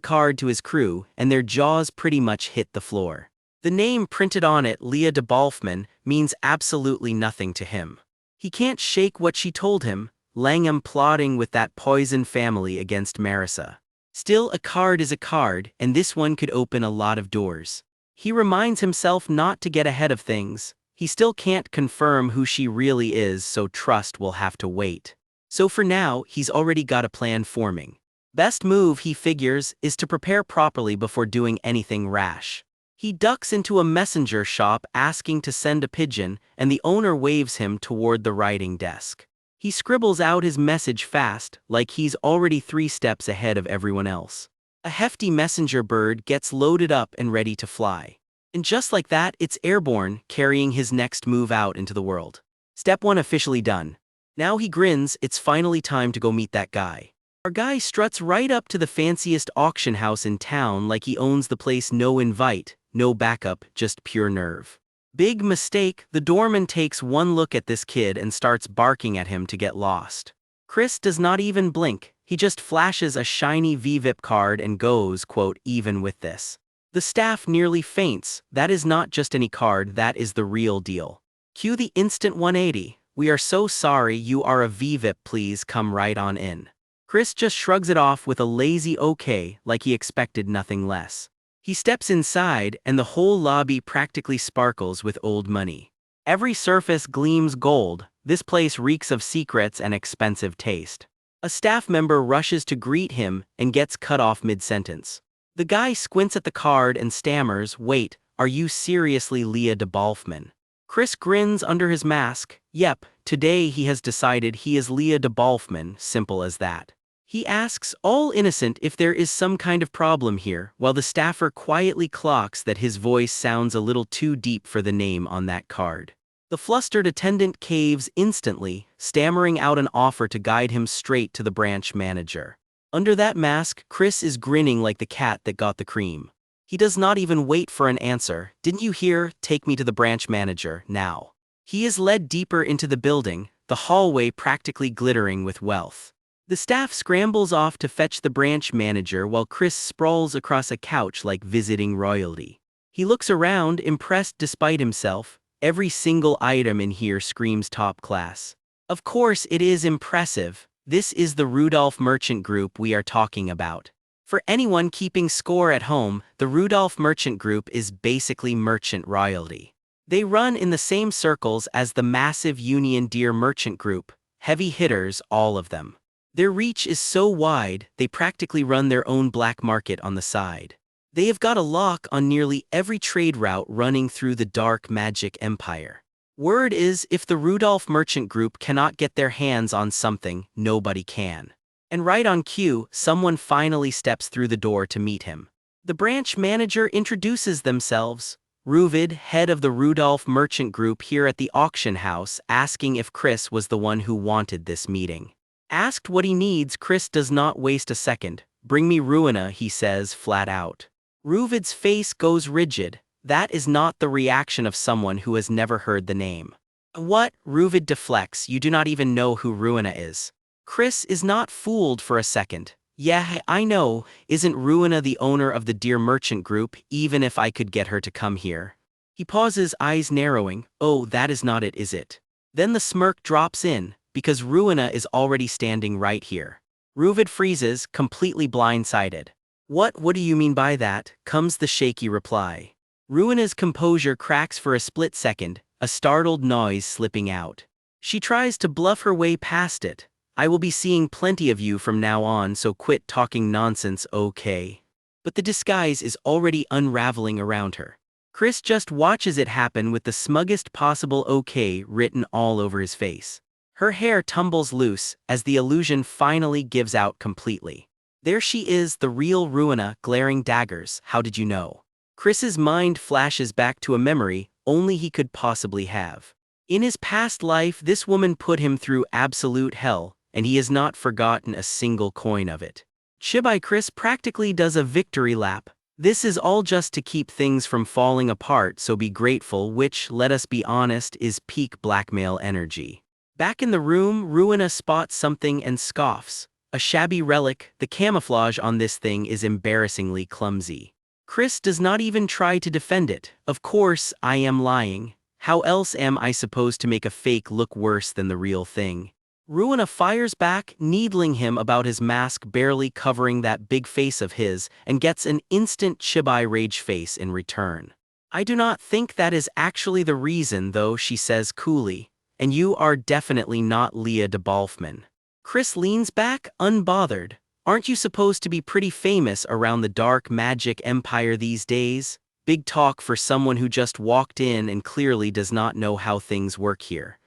card to his crew, and their jaws pretty much hit the floor. The name printed on it, Leah de Balfman, means absolutely nothing to him. He can't shake what she told him, Langham plotting with that poison family against Marissa. Still, a card is a card, and this one could open a lot of doors. He reminds himself not to get ahead of things. He still can't confirm who she really is, so trust will have to wait. So for now, he's already got a plan forming. Best move, he figures, is to prepare properly before doing anything rash. He ducks into a messenger shop asking to send a pigeon, and the owner waves him toward the writing desk. He scribbles out his message fast, like he's already 3 steps ahead of everyone else. A hefty messenger bird gets loaded up and ready to fly. And just like that, it's airborne, carrying his next move out into the world. Step 1 officially done. Now he grins, it's finally time to go meet that guy. Our guy struts right up to the fanciest auction house in town like he owns the place. No invite, no backup, just pure nerve. Big mistake, the doorman takes one look at this kid and starts barking at him to get lost. Chris does not even blink, he just flashes a shiny VVIP card and goes, quote, even with this. The staff nearly faints. That is not just any card, that is the real deal. Cue the instant 180. We are so sorry, you are a VVIP, please come right on in. Chris just shrugs it off with a lazy okay, like he expected nothing less. He steps inside, and the whole lobby practically sparkles with old money. Every surface gleams gold. This place reeks of secrets and expensive taste. A staff member rushes to greet him and gets cut off mid-sentence. The guy squints at the card and stammers, wait, are you seriously Leah de Balfman? Chris grins under his mask. Yep, today he has decided he is Leah de Balfman, simple as that. He asks, all innocent, if there is some kind of problem here, while the staffer quietly clocks that his voice sounds a little too deep for the name on that card. The flustered attendant caves instantly, stammering out an offer to guide him straight to the branch manager. Under that mask, Chris is grinning like the cat that got the cream. He does not even wait for an answer. Didn't you hear? Take me to the branch manager, now. He is led deeper into the building, the hallway practically glittering with wealth. The staff scrambles off to fetch the branch manager while Chris sprawls across a couch like visiting royalty. He looks around, impressed despite himself. Every single item in here screams top class. Of course it is impressive. This is the Rudolph Merchant Group we are talking about. For anyone keeping score at home, the Rudolph Merchant Group is basically merchant royalty. They run in the same circles as the massive Union Deer Merchant Group, heavy hitters, all of them. Their reach is so wide, they practically run their own black market on the side. They have got a lock on nearly every trade route running through the dark magic empire. Word is, if the Rudolph Merchant Group cannot get their hands on something, nobody can. And right on cue, someone finally steps through the door to meet him. The branch manager introduces themselves. Ruvid, head of the Rudolph Merchant Group here at the auction house, asking if Chris was the one who wanted this meeting. Asked what he needs, Chris does not waste a second. Bring me Ruina, he says flat out. Ruvid's face goes rigid. That is not the reaction of someone who has never heard the name. What? Ruvid deflects, you do not even know who Ruina is. Chris is not fooled for a second. Yeah, I know, isn't Ruina the owner of the Deer Merchant Group, even if I could get her to come here? He pauses, eyes narrowing. Oh, that is not it, is it? Then the smirk drops in, because Ruina is already standing right here. Ruvid freezes, completely blindsided. What do you mean by that? Comes the shaky reply. Ruina's composure cracks for a split second, a startled noise slipping out. She tries to bluff her way past it. I will be seeing plenty of you from now on, so quit talking nonsense, okay? But the disguise is already unraveling around her. Chris just watches it happen with the smuggest possible okay written all over his face. Her hair tumbles loose as the illusion finally gives out completely. There she is, the real Ruina, glaring daggers. How did you know? Chris's mind flashes back to a memory only he could possibly have. In his past life, this woman put him through absolute hell, and he has not forgotten a single coin of it. Chibai Chris practically does a victory lap. This is all just to keep things from falling apart, so be grateful, which, let us be honest, is peak blackmail energy. Back in the room, Ruina spots something and scoffs. A shabby relic. The camouflage on this thing is embarrassingly clumsy. Chris does not even try to defend it. Of course, I am lying. How else am I supposed to make a fake look worse than the real thing? Ruina fires back, needling him about his mask barely covering that big face of his, and gets an instant Chibai rage face in return. I do not think that is actually the reason, though, she says coolly. And you are definitely not Leah de Balfman. Chris leans back, unbothered. Aren't you supposed to be pretty famous around the dark magic empire these days? Big talk for someone who just walked in and clearly does not know how things work here.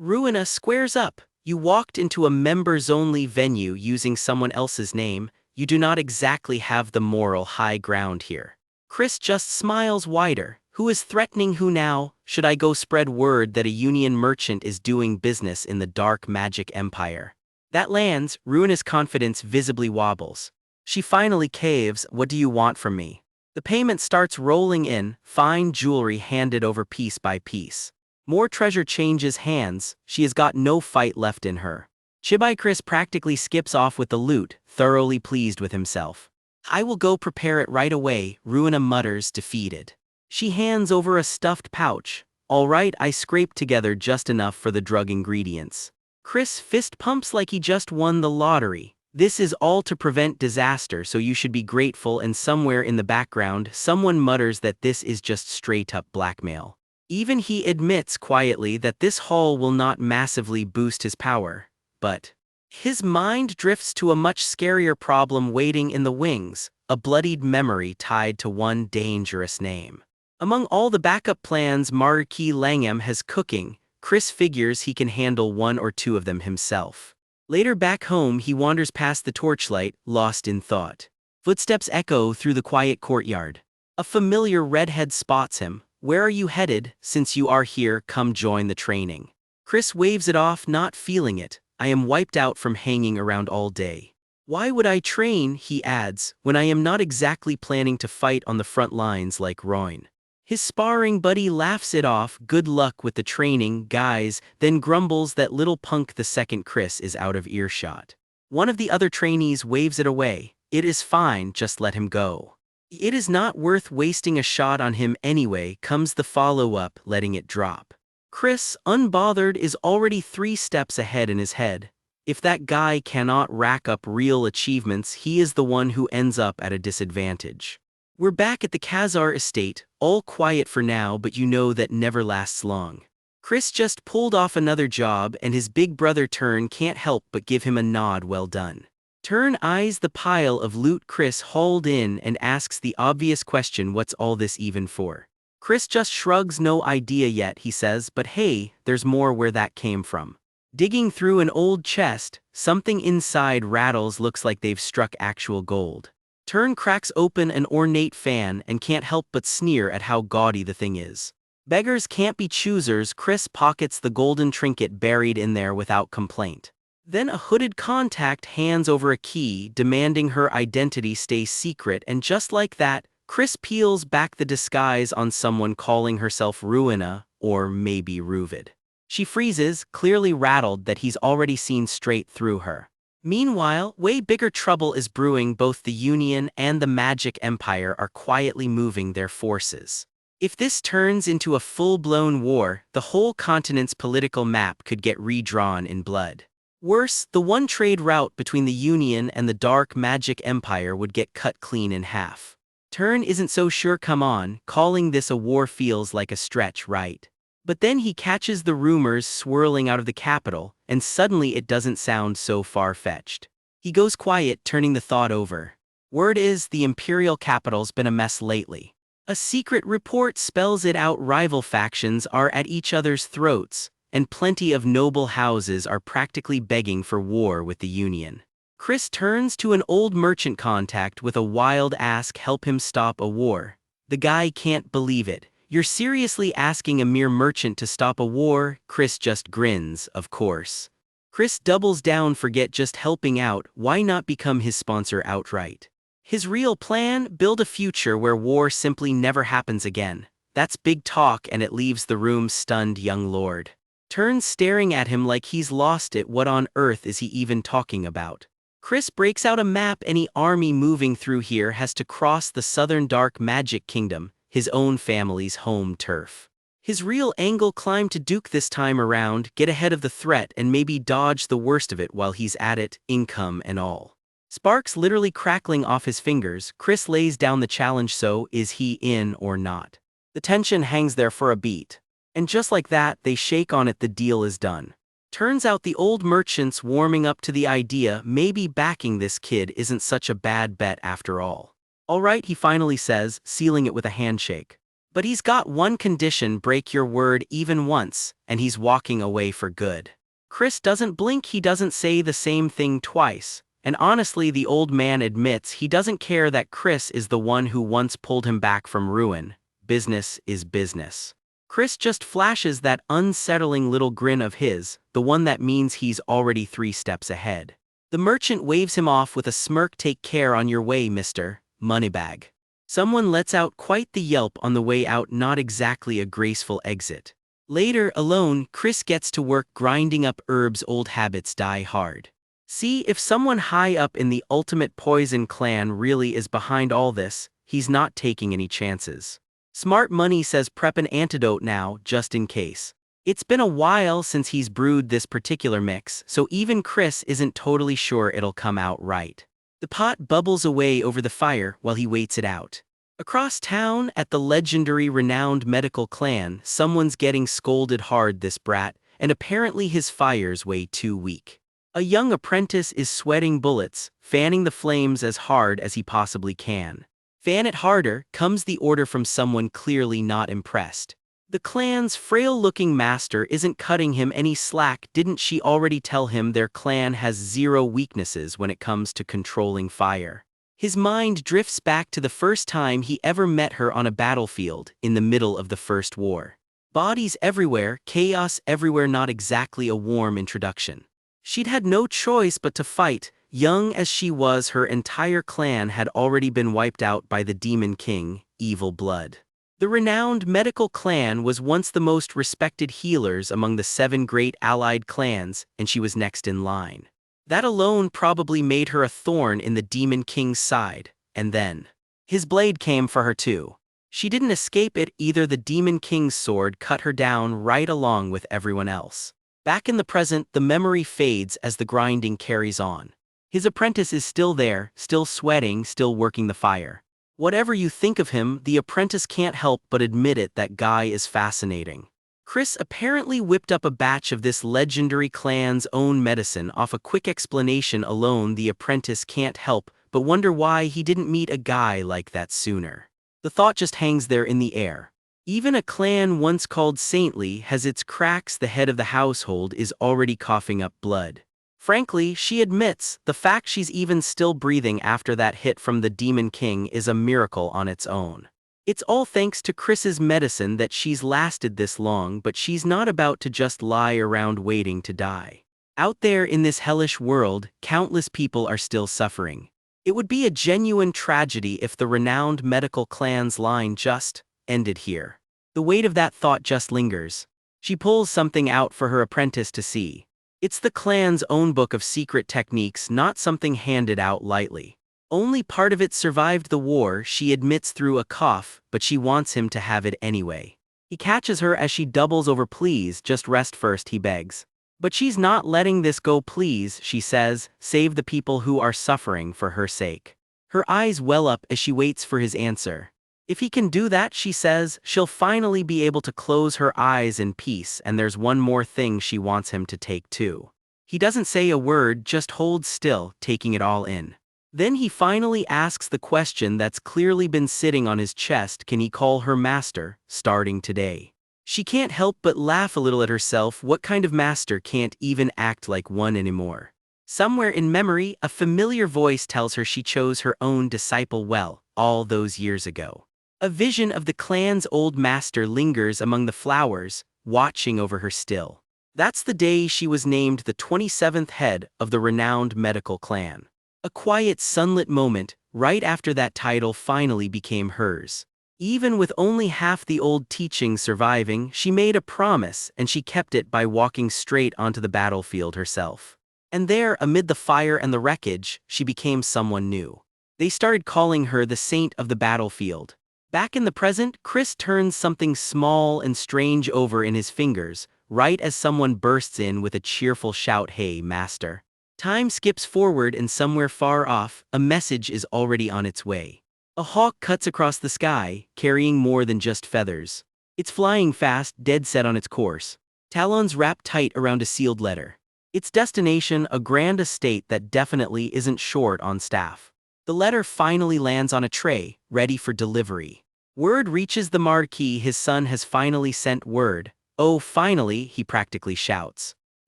Ruina squares up. You walked into a members-only venue using someone else's name. You do not exactly have the moral high ground here. Chris just smiles wider. Who is threatening who now? Should I go spread word that a union merchant is doing business in the dark magic empire? That lands. Ruina's confidence visibly wobbles. She finally caves. What do you want from me? The payment starts rolling in, fine jewelry handed over piece by piece. More treasure changes hands. She has got no fight left in her. Chibai Chris practically skips off with the loot, thoroughly pleased with himself. I will go prepare it right away, Ruina mutters, defeated. She hands over a stuffed pouch. All right, I scraped together just enough for the drug ingredients. Chris fist pumps like he just won the lottery. This is all to prevent disaster, so you should be grateful, and somewhere in the background, someone mutters that this is just straight-up blackmail. Even he admits quietly that this haul will not massively boost his power, but his mind drifts to a much scarier problem waiting in the wings, a bloodied memory tied to one dangerous name. Among all the backup plans Marquis Langham has cooking, Chris figures he can handle one or two of them himself. Later back home, he wanders past the torchlight, lost in thought. Footsteps echo through the quiet courtyard. A familiar redhead spots him. Where are you headed? Since you are here, come join the training. Chris waves it off, not feeling it. I am wiped out from hanging around all day. Why would I train, he adds, when I am not exactly planning to fight on the front lines like Royne. His sparring buddy laughs it off. Good luck with the training, guys, then grumbles that little punk the second Chris is out of earshot. One of the other trainees waves it away. It is fine, just let him go. It is not worth wasting a shot on him anyway, comes the follow-up, letting it drop. Chris, unbothered, is already 3 steps ahead in his head. If that guy cannot rack up real achievements, he is the one who ends up at a disadvantage. We're back at the Khazar estate, all quiet for now, but you know that never lasts long. Chris just pulled off another job, and his big brother Turn can't help but give him a nod, well done. Turn eyes the pile of loot Chris hauled in and asks the obvious question, what's all this even for? Chris just shrugs, no idea yet, he says, but hey, there's more where that came from. Digging through an old chest, something inside rattles, looks like they've struck actual gold. Turn cracks open an ornate fan and can't help but sneer at how gaudy the thing is. Beggars can't be choosers. Chris pockets the golden trinket buried in there without complaint. Then a hooded contact hands over a key, demanding her identity stay secret, and just like that, Chris peels back the disguise on someone calling herself Ruina, or maybe Ruvid. She freezes, clearly rattled that he's already seen straight through her. Meanwhile, way bigger trouble is brewing. Both the Union and the Magic Empire are quietly moving their forces. If this turns into a full-blown war, the whole continent's political map could get redrawn in blood. Worse, the one trade route between the Union and the Dark Magic Empire would get cut clean in half. Turn isn't so sure. Come on, calling this a war feels like a stretch, right? But then he catches the rumors swirling out of the capital, and suddenly it doesn't sound so far-fetched. He goes quiet, turning the thought over. Word is the imperial capital's been a mess lately. A secret report spells it out. Rival factions are at each other's throats, and plenty of noble houses are practically begging for war with the Union. Chris turns to an old merchant contact with a wild ask help him stop a war. The guy can't believe it. You're seriously asking a mere merchant to stop a war? Chris just grins, of course. Chris doubles down. Forget just helping out, why not become his sponsor outright? His real plan? Build a future where war simply never happens again. That's big talk, and it leaves the room stunned. Young lord turns, staring at him like he's lost it. What on earth is he even talking about? Chris breaks out a map. Any army moving through here has to cross the southern Dark Magic Kingdom, his own family's home turf. His real angle: climb to Duke this time around, get ahead of the threat and maybe dodge the worst of it while he's at it, income and all. Sparks literally crackling off his fingers, Chris lays down the challenge. So, is he in or not? The tension hangs there for a beat. And just like that, they shake on it. The deal is done. Turns out the old merchant's warming up to the idea. Maybe backing this kid isn't such a bad bet after all. All right, he finally says, sealing it with a handshake. But he's got one condition: break your word even once, and he's walking away for good. Chris doesn't blink. He doesn't say the same thing twice. And honestly, the old man admits he doesn't care that Chris is the one who once pulled him back from ruin. Business is business. Chris just flashes that unsettling little grin of his, the one that means he's already 3 steps ahead. The merchant waves him off with a smirk. Take care on your way, Mr. Moneybag. Someone lets out quite the yelp on the way out. Not exactly a graceful exit. Later, alone, Chris gets to work grinding up herbs. Old habits die hard. See, if someone high up in the ultimate poison clan really is behind all this, he's not taking any chances. Smart money says prep an antidote now, just in case. It's been a while since he's brewed this particular mix, so even Chris isn't totally sure it'll come out right. The pot bubbles away over the fire while he waits it out. Across town, at the legendary renowned medical clan, someone's getting scolded hard. This brat, and apparently his fire's way too weak. A young apprentice is sweating bullets, fanning the flames as hard as he possibly can. Fan it harder, comes the order from someone clearly not impressed. The clan's frail-looking master isn't cutting him any slack. Didn't she already tell him their clan has 0 weaknesses when it comes to controlling fire? His mind drifts back to the first time he ever met her on a battlefield, in the middle of the First War. Bodies everywhere, chaos everywhere. Not exactly a warm introduction. She'd had no choice but to fight. Young as she was, her entire clan had already been wiped out by the Demon King, Evil Blood. The renowned medical clan was once the most respected healers among the 7 great allied clans, and she was next in line. That alone probably made her a thorn in the Demon King's side, and then his blade came for her too. She didn't escape it either. The Demon King's sword cut her down right along with everyone else. Back in the present, the memory fades as the grinding carries on. His apprentice is still there, still sweating, still working the fire. Whatever you think of him, the apprentice can't help but admit it. That guy is fascinating. Chris apparently whipped up a batch of this legendary clan's own medicine. Off a quick explanation alone, the apprentice can't help but wonder why he didn't meet a guy like that sooner. The thought just hangs there in the air. Even a clan once called saintly has its cracks. The head of the household is already coughing up blood. Frankly, she admits, the fact she's even still breathing after that hit from the Demon King is a miracle on its own. It's all thanks to Chris's medicine that she's lasted this long, but she's not about to just lie around waiting to die. Out there in this hellish world, countless people are still suffering. It would be a genuine tragedy if the renowned medical clan's line just ended here. The weight of that thought just lingers. She pulls something out for her apprentice to see. It's the clan's own book of secret techniques, not something handed out lightly. Only part of it survived the war, she admits through a cough, but she wants him to have it anyway. He catches her as she doubles over. Please, just rest first, he begs. But she's not letting this go, please, she says, save the people who are suffering for her sake. Her eyes well up as she waits for his answer. If he can do that, she says, she'll finally be able to close her eyes in peace, and there's one more thing she wants him to take too. He doesn't say a word, just holds still, taking it all in. Then he finally asks the question that's clearly been sitting on his chest: can he call her master, starting today? She can't help but laugh a little at herself. What kind of master can't even act like one anymore? Somewhere in memory, a familiar voice tells her she chose her own disciple well, all those years ago. A vision of the clan's old master lingers among the flowers, watching over her still. That's the day she was named the 27th head of the renowned medical clan. A quiet, sunlit moment, right after that title finally became hers. Even with only half the old teachings surviving, she made a promise, and she kept it by walking straight onto the battlefield herself. And there, amid the fire and the wreckage, she became someone new. They started calling her the saint of the battlefield. Back in the present, Chris turns something small and strange over in his fingers, right as someone bursts in with a cheerful shout, "Hey, master." Time skips forward, and somewhere far off, a message is already on its way. A hawk cuts across the sky, carrying more than just feathers. It's flying fast, dead set on its course. Talons wrapped tight around a sealed letter. Its destination, a grand estate that definitely isn't short on staff. The letter finally lands on a tray, ready for delivery. Word reaches the Marquis: his son has finally sent word. Oh, finally, he practically shouts.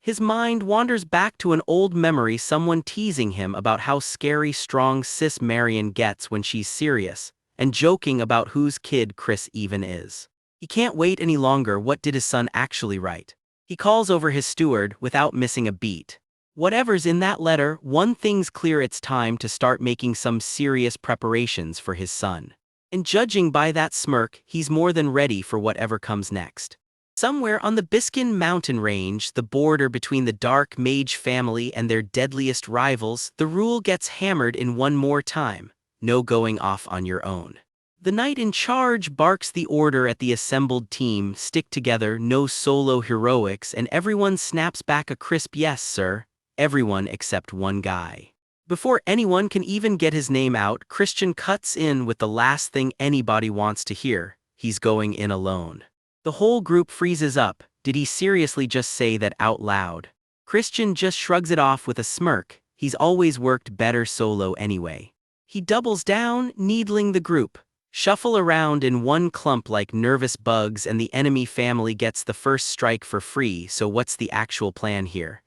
His mind wanders back to an old memory, someone teasing him about how scary strong sis Marion gets when she's serious, and joking about whose kid Chris even is. He can't wait any longer. What did his son actually write? He calls over his steward without missing a beat. Whatever's in that letter, one thing's clear: it's time to start making some serious preparations for his son. And judging by that smirk, he's more than ready for whatever comes next. Somewhere on the Biskin mountain range, the border between the Dark Mage family and their deadliest rivals, the rule gets hammered in one more time: no going off on your own. The knight in charge barks the order at the assembled team: stick together, no solo heroics, and everyone snaps back a crisp "yes, sir." Everyone except one guy. Before anyone can even get his name out, Christian cuts in with the last thing anybody wants to hear: he's going in alone. The whole group freezes up. Did he seriously just say that out loud? Christian just shrugs it off with a smirk. He's always worked better solo anyway. He doubles down, needling the group. Shuffle around in one clump like nervous bugs, and the enemy family gets the first strike for free. So what's the actual plan here?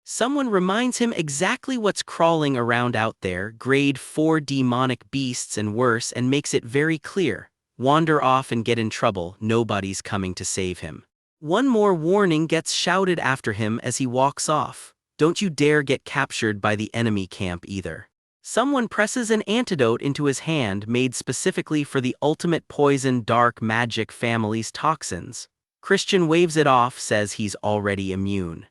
Someone reminds him exactly what's crawling around out there: grade 4 demonic beasts and worse, and makes it very clear: wander off and get in trouble, nobody's coming to save him. One more warning gets shouted after him as he walks off: don't you dare get captured by the enemy camp either. Someone presses an antidote into his hand, made specifically for the ultimate poison dark magic family's toxins. Christian waves it off, says he's already immune.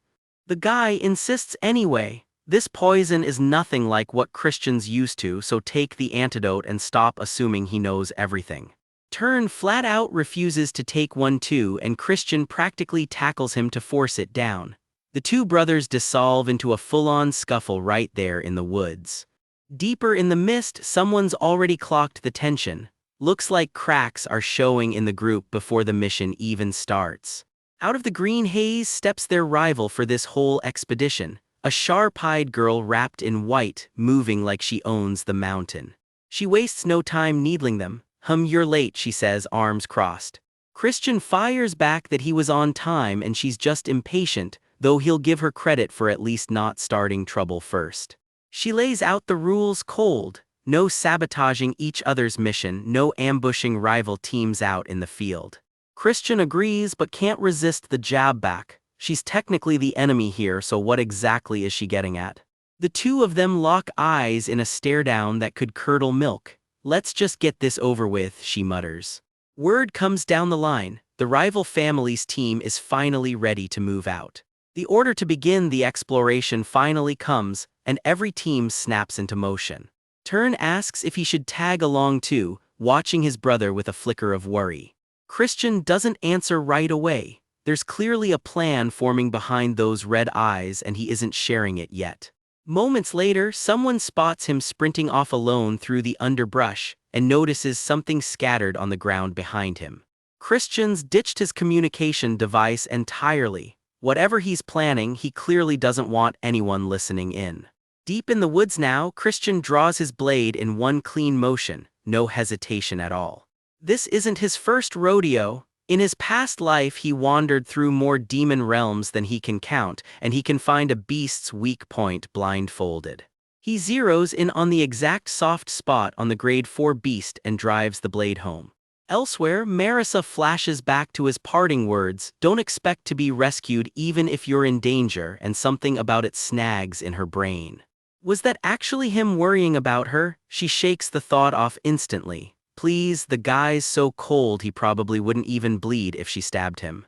The guy insists anyway. This poison is nothing like what Christian's used to, so take the antidote and stop assuming he knows everything. Turn flat out refuses to take one too, and Christian practically tackles him to force it down. The two brothers dissolve into a full-on scuffle right there in the woods. Deeper in the mist, someone's already clocked the tension. Looks like cracks are showing in the group before the mission even starts. Out of the green haze steps their rival for this whole expedition, a sharp-eyed girl wrapped in white, moving like she owns the mountain. She wastes no time needling them. You're late," she says, arms crossed. Christian fires back that he was on time and she's just impatient, though he'll give her credit for at least not starting trouble first. She lays out the rules cold: no sabotaging each other's mission, no ambushing rival teams out in the field. Christian agrees but can't resist the jab back. She's technically the enemy here, so what exactly is she getting at? The two of them lock eyes in a stare down that could curdle milk. "Let's just get this over with," she mutters. Word comes down the line: the rival family's team is finally ready to move out. The order to begin the exploration finally comes, and every team snaps into motion. Turn asks if he should tag along too, watching his brother with a flicker of worry. Christian doesn't answer right away. There's clearly a plan forming behind those red eyes and he isn't sharing it yet. Moments later, someone spots him sprinting off alone through the underbrush and notices something scattered on the ground behind him. Christian's ditched his communication device entirely. Whatever he's planning, he clearly doesn't want anyone listening in. Deep in the woods now, Christian draws his blade in one clean motion, no hesitation at all. This isn't his first rodeo. In his past life, he wandered through more demon realms than he can count, and he can find a beast's weak point blindfolded. He zeroes in on the exact soft spot on the grade 4 beast and drives the blade home. Elsewhere, Marissa flashes back to his parting words, "Don't expect to be rescued even if you're in danger," and something about it snags in her brain. Was that actually him worrying about her? She shakes the thought off instantly. Please, the guy's so cold he probably wouldn't even bleed if she stabbed him.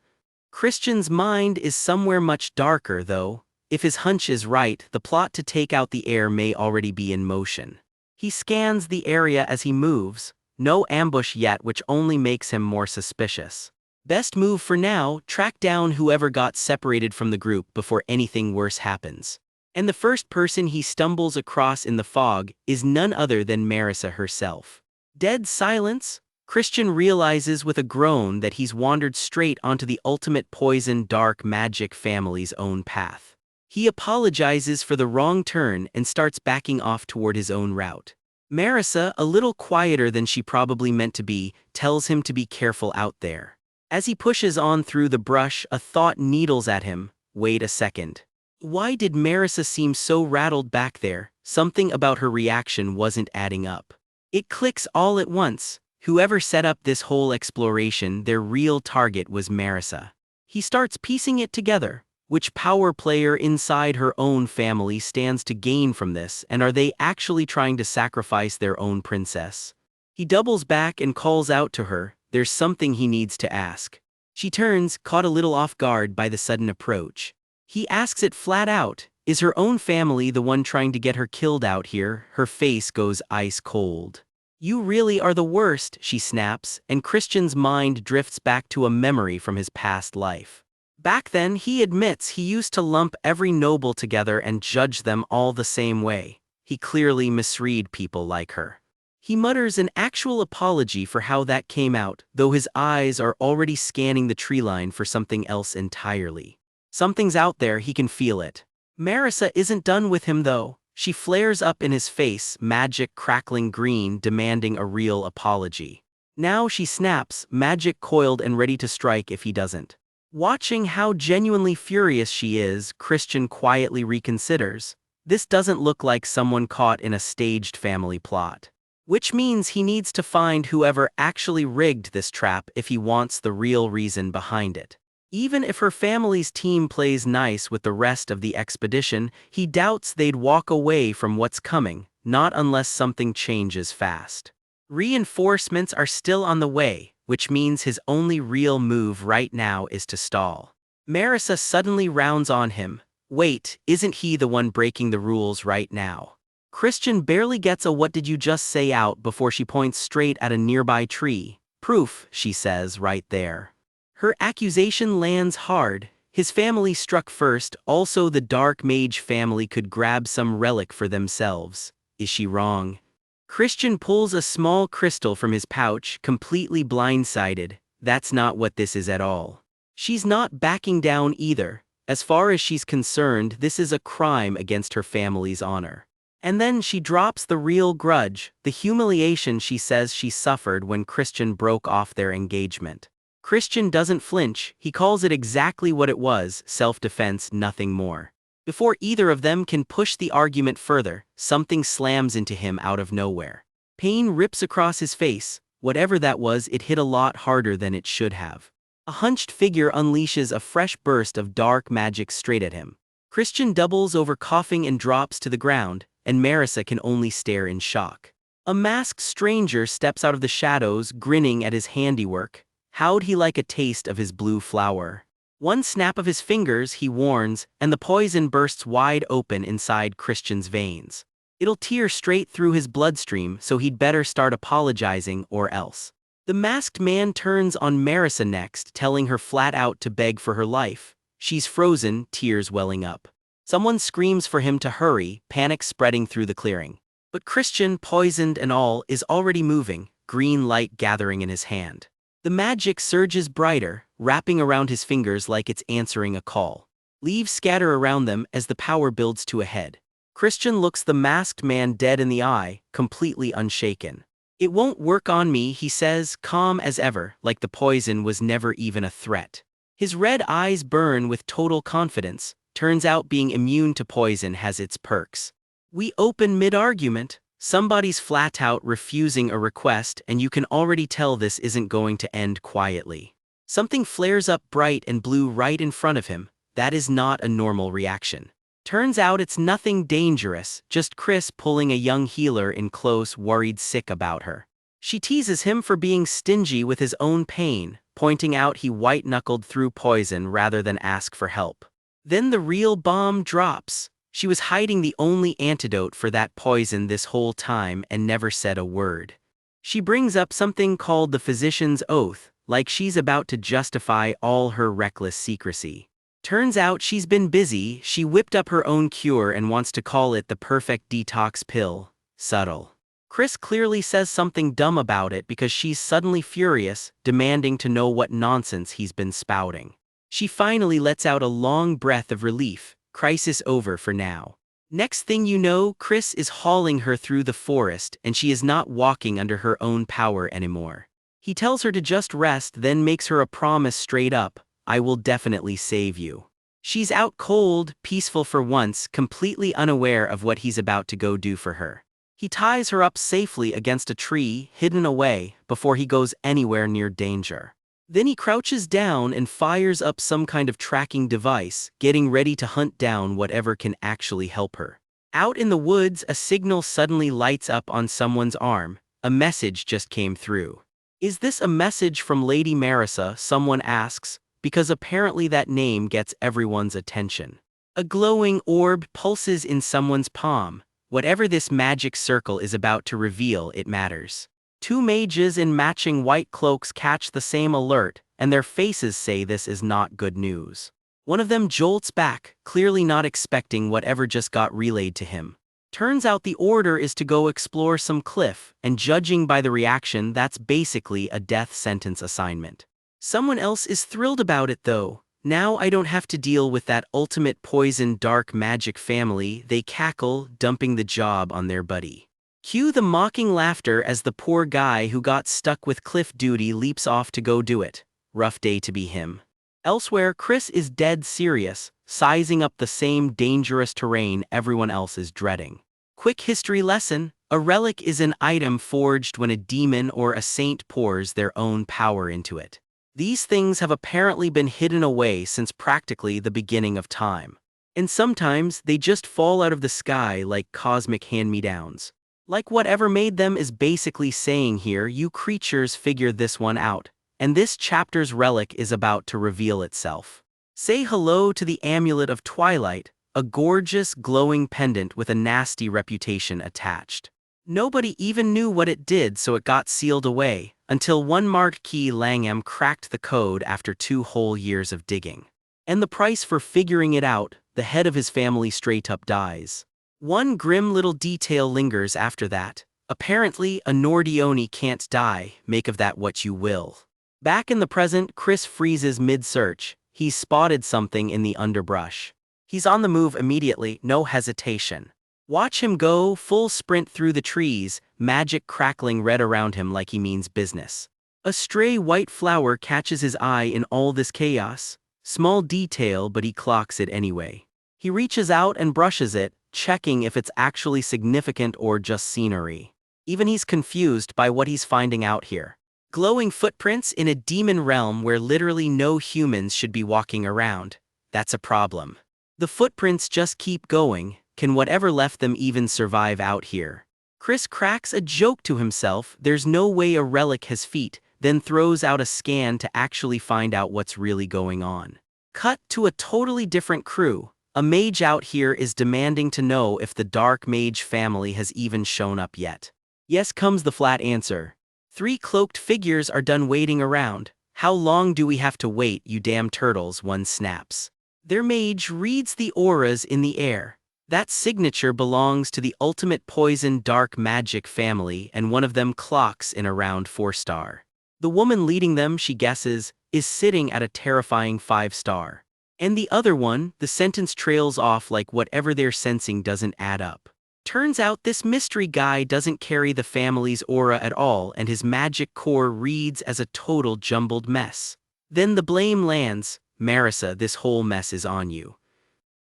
Christian's mind is somewhere much darker, though. If his hunch is right, the plot to take out the heir may already be in motion. He scans the area as he moves. No ambush yet, which only makes him more suspicious. Best move for now, track down whoever got separated from the group before anything worse happens. And the first person he stumbles across in the fog is none other than Marissa herself. Dead silence. Christian realizes with a groan that he's wandered straight onto the ultimate poison dark magic family's own path. He apologizes for the wrong turn and starts backing off toward his own route. Marissa, a little quieter than she probably meant to be, tells him to be careful out there. As he pushes on through the brush, a thought needles at him. Wait a second. Why did Marissa seem so rattled back there? Something about her reaction wasn't adding up. It clicks all at once. Whoever set up this whole exploration, their real target was Marissa. He starts piecing it together. Which power player inside her own family stands to gain from this, and are they actually trying to sacrifice their own princess? He doubles back and calls out to her. There's something he needs to ask. She turns, caught a little off guard by the sudden approach. He asks it flat out. Is her own family the one trying to get her killed out here? Her face goes ice cold. You really are the worst, she snaps, and Christian's mind drifts back to a memory from his past life. Back then, he admits he used to lump every noble together and judge them all the same way. He clearly misread people like her. He mutters an actual apology for how that came out, though his eyes are already scanning the tree line for something else entirely. Something's out there, he can feel it. Marissa isn't done with him though. She flares up in his face, magic crackling green, demanding a real apology. Now she snaps, magic coiled and ready to strike if he doesn't. Watching how genuinely furious she is, Christian quietly reconsiders. This doesn't look like someone caught in a staged family plot. Which means he needs to find whoever actually rigged this trap if he wants the real reason behind it. Even if her family's team plays nice with the rest of the expedition, he doubts they'd walk away from what's coming, not unless something changes fast. Reinforcements are still on the way, which means his only real move right now is to stall. Marissa suddenly rounds on him. Wait, isn't he the one breaking the rules right now? Christian barely gets a "what did you just say" out before she points straight at a nearby tree. Proof, she says right there. Her accusation lands hard. His family struck first, also the dark mage family could grab some relic for themselves. Is she wrong? Christian pulls a small crystal from his pouch, completely blindsided. That's not what this is at all. She's not backing down either. As far as she's concerned, this is a crime against her family's honor. And then she drops the real grudge, the humiliation she says she suffered when Christian broke off their engagement. Christian doesn't flinch, he calls it exactly what it was, self-defense, nothing more. Before either of them can push the argument further, something slams into him out of nowhere. Pain rips across his face. Whatever that was, it hit a lot harder than it should have. A hunched figure unleashes a fresh burst of dark magic straight at him. Christian doubles over coughing and drops to the ground, and Marissa can only stare in shock. A masked stranger steps out of the shadows, grinning at his handiwork. How'd he like a taste of his blue flower? One snap of his fingers, he warns, and the poison bursts wide open inside Christian's veins. It'll tear straight through his bloodstream, so he'd better start apologizing or else. The masked man turns on Marissa next, telling her flat out to beg for her life. She's frozen, tears welling up. Someone screams for him to hurry, panic spreading through the clearing. But Christian, poisoned and all, is already moving, green light gathering in his hand. The magic surges brighter, wrapping around his fingers like it's answering a call. Leaves scatter around them as the power builds to a head. Christian looks the masked man dead in the eye, completely unshaken. "It won't work on me," he says, calm as ever, like the poison was never even a threat. His red eyes burn with total confidence. Turns out being immune to poison has its perks. We open mid-argument. Somebody's flat out refusing a request, and you can already tell this isn't going to end quietly. Something flares up bright and blue right in front of him. That is not a normal reaction. Turns out it's nothing dangerous, just Chris pulling a young healer in close, worried sick about her. She teases him for being stingy with his own pain, pointing out he white-knuckled through poison rather than ask for help. Then the real bomb drops. She was hiding the only antidote for that poison this whole time and never said a word. She brings up something called the physician's oath, like she's about to justify all her reckless secrecy. Turns out she's been busy. She whipped up her own cure and wants to call it the perfect detox pill. Subtle. Chris clearly says something dumb about it because she's suddenly furious, demanding to know what nonsense he's been spouting. She finally lets out a long breath of relief. Crisis over for now. Next thing you know, Chris is hauling her through the forest and she is not walking under her own power anymore. He tells her to just rest, then makes her a promise straight up: "I will definitely save you." She's out cold, peaceful for once, completely unaware of what he's about to go do for her. He ties her up safely against a tree, hidden away, before he goes anywhere near danger. Then he crouches down and fires up some kind of tracking device, getting ready to hunt down whatever can actually help her. Out in the woods, a signal suddenly lights up on someone's arm. A message just came through. "Is this a message from Lady Marissa?" someone asks, because apparently that name gets everyone's attention. A glowing orb pulses in someone's palm. Whatever this magic circle is about to reveal, it matters. Two mages in matching white cloaks catch the same alert, and their faces say this is not good news. One of them jolts back, clearly not expecting whatever just got relayed to him. Turns out the order is to go explore some cliff, and judging by the reaction, that's basically a death sentence assignment. Someone else is thrilled about it though. "Now I don't have to deal with that ultimate poison dark magic family," they cackle, dumping the job on their buddy. Cue the mocking laughter as the poor guy who got stuck with cliff duty leaps off to go do it. Rough day to be him. Elsewhere, Chris is dead serious, sizing up the same dangerous terrain everyone else is dreading. Quick history lesson: a relic is an item forged when a demon or a saint pours their own power into it. These things have apparently been hidden away since practically the beginning of time. And sometimes they just fall out of the sky like cosmic hand-me-downs. Like whatever made them is basically saying here, you creatures figure this one out, and this chapter's relic is about to reveal itself. Say hello to the Amulet of Twilight, a gorgeous, glowing pendant with a nasty reputation attached. Nobody even knew what it did, so it got sealed away, until one Marquis Langham cracked the code after 2 whole years of digging. And the price for figuring it out, the head of his family straight up dies. One grim little detail lingers after that. Apparently, a Nordione can't die, make of that what you will. Back in the present, Chris freezes mid-search. He's spotted something in the underbrush. He's on the move immediately, no hesitation. Watch him go, full sprint through the trees, magic crackling red around him like he means business. A stray white flower catches his eye in all this chaos. Small detail, but he clocks it anyway. He reaches out and brushes it, checking if it's actually significant or just scenery. Even he's confused by what he's finding out here. Glowing footprints in a demon realm where literally no humans should be walking around. That's a problem. The footprints just keep going. Can whatever left them even survive out here? Chris cracks a joke to himself, there's no way a relic has feet, then throws out a scan to actually find out what's really going on. Cut to a totally different crew. A mage out here is demanding to know if the dark mage family has even shown up yet. Yes, comes the flat answer. 3 cloaked figures are done waiting around. How long do we have to wait, you damn turtles, one snaps. Their mage reads the auras in the air. That signature belongs to the ultimate poison dark magic family, and one of them clocks in around 4-star. The woman leading them, she guesses, is sitting at a terrifying 5-star. And the other one, the sentence trails off like whatever they're sensing doesn't add up. Turns out this mystery guy doesn't carry the family's aura at all, and his magic core reads as a total jumbled mess. Then the blame lands. Marissa, this whole mess is on you.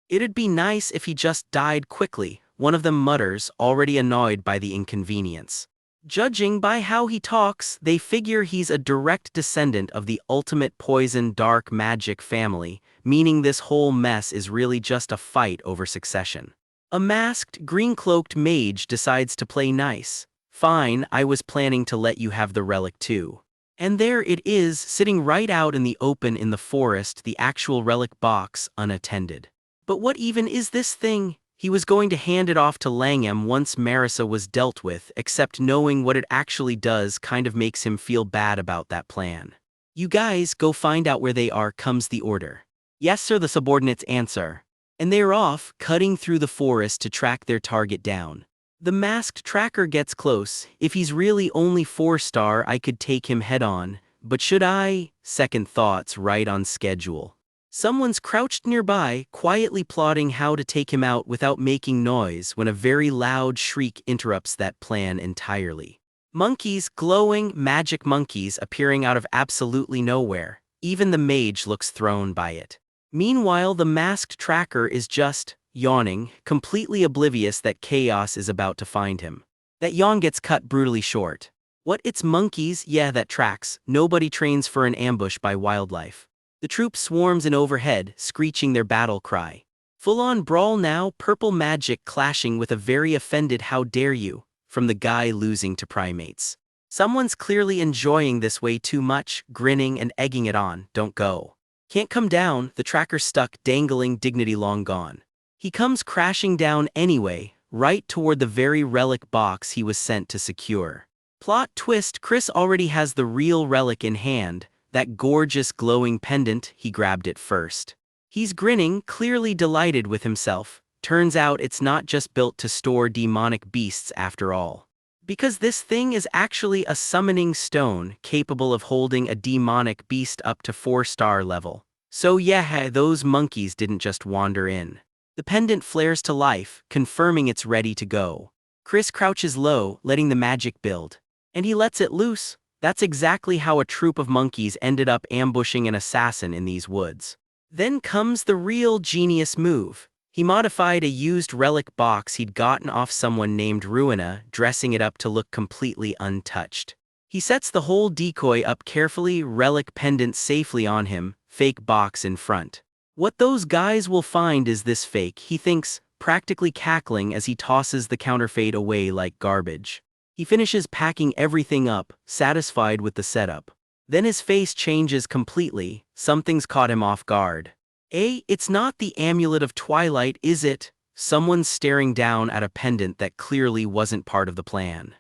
It'd be nice if he just died quickly, one of them mutters, already annoyed by the inconvenience. Judging by how he talks, they figure he's a direct descendant of the ultimate poison dark magic family, meaning this whole mess is really just a fight over succession. A masked, green-cloaked mage decides to play nice. Fine, I was planning to let you have the relic too. And there it is, sitting right out in the open in the forest, the actual relic box, unattended. But what even is this thing? He was going to hand it off to Langham once Marissa was dealt with, except knowing what it actually does kind of makes him feel bad about that plan. You guys, go find out where they are, comes the order. Yes sir, the subordinates answer. And they're off, cutting through the forest to track their target down. The masked tracker gets close. If he's really only 4-star, I could take him head-on. But should I? Second thoughts, right on schedule. Someone's crouched nearby, quietly plotting how to take him out without making noise when a very loud shriek interrupts that plan entirely. Monkeys, glowing, magic monkeys appearing out of absolutely nowhere. Even the mage looks thrown by it. Meanwhile, the masked tracker is just yawning, completely oblivious that chaos is about to find him. That yawn gets cut brutally short. What, it's monkeys? Yeah, that tracks. Nobody trains for an ambush by wildlife. The troop swarms in overhead, screeching their battle cry. Full-on brawl now, purple magic clashing with a very offended "how dare you" from the guy losing to primates. Someone's clearly enjoying this way too much, grinning and egging it on. Don't go. Can't come down, the tracker stuck, dangling, dignity long gone. He comes crashing down anyway, right toward the very relic box he was sent to secure. Plot twist, Chris already has the real relic in hand, that gorgeous glowing pendant. He grabbed it first. He's grinning, clearly delighted with himself. Turns out it's not just built to store demonic beasts after all. Because this thing is actually a summoning stone capable of holding a demonic beast up to 4-star level. So yeah, those monkeys didn't just wander in. The pendant flares to life, confirming it's ready to go. Chris crouches low, letting the magic build. And he lets it loose. That's exactly how a troop of monkeys ended up ambushing an assassin in these woods. Then comes the real genius move. He modified a used relic box he'd gotten off someone named Ruina, dressing it up to look completely untouched. He sets the whole decoy up carefully, relic pendant safely on him, fake box in front. What those guys will find is this fake, he thinks, practically cackling as he tosses the counterfeit away like garbage. He finishes packing everything up, satisfied with the setup. Then his face changes completely. Something's caught him off guard. It's not the amulet of Twilight, is it? Someone's staring down at a pendant that clearly wasn't part of the plan.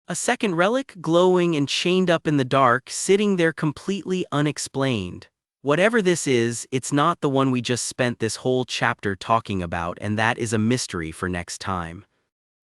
A second relic, glowing and chained up in the dark, sitting there completely unexplained. Whatever this is, it's not the one we just spent this whole chapter talking about, and that is a mystery for next time.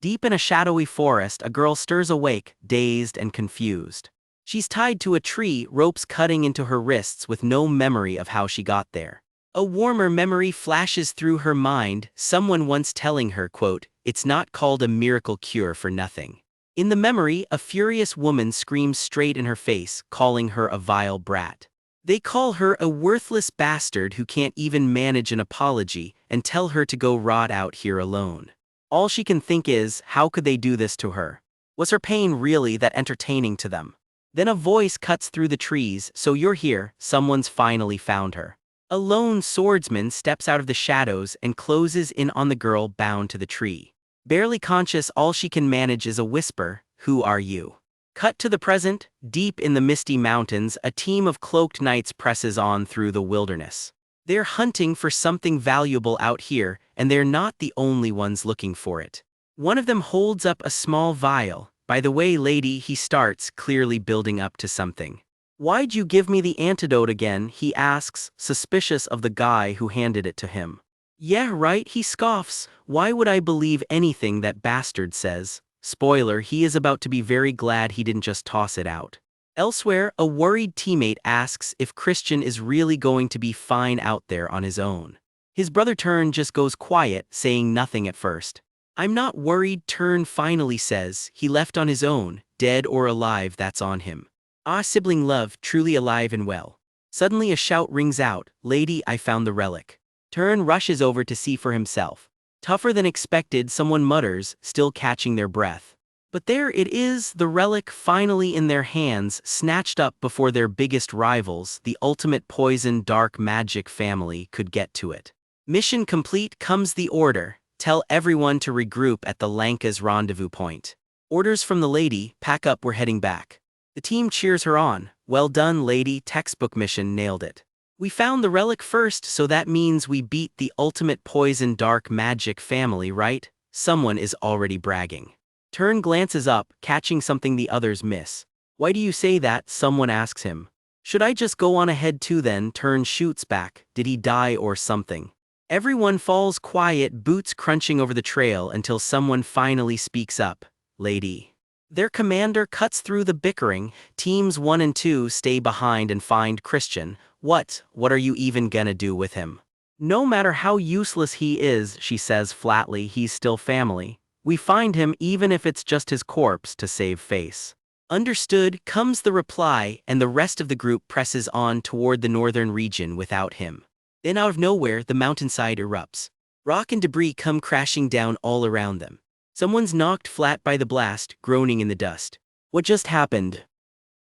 Deep in a shadowy forest, a girl stirs awake, dazed and confused. She's tied to a tree, ropes cutting into her wrists with no memory of how she got there. A warmer memory flashes through her mind, someone once telling her, quote, "It's not called a miracle cure for nothing." In the memory, a furious woman screams straight in her face, calling her a vile brat. They call her a worthless bastard who can't even manage an apology, and tell her to go rot out here alone. All she can think is, how could they do this to her? Was her pain really that entertaining to them? Then a voice cuts through the trees, "So you're here, someone's finally found her." A lone swordsman steps out of the shadows and closes in on the girl bound to the tree. Barely conscious, all she can manage is a whisper, "Who are you?" Cut to the present, deep in the misty mountains, a team of cloaked knights presses on through the wilderness. They're hunting for something valuable out here, and they're not the only ones looking for it. One of them holds up a small vial. By the way, lady, he starts, clearly building up to something. Why'd you give me the antidote again? He asks, suspicious of the guy who handed it to him. Yeah, right, he scoffs. Why would I believe anything that bastard says? Spoiler, he is about to be very glad he didn't just toss it out. Elsewhere, a worried teammate asks if Christian is really going to be fine out there on his own. His brother Turn just goes quiet, saying nothing at first. I'm not worried, Turn finally says. He left on his own, dead or alive, that's on him. Ah, sibling love, truly alive and well. Suddenly a shout rings out, lady, I found the relic. Turn rushes over to see for himself. Tougher than expected, someone mutters, still catching their breath. But there it is, the relic finally in their hands, snatched up before their biggest rivals, the ultimate poison dark magic family, could get to it. Mission complete, comes the order. Tell everyone to regroup at the Lanka's rendezvous point. Orders from the lady, pack up, we're heading back. The team cheers her on. Well done, lady, textbook mission, nailed it. We found the relic first, so that means we beat the ultimate poison dark magic family, right? Someone is already bragging. Turn glances up, catching something the others miss. Why do you say that? Someone asks him. Should I just go on ahead too then? Turn shoots back. Did he die or something? Everyone falls quiet, boots crunching over the trail until someone finally speaks up. Lady. Their commander cuts through the bickering. Teams 1 and 2 stay behind and find Christian. What are you even gonna do with him? No matter how useless he is, she says flatly, he's still family. We find him even if it's just his corpse to save face. Understood, comes the reply, and the rest of the group presses on toward the northern region without him. Then out of nowhere, the mountainside erupts. Rock and debris come crashing down all around them. Someone's knocked flat by the blast, groaning in the dust. What just happened?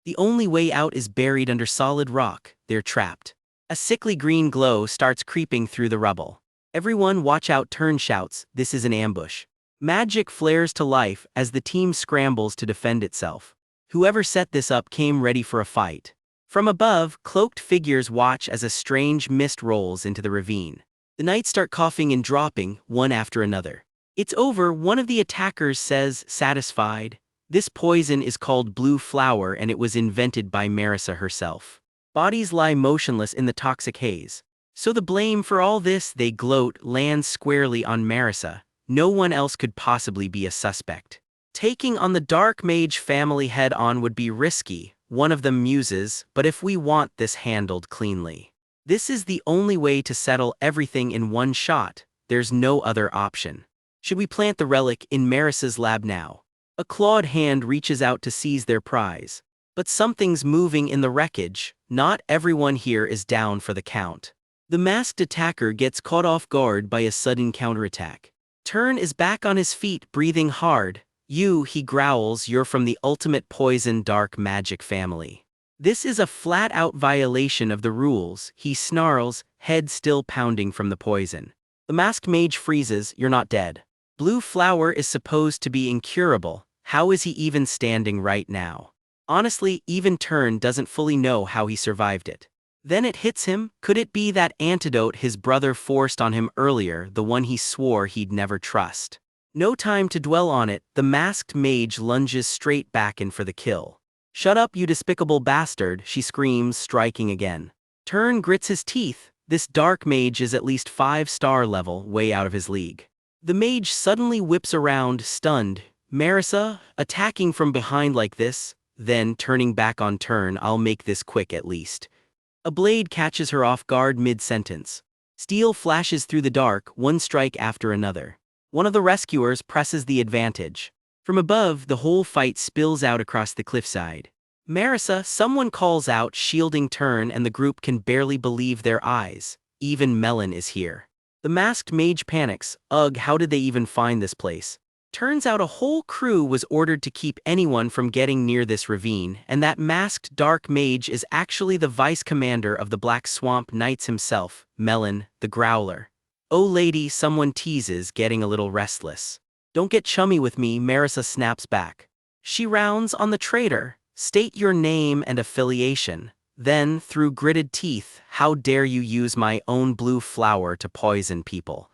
The only way out is buried under solid rock. They're trapped. A sickly green glow starts creeping through the rubble. Everyone watch out, Turn shouts, this is an ambush. Magic flares to life as the team scrambles to defend itself. Whoever set this up came ready for a fight. From above, cloaked figures watch as a strange mist rolls into the ravine. The knights start coughing and dropping, one after another. It's over, one of the attackers says, satisfied. This poison is called blue flower and it was invented by Marissa herself. Bodies lie motionless in the toxic haze. So the blame for all this, they gloat, lands squarely on Marissa. No one else could possibly be a suspect. Taking on the dark mage family head on would be risky, one of them muses, but if we want this handled cleanly. This is the only way to settle everything in one shot, there's no other option. Should we plant the relic in Marissa's lab now? A clawed hand reaches out to seize their prize. But something's moving in the wreckage, not everyone here is down for the count. The masked attacker gets caught off guard by a sudden counterattack. Turn is back on his feet, breathing hard. He growls, you're from the ultimate poison dark magic family. This is a flat-out violation of the rules, he snarls, head still pounding from the poison. The masked mage freezes, you're not dead. Blue flower is supposed to be incurable, how is he even standing right now? Honestly, even Turn doesn't fully know how he survived it. Then it hits him, could it be that antidote his brother forced on him earlier, the one he swore he'd never trust? No time to dwell on it, the masked mage lunges straight back in for the kill. Shut up, you despicable bastard, she screams, striking again. Turn grits his teeth, this dark mage is at least 5-star level, way out of his league. The mage suddenly whips around, stunned. Marissa, attacking from behind like this? Then, turning back on Turn, I'll make this quick at least. A blade catches her off guard mid-sentence. Steel flashes through the dark, one strike after another. One of the rescuers presses the advantage. From above, the whole fight spills out across the cliffside. Marissa, someone calls out, shielding Turn, and the group can barely believe their eyes. Even Melon is here. The masked mage panics, ugh, how did they even find this place? Turns out a whole crew was ordered to keep anyone from getting near this ravine, and that masked dark mage is actually the vice commander of the Black Swamp Knights himself, Melon, the Growler. Oh lady, someone teases, getting a little restless. Don't get chummy with me, Marissa snaps back. She rounds on the traitor. State your name and affiliation. Then, through gritted teeth, how dare you use my own blue flower to poison people?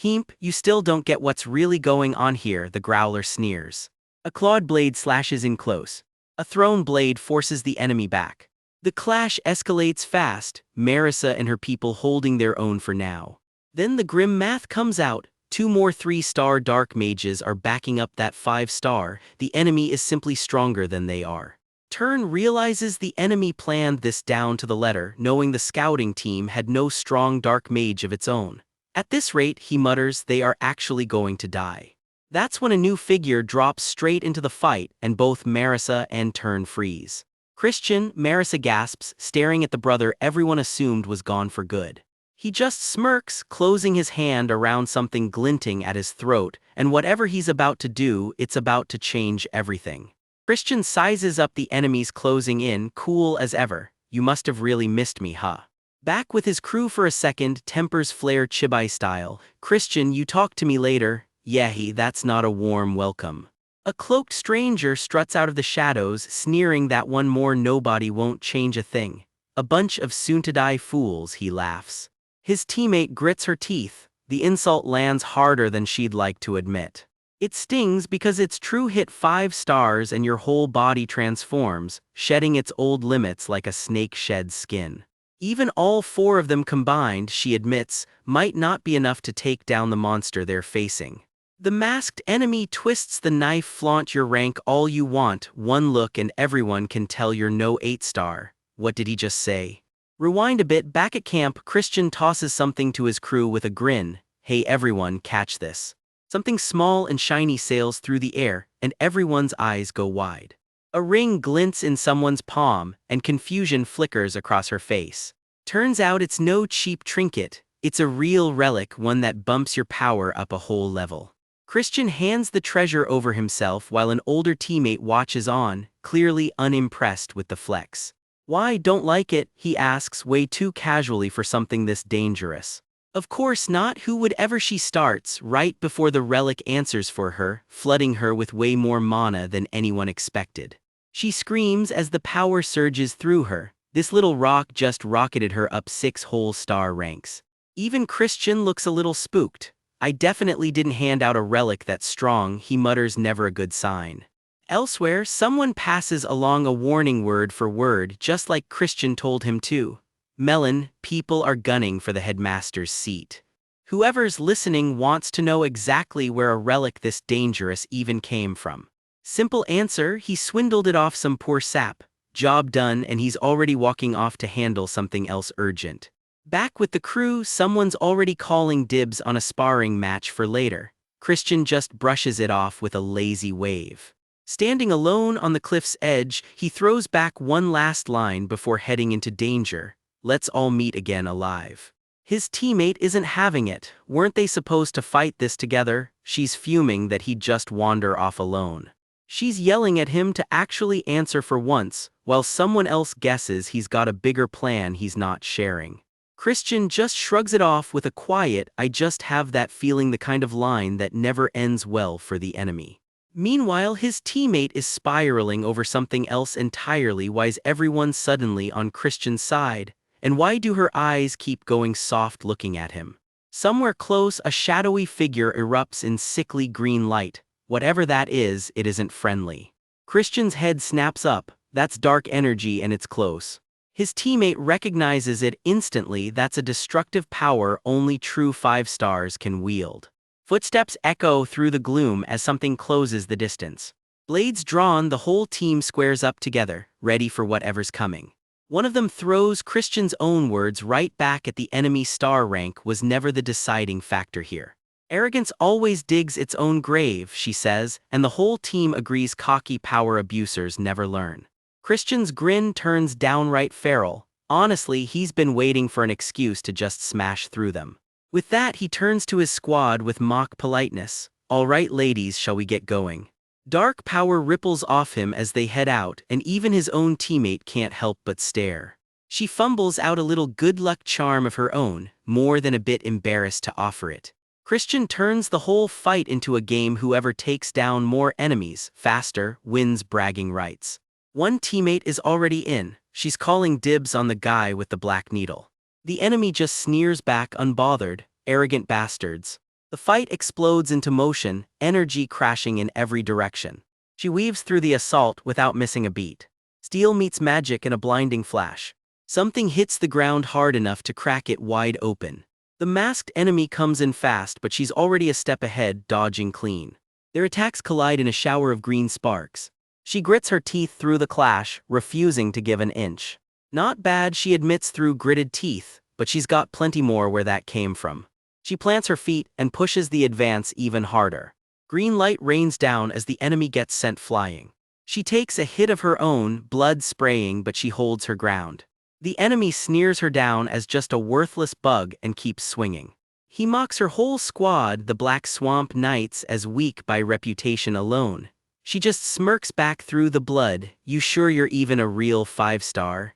Heemp, you still don't get what's really going on here, the Growler sneers. A clawed blade slashes in close. A thrown blade forces the enemy back. The clash escalates fast, Marissa and her people holding their own for now. Then the grim math comes out. 2 more 3-star dark mages are backing up that 5-star. The enemy is simply stronger than they are. Turn realizes the enemy planned this down to the letter, knowing the scouting team had no strong dark mage of its own. At this rate, he mutters, they are actually going to die. That's when a new figure drops straight into the fight, and both Marissa and Turn freeze. Christian, Marissa gasps, staring at the brother everyone assumed was gone for good. He just smirks, closing his hand around something glinting at his throat, and whatever he's about to do, it's about to change everything. Christian sizes up the enemies closing in, cool as ever. You must have really missed me, huh? Back with his crew for a second, tempers flare Chibai style. Christian, you talk to me later. Yehi, that's not a warm welcome. A cloaked stranger struts out of the shadows, sneering that one more nobody won't change a thing. A bunch of soon-to-die fools, he laughs. His teammate grits her teeth. The insult lands harder than she'd like to admit. It stings because it's true. Hit 5 stars and your whole body transforms, shedding its old limits like a snake sheds skin. Even all 4 of them combined, she admits, might not be enough to take down the monster they're facing. The masked enemy twists the knife. Flaunt your rank all you want, one look and everyone can tell you're no 8-star. What did he just say? Rewind a bit. Back at camp, Christian tosses something to his crew with a grin. Hey everyone, catch this. Something small and shiny sails through the air, and everyone's eyes go wide. A ring glints in someone's palm, and confusion flickers across her face. Turns out it's no cheap trinket, it's a real relic, one that bumps your power up a whole level. Christian hands the treasure over himself while an older teammate watches on, clearly unimpressed with the flex. Why don't like it, he asks way too casually for something this dangerous. Of course not, who would ever, she starts, right before the relic answers for her, flooding her with way more mana than anyone expected. She screams as the power surges through her. This little rock just rocketed her up 6 whole star ranks. Even Christian looks a little spooked. I definitely didn't hand out a relic that strong, he mutters, never a good sign. Elsewhere, someone passes along a warning word for word, just like Christian told him to. Melon, people are gunning for the headmaster's seat. Whoever's listening wants to know exactly where a relic this dangerous even came from. Simple answer, he swindled it off some poor sap. Job done, and he's already walking off to handle something else urgent. Back with the crew, someone's already calling dibs on a sparring match for later. Christian just brushes it off with a lazy wave. Standing alone on the cliff's edge, he throws back one last line before heading into danger. Let's all meet again alive. His teammate isn't having it. Weren't they supposed to fight this together? She's fuming that he'd just wander off alone. She's yelling at him to actually answer for once, while someone else guesses he's got a bigger plan he's not sharing. Christian just shrugs it off with a quiet, I just have that feeling, the kind of line that never ends well for the enemy. Meanwhile, his teammate is spiraling over something else entirely. Why is everyone suddenly on Christian's side? And why do her eyes keep going soft looking at him? Somewhere close, a shadowy figure erupts in sickly green light. Whatever that is, it isn't friendly. Christian's head snaps up. That's dark energy and it's close. His teammate recognizes it instantly. That's a destructive power only true 5 stars can wield. Footsteps echo through the gloom as something closes the distance. Blades drawn, the whole team squares up together, ready for whatever's coming. One of them throws Christian's own words right back at the enemy. Star rank was never the deciding factor here. Arrogance always digs its own grave, she says, and the whole team agrees. Cocky power abusers never learn. Christian's grin turns downright feral. Honestly, he's been waiting for an excuse to just smash through them. With that, he turns to his squad with mock politeness. All right, ladies, shall we get going? Dark power ripples off him as they head out, and even his own teammate can't help but stare. She fumbles out a little good luck charm of her own, more than a bit embarrassed to offer it. Christian turns the whole fight into a game. Whoever takes down more enemies faster wins bragging rights. One teammate is already in. She's calling dibs on the guy with the black needle. The enemy just sneers back unbothered. Arrogant bastards. The fight explodes into motion, energy crashing in every direction. She weaves through the assault without missing a beat. Steel meets magic in a blinding flash. Something hits the ground hard enough to crack it wide open. The masked enemy comes in fast, but she's already a step ahead, dodging clean. Their attacks collide in a shower of green sparks. She grits her teeth through the clash, refusing to give an inch. Not bad, she admits through gritted teeth, but she's got plenty more where that came from. She plants her feet and pushes the advance even harder. Green light rains down as the enemy gets sent flying. She takes a hit of her own, blood spraying, but she holds her ground. The enemy sneers her down as just a worthless bug and keeps swinging. He mocks her whole squad, the Black Swamp Knights, as weak by reputation alone. She just smirks back through the blood. "You sure you're even a real 5-star?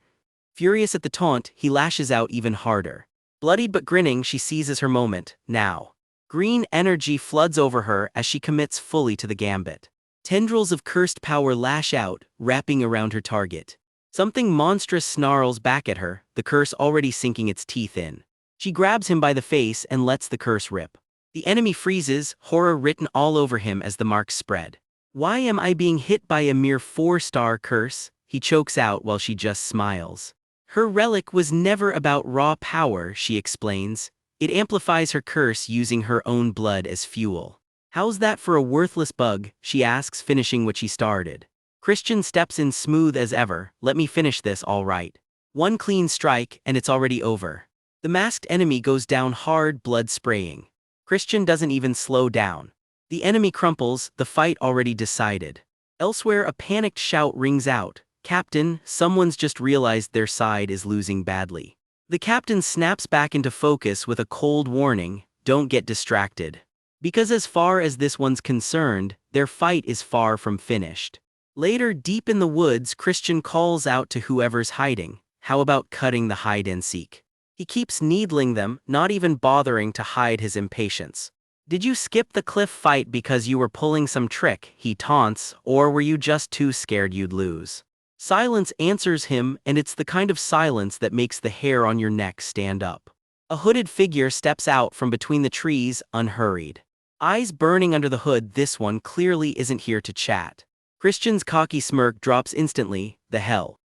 Furious at the taunt, he lashes out even harder. Bloodied but grinning, she seizes her moment, now. Green energy floods over her as she commits fully to the gambit. Tendrils of cursed power lash out, wrapping around her target. Something monstrous snarls back at her, the curse already sinking its teeth in. She grabs him by the face and lets the curse rip. The enemy freezes, horror written all over him as the marks spread. "Why am I being hit by a mere 4-star curse?" he chokes out while she just smiles. Her relic was never about raw power, she explains. It amplifies her curse using her own blood as fuel. "How's that for a worthless bug?" she asks, finishing what she started. Christian steps in smooth as ever. "Let me finish this, all right." One clean strike, and it's already over. The masked enemy goes down hard, blood spraying. Christian doesn't even slow down. The enemy crumples, the fight already decided. Elsewhere, a panicked shout rings out. "Captain, someone's just realized their side is losing badly." The captain snaps back into focus with a cold warning, "Don't get distracted." Because as far as this one's concerned, their fight is far from finished. Later, deep in the woods, Christian calls out to whoever's hiding, "How about cutting the hide and seek?" He keeps needling them, not even bothering to hide his impatience. "Did you skip the cliff fight because you were pulling some trick?" he taunts, "or were you just too scared you'd lose?" Silence answers him, and it's the kind of silence that makes the hair on your neck stand up. A hooded figure steps out from between the trees, unhurried. Eyes burning under the hood, this one clearly isn't here to chat. Christian's cocky smirk drops instantly, the hell.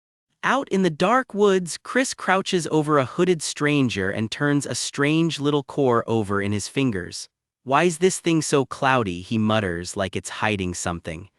Out in the dark woods, Chris crouches over a hooded stranger and turns a strange little core over in his fingers. "Why's this thing so cloudy?" he mutters like it's hiding something.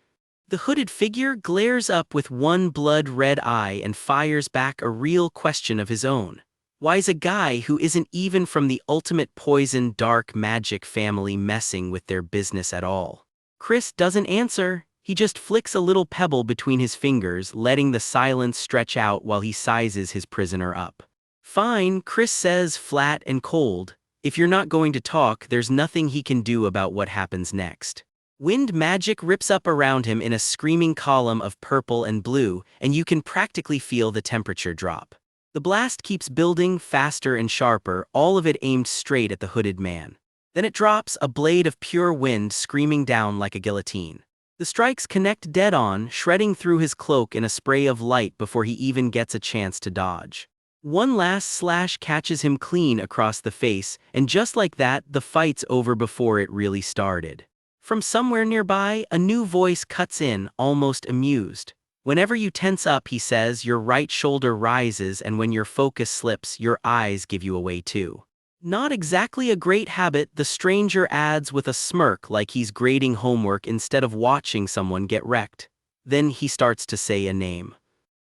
The hooded figure glares up with one blood-red eye and fires back a real question of his own. Why's a guy who isn't even from the ultimate poison dark magic family messing with their business at all? Chris doesn't answer. He just flicks a little pebble between his fingers, letting the silence stretch out while he sizes his prisoner up. "Fine," Chris says, flat and cold. If you're not going to talk, there's nothing he can do about what happens next. Wind magic rips up around him in a screaming column of purple and blue, and you can practically feel the temperature drop. The blast keeps building, faster and sharper, all of it aimed straight at the hooded man. Then it drops, a blade of pure wind screaming down like a guillotine. The strikes connect dead on, shredding through his cloak in a spray of light before he even gets a chance to dodge. One last slash catches him clean across the face, and just like that, the fight's over before it really started. From somewhere nearby, a new voice cuts in, almost amused. "Whenever you tense up," he says, "your right shoulder rises, and when your focus slips, your eyes give you away too." Not exactly a great habit, the stranger adds with a smirk like he's grading homework instead of watching someone get wrecked. Then he starts to say a name.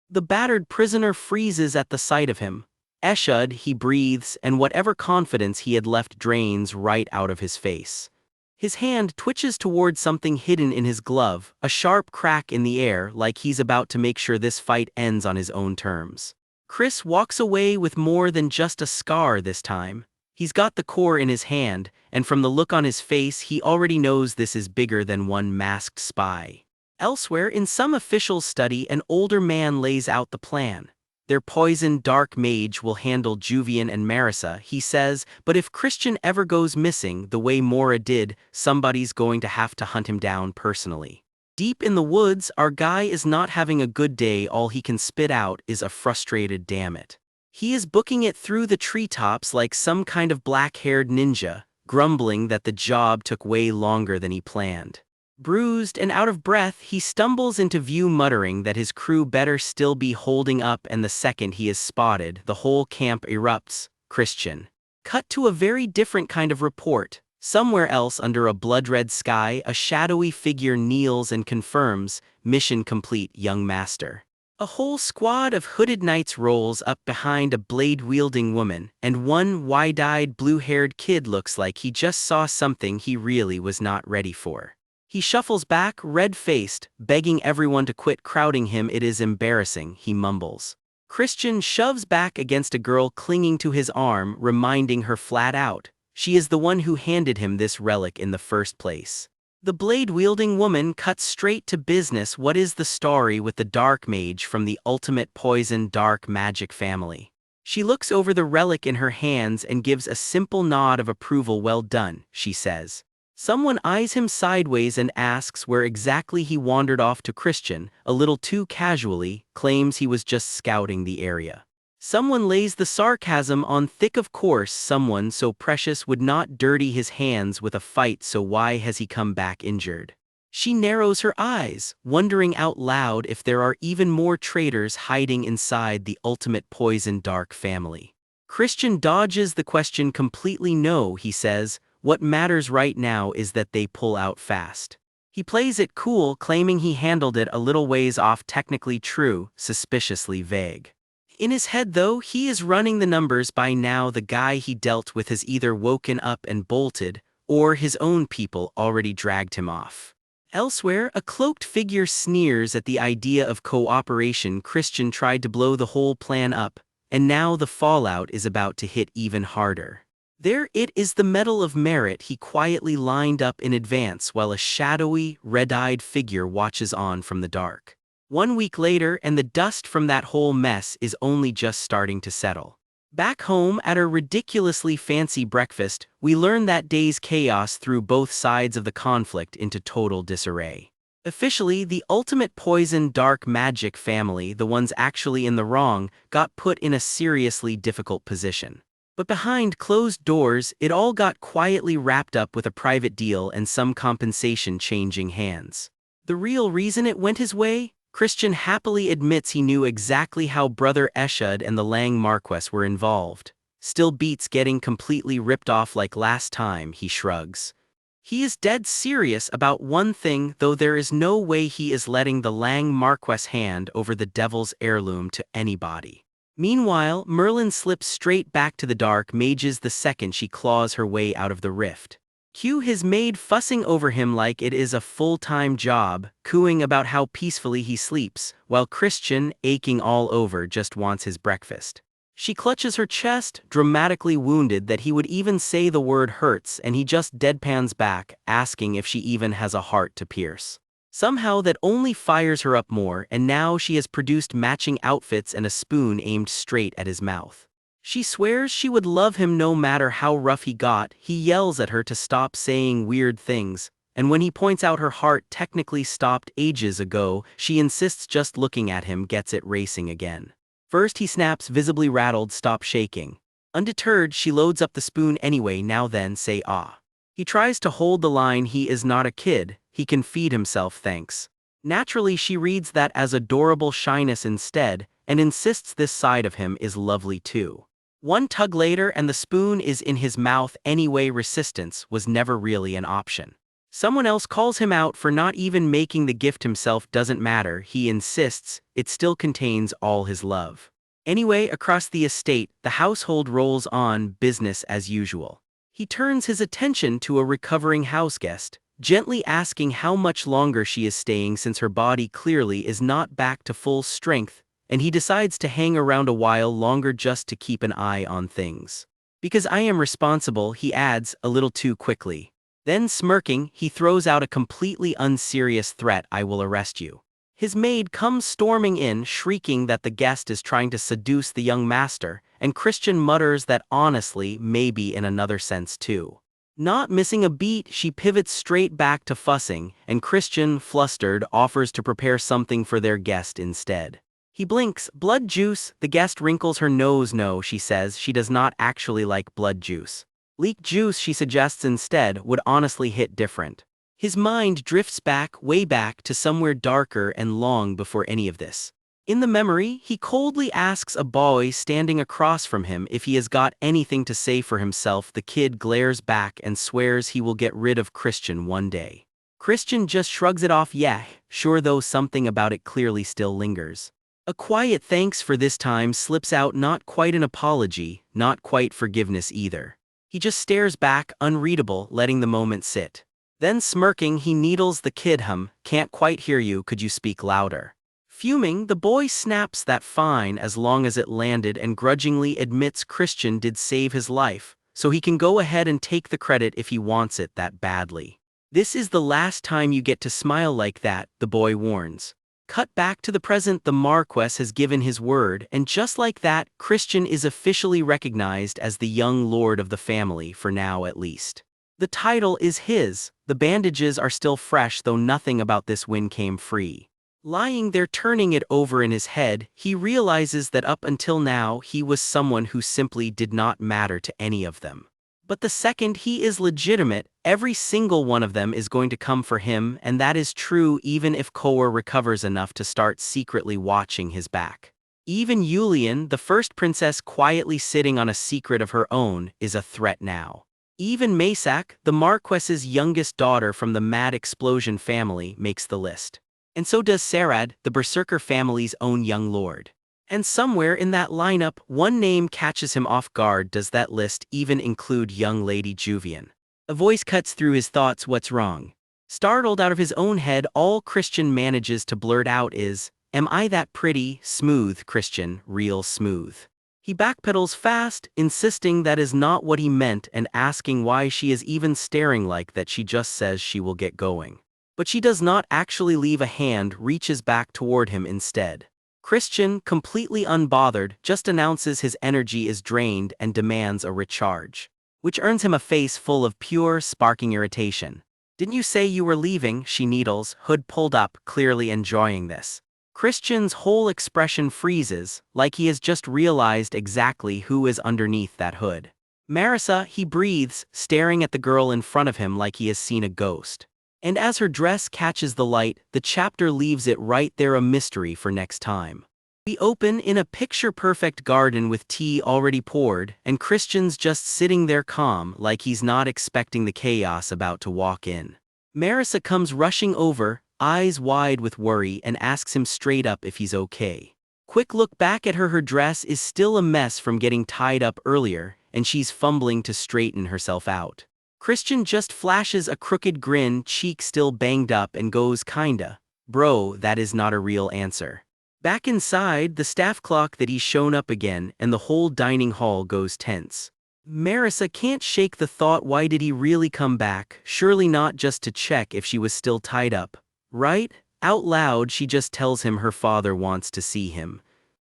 The battered prisoner freezes at the sight of him. Eshud, he breathes, and whatever confidence he had left drains right out of his face. His hand twitches toward something hidden in his glove, a sharp crack in the air like he's about to make sure this fight ends on his own terms. Chris walks away with more than just a scar this time. He's got the core in his hand, and from the look on his face he already knows this is bigger than one masked spy. Elsewhere, in some official study, an older man lays out the plan. Their poisoned dark mage will handle Juvian and Marissa, he says, but if Christian ever goes missing the way Mora did, somebody's going to have to hunt him down personally. Deep in the woods, our guy is not having a good day. All he can spit out is a frustrated "damn it." He is booking it through the treetops like some kind of black-haired ninja, grumbling that the job took way longer than he planned. Bruised and out of breath, he stumbles into view muttering that his crew better still be holding up, and the second he is spotted, the whole camp erupts. Christian. Cut to a very different kind of report. Somewhere else under a blood-red sky, a shadowy figure kneels and confirms, "Mission complete, young master." A whole squad of hooded knights rolls up behind a blade-wielding woman, and one wide-eyed, blue-haired kid looks like he just saw something he really was not ready for. He shuffles back, red-faced, begging everyone to quit crowding him. "It is embarrassing," he mumbles. Christian shoves back against a girl clinging to his arm, reminding her flat out, she is the one who handed him this relic in the first place. The blade-wielding woman cuts straight to business. "What is the story with the dark mage from the ultimate poison dark magic family?" She looks over the relic in her hands and gives a simple nod of approval. "Well done," she says. Someone eyes him sideways and asks where exactly he wandered off to. Christian, a little too casually, claims he was just scouting the area. Someone lays the sarcasm on thick. "Of course, someone so precious would not dirty his hands with a fight, so why has he come back injured?" She narrows her eyes, wondering out loud if there are even more traitors hiding inside the ultimate poison dark family. Christian dodges the question completely. "No," he says, "what matters right now is that they pull out fast." He plays it cool, claiming he handled it a little ways off. Technically true, suspiciously vague. In his head though, he is running the numbers. By now the guy he dealt with has either woken up and bolted, or his own people already dragged him off. Elsewhere, a cloaked figure sneers at the idea of cooperation. Christian tried to blow the whole plan up, and now the fallout is about to hit even harder. There it is, the Medal of Merit he quietly lined up in advance while a shadowy, red-eyed figure watches on from the dark. 1 week later, and the dust from that whole mess is only just starting to settle. Back home at a ridiculously fancy breakfast, we learn that day's chaos threw both sides of the conflict into total disarray. Officially, the ultimate poison dark magic family, the ones actually in the wrong, got put in a seriously difficult position. But behind closed doors, it all got quietly wrapped up with a private deal and some compensation changing hands. The real reason it went his way? Christian happily admits he knew exactly how Brother Eshud and the Lang Marquess were involved. Still beats getting completely ripped off like last time, he shrugs. He is dead serious about one thing, though: there is no way he is letting the Lang Marquess hand over the devil's heirloom to anybody. Meanwhile, Merlin slips straight back to the dark mages the second she claws her way out of the rift. Cue his maid fussing over him like it is a full-time job, cooing about how peacefully he sleeps, while Christian, aching all over, just wants his breakfast. She clutches her chest, dramatically wounded that he would even say the word hurts, and he just deadpans back, asking if she even has a heart to pierce. Somehow that only fires her up more, and now she has produced matching outfits and a spoon aimed straight at his mouth. She swears she would love him no matter how rough he got. He yells at her to stop saying weird things, and when he points out her heart technically stopped ages ago, she insists just looking at him gets it racing again. First he snaps, visibly rattled, "Stop shaking." Undeterred, she loads up the spoon anyway. "Now then, say ah." He tries to hold the line, "He is not a kid, he can feed himself, thanks." Naturally, she reads that as adorable shyness instead, and insists this side of him is lovely too. One tug later and the spoon is in his mouth anyway. Resistance was never really an option. Someone else calls him out for not even making the gift himself. Doesn't matter, he insists, it still contains all his love. Anyway, across the estate, the household rolls on, business as usual. He turns his attention to a recovering houseguest, gently asking how much longer she is staying since her body clearly is not back to full strength, and he decides to hang around a while longer just to keep an eye on things. "Because I am responsible," he adds, a little too quickly. Then, smirking, he throws out a completely unserious threat: "I will arrest you." His maid comes storming in, shrieking that the guest is trying to seduce the young master, and Christian mutters that honestly, maybe in another sense too. Not missing a beat, she pivots straight back to fussing, and Christian, flustered, offers to prepare something for their guest instead. He blinks. "Blood juice?" The guest wrinkles her nose. No, she says, she does not actually like blood juice. "Leek juice," she suggests instead, "would honestly hit different." His mind drifts back, way back to somewhere darker and long before any of this. In the memory, he coldly asks a boy standing across from him if he has got anything to say for himself. The kid glares back and swears he will get rid of Christian one day. Christian just shrugs it off, yeah, sure, though something about it clearly still lingers. A quiet thanks for this time slips out, not quite an apology, not quite forgiveness either. He just stares back, unreadable, letting the moment sit. Then smirking, he needles the kid. Can't quite hear you, could you speak louder? Fuming, the boy snaps that fine as long as it landed and grudgingly admits Christian did save his life, so he can go ahead and take the credit if he wants it that badly. This is the last time you get to smile like that, the boy warns. Cut back to the present. The Marquess has given his word, and just like that, Christian is officially recognized as the young lord of the family, for now at least. The title is his. The bandages are still fresh, though nothing about this win came free. Lying there turning it over in his head, he realizes that up until now he was someone who simply did not matter to any of them. But the second he is legitimate, every single one of them is going to come for him, and that is true even if Koa recovers enough to start secretly watching his back. Even Yulian, the first princess quietly sitting on a secret of her own, is a threat now. Even Maysak, the Marquess's youngest daughter from the Mad Explosion family, makes the list. And so does Sarad, the Berserker family's own young lord. And somewhere in that lineup, one name catches him off guard. Does that list even include young Lady Juvian? A voice cuts through his thoughts. What's wrong? Startled out of his own head, all Christian manages to blurt out is, "Am I that pretty, smooth Christian, real smooth?" He backpedals fast, insisting that is not what he meant and asking why she is even staring like that. She just says she will get going. But she does not actually leave. A hand reaches back toward him instead. Christian, completely unbothered, just announces his energy is drained and demands a recharge, which earns him a face full of pure, sparking irritation. "Didn't you say you were leaving?" she needles, hood pulled up, clearly enjoying this. Christian's whole expression freezes, like he has just realized exactly who is underneath that hood. "Marissa," he breathes, staring at the girl in front of him like he has seen a ghost. And as her dress catches the light, the chapter leaves it right there, a mystery for next time. We open in a picture-perfect garden with tea already poured, and Christian's just sitting there calm, like he's not expecting the chaos about to walk in. Marissa comes rushing over, eyes wide with worry, and asks him straight up if he's okay. Quick look back at her. Her dress is still a mess from getting tied up earlier, and she's fumbling to straighten herself out. Christian just flashes a crooked grin, cheek still banged up, and goes, "Kinda. Bro, that is not a real answer." Back inside, the staff clock that he's shown up again, and the whole dining hall goes tense. Marissa can't shake the thought, why did he really come back? Surely not just to check if she was still tied up, right? Out loud, she just tells him her father wants to see him.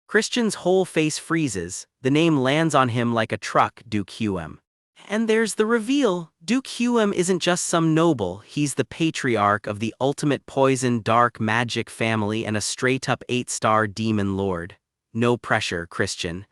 Christian's whole face freezes. The name lands on him like a truck, Duke Huem. And there's the reveal. Duke Huem isn't just some noble, he's the patriarch of the ultimate poison dark magic family and a straight-up 8-star demon lord. No pressure, Christian.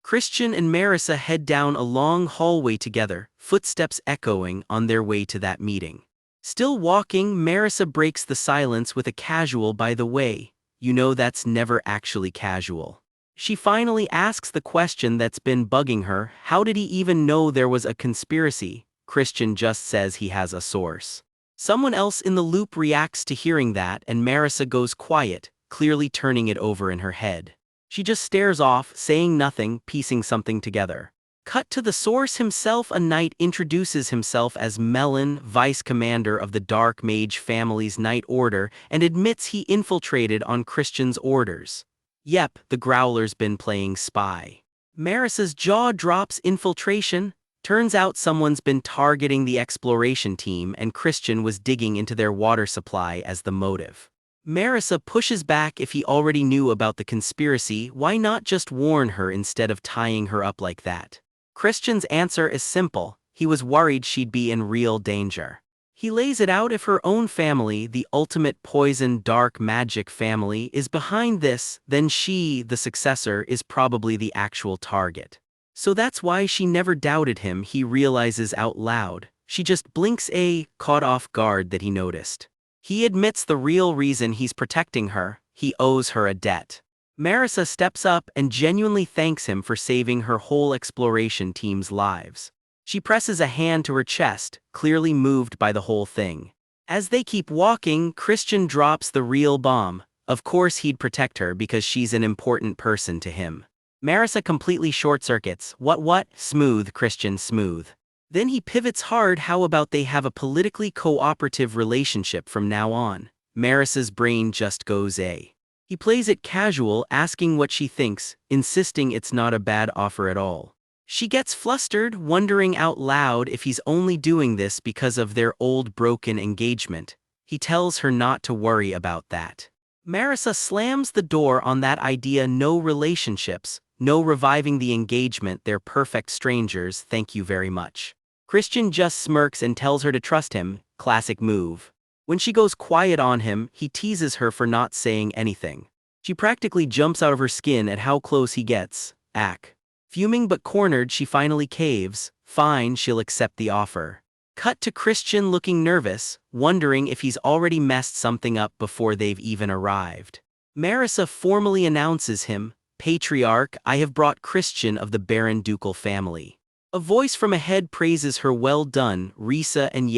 Christian and Marissa head down a long hallway together, footsteps echoing on their way to that meeting. Still walking, Marissa breaks the silence with a casual, "By the way, you know that's never actually casual." She finally asks the question that's been bugging her, how did he even know there was a conspiracy? Christian just says he has a source. Someone else in the loop reacts to hearing that, and Marissa goes quiet, clearly turning it over in her head. She just stares off, saying nothing, piecing something together. Cut to the source himself. A knight introduces himself as Melon, vice commander of the Dark Mage family's Knight Order, and admits he infiltrated on Christian's orders. Yep, the Growler's been playing spy. Marissa's jaw drops. Infiltration? Turns out someone's been targeting the exploration team, and Christian was digging into their water supply as the motive. Marissa pushes back. If he already knew about the conspiracy, why not just warn her instead of tying her up like that? Christian's answer is simple. He was worried she'd be in real danger. He lays it out. If her own family, the ultimate poison dark magic family, is behind this, then she, the successor, is probably the actual target. So that's why she never doubted him. He realizes out loud, She just blinks caught off guard that he noticed. He admits the real reason he's protecting her: he owes her a debt. Marissa steps up and genuinely thanks him for saving her whole exploration team's lives. She presses a hand to her chest, clearly moved by the whole thing. As they keep walking, Christian drops the real bomb. Of course he'd protect her because she's an important person to him. Marissa completely short-circuits. What? Smooth, Christian, smooth. Then he pivots hard. How about they have a politically cooperative relationship from now on? Marissa's brain just goes He plays it casual, asking what she thinks, insisting it's not a bad offer at all. She gets flustered, wondering out loud if he's only doing this because of their old broken engagement. He tells her not to worry about that. Marissa slams the door on that idea. No relationships, no reviving the engagement, they're perfect strangers, thank you very much. Christian just smirks and tells her to trust him, classic move. When she goes quiet on him, he teases her for not saying anything. She practically jumps out of her skin at how close he gets. Fuming but cornered, she finally caves. Fine, she'll accept the offer. Cut to Christian looking nervous, wondering if he's already messed something up before they've even arrived. Marissa formally announces him, Patriarch, I have brought Christian of the Baron Ducal family. A voice from ahead praises her. Well done, Risa, and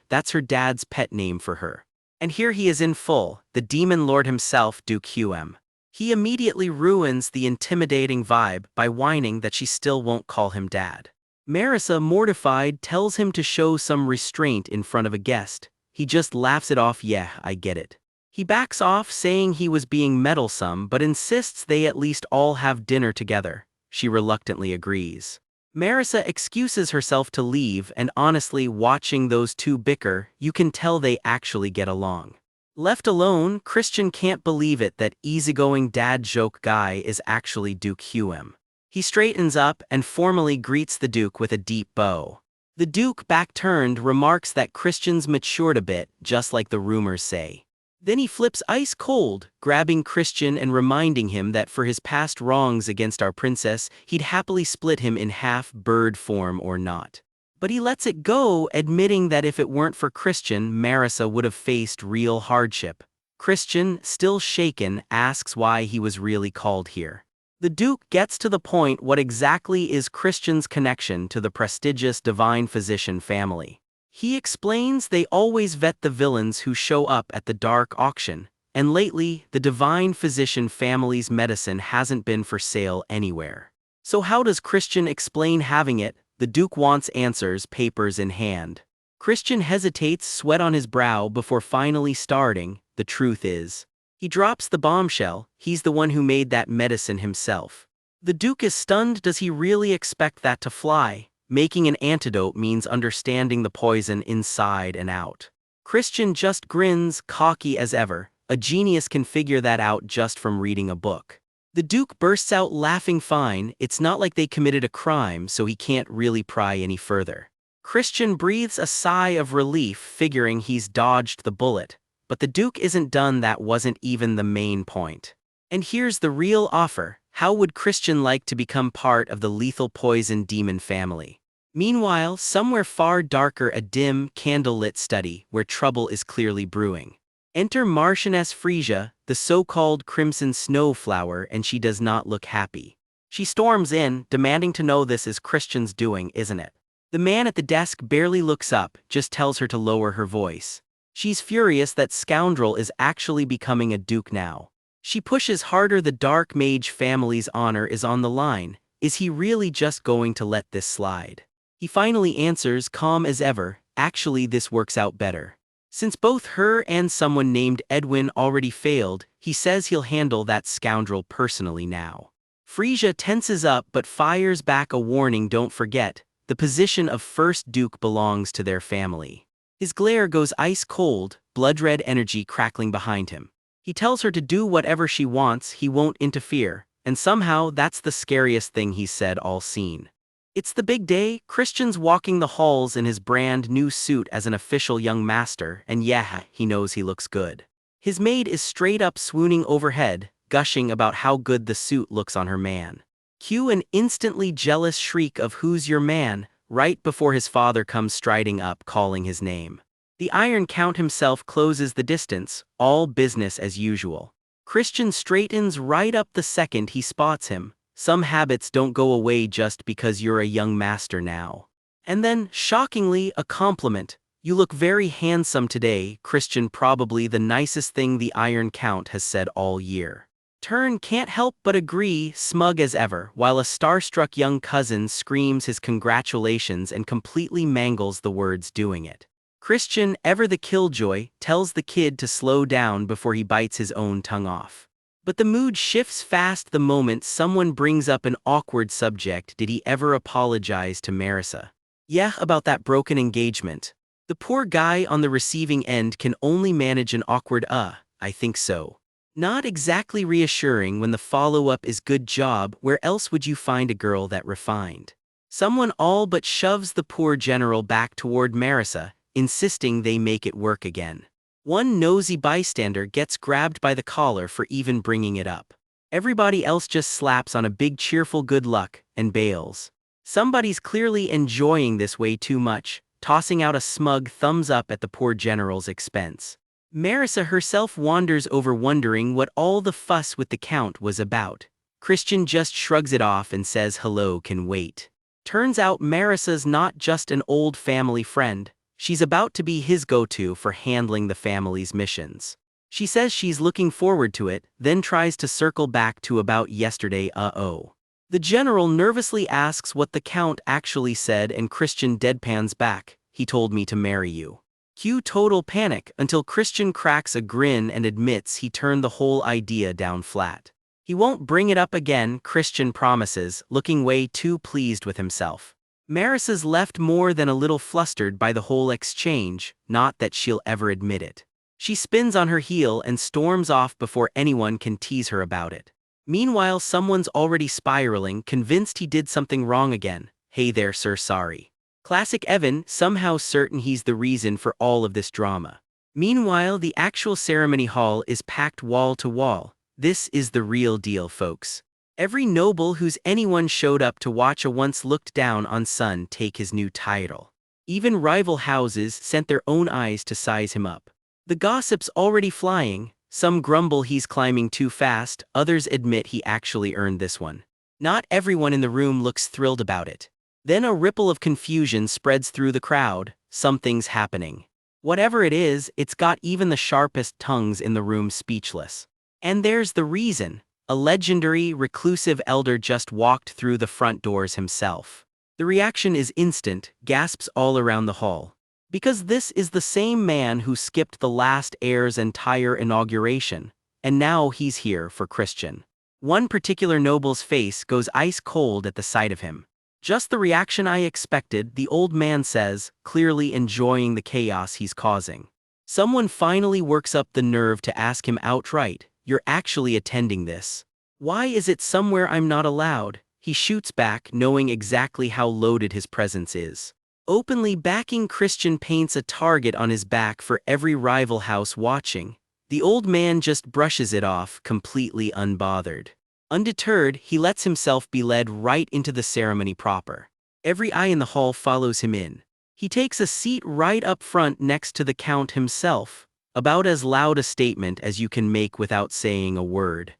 that's her dad's pet name for her. And here he is in full, the demon lord himself, Duke Huem. He immediately ruins the intimidating vibe by whining that she still won't call him dad. Marissa, mortified, tells him to show some restraint in front of a guest. He just laughs it off. I get it. He backs off, saying he was being meddlesome, but insists they at least all have dinner together. She reluctantly agrees. Marissa excuses herself to leave, and honestly, watching those two bicker, you can tell they actually get along. Left alone, Christian can't believe it that easygoing dad joke guy is actually Duke Huem. He straightens up and formally greets the Duke with a deep bow. The Duke, back-turned, remarks that Christian's matured a bit, just like the rumors say. Then he flips ice cold, grabbing Christian and reminding him that for his past wrongs against our princess, he'd happily split him in half, bird form or not. But he lets it go, admitting that if it weren't for Christian, Marissa would have faced real hardship. Christian, still shaken, asks why he was really called here. The Duke gets to the point. What exactly is Christian's connection to the prestigious divine physician family? He explains they always vet the villains who show up at the dark auction, and lately, the divine physician family's medicine hasn't been for sale anywhere. So how does Christian explain having it? The Duke wants answers, papers in hand. Christian hesitates, sweat on his brow, before finally starting. The truth is, he drops the bombshell. He's the one who made that medicine himself. The Duke is stunned. Does he really expect that to fly? Making an antidote means understanding the poison inside and out. Christian just grins, cocky as ever. A genius can figure that out just from reading a book. The Duke bursts out laughing. Fine, it's not like they committed a crime, so he can't really pry any further. Christian breathes a sigh of relief, figuring he's dodged the bullet. But the Duke isn't done. That wasn't even the main point. And here's the real offer. How would Christian like to become part of the lethal poison demon family? Meanwhile, somewhere far darker, a dim, candlelit study where trouble is clearly brewing. Enter Marchioness Frisia, the so-called Crimson Snowflower, and she does not look happy. She storms in, demanding to know this is Christian's doing, isn't it? The man at the desk barely looks up, just tells her to lower her voice. She's furious that scoundrel is actually becoming a duke now. She pushes harder. The Dark Mage family's honor is on the line. Is he really just going to let this slide? He finally answers, calm as ever, actually this works out better. Since both her and someone named Edwin already failed, he says he'll handle that scoundrel personally now. Frisia tenses up but fires back a warning. Don't forget, the position of First Duke belongs to their family. His glare goes ice cold, blood-red energy crackling behind him. He tells her to do whatever she wants, he won't interfere, and somehow that's the scariest thing he's said all scene. It's the big day. Christian's walking the halls in his brand new suit as an official young master, and he knows he looks good. His maid is straight up swooning overhead, gushing about how good the suit looks on her man. Cue an instantly jealous shriek of "Who's your man?" right before his father comes striding up calling his name. The Iron Count himself closes the distance, all business as usual. Christian straightens right up the second he spots him. Some habits don't go away just because you're a young master now. And then, shockingly, a compliment. You look very handsome today, Christian, probably the nicest thing the Iron Count has said all year. Turn can't help but agree, smug as ever, while a starstruck young cousin screams his congratulations and completely mangles the words doing it. Christian, ever the killjoy, tells the kid to slow down before he bites his own tongue off. But the mood shifts fast the moment someone brings up an awkward subject. Did he ever apologize to Marissa? Yeah, about that broken engagement. The poor guy on the receiving end can only manage an awkward I think so. Not exactly reassuring when the follow-up is good job. Where else would you find a girl that refined? Someone all but shoves the poor general back toward Marissa, insisting they make it work again. One nosy bystander gets grabbed by the collar for even bringing it up. Everybody else just slaps on a big cheerful good luck and bails. Somebody's clearly enjoying this way too much, tossing out a smug thumbs up at the poor general's expense. Marissa herself wanders over wondering what all the fuss with the Count was about. Christian just shrugs it off and says hello can wait. Turns out Marissa's not just an old family friend. She's about to be his go-to for handling the family's missions. She says she's looking forward to it, then tries to circle back to about yesterday. The general nervously asks what the Count actually said and Christian deadpans back, he told me to marry you. Cue total panic until Christian cracks a grin and admits he turned the whole idea down flat. He won't bring it up again, Christian promises, looking way too pleased with himself. Marissa's left more than a little flustered by the whole exchange, not that she'll ever admit it. She spins on her heel and storms off before anyone can tease her about it. Meanwhile, someone's already spiraling, convinced he did something wrong again. Hey there, sir, sorry. Classic Evan, somehow certain he's the reason for all of this drama. Meanwhile, the actual ceremony hall is packed wall to wall. This is the real deal, folks. Every noble who's anyone showed up to watch a once looked down on son take his new title. Even rival houses sent their own eyes to size him up. The gossip's already flying. Some grumble he's climbing too fast, others admit he actually earned this one. Not everyone in the room looks thrilled about it. Then a ripple of confusion spreads through the crowd. Something's happening. Whatever it is, it's got even the sharpest tongues in the room speechless. And there's the reason. A legendary, reclusive elder just walked through the front doors himself. The reaction is instant, gasps all around the hall. Because this is the same man who skipped the last heir's entire inauguration, and now he's here for Christian. One particular noble's face goes ice cold at the sight of him. Just the reaction I expected, the old man says, clearly enjoying the chaos he's causing. Someone finally works up the nerve to ask him outright, "You're actually attending this? Why is it somewhere I'm not allowed?" He shoots back, knowing exactly how loaded his presence is. Openly backing Christian paints a target on his back for every rival house watching. The old man just brushes it off, completely unbothered. Undeterred, he lets himself be led right into the ceremony proper. Every eye in the hall follows him in. He takes a seat right up front next to the Count himself, about as loud a statement as you can make without saying a word.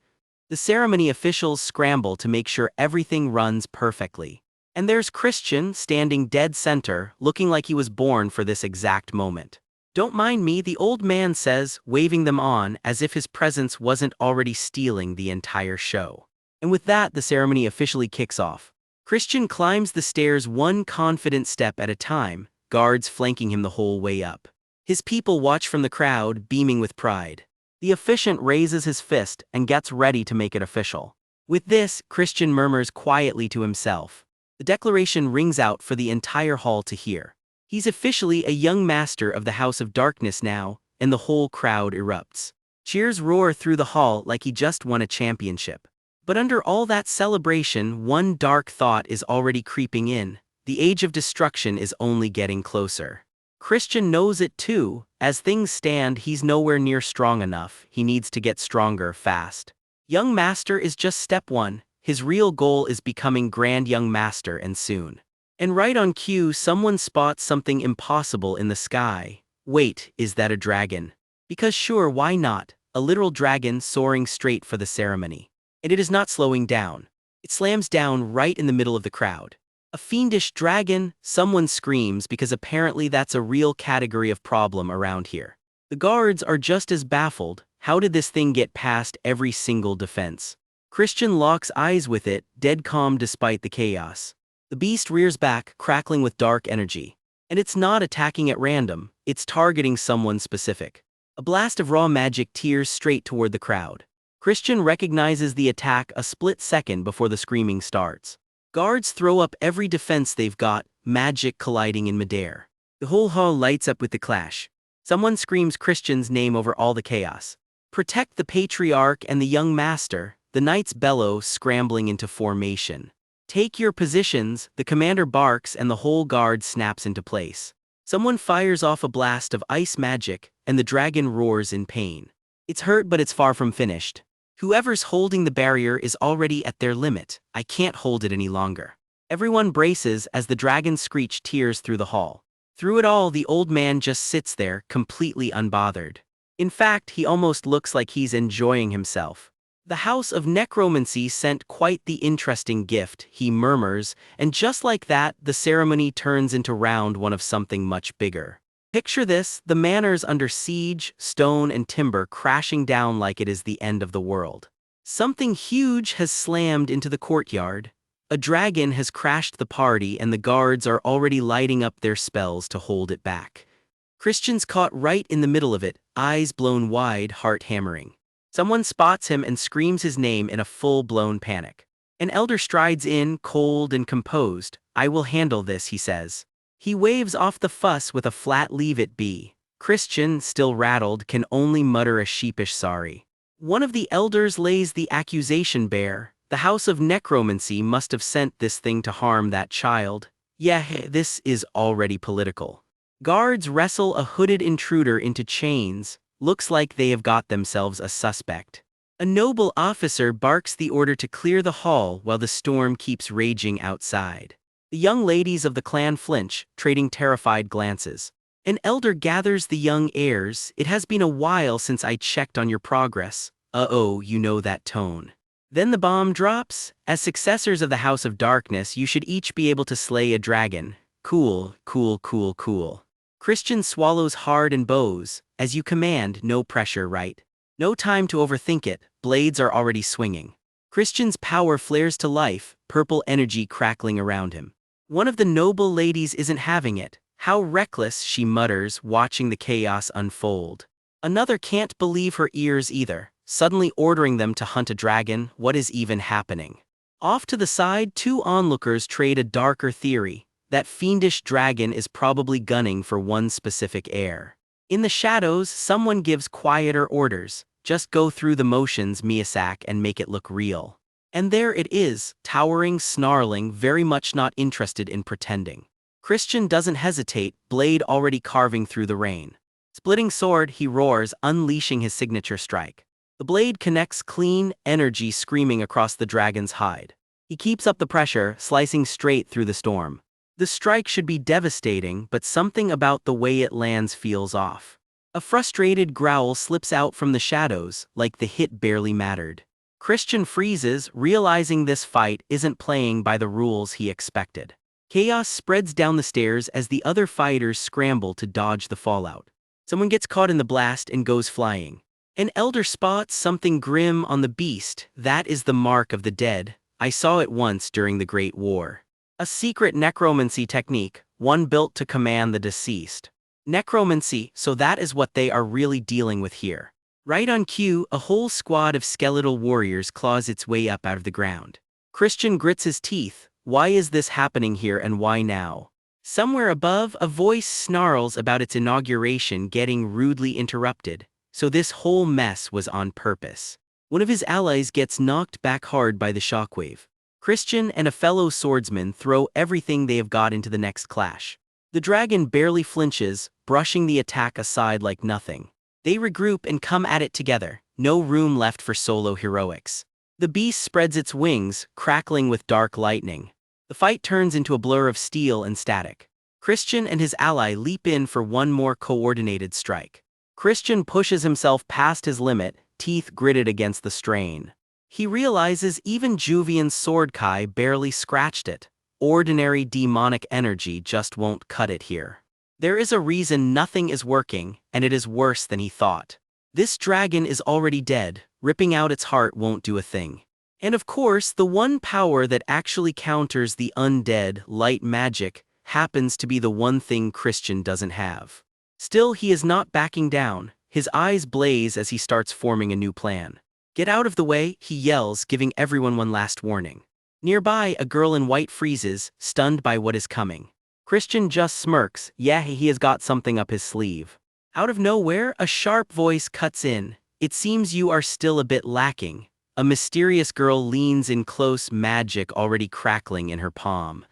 The ceremony officials scramble to make sure everything runs perfectly. And there's Christian standing dead center, looking like he was born for this exact moment. "Don't mind me," the old man says, waving them on as if his presence wasn't already stealing the entire show. And with that, the ceremony officially kicks off. Christian climbs the stairs one confident step at a time, guards flanking him the whole way up. His people watch from the crowd, beaming with pride. The officiant raises his fist and gets ready to make it official. With this, Christian murmurs quietly to himself. The declaration rings out for the entire hall to hear. He's officially a young master of the House of Darkness now, and the whole crowd erupts. Cheers roar through the hall like he just won a championship. But under all that celebration, one dark thought is already creeping in. The age of destruction is only getting closer. Christian knows it too. As things stand, he's nowhere near strong enough. He needs to get stronger fast. Young Master is just step one. His real goal is becoming Grand Young Master, and soon. And right on cue, someone spots something impossible in the sky. Wait, is that a dragon? Because sure, why not? A literal dragon soaring straight for the ceremony. And it is not slowing down. It slams down right in the middle of the crowd. A fiendish dragon, someone screams because apparently that's a real category of problem around here. The guards are just as baffled. How did this thing get past every single defense? Christian locks eyes with it, dead calm despite the chaos. The beast rears back, crackling with dark energy. And it's not attacking at random, it's targeting someone specific. A blast of raw magic tears straight toward the crowd. Christian recognizes the attack a split second before the screaming starts. Guards throw up every defense they've got, magic colliding in midair. The whole hall lights up with the clash. Someone screams Christian's name over all the chaos. Protect the patriarch and the young master, the knights bellow, scrambling into formation. Take your positions, the commander barks and the whole guard snaps into place. Someone fires off a blast of ice magic, and the dragon roars in pain. It's hurt, but it's far from finished. Whoever's holding the barrier is already at their limit. I can't hold it any longer. Everyone braces as the dragon's screech tears through the hall. Through it all, the old man just sits there, completely unbothered. In fact, he almost looks like he's enjoying himself. The House of Necromancy sent quite the interesting gift, he murmurs, and just like that, the ceremony turns into round one of something much bigger. Picture this, the manor's under siege, stone and timber crashing down like it is the end of the world. Something huge has slammed into the courtyard. A dragon has crashed the party and the guards are already lighting up their spells to hold it back. Christian's caught right in the middle of it, eyes blown wide, heart hammering. Someone spots him and screams his name in a full-blown panic. An elder strides in, cold and composed. I will handle this, he says. He waves off the fuss with a flat leave it be. Christian, still rattled, can only mutter a sheepish sorry. One of the elders lays the accusation bare. The House of Necromancy must have sent this thing to harm that child. Yeah, this is already political. Guards wrestle a hooded intruder into chains. Looks like they have got themselves a suspect. A noble officer barks the order to clear the hall while the storm keeps raging outside. The young ladies of the clan flinch, trading terrified glances. An elder gathers the young heirs. It has been a while since I checked on your progress. Uh-oh, you know that tone. Then the bomb drops. As successors of the House of Darkness, you should each be able to slay a dragon. Cool, cool, cool, cool. Christian swallows hard and bows. As you command, no pressure, right? No time to overthink it, blades are already swinging. Christian's power flares to life, purple energy crackling around him. One of the noble ladies isn't having it. How reckless, she mutters, watching the chaos unfold. Another can't believe her ears either, suddenly ordering them to hunt a dragon. What is even happening? Off to the side, two onlookers trade a darker theory. That fiendish dragon is probably gunning for one specific heir. In the shadows, someone gives quieter orders. Just go through the motions, Miyazaki, and make it look real. And there it is, towering, snarling, very much not interested in pretending. Christian doesn't hesitate, blade already carving through the rain. Splitting sword, he roars, unleashing his signature strike. The blade connects clean, energy screaming across the dragon's hide. He keeps up the pressure, slicing straight through the storm. The strike should be devastating, but something about the way it lands feels off. A frustrated growl slips out from the shadows, like the hit barely mattered. Christian freezes, realizing this fight isn't playing by the rules he expected. Chaos spreads down the stairs as the other fighters scramble to dodge the fallout. Someone gets caught in the blast and goes flying. An elder spots something grim on the beast. That is the mark of the dead. I saw it once during the Great War. A secret necromancy technique, one built to command the deceased. Necromancy, so that is what they are really dealing with here. Right on cue, a whole squad of skeletal warriors claws its way up out of the ground. Christian grits his teeth. Why is this happening here and why now? Somewhere above, a voice snarls about its inauguration getting rudely interrupted. So this whole mess was on purpose. One of his allies gets knocked back hard by the shockwave. Christian and a fellow swordsman throw everything they have got into the next clash. The dragon barely flinches, brushing the attack aside like nothing. They regroup and come at it together, no room left for solo heroics. The beast spreads its wings, crackling with dark lightning. The fight turns into a blur of steel and static. Christian and his ally leap in for one more coordinated strike. Christian pushes himself past his limit, teeth gritted against the strain. He realizes even Juvian's sword Kai barely scratched it. Ordinary demonic energy just won't cut it here. There is a reason nothing is working, and it is worse than he thought. This dragon is already dead, ripping out its heart won't do a thing. And of course, the one power that actually counters the undead, light magic, happens to be the one thing Christian doesn't have. Still, he is not backing down. His eyes blaze as he starts forming a new plan. "Get out of the way," he yells, giving everyone one last warning. Nearby, a girl in white freezes, stunned by what is coming. Christian just smirks. Yeah, he has got something up his sleeve. Out of nowhere, a sharp voice cuts in. "It seems you are still a bit lacking." A mysterious girl leans in close, magic already crackling in her palm.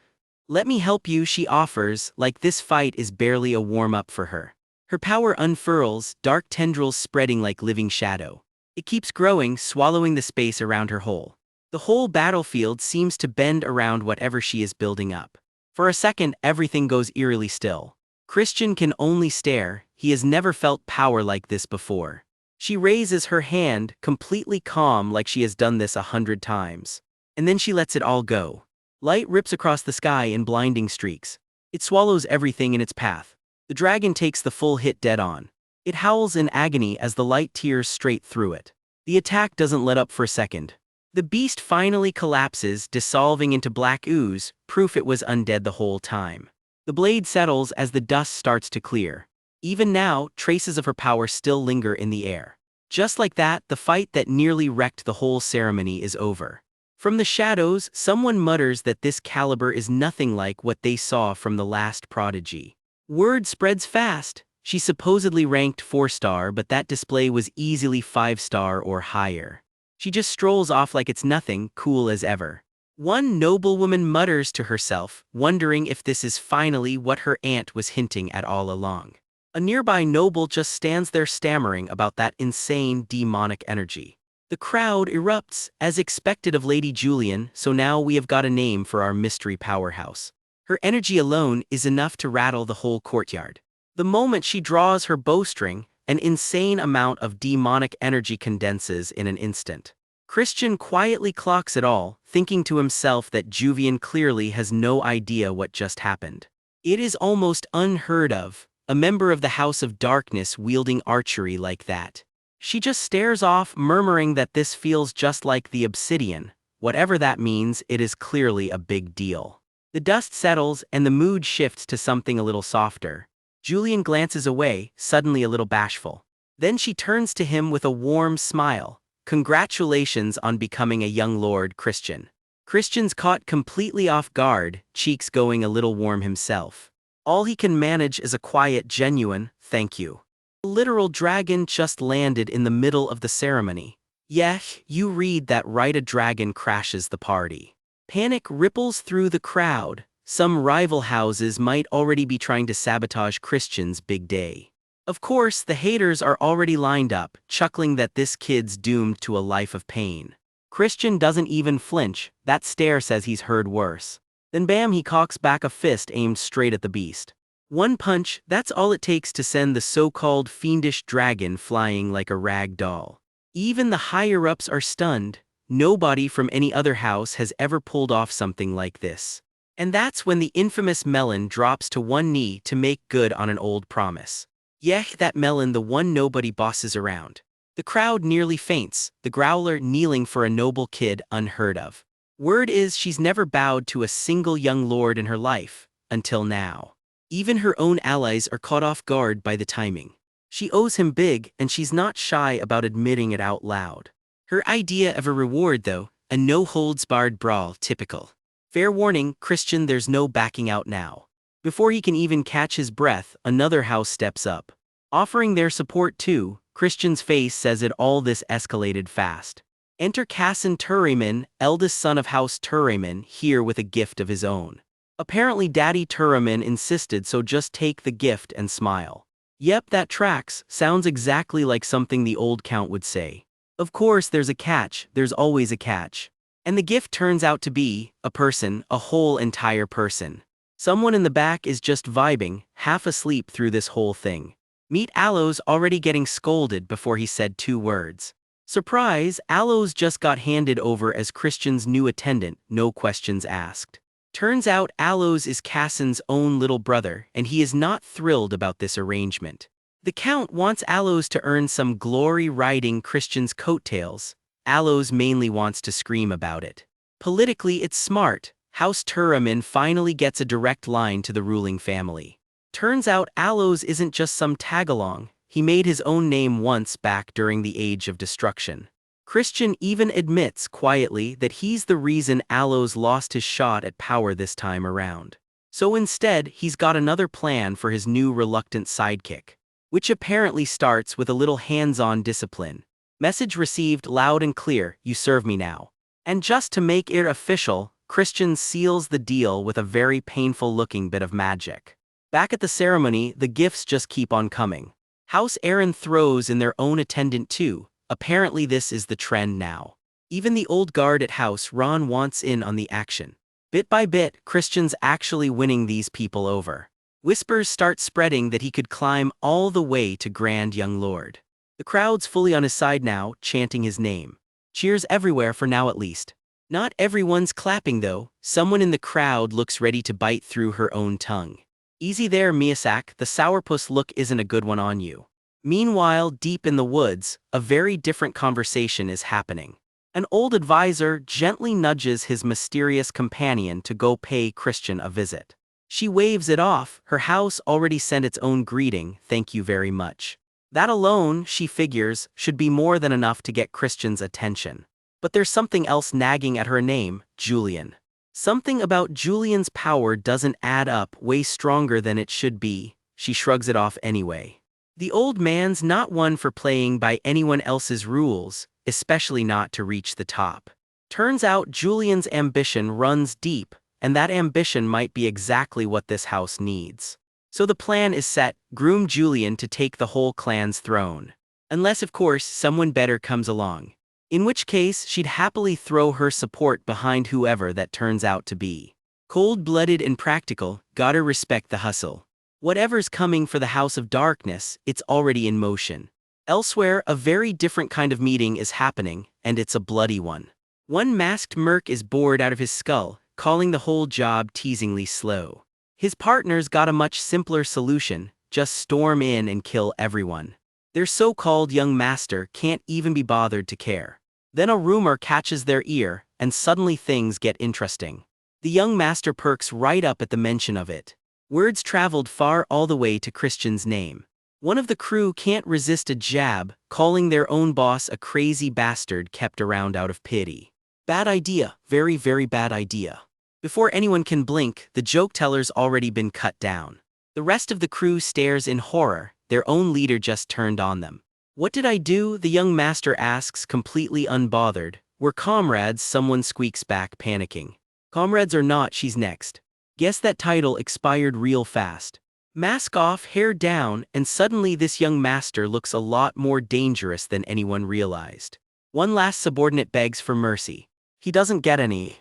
"Let me help you," she offers, like this fight is barely a warm-up for her. Her power unfurls, dark tendrils spreading like living shadow. It keeps growing, swallowing the space around her whole. The whole battlefield seems to bend around whatever she is building up. For a second, everything goes eerily still. Christian can only stare. He has never felt power like this before. She raises her hand, completely calm like she has done this 100 times. And then she lets it all go. Light rips across the sky in blinding streaks. It swallows everything in its path. The dragon takes the full hit dead on. It howls in agony as the light tears straight through it. The attack doesn't let up for a second. The beast finally collapses, dissolving into black ooze, proof it was undead the whole time. The blade settles as the dust starts to clear. Even now, traces of her power still linger in the air. Just like that, the fight that nearly wrecked the whole ceremony is over. From the shadows, someone mutters that this caliber is nothing like what they saw from the last prodigy. Word spreads fast. She supposedly ranked 4-star, but that display was easily 5-star or higher. She just strolls off like it's nothing, cool as ever. One noblewoman mutters to herself, wondering if this is finally what her aunt was hinting at all along. A nearby noble just stands there stammering about that insane demonic energy. The crowd erupts, as expected of Lady Julian, so now we have got a name for our mystery powerhouse. Her energy alone is enough to rattle the whole courtyard. The moment she draws her bowstring, an insane amount of demonic energy condenses in an instant. Christian quietly clocks it all, thinking to himself that Juvian clearly has no idea what just happened. It is almost unheard of, a member of the House of Darkness wielding archery like that. She just stares off, murmuring that this feels just like the obsidian. Whatever that means, it is clearly a big deal. The dust settles and the mood shifts to something a little softer. Julian glances away, suddenly a little bashful. Then she turns to him with a warm smile. "Congratulations on becoming a young lord, Christian." Christian's caught completely off guard, cheeks going a little warm himself. All he can manage is a quiet, genuine, "Thank you." A literal dragon just landed in the middle of the ceremony. Yeah, you read that right, a dragon crashes the party. Panic ripples through the crowd. Some rival houses might already be trying to sabotage Christian's big day. Of course, the haters are already lined up, chuckling that this kid's doomed to a life of pain. Christian doesn't even flinch. That stare says he's heard worse. Then bam, he cocks back a fist aimed straight at the beast. One punch, that's all it takes to send the so-called fiendish dragon flying like a rag doll. Even the higher-ups are stunned. Nobody from any other house has ever pulled off something like this. And that's when the infamous Melon drops to one knee to make good on an old promise. Yeah, that Melon, the one nobody bosses around. The crowd nearly faints, the growler kneeling for a noble kid unheard of. Word is she's never bowed to a single young lord in her life, until now. Even her own allies are caught off guard by the timing. She owes him big, and she's not shy about admitting it out loud. Her idea of a reward, though, a no-holds-barred brawl, typical. Fair warning, Christian, there's no backing out now. Before he can even catch his breath, another house steps up. Offering their support too, Christian's face says it all. This escalated fast. Enter Kassan Turiman, eldest son of House Turiman, here with a gift of his own. Apparently Daddy Turiman insisted, so just take the gift and smile. Yep, that tracks, sounds exactly like something the old count would say. Of course there's a catch, there's always a catch. And the gift turns out to be a person, a whole entire person. Someone in the back is just vibing, half asleep through this whole thing. Meet Aloes already getting scolded before he said 2 words. Surprise, Aloes just got handed over as Christian's new attendant, no questions asked. Turns out Aloes is Cassan's own little brother, and he is not thrilled about this arrangement. The Count wants Aloes to earn some glory riding Christian's coattails. Aloes mainly wants to scream about it. Politically, it's smart. House Turamin finally gets a direct line to the ruling family. Turns out Aloes isn't just some tag-along, he made his own name once back during the Age of Destruction. Christian even admits quietly that he's the reason Aloes lost his shot at power this time around. So instead, he's got another plan for his new reluctant sidekick, which apparently starts with a little hands-on discipline. Message received loud and clear, you serve me now. And just to make it official, Christian seals the deal with a very painful-looking bit of magic. Back at the ceremony, the gifts just keep on coming. House Aaron throws in their own attendant too. Apparently this is the trend now. Even the old guard at House Ron wants in on the action. Bit by bit, Christian's actually winning these people over. Whispers start spreading that he could climb all the way to Grand Young Lord. The crowd's fully on his side now, chanting his name. Cheers everywhere for now at least. Not everyone's clapping though, someone in the crowd looks ready to bite through her own tongue. Easy there, Miyasak, the sourpuss look isn't a good one on you. Meanwhile, deep in the woods, a very different conversation is happening. An old advisor gently nudges his mysterious companion to go pay Christian a visit. She waves it off, her house already sent its own greeting, thank you very much. That alone, she figures, should be more than enough to get Christian's attention. But there's something else nagging at her name, Julian. Something about Julian's power doesn't add up way stronger than it should be, she shrugs it off anyway. The old man's not one for playing by anyone else's rules, especially not to reach the top. Turns out Julian's ambition runs deep, and that ambition might be exactly what this house needs. So the plan is set, groom Julian to take the whole clan's throne. Unless of course someone better comes along. In which case she'd happily throw her support behind whoever that turns out to be. Cold-blooded and practical, gotta respect the hustle. Whatever's coming for the House of Darkness, it's already in motion. Elsewhere, a very different kind of meeting is happening, and it's a bloody one. One masked merc is bored out of his skull, calling the whole job teasingly slow. His partner's got a much simpler solution, just storm in and kill everyone. Their so-called young master can't even be bothered to care. Then a rumor catches their ear, and suddenly things get interesting. The young master perks right up at the mention of it. Words traveled far all the way to Christian's name. One of the crew can't resist a jab, calling their own boss a crazy bastard kept around out of pity. Bad idea, very, very bad idea. Before anyone can blink, the joke-teller's already been cut down. The rest of the crew stares in horror, their own leader just turned on them. What did I do? The young master asks, completely unbothered. We're comrades, someone squeaks back, panicking. Comrades or not, she's next. Guess that title expired real fast. Mask off, hair down, and suddenly this young master looks a lot more dangerous than anyone realized. One last subordinate begs for mercy. He doesn't get any.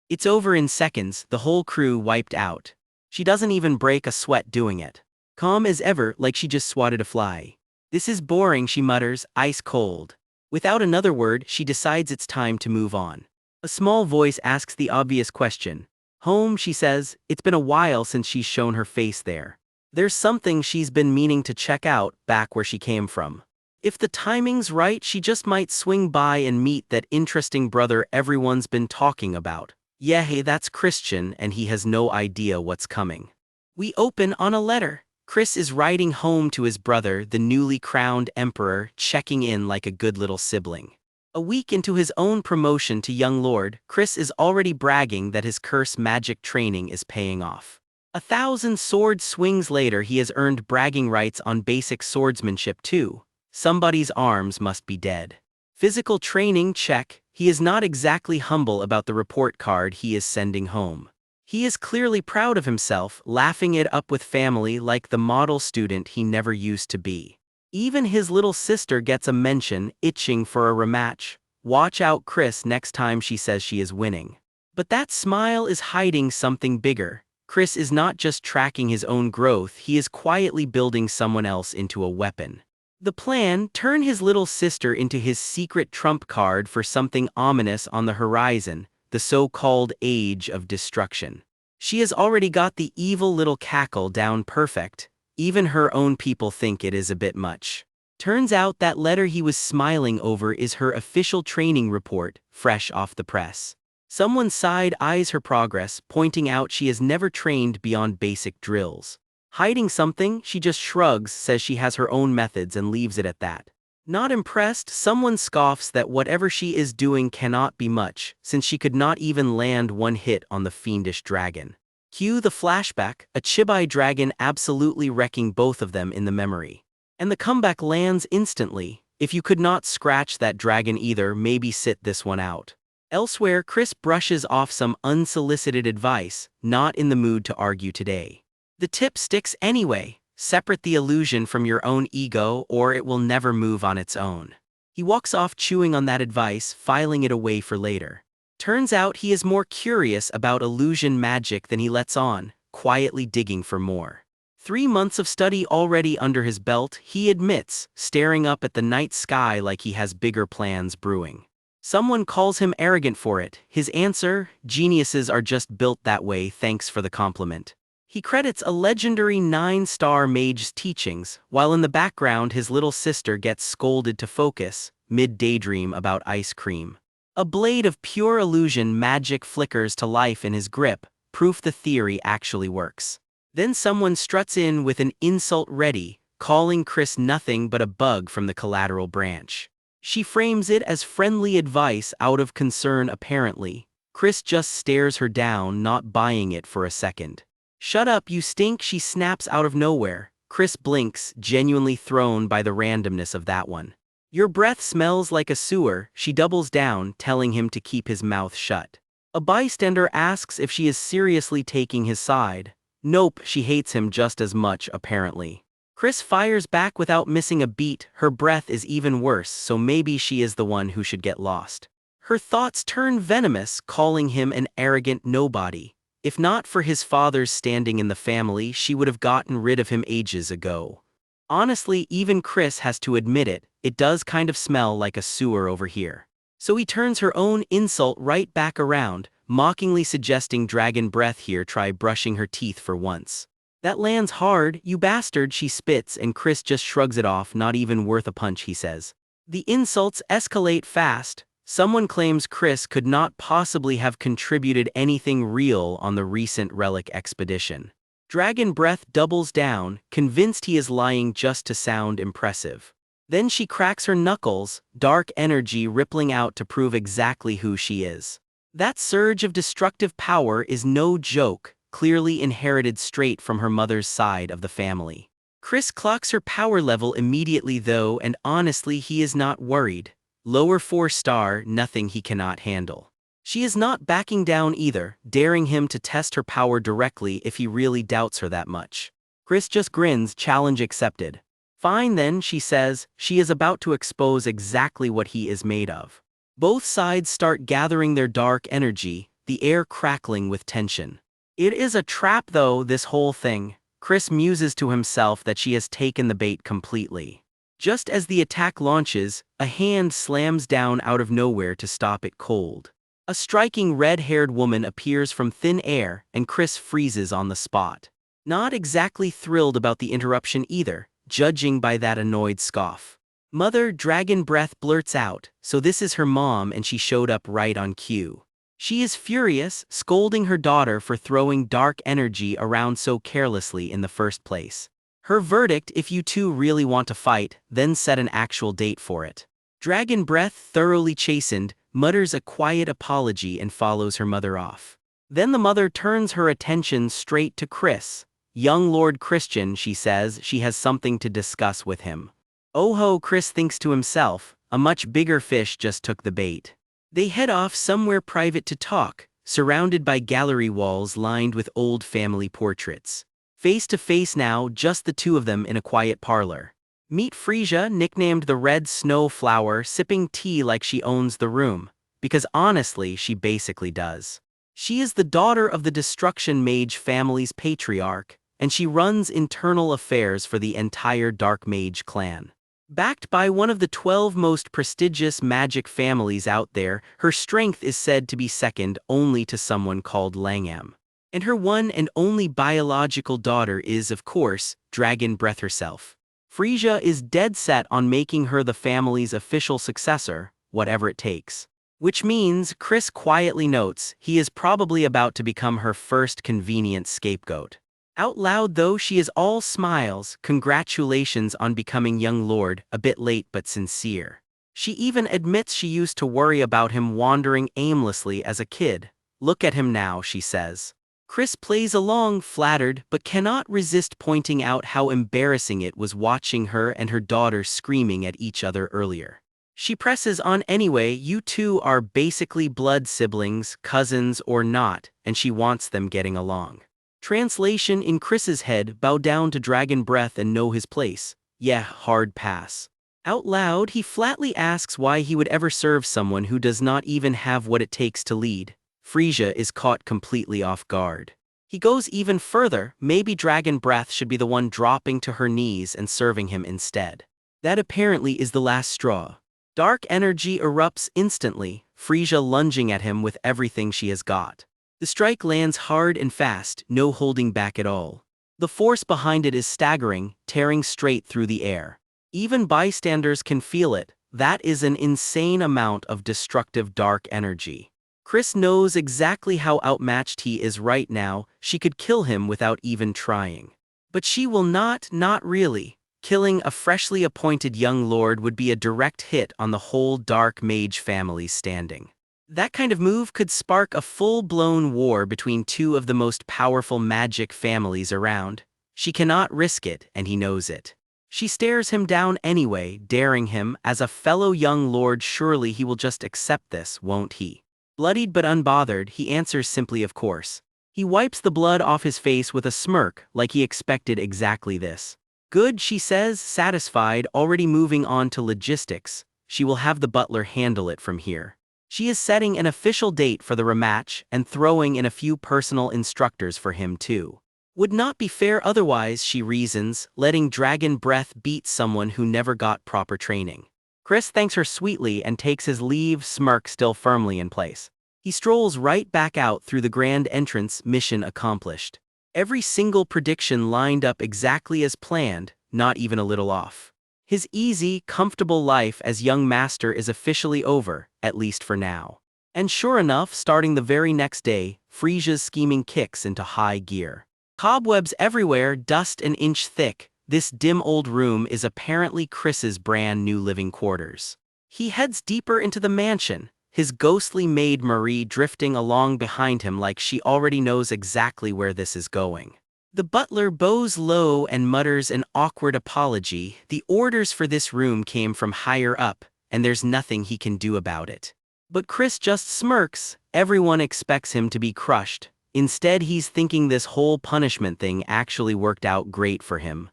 It's over in seconds, the whole crew wiped out. She doesn't even break a sweat doing it. Calm as ever, like she just swatted a fly. This is boring, she mutters, ice cold. Without another word, she decides it's time to move on. A small voice asks the obvious question. Home, she says, it's been a while since she's shown her face there. There's something she's been meaning to check out, back where she came from. If the timing's right, she just might swing by and meet that interesting brother everyone's been talking about. Yeah, hey, that's Christian, and he has no idea what's coming. We open on a letter. Chris is riding home to his brother, the newly crowned emperor, checking in like a good little sibling. A week into his own promotion to young lord, Chris is already bragging that his curse magic training is paying off. 1,000 sword swings later, he has earned bragging rights on basic swordsmanship too. Somebody's arms must be dead. Physical training, check. He is not exactly humble about the report card he is sending home. He is clearly proud of himself, laughing it up with family like the model student he never used to be. Even his little sister gets a mention, itching for a rematch. Watch out, Chris, next time she says she is winning. But that smile is hiding something bigger. Chris is not just tracking his own growth, he is quietly building someone else into a weapon. The plan: turn his little sister into his secret trump card for something ominous on the horizon, the so-called Age of Destruction. She has already got the evil little cackle down perfect. Even her own people think it is a bit much. Turns out that letter he was smiling over is her official training report, fresh off the press. Someone side-eyes her progress, pointing out she has never trained beyond basic drills. Hiding something, she just shrugs, says she has her own methods and leaves it at that. Not impressed, someone scoffs that whatever she is doing cannot be much, since she could not even land one hit on the fiendish dragon. Cue the flashback, a chibi dragon absolutely wrecking both of them in the memory. And the comeback lands instantly. If you could not scratch that dragon either, maybe sit this one out. Elsewhere, Chris brushes off some unsolicited advice, not in the mood to argue today. The tip sticks anyway: separate the illusion from your own ego or it will never move on its own. He walks off chewing on that advice, filing it away for later. Turns out he is more curious about illusion magic than he lets on, quietly digging for more. 3 months of study already under his belt, he admits, staring up at the night sky like he has bigger plans brewing. Someone calls him arrogant for it. His answer: geniuses are just built that way, thanks for the compliment. He credits a legendary 9-star mage's teachings, while in the background his little sister gets scolded to focus, mid-daydream about ice cream. A blade of pure illusion magic flickers to life in his grip, proof the theory actually works. Then someone struts in with an insult ready, calling Chris nothing but a bug from the collateral branch. She frames it as friendly advice out of concern apparently. Chris just stares her down, not buying it for a second. "Shut up, you stink," she snaps out of nowhere. Chris blinks, genuinely thrown by the randomness of that one. "Your breath smells like a sewer," she doubles down, telling him to keep his mouth shut. A bystander asks if she is seriously taking his side. Nope, she hates him just as much apparently. Chris fires back without missing a beat. Her breath is even worse, so maybe she is the one who should get lost. Her thoughts turn venomous, calling him an arrogant nobody. If not for his father's standing in the family, she would have gotten rid of him ages ago. Honestly, even Chris has to admit it, it does kind of smell like a sewer over here. So he turns her own insult right back around, mockingly suggesting dragon breath here, try brushing her teeth for once. "That lands hard, you bastard," she spits, and Chris just shrugs it off, not even worth a punch, he says. The insults escalate fast. Someone claims Chris could not possibly have contributed anything real on the recent relic expedition. Dragon breath doubles down, convinced he is lying just to sound impressive. Then she cracks her knuckles, dark energy rippling out to prove exactly who she is. That surge of destructive power is no joke, clearly inherited straight from her mother's side of the family. Chris clocks her power level immediately though, and honestly he is not worried. Lower 4-star, nothing he cannot handle. She is not backing down either, daring him to test her power directly if he really doubts her that much. Chris just grins, challenge accepted. "Fine then," she says, she is about to expose exactly what he is made of. Both sides start gathering their dark energy, the air crackling with tension. It is a trap though, this whole thing. Chris muses to himself that she has taken the bait completely. Just as the attack launches, a hand slams down out of nowhere to stop it cold. A striking red-haired woman appears from thin air, and Chris freezes on the spot. Not exactly thrilled about the interruption either, judging by that annoyed scoff. Mother Dragon Breath blurts out, so this is her mom and she showed up right on cue. She is furious, scolding her daughter for throwing dark energy around so carelessly in the first place. Her verdict: if you two really want to fight, then set an actual date for it. Dragon Breath, thoroughly chastened, mutters a quiet apology and follows her mother off. Then the mother turns her attention straight to Chris. "Young Lord Christian," she says, she has something to discuss with him. "Oh ho," Chris thinks to himself, a much bigger fish just took the bait. They head off somewhere private to talk, surrounded by gallery walls lined with old family portraits. Face to face now, just the two of them in a quiet parlor. Meet Frisia, nicknamed the Red Snow Flower, sipping tea like she owns the room, because honestly, she basically does. She is the daughter of the Destruction Mage family's patriarch, and she runs internal affairs for the entire Dark Mage clan. Backed by one of the 12 most prestigious magic families out there, her strength is said to be second only to someone called Langam. And her one and only biological daughter is, of course, Dragon Breath herself. Frisia is dead set on making her the family's official successor, whatever it takes. Which means, Chris quietly notes, he is probably about to become her first convenient scapegoat. Out loud though, she is all smiles, congratulations on becoming young lord, a bit late but sincere. She even admits she used to worry about him wandering aimlessly as a kid. Look at him now, she says. Chris plays along, flattered, but cannot resist pointing out how embarrassing it was watching her and her daughter screaming at each other earlier. She presses on anyway, you two are basically blood siblings, cousins or not, and she wants them getting along. Translation in Chris's head, bow down to Dragon Breath and know his place. Yeah, hard pass. Out loud, he flatly asks why he would ever serve someone who does not even have what it takes to lead. Frisia is caught completely off guard. He goes even further, maybe Dragon Breath should be the one dropping to her knees and serving him instead. That apparently is the last straw. Dark energy erupts instantly, Frisia lunging at him with everything she has got. The strike lands hard and fast, no holding back at all. The force behind it is staggering, tearing straight through the air. Even bystanders can feel it. That is an insane amount of destructive dark energy. Chris knows exactly how outmatched he is right now. She could kill him without even trying. But she will not really. Killing a freshly appointed young lord would be a direct hit on the whole Dark Mage family's standing. That kind of move could spark a full-blown war between two of the most powerful magic families around. She cannot risk it, and he knows it. She stares him down anyway, daring him, as a fellow young lord surely he will just accept this, won't he? Bloodied but unbothered, he answers simply of course. He wipes the blood off his face with a smirk, like he expected exactly this. Good, she says, satisfied, already moving on to logistics. She will have the butler handle it from here. She is setting an official date for the rematch and throwing in a few personal instructors for him too. Would not be fair otherwise, she reasons, letting Dragon Breath beat someone who never got proper training. Chris thanks her sweetly and takes his leave, smirk still firmly in place. He strolls right back out through the grand entrance, mission accomplished. Every single prediction lined up exactly as planned, not even a little off. His easy, comfortable life as young master is officially over, at least for now. And sure enough, starting the very next day, Frisia's scheming kicks into high gear. Cobwebs everywhere, dust an inch thick. This dim old room is apparently Chris's brand new living quarters. He heads deeper into the mansion, his ghostly maid Marie drifting along behind him like she already knows exactly where this is going. The butler bows low and mutters an awkward apology. The orders for this room came from higher up, and there's nothing he can do about it. But Chris just smirks. Everyone expects him to be crushed. Instead, he's thinking this whole punishment thing actually worked out great for him.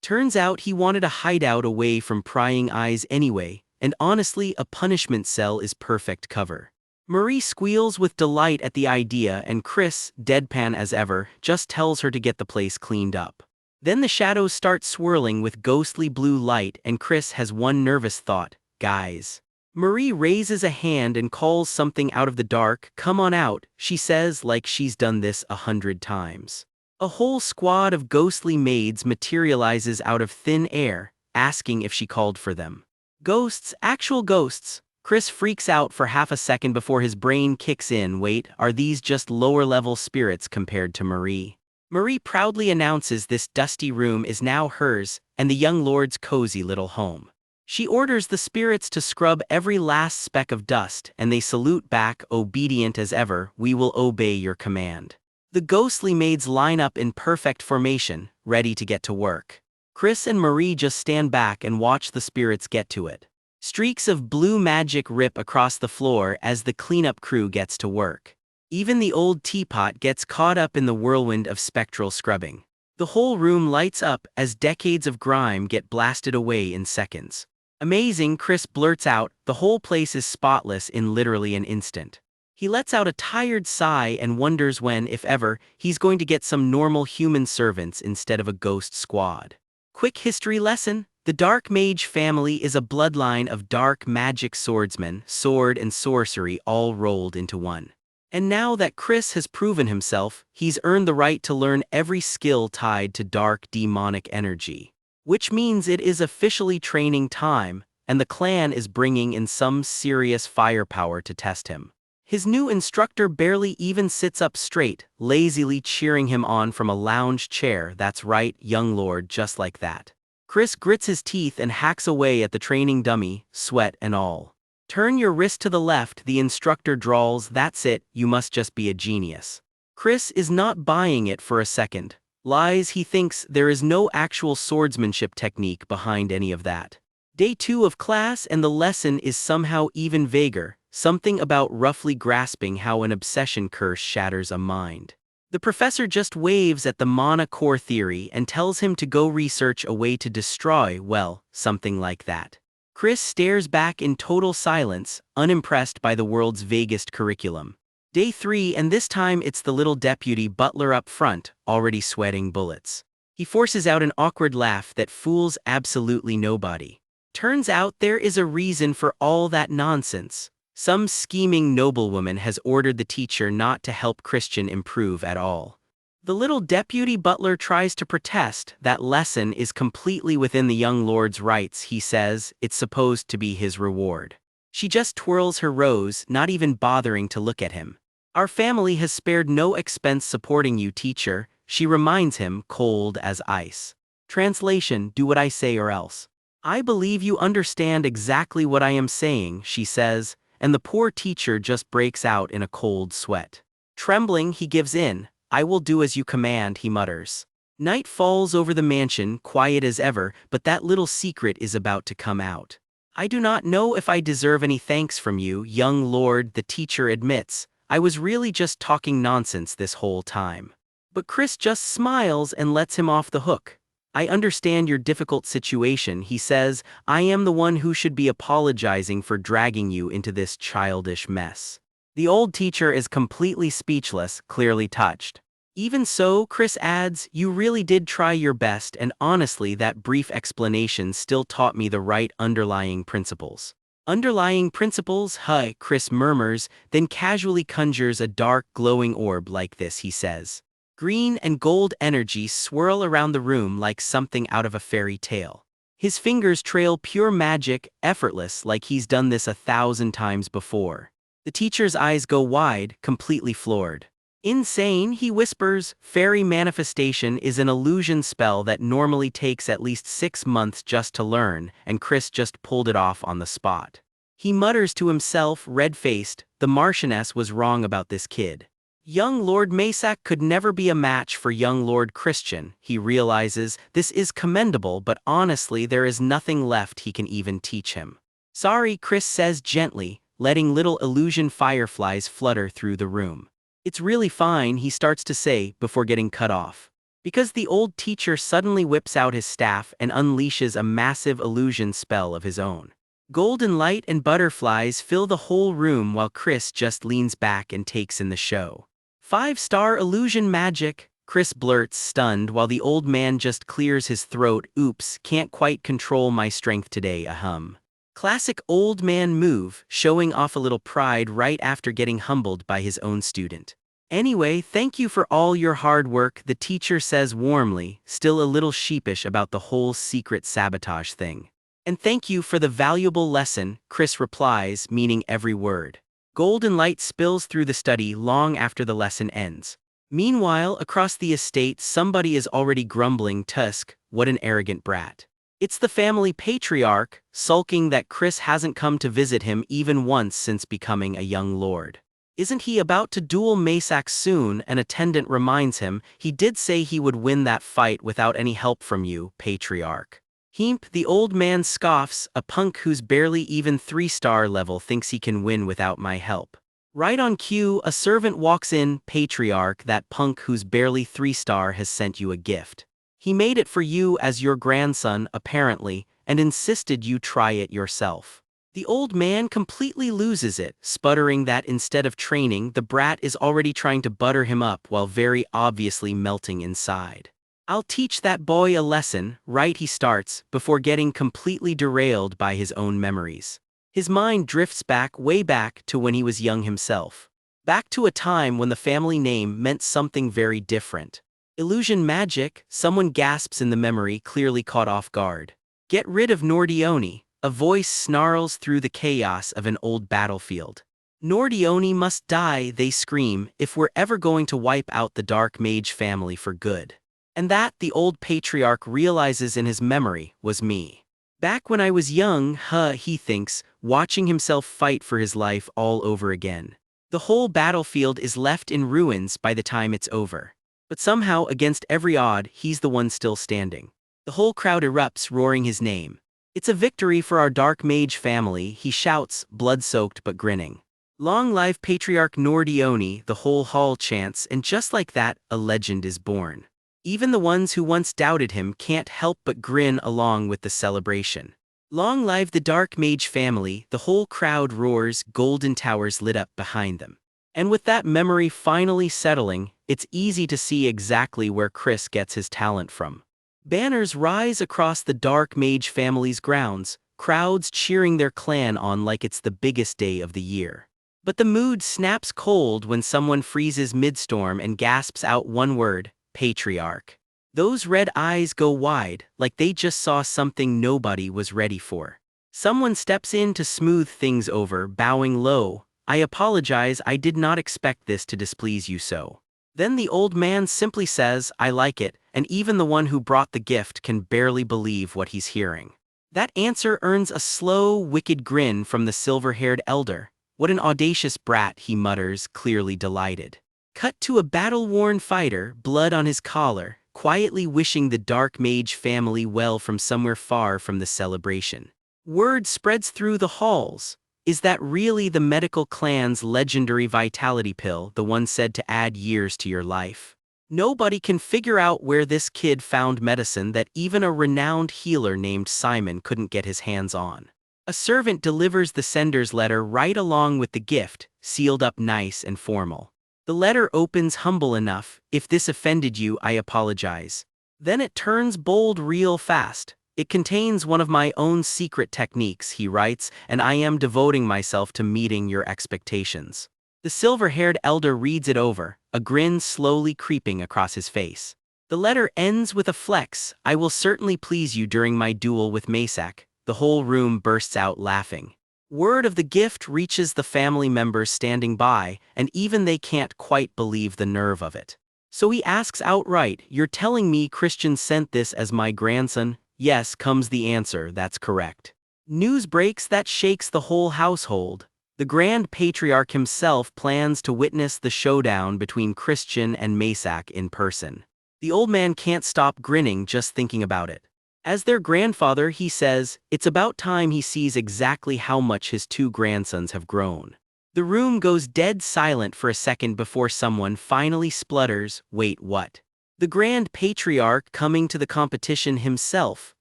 Turns out he wanted a hideout away from prying eyes anyway, and honestly, a punishment cell is perfect cover. Marie squeals with delight at the idea, and Chris, deadpan as ever, just tells her to get the place cleaned up. Then the shadows start swirling with ghostly blue light, and Chris has one nervous thought, guys. Marie raises a hand and calls something out of the dark. Come on out, she says like she's done this 100 times. A whole squad of ghostly maids materializes out of thin air, asking if she called for them. Ghosts, actual ghosts. Chris freaks out for half a second before his brain kicks in. Wait, are these just lower-level spirits compared to Marie? Marie proudly announces this dusty room is now hers, and the young lord's cozy little home. She orders the spirits to scrub every last speck of dust, and they salute back, obedient as ever. We will obey your command. The ghostly maids line up in perfect formation, ready to get to work. Chris and Marie just stand back and watch the spirits get to it. Streaks of blue magic rip across the floor as the cleanup crew gets to work. Even the old teapot gets caught up in the whirlwind of spectral scrubbing. The whole room lights up as decades of grime get blasted away in seconds. Amazing, Chris blurts out, the whole place is spotless in literally an instant. He lets out a tired sigh and wonders when, if ever, he's going to get some normal human servants instead of a ghost squad. Quick history lesson: the Dark Mage family is a bloodline of dark magic swordsmen, sword and sorcery all rolled into one. And now that Chris has proven himself, he's earned the right to learn every skill tied to dark demonic energy. Which means it is officially training time, and the clan is bringing in some serious firepower to test him. His new instructor barely even sits up straight, lazily cheering him on from a lounge chair. That's right, young lord, just like that. Chris grits his teeth and hacks away at the training dummy, sweat and all. Turn your wrist to the left, the instructor drawls. That's it, you must just be a genius. Chris is not buying it for a second. Lies, he thinks there is no actual swordsmanship technique behind any of that. Day 2 of class and the lesson is somehow even vaguer, something about roughly grasping how an obsession curse shatters a mind. The professor just waves at the mana core theory and tells him to go research a way to destroy, well, something like that. Chris stares back in total silence, unimpressed by the world's vaguest curriculum. Day 3, and this time it's the little deputy butler up front, already sweating bullets. He forces out an awkward laugh that fools absolutely nobody. Turns out there is a reason for all that nonsense. Some scheming noblewoman has ordered the teacher not to help Christian improve at all. The little deputy butler tries to protest. That lesson is completely within the young lord's rights, he says. It's supposed to be his reward. She just twirls her rose, not even bothering to look at him. Our family has spared no expense supporting you, teacher, she reminds him, cold as ice. Translation: do what I say or else. I believe you understand exactly what I am saying, she says, and the poor teacher just breaks out in a cold sweat. Trembling, he gives in. I will do as you command, he mutters. Night falls over the mansion, quiet as ever, but that little secret is about to come out. I do not know if I deserve any thanks from you, young lord, the teacher admits. I was really just talking nonsense this whole time. But Chris just smiles and lets him off the hook. I understand your difficult situation, he says. I am the one who should be apologizing for dragging you into this childish mess. The old teacher is completely speechless, clearly touched. Even so, Chris adds, you really did try your best, and honestly that brief explanation still taught me the right underlying principles. Underlying principles? Huh, Chris murmurs, then casually conjures a dark glowing orb like this, he says. Green and gold energy swirl around the room like something out of a fairy tale. His fingers trail pure magic, effortless, like he's done this 1,000 times before. The teacher's eyes go wide, completely floored. Insane, he whispers. Fairy manifestation is an illusion spell that normally takes at least 6 months just to learn, and Chris just pulled it off on the spot. He mutters to himself, red-faced, the Marchioness was wrong about this kid. Young Lord Masak could never be a match for young Lord Christian, he realizes. This is commendable, but honestly there is nothing left he can even teach him. Sorry, Chris says gently, letting little illusion fireflies flutter through the room. It's really fine, he starts to say, before getting cut off. Because the old teacher suddenly whips out his staff and unleashes a massive illusion spell of his own. Golden light and butterflies fill the whole room while Chris just leans back and takes in the show. 5-star illusion magic, Chris blurts, stunned, while the old man just clears his throat. Oops, can't quite control my strength today, ahem. Classic old man move, showing off a little pride right after getting humbled by his own student. Anyway, thank you for all your hard work, the teacher says warmly, still a little sheepish about the whole secret sabotage thing. And thank you for the valuable lesson, Chris replies, meaning every word. Golden light spills through the study long after the lesson ends. Meanwhile, across the estate, somebody is already grumbling, Tusk, what an arrogant brat. It's the family patriarch, sulking that Chris hasn't come to visit him even once since becoming a young lord. Isn't he about to duel Masak soon? An attendant reminds him, he did say he would win that fight without any help from you, patriarch. Heemp, the old man scoffs, a punk who's barely even 3-star level thinks he can win without my help. Right on cue, a servant walks in. Patriarch, that punk who's barely 3-star has sent you a gift. He made it for you as your grandson, apparently, and insisted you try it yourself. The old man completely loses it, sputtering that instead of training, the brat is already trying to butter him up while very obviously melting inside. I'll teach that boy a lesson, right? He starts, before getting completely derailed by his own memories. His mind drifts back, way back, to when he was young himself. Back to a time when the family name meant something very different. Illusion magic, someone gasps in the memory, clearly caught off guard. Get rid of Nordione, a voice snarls through the chaos of an old battlefield. Nordione must die, they scream, if we're ever going to wipe out the Dark Mage family for good. And that, the old patriarch realizes in his memory, was me. Back when I was young, he thinks, watching himself fight for his life all over again. The whole battlefield is left in ruins by the time it's over. But somehow, against every odd, he's the one still standing. The whole crowd erupts, roaring his name. It's a victory for our Dark Mage family, he shouts, blood-soaked but grinning. Long live Patriarch Nordione, the whole hall chants, and just like that, a legend is born. Even the ones who once doubted him can't help but grin along with the celebration. Long live the Dark Mage family, the whole crowd roars, golden towers lit up behind them. And with that memory finally settling, it's easy to see exactly where Chris gets his talent from. Banners rise across the Dark Mage family's grounds, crowds cheering their clan on like it's the biggest day of the year. But the mood snaps cold when someone freezes mid-storm and gasps out one word, Patriarch. Those red eyes go wide, like they just saw something nobody was ready for. Someone steps in to smooth things over, bowing low. I apologize, I did not expect this to displease you so. Then the old man simply says, I like it, and even the one who brought the gift can barely believe what he's hearing. That answer earns a slow, wicked grin from the silver-haired elder. What an audacious brat, he mutters, clearly delighted. Cut to a battle-worn fighter, blood on his collar, quietly wishing the Dark Mage family well from somewhere far from the celebration. Word spreads through the halls. Is that really the medical clan's legendary vitality pill, the one said to add years to your life? Nobody can figure out where this kid found medicine that even a renowned healer named Simon couldn't get his hands on. A servant delivers the sender's letter right along with the gift, sealed up nice and formal. The letter opens humble enough, if this offended you, I apologize. Then it turns bold real fast. It contains one of my own secret techniques, he writes, and I am devoting myself to meeting your expectations. The silver-haired elder reads it over, a grin slowly creeping across his face. The letter ends with a flex, I will certainly please you during my duel with Masak. The whole room bursts out laughing. Word of the gift reaches the family members standing by, and even they can't quite believe the nerve of it. So he asks outright, you're telling me Christian sent this as my grandson? Yes, comes the answer, that's correct. News breaks that shakes the whole household. The Grand Patriarch himself plans to witness the showdown between Christian and Masak in person. The old man can't stop grinning just thinking about it. As their grandfather, he says, it's about time he sees exactly how much his two grandsons have grown. The room goes dead silent for a second before someone finally splutters, wait, what? The Grand Patriarch coming to the competition himself,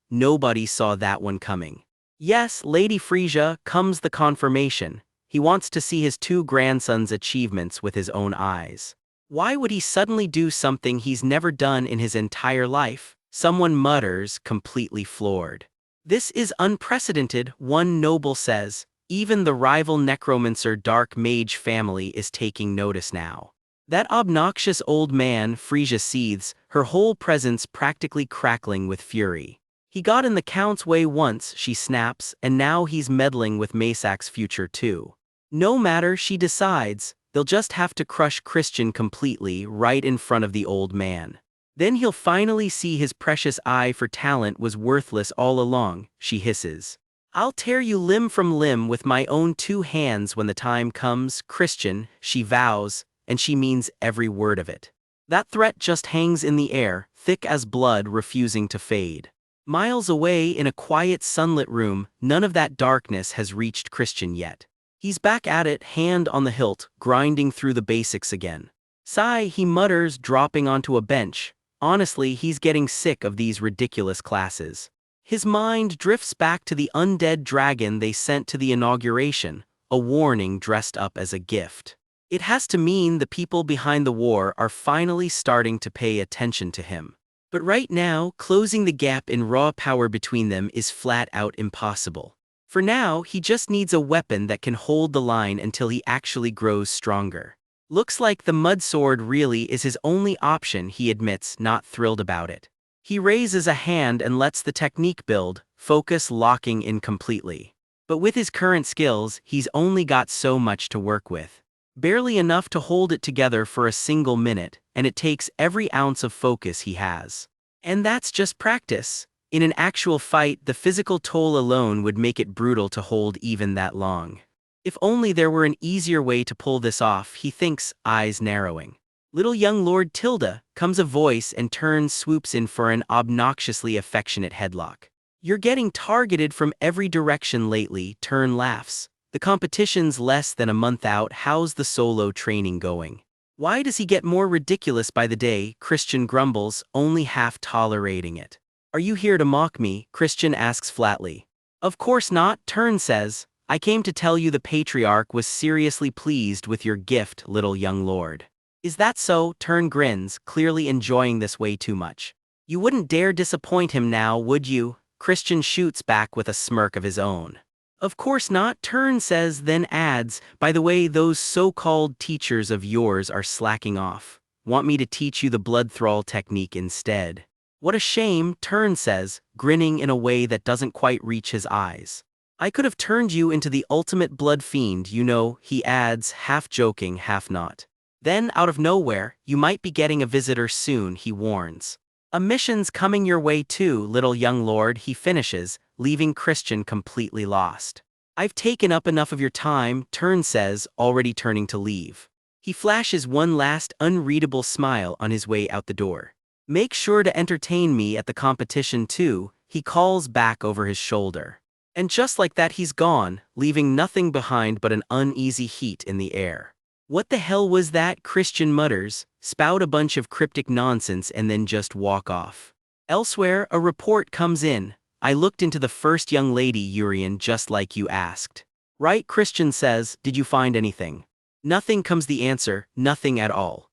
nobody saw that one coming. Yes, Lady Frisia, comes the confirmation. He wants to see his two grandsons' achievements with his own eyes. Why would he suddenly do something he's never done in his entire life? Someone mutters, completely floored. This is unprecedented, one noble says. Even the rival necromancer Dark Mage family is taking notice now. That obnoxious old man, Frisia seethes, her whole presence practically crackling with fury. He got in the Count's way once, she snaps, and now he's meddling with Masak's future too. No matter, she decides, they'll just have to crush Christian completely right in front of the old man. Then he'll finally see his precious eye for talent was worthless all along, she hisses. I'll tear you limb from limb with my own two hands when the time comes, Christian, she vows, and she means every word of it. That threat just hangs in the air, thick as blood refusing to fade. Miles away in a quiet sunlit room, none of that darkness has reached Christian yet. He's back at it, hand on the hilt, grinding through the basics again. Sigh, he mutters, dropping onto a bench. Honestly, he's getting sick of these ridiculous classes. His mind drifts back to the undead dragon they sent to the inauguration, a warning dressed up as a gift. It has to mean the people behind the war are finally starting to pay attention to him. But right now, closing the gap in raw power between them is flat out impossible. For now, he just needs a weapon that can hold the line until he actually grows stronger. Looks like the mud sword really is his only option, he admits, not thrilled about it. He raises a hand and lets the technique build, focus locking in completely. But with his current skills, he's only got so much to work with. Barely enough to hold it together for a single minute, and it takes every ounce of focus he has. And that's just practice. In an actual fight, the physical toll alone would make it brutal to hold even that long. If only there were an easier way to pull this off, he thinks, eyes narrowing. Little young Lord Tilda, comes a voice and turns swoops in for an obnoxiously affectionate headlock. You're getting targeted from every direction lately, Turn laughs. The competition's less than a month out, how's the solo training going? Why does he get more ridiculous by the day, Christian grumbles, only half tolerating it. Are you here to mock me, Christian asks flatly. Of course not, Turn says. I came to tell you the patriarch was seriously pleased with your gift, little young lord. Is that so? Turn grins, clearly enjoying this way too much. You wouldn't dare disappoint him now, would you? Christian shoots back with a smirk of his own. Of course not, Turn says, then adds, by the way, those so-called teachers of yours are slacking off. Want me to teach you the blood thrall technique instead? What a shame, Turn says, grinning in a way that doesn't quite reach his eyes. I could have turned you into the ultimate blood fiend, you know, he adds, half joking, half not. Then, out of nowhere, you might be getting a visitor soon, he warns. A mission's coming your way too, little young lord, he finishes, leaving Christian completely lost. I've taken up enough of your time, Turn says, already turning to leave. He flashes one last unreadable smile on his way out the door. Make sure to entertain me at the competition too, he calls back over his shoulder. And just like that he's gone, leaving nothing behind but an uneasy heat in the air. What the hell was that, Christian mutters, spout a bunch of cryptic nonsense and then just walk off. Elsewhere, a report comes in. I looked into the first young lady, Urian, just like you asked. Right, Christian says, did you find anything? Nothing, comes the answer, nothing at all.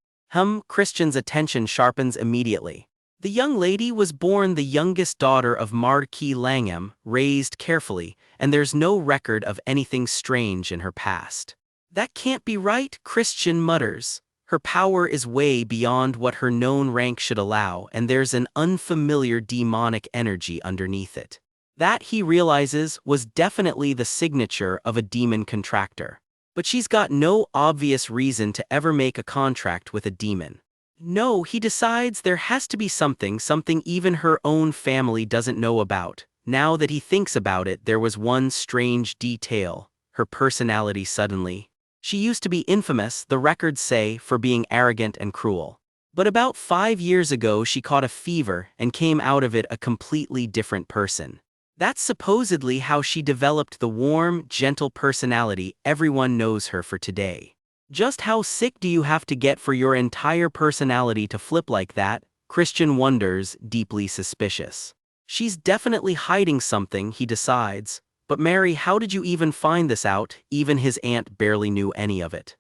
Christian's attention sharpens immediately. The young lady was born the youngest daughter of Marquis Langham, raised carefully, and there's no record of anything strange in her past. That can't be right, Christian mutters. Her power is way beyond what her known rank should allow, and there's an unfamiliar demonic energy underneath it. That, he realizes, was definitely the signature of a demon contractor. But she's got no obvious reason to ever make a contract with a demon. No, he decides there has to be something even her own family doesn't know about. Now that he thinks about it, there was one strange detail. Her personality suddenly. She used to be infamous, the records say, for being arrogant and cruel. But about 5 years ago she caught a fever and came out of it a completely different person. That's supposedly how she developed the warm, gentle personality everyone knows her for today. Just how sick do you have to get for your entire personality to flip like that? Christian wonders, deeply suspicious. She's definitely hiding something, he decides. But Mary, how did you even find this out? Even his aunt barely knew any of it.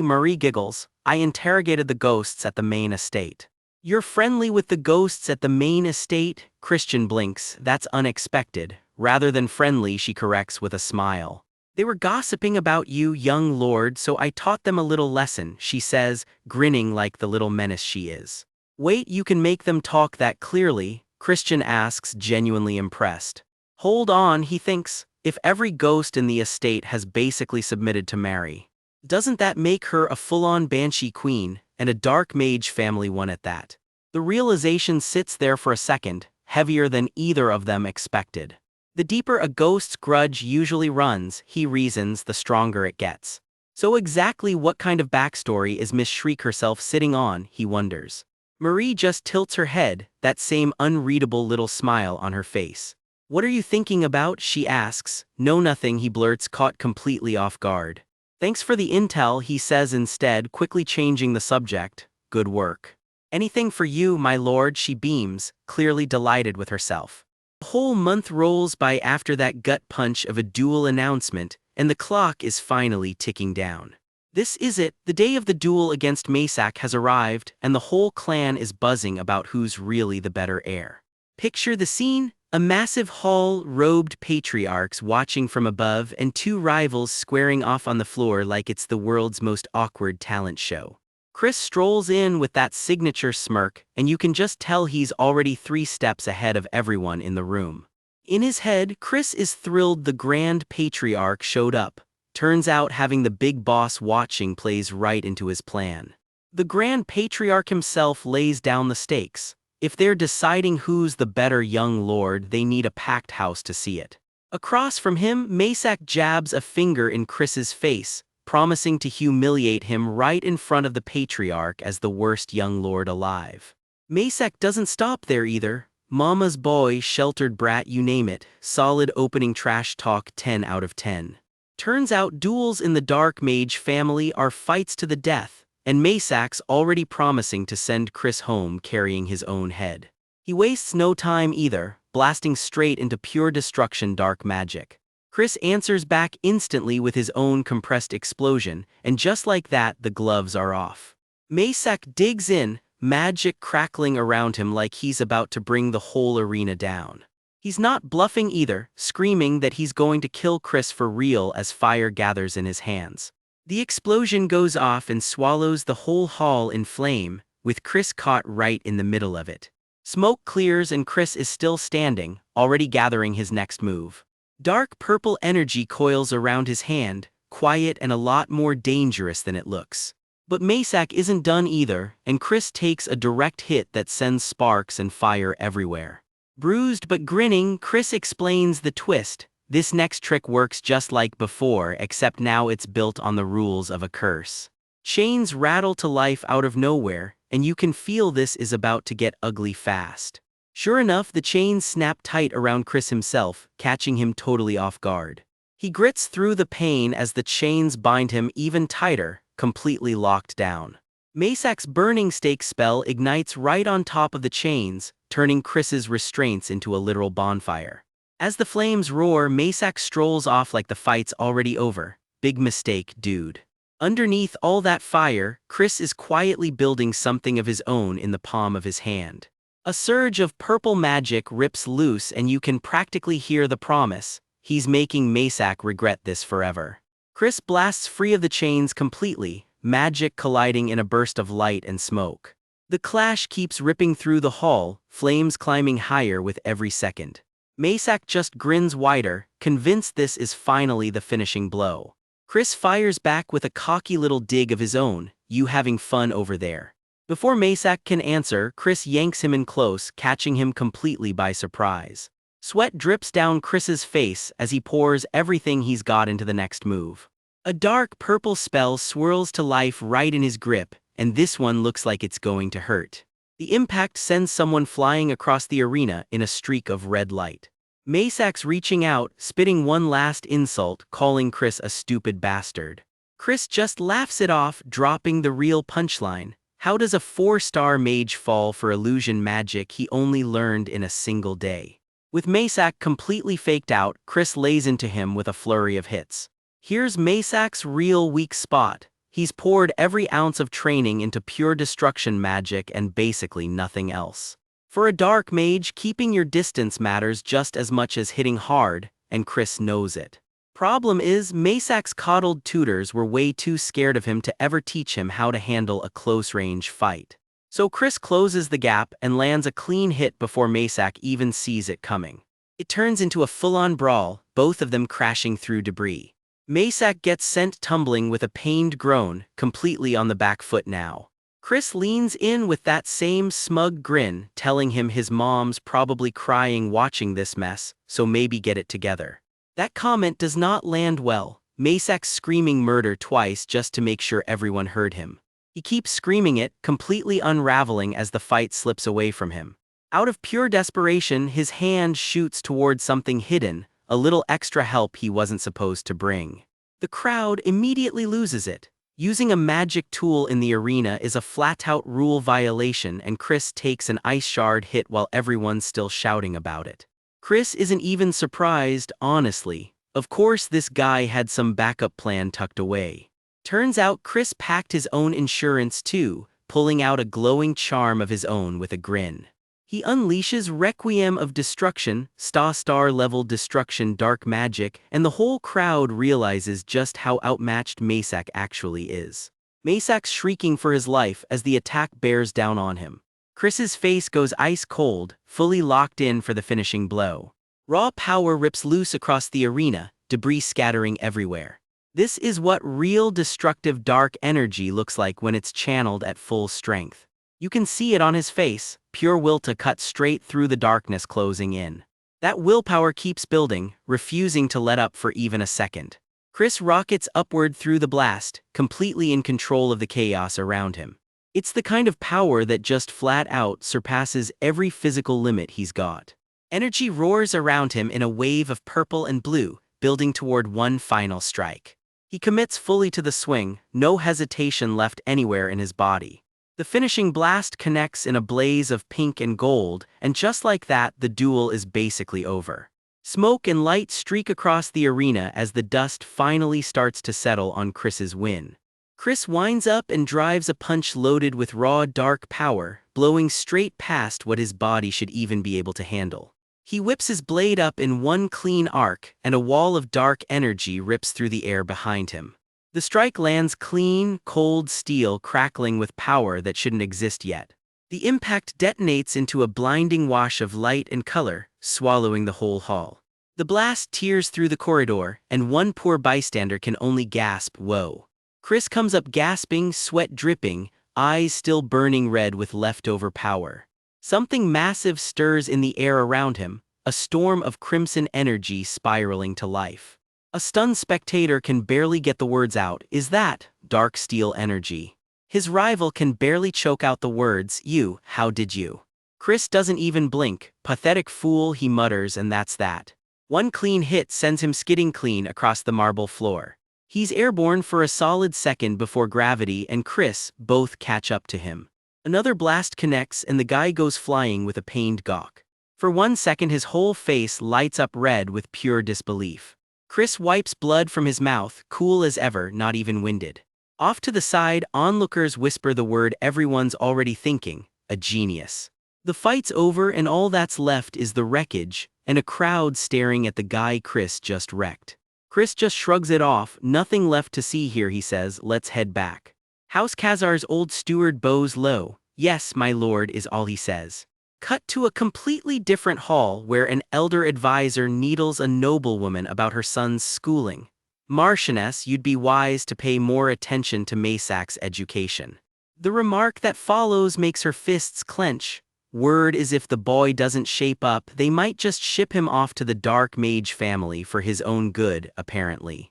Marie giggles. I interrogated the ghosts at the main estate. You're friendly with the ghosts at the main estate? Christian blinks. That's unexpected. Rather than friendly, she corrects with a smile. They were gossiping about you, young lord, so I taught them a little lesson, she says, grinning like the little menace she is. Wait, you can make them talk that clearly? Christian asks, genuinely impressed. Hold on, he thinks, if every ghost in the estate has basically submitted to Mary. Doesn't that make her a full-on banshee queen, and a dark mage family one at that? The realization sits there for a second, heavier than either of them expected. The deeper a ghost's grudge usually runs, he reasons, the stronger it gets. So exactly what kind of backstory is Miss Shriek herself sitting on, he wonders. Marie just tilts her head, that same unreadable little smile on her face. "What are you thinking about?" she asks. "No, nothing," he blurts, caught completely off guard. "Thanks for the intel," he says instead, quickly changing the subject. "Good work." "Anything for you, my lord," she beams, clearly delighted with herself. A whole month rolls by after that gut punch of a duel announcement, and the clock is finally ticking down. This is it, the day of the duel against Maysak has arrived, and the whole clan is buzzing about who's really the better heir. Picture the scene: a massive hall, robed patriarchs watching from above, and two rivals squaring off on the floor like it's the world's most awkward talent show. Chris strolls in with that signature smirk, and you can just tell he's already 3 steps ahead of everyone in the room. In his head, Chris is thrilled the Grand Patriarch showed up. Turns out having the big boss watching plays right into his plan. The Grand Patriarch himself lays down the stakes. If they're deciding who's the better young lord, they need a packed house to see it. Across from him, Maysak jabs a finger in Chris's face, promising to humiliate him right in front of the Patriarch as the worst young lord alive. Maysak doesn't stop there either. Mama's boy, sheltered brat, you name it, solid opening trash talk 10 out of 10. Turns out duels in the Dark Mage family are fights to the death, and Maysak's already promising to send Chris home carrying his own head. He wastes no time either, blasting straight into pure destruction dark magic. Chris answers back instantly with his own compressed explosion, and just like that, the gloves are off. Maysak digs in, magic crackling around him like he's about to bring the whole arena down. He's not bluffing either, screaming that he's going to kill Chris for real as fire gathers in his hands. The explosion goes off and swallows the whole hall in flame, with Chris caught right in the middle of it. Smoke clears and Chris is still standing, already gathering his next move. Dark purple energy coils around his hand, quiet and a lot more dangerous than it looks. But Maysak isn't done either, and Chris takes a direct hit that sends sparks and fire everywhere. Bruised but grinning, Chris explains the twist. This next trick works just like before, except now it's built on the rules of a curse. Chains rattle to life out of nowhere, and you can feel this is about to get ugly fast. Sure enough, the chains snap tight around Chris himself, catching him totally off guard. He grits through the pain as the chains bind him even tighter, completely locked down. Maysak's burning stake spell ignites right on top of the chains, turning Chris's restraints into a literal bonfire. As the flames roar, Maysak strolls off like the fight's already over. Big mistake, dude. Underneath all that fire, Chris is quietly building something of his own in the palm of his hand. A surge of purple magic rips loose and you can practically hear the promise. He's making Maysak regret this forever. Chris blasts free of the chains completely, magic colliding in a burst of light and smoke. The clash keeps ripping through the hall, flames climbing higher with every second. Maysak just grins wider, convinced this is finally the finishing blow. Chris fires back with a cocky little dig of his own, "You having fun over there?" Before Maysak can answer, Chris yanks him in close, catching him completely by surprise. Sweat drips down Chris's face as he pours everything he's got into the next move. A dark purple spell swirls to life right in his grip, and this one looks like it's going to hurt. The impact sends someone flying across the arena in a streak of red light. Maysak's reaching out, spitting one last insult, calling Chris a stupid bastard. Chris just laughs it off, dropping the real punchline. How does a 4-star mage fall for illusion magic he only learned in a single day? With Maysak completely faked out, Chris lays into him with a flurry of hits. Here's Maysak's real weak spot. He's poured every ounce of training into pure destruction magic and basically nothing else. For a dark mage, keeping your distance matters just as much as hitting hard, and Chris knows it. Problem is, Maysak's coddled tutors were way too scared of him to ever teach him how to handle a close-range fight. So Chris closes the gap and lands a clean hit before Maysak even sees it coming. It turns into a full-on brawl, both of them crashing through debris. Maysak gets sent tumbling with a pained groan, completely on the back foot now. Chris leans in with that same smug grin, telling him his mom's probably crying watching this mess, so maybe get it together. That comment does not land well. Maysak's screaming murder twice just to make sure everyone heard him. He keeps screaming it, completely unraveling as the fight slips away from him. Out of pure desperation, his hand shoots toward something hidden, a little extra help he wasn't supposed to bring. The crowd immediately loses it. Using a magic tool in the arena is a flat-out rule violation, and Chris takes an ice shard hit while everyone's still shouting about it. Chris isn't even surprised, honestly. Of course, this guy had some backup plan tucked away. Turns out Chris packed his own insurance too, pulling out a glowing charm of his own with a grin. He unleashes Requiem of Destruction, star-level destruction dark magic, and the whole crowd realizes just how outmatched Masak actually is. Masak's shrieking for his life as the attack bears down on him. Chris's face goes ice cold, fully locked in for the finishing blow. Raw power rips loose across the arena, debris scattering everywhere. This is what real destructive dark energy looks like when it's channeled at full strength. You can see it on his face, pure will to cut straight through the darkness closing in. That willpower keeps building, refusing to let up for even a second. Chris rockets upward through the blast, completely in control of the chaos around him. It's the kind of power that just flat out surpasses every physical limit he's got. Energy roars around him in a wave of purple and blue, building toward one final strike. He commits fully to the swing, no hesitation left anywhere in his body. The finishing blast connects in a blaze of pink and gold, and just like that, the duel is basically over. Smoke and light streak across the arena as the dust finally starts to settle on Chris's win. Chris winds up and drives a punch loaded with raw dark power, blowing straight past what his body should even be able to handle. He whips his blade up in one clean arc, and a wall of dark energy rips through the air behind him. The strike lands clean, cold steel crackling with power that shouldn't exist yet. The impact detonates into a blinding wash of light and color, swallowing the whole hall. The blast tears through the corridor, and one poor bystander can only gasp, "Whoa." Chris comes up gasping, sweat dripping, eyes still burning red with leftover power. Something massive stirs in the air around him, a storm of crimson energy spiraling to life. A stunned spectator can barely get the words out, "Is that dark steel energy?" His rival can barely choke out the words, "How did you?" Chris doesn't even blink, "Pathetic fool," he mutters, and that's that. One clean hit sends him skidding clean across the marble floor. He's airborne for a solid second before gravity and Chris both catch up to him. Another blast connects and the guy goes flying with a pained gawk. For 1 second his whole face lights up red with pure disbelief. Chris wipes blood from his mouth, cool as ever, not even winded. Off to the side, onlookers whisper the word everyone's already thinking, "A genius." The fight's over and all that's left is the wreckage, and a crowd staring at the guy Chris just wrecked. Chris just shrugs it off, "Nothing left to see here," he says, "let's head back." House Khazar's old steward bows low. "Yes, my lord," is all he says. Cut to a completely different hall where an elder advisor needles a noblewoman about her son's schooling. "Marchioness, you'd be wise to pay more attention to Masak's education." The remark that follows makes her fists clench. Word is if the boy doesn't shape up, they might just ship him off to the Dark Mage family for his own good, apparently.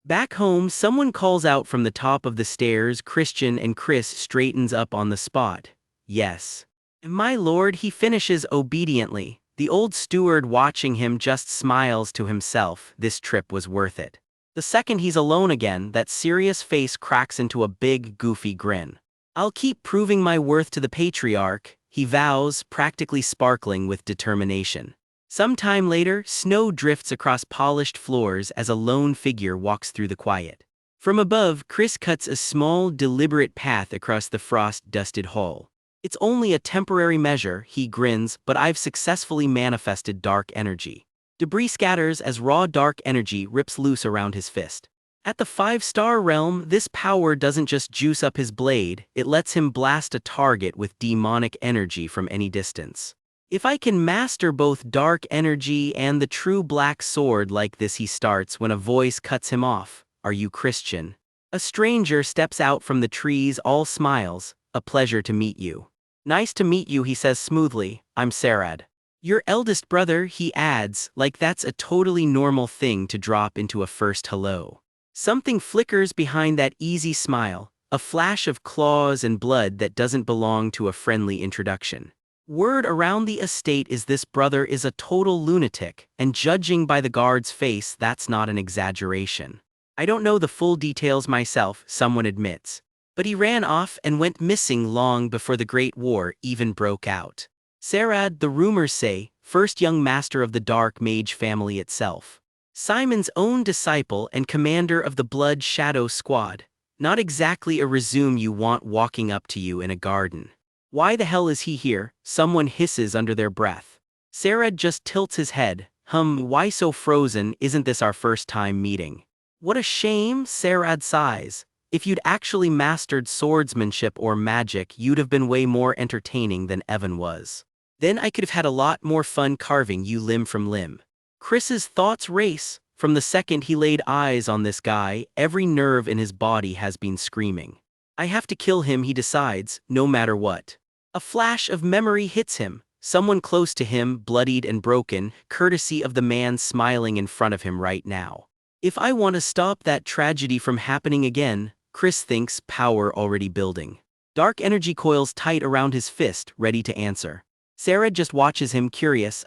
Back home, someone calls out from the top of the stairs. Christian and Chris straightens up on the spot. "Yes, my lord," he finishes obediently. The old steward watching him just smiles to himself. This trip was worth it. The second he's alone again, that serious face cracks into a big, goofy grin. "I'll keep proving my worth to the patriarch," he vows, practically sparkling with determination. Sometime later, snow drifts across polished floors as a lone figure walks through the quiet. From above, Chris cuts a small, deliberate path across the frost-dusted hall. "It's only a temporary measure," he grins, "but I've successfully manifested dark energy." Debris scatters as raw dark energy rips loose around his fist. At the 5-star realm, this power doesn't just juice up his blade, it lets him blast a target with demonic energy from any distance. "If I can master both dark energy and the true black sword like this," he starts when a voice cuts him off. "Are you Christian?" A stranger steps out from the trees, all smiles. "A pleasure to meet you." "Nice to meet you," he says smoothly. "I'm Sarad." "Your eldest brother," he adds, like that's a totally normal thing to drop into a first hello. Something flickers behind that easy smile, a flash of claws and blood that doesn't belong to a friendly introduction. Word around the estate is this brother is a total lunatic, and judging by the guard's face, that's not an exaggeration. I don't know the full details myself, someone admits. But he ran off and went missing long before the Great War even broke out. Sarad, the rumors say, first young master of the Dark Mage family itself. Simon's own disciple and commander of the Blood Shadow Squad. Not exactly a resume you want walking up to you in a garden. Why the hell is he here? Someone hisses under their breath. Sarad just tilts his head. Why so frozen? Isn't this our first time meeting? What a shame, Sarad sighs. If you'd actually mastered swordsmanship or magic, you'd have been way more entertaining than Evan was. Then I could have had a lot more fun carving you limb from limb. Chris's thoughts race. From the second he laid eyes on this guy, every nerve in his body has been screaming. I have to kill him, he decides, no matter what. A flash of memory hits him. Someone close to him, bloodied and broken, courtesy of the man smiling in front of him right now. If I want to stop that tragedy from happening again, Chris thinks, power already building. Dark energy coils tight around his fist, ready to answer. Sarah just watches him, curious.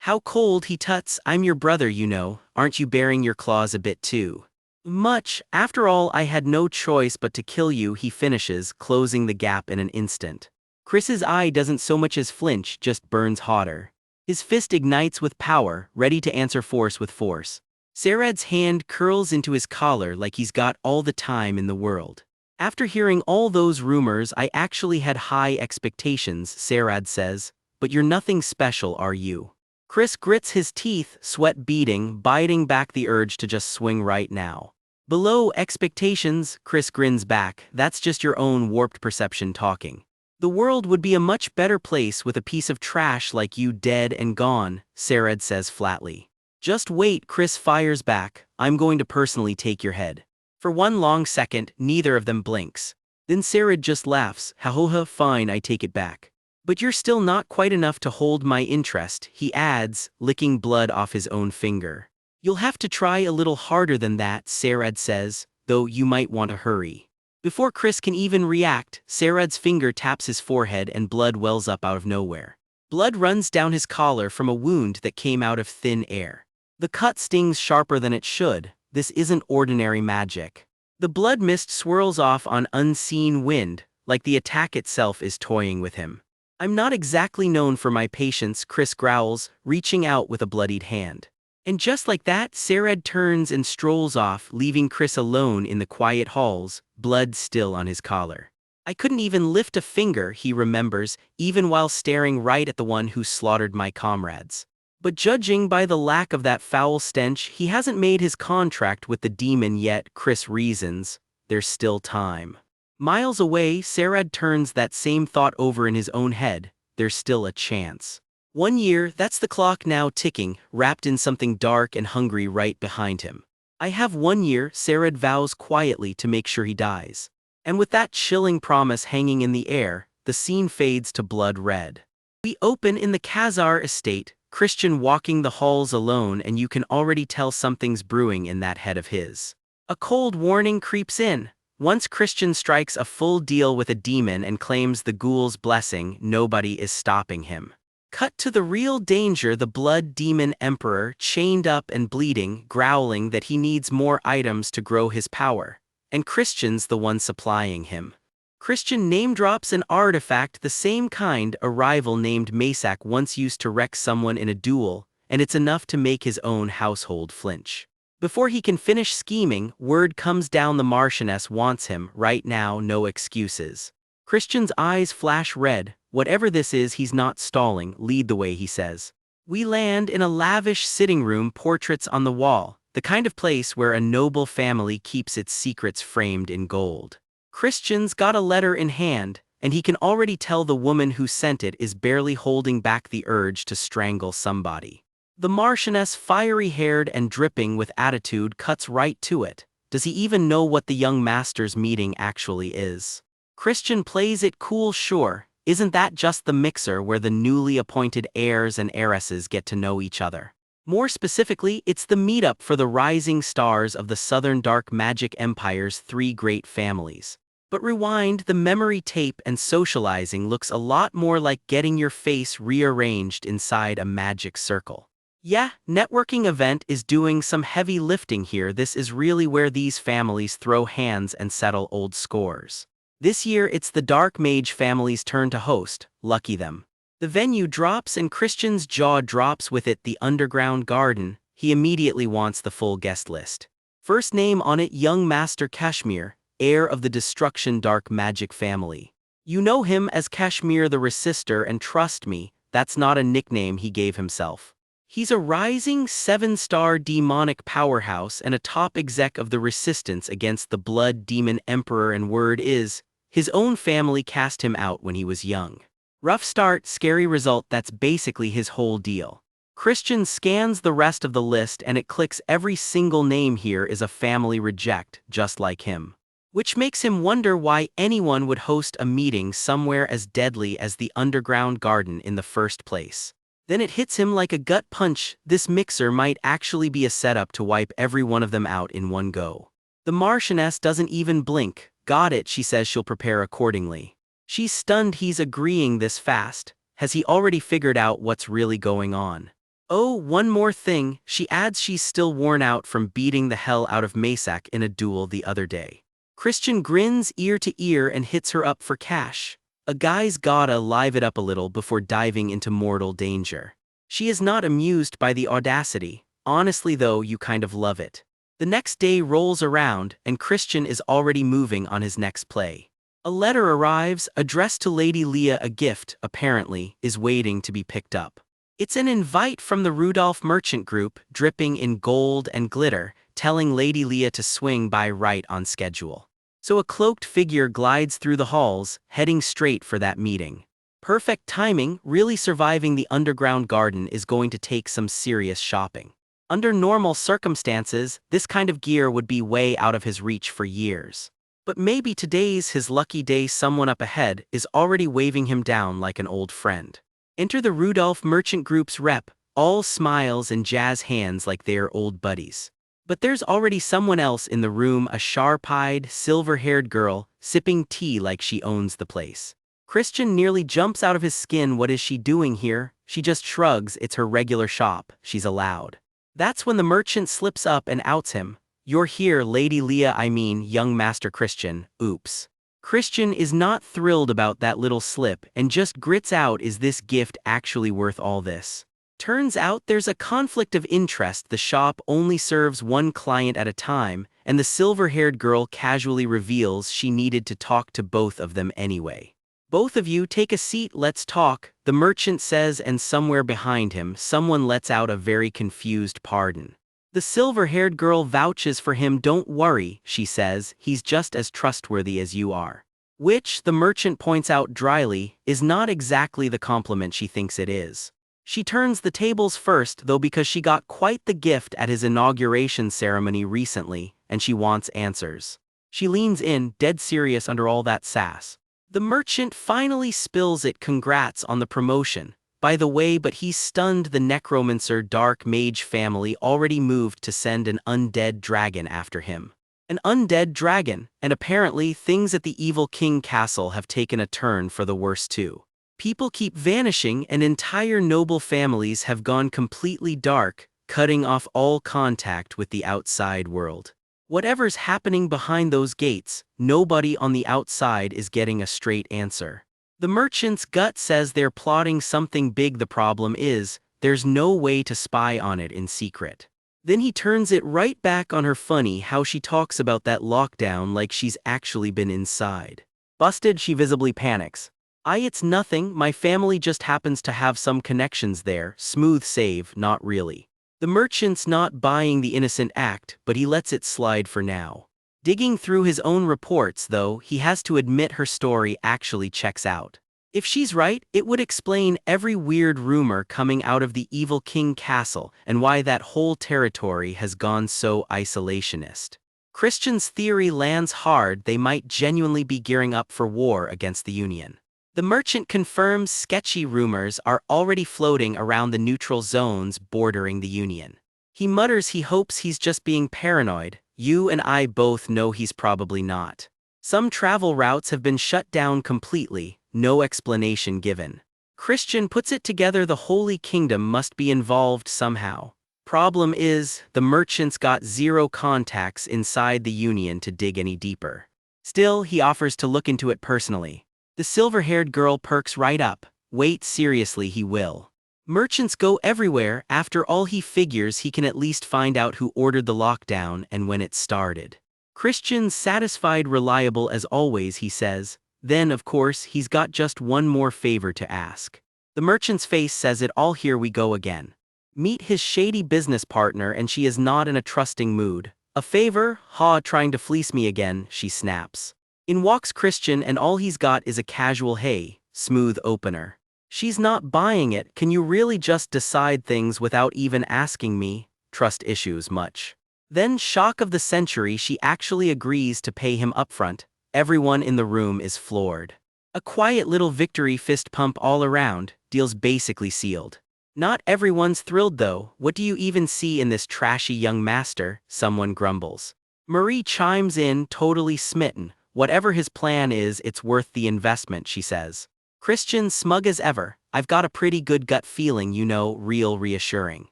How cold, he tuts. I'm your brother, you know. Aren't you baring your claws a bit too much? After all, I had no choice but to kill you, he finishes, closing the gap in an instant. Chris's eye doesn't so much as flinch, just burns hotter. His fist ignites with power, ready to answer force with force. Sarad's hand curls into his collar like he's got all the time in the world. After hearing all those rumors, I actually had high expectations, Sarad says. But you're nothing special, are you? Chris grits his teeth, sweat beading, biting back the urge to just swing right now. Below expectations, Chris grins back. That's just your own warped perception talking. The world would be a much better place with a piece of trash like you dead and gone, Sarad says flatly. Just wait, Chris fires back. I'm going to personally take your head. For one long second, neither of them blinks. Then Sarad just laughs. Ha, fine, I take it back. But you're still not quite enough to hold my interest, he adds, licking blood off his own finger. You'll have to try a little harder than that, Sarad says, though you might want to hurry. Before Chris can even react, Sarad's finger taps his forehead and blood wells up out of nowhere. Blood runs down his collar from a wound that came out of thin air. The cut stings sharper than it should. This isn't ordinary magic. The blood mist swirls off on unseen wind, like the attack itself is toying with him. I'm not exactly known for my patience, Chris growls, reaching out with a bloodied hand. And just like that, Sarad turns and strolls off, leaving Chris alone in the quiet halls, blood still on his collar. I couldn't even lift a finger, he remembers, even while staring right at the one who slaughtered my comrades. But judging by the lack of that foul stench, he hasn't made his contract with the demon yet, Chris reasons. There's still time. Miles away, Sarad turns that same thought over in his own head. There's still a chance. 1 year, that's the clock now ticking, wrapped in something dark and hungry right behind him. I have 1 year, Sarad vows quietly to make sure he dies. And with that chilling promise hanging in the air, the scene fades to blood red. We open in the Khazar estate, Christian walking the halls alone, and you can already tell something's brewing in that head of his. A cold warning creeps in. Once Christian strikes a full deal with a demon and claims the ghoul's blessing, nobody is stopping him. Cut to the real danger, the blood demon emperor, chained up and bleeding, growling that he needs more items to grow his power. And Christian's the one supplying him. Christian name drops an artifact the same kind a rival named Masak once used to wreck someone in a duel, and it's enough to make his own household flinch. Before he can finish scheming, word comes down the Marchioness wants him, right now, no excuses. Christian's eyes flash red. Whatever this is, he's not stalling, lead the way, he says. We land in a lavish sitting room, portraits on the wall, the kind of place where a noble family keeps its secrets framed in gold. Christian's got a letter in hand, and he can already tell the woman who sent it is barely holding back the urge to strangle somebody. The Marchioness, fiery-haired and dripping with attitude, cuts right to it. Does he even know what the young master's meeting actually is? Christian plays it cool, sure. Isn't that just the mixer where the newly appointed heirs and heiresses get to know each other? More specifically, it's the meetup for the rising stars of the Southern Dark Magic Empire's 3 great families. But rewind, the memory tape and socializing looks a lot more like getting your face rearranged inside a magic circle. Yeah, networking event is doing some heavy lifting here. This is really where these families throw hands and settle old scores. This year it's the Dark Mage family's turn to host, lucky them. The venue drops and Christian's jaw drops with it, the underground garden. He immediately wants the full guest list. First name on it, young Master Kashmir, heir of the Destruction Dark Magic family. You know him as Kashmir the Resister, and trust me, that's not a nickname he gave himself. He's a rising 7-star demonic powerhouse and a top exec of the resistance against the Blood Demon Emperor, and word is, his own family cast him out when he was young. Rough start, scary result, that's basically his whole deal. Christian scans the rest of the list and it clicks, every single name here is a family reject, just like him. Which makes him wonder why anyone would host a meeting somewhere as deadly as the underground garden in the first place. Then it hits him like a gut punch, this mixer might actually be a setup to wipe every one of them out in one go. The Marchioness doesn't even blink. Got it, she says she'll prepare accordingly. She's stunned he's agreeing this fast. Has he already figured out what's really going on? Oh, one more thing, she adds, she's still worn out from beating the hell out of Masak in a duel the other day. Christian grins ear to ear and hits her up for cash. A guy's gotta live it up a little before diving into mortal danger. She is not amused by the audacity. Honestly though, you kind of love it. The next day rolls around and Christian is already moving on his next play. A letter arrives, addressed to Lady Leah. A gift, apparently, is waiting to be picked up. It's an invite from the Rudolph Merchant Group, dripping in gold and glitter, telling Lady Leah to swing by right on schedule. So a cloaked figure glides through the halls, heading straight for that meeting. Perfect timing. Really, surviving the underground garden is going to take some serious shopping. Under normal circumstances, this kind of gear would be way out of his reach for years. But maybe today's his lucky day. Someone up ahead is already waving him down like an old friend. Enter the Rudolph Merchant Group's rep, all smiles and jazz hands like they're old buddies. But there's already someone else in the room, a sharp-eyed, silver-haired girl, sipping tea like she owns the place. Christian nearly jumps out of his skin. What is she doing here? She just shrugs. It's her regular shop, she's allowed. That's when the merchant slips up and outs him. You're here, Lady Leah, I mean, young Master Christian. Oops. Christian is not thrilled about that little slip and just grits out, is this gift actually worth all this? Turns out there's a conflict of interest. The shop only serves one client at a time, and the silver-haired girl casually reveals she needed to talk to both of them anyway. Both of you take a seat, let's talk, the merchant says, and somewhere behind him, someone lets out a very confused pardon. The silver-haired girl vouches for him. Don't worry, she says, he's just as trustworthy as you are. Which, the merchant points out dryly, is not exactly the compliment she thinks it is. She turns the tables first, though, because she got quite the gift at his inauguration ceremony recently, and she wants answers. She leans in, dead serious under all that sass. The merchant finally spills it. Congrats on the promotion, by the way, but he's stunned. The necromancer Dark Mage family already moved to send an undead dragon after him. An undead dragon, and apparently things at the Evil King Castle have taken a turn for the worse too. People keep vanishing and entire noble families have gone completely dark, cutting off all contact with the outside world. Whatever's happening behind those gates, nobody on the outside is getting a straight answer. The merchant's gut says they're plotting something big. The problem is, there's no way to spy on it in secret. Then he turns it right back on her. Funny how she talks about that lockdown like she's actually been inside. Busted, she visibly panics. It's nothing, my family just happens to have some connections there. Smooth save, not really. The merchant's not buying the innocent act, but he lets it slide for now. Digging through his own reports, though, he has to admit her story actually checks out. If she's right, it would explain every weird rumor coming out of the Evil King Castle and why that whole territory has gone so isolationist. Christian's theory lands hard. They might genuinely be gearing up for war against the Union. The merchant confirms sketchy rumors are already floating around the neutral zones bordering the Union. He mutters he hopes he's just being paranoid. You and I both know he's probably not. Some travel routes have been shut down completely, no explanation given. Christian puts it together the Holy Kingdom must be involved somehow. Problem is, the merchants got zero contacts inside the Union to dig any deeper. Still, he offers to look into it personally. The silver-haired girl perks right up. Wait, seriously, he will. Merchants go everywhere. After all, he figures he can at least find out who ordered the lockdown and when it started. Christian's satisfied, reliable as always, he says. Then, of course, he's got just one more favor to ask. The merchant's face says it all. Here we go again. Meet his shady business partner, and she is not in a trusting mood. A favor? Ha, trying to fleece me again, she snaps. In walks Christian, and all he's got is a casual hey, smooth opener. She's not buying it. Can you really just decide things without even asking me? Trust issues much. Then, shock of the century, she actually agrees to pay him upfront. Everyone in the room is floored. A quiet little victory, fist pump all around, deal's basically sealed. Not everyone's thrilled though. What do you even see in this trashy young master? Someone grumbles. Marie chimes in, totally smitten. Whatever his plan is, it's worth the investment, she says. Christian, smug as ever. I've got a pretty good gut feeling, you know, real reassuring.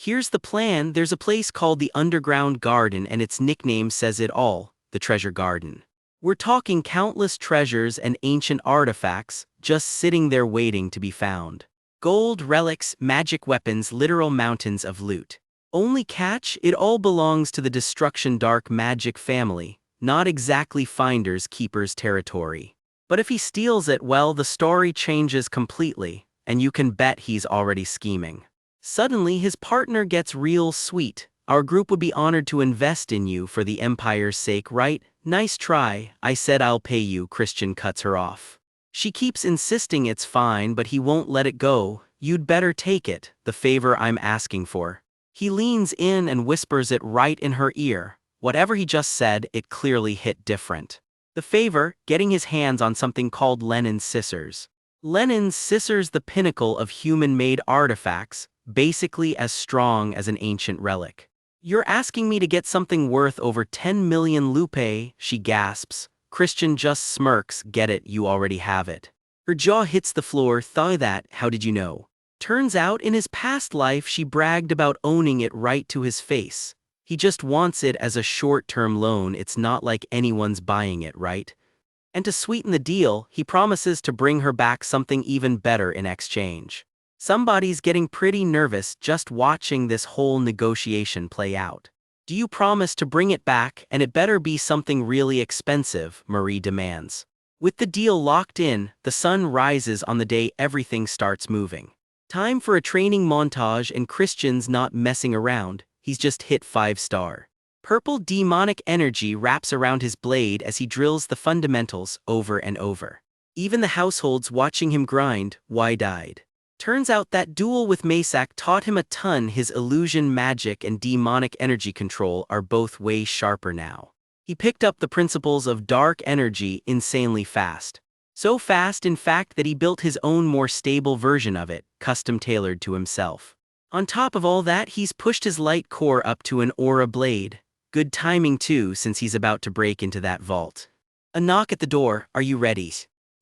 Here's the plan. There's a place called the Underground Garden, and its nickname says it all, the Treasure Garden. We're talking countless treasures and ancient artifacts, just sitting there waiting to be found. Gold, relics, magic weapons, literal mountains of loot. Only catch, it all belongs to the Destruction Dark Magic family, not exactly Finders Keepers territory. But if he steals it, well, the story changes completely, and you can bet he's already scheming. Suddenly, his partner gets real sweet. Our group would be honored to invest in you for the Empire's sake, right? Nice try. I said I'll pay you, Christian cuts her off. She keeps insisting it's fine, but he won't let it go. You'd better take it, the favor I'm asking for. He leans in and whispers it right in her ear. Whatever he just said, it clearly hit different. The favor, getting his hands on something called Lenin's scissors. Lenin's scissors, the pinnacle of human-made artifacts, basically as strong as an ancient relic. You're asking me to get something worth over 10 million lupe, she gasps. Christian just smirks. Get it, you already have it. Her jaw hits the floor. Thought that, how did you know? Turns out in his past life she bragged about owning it right to his face. He just wants it as a short-term loan. It's not like anyone's buying it, right? And to sweeten the deal, he promises to bring her back something even better in exchange. Somebody's getting pretty nervous just watching this whole negotiation play out. Do you promise to bring it back, and it better be something really expensive, Marie demands. With the deal locked in, the sun rises on the day everything starts moving. Time for a training montage, and Christian's not messing around, he's just hit 5-star. Purple demonic energy wraps around his blade as he drills the fundamentals over and over. Even the households watching him grind, wide-eyed. Turns out that duel with Masak taught him a ton. His illusion magic and demonic energy control are both way sharper now. He picked up the principles of dark energy insanely fast. So fast, in fact, that he built his own more stable version of it, custom-tailored to himself. On top of all that, he's pushed his light core up to an aura blade. Good timing too, since he's about to break into that vault. A knock at the door. Are you ready?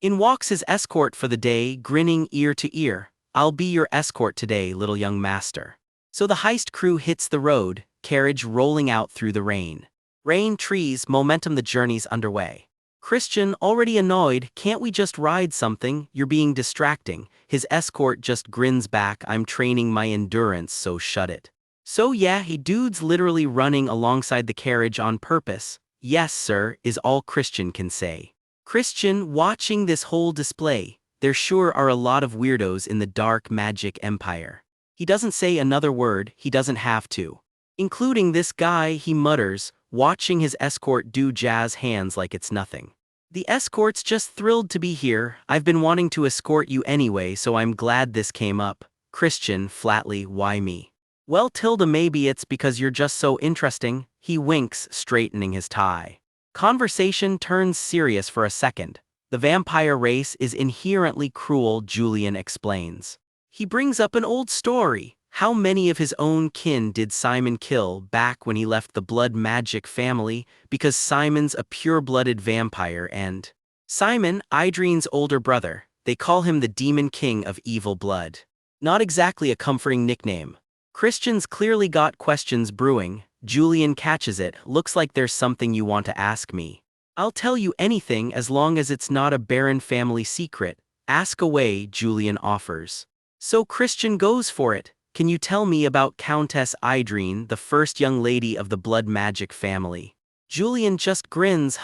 In walks his escort for the day, grinning ear to ear. I'll be your escort today, little young master. So the heist crew hits the road, carriage rolling out through the rain. Rain, trees, momentum, the journey's underway. Christian, already annoyed, can't we just ride something? You're being distracting. His escort just grins back. I'm training my endurance, so shut it. So yeah, he dude's literally running alongside the carriage on purpose. Yes, sir, is all Christian can say. Christian, watching this whole display. There sure are a lot of weirdos in the dark magic empire. He doesn't say another word, he doesn't have to. Including this guy, he mutters, watching his escort do jazz hands like it's nothing. The escort's just thrilled to be here. I've been wanting to escort you anyway, so I'm glad this came up. Christian, flatly, why me? Well, Tilda, maybe it's because you're just so interesting. He winks, straightening his tie. Conversation turns serious for a second. The vampire race is inherently cruel, Julian explains. He brings up an old story. How many of his own kin did Simon kill back when he left the blood magic family because Simon's a pure-blooded vampire and Simon, Idrine's older brother, they call him the Demon King of Evil Blood. Not exactly a comforting nickname. Christian's clearly got questions brewing. Julian catches it. Looks like there's something you want to ask me. I'll tell you anything as long as it's not a barren family secret. Ask away, Julian offers. So Christian goes for it. Can you tell me about Countess Idrine, the first young lady of the blood magic family? Julian just grins.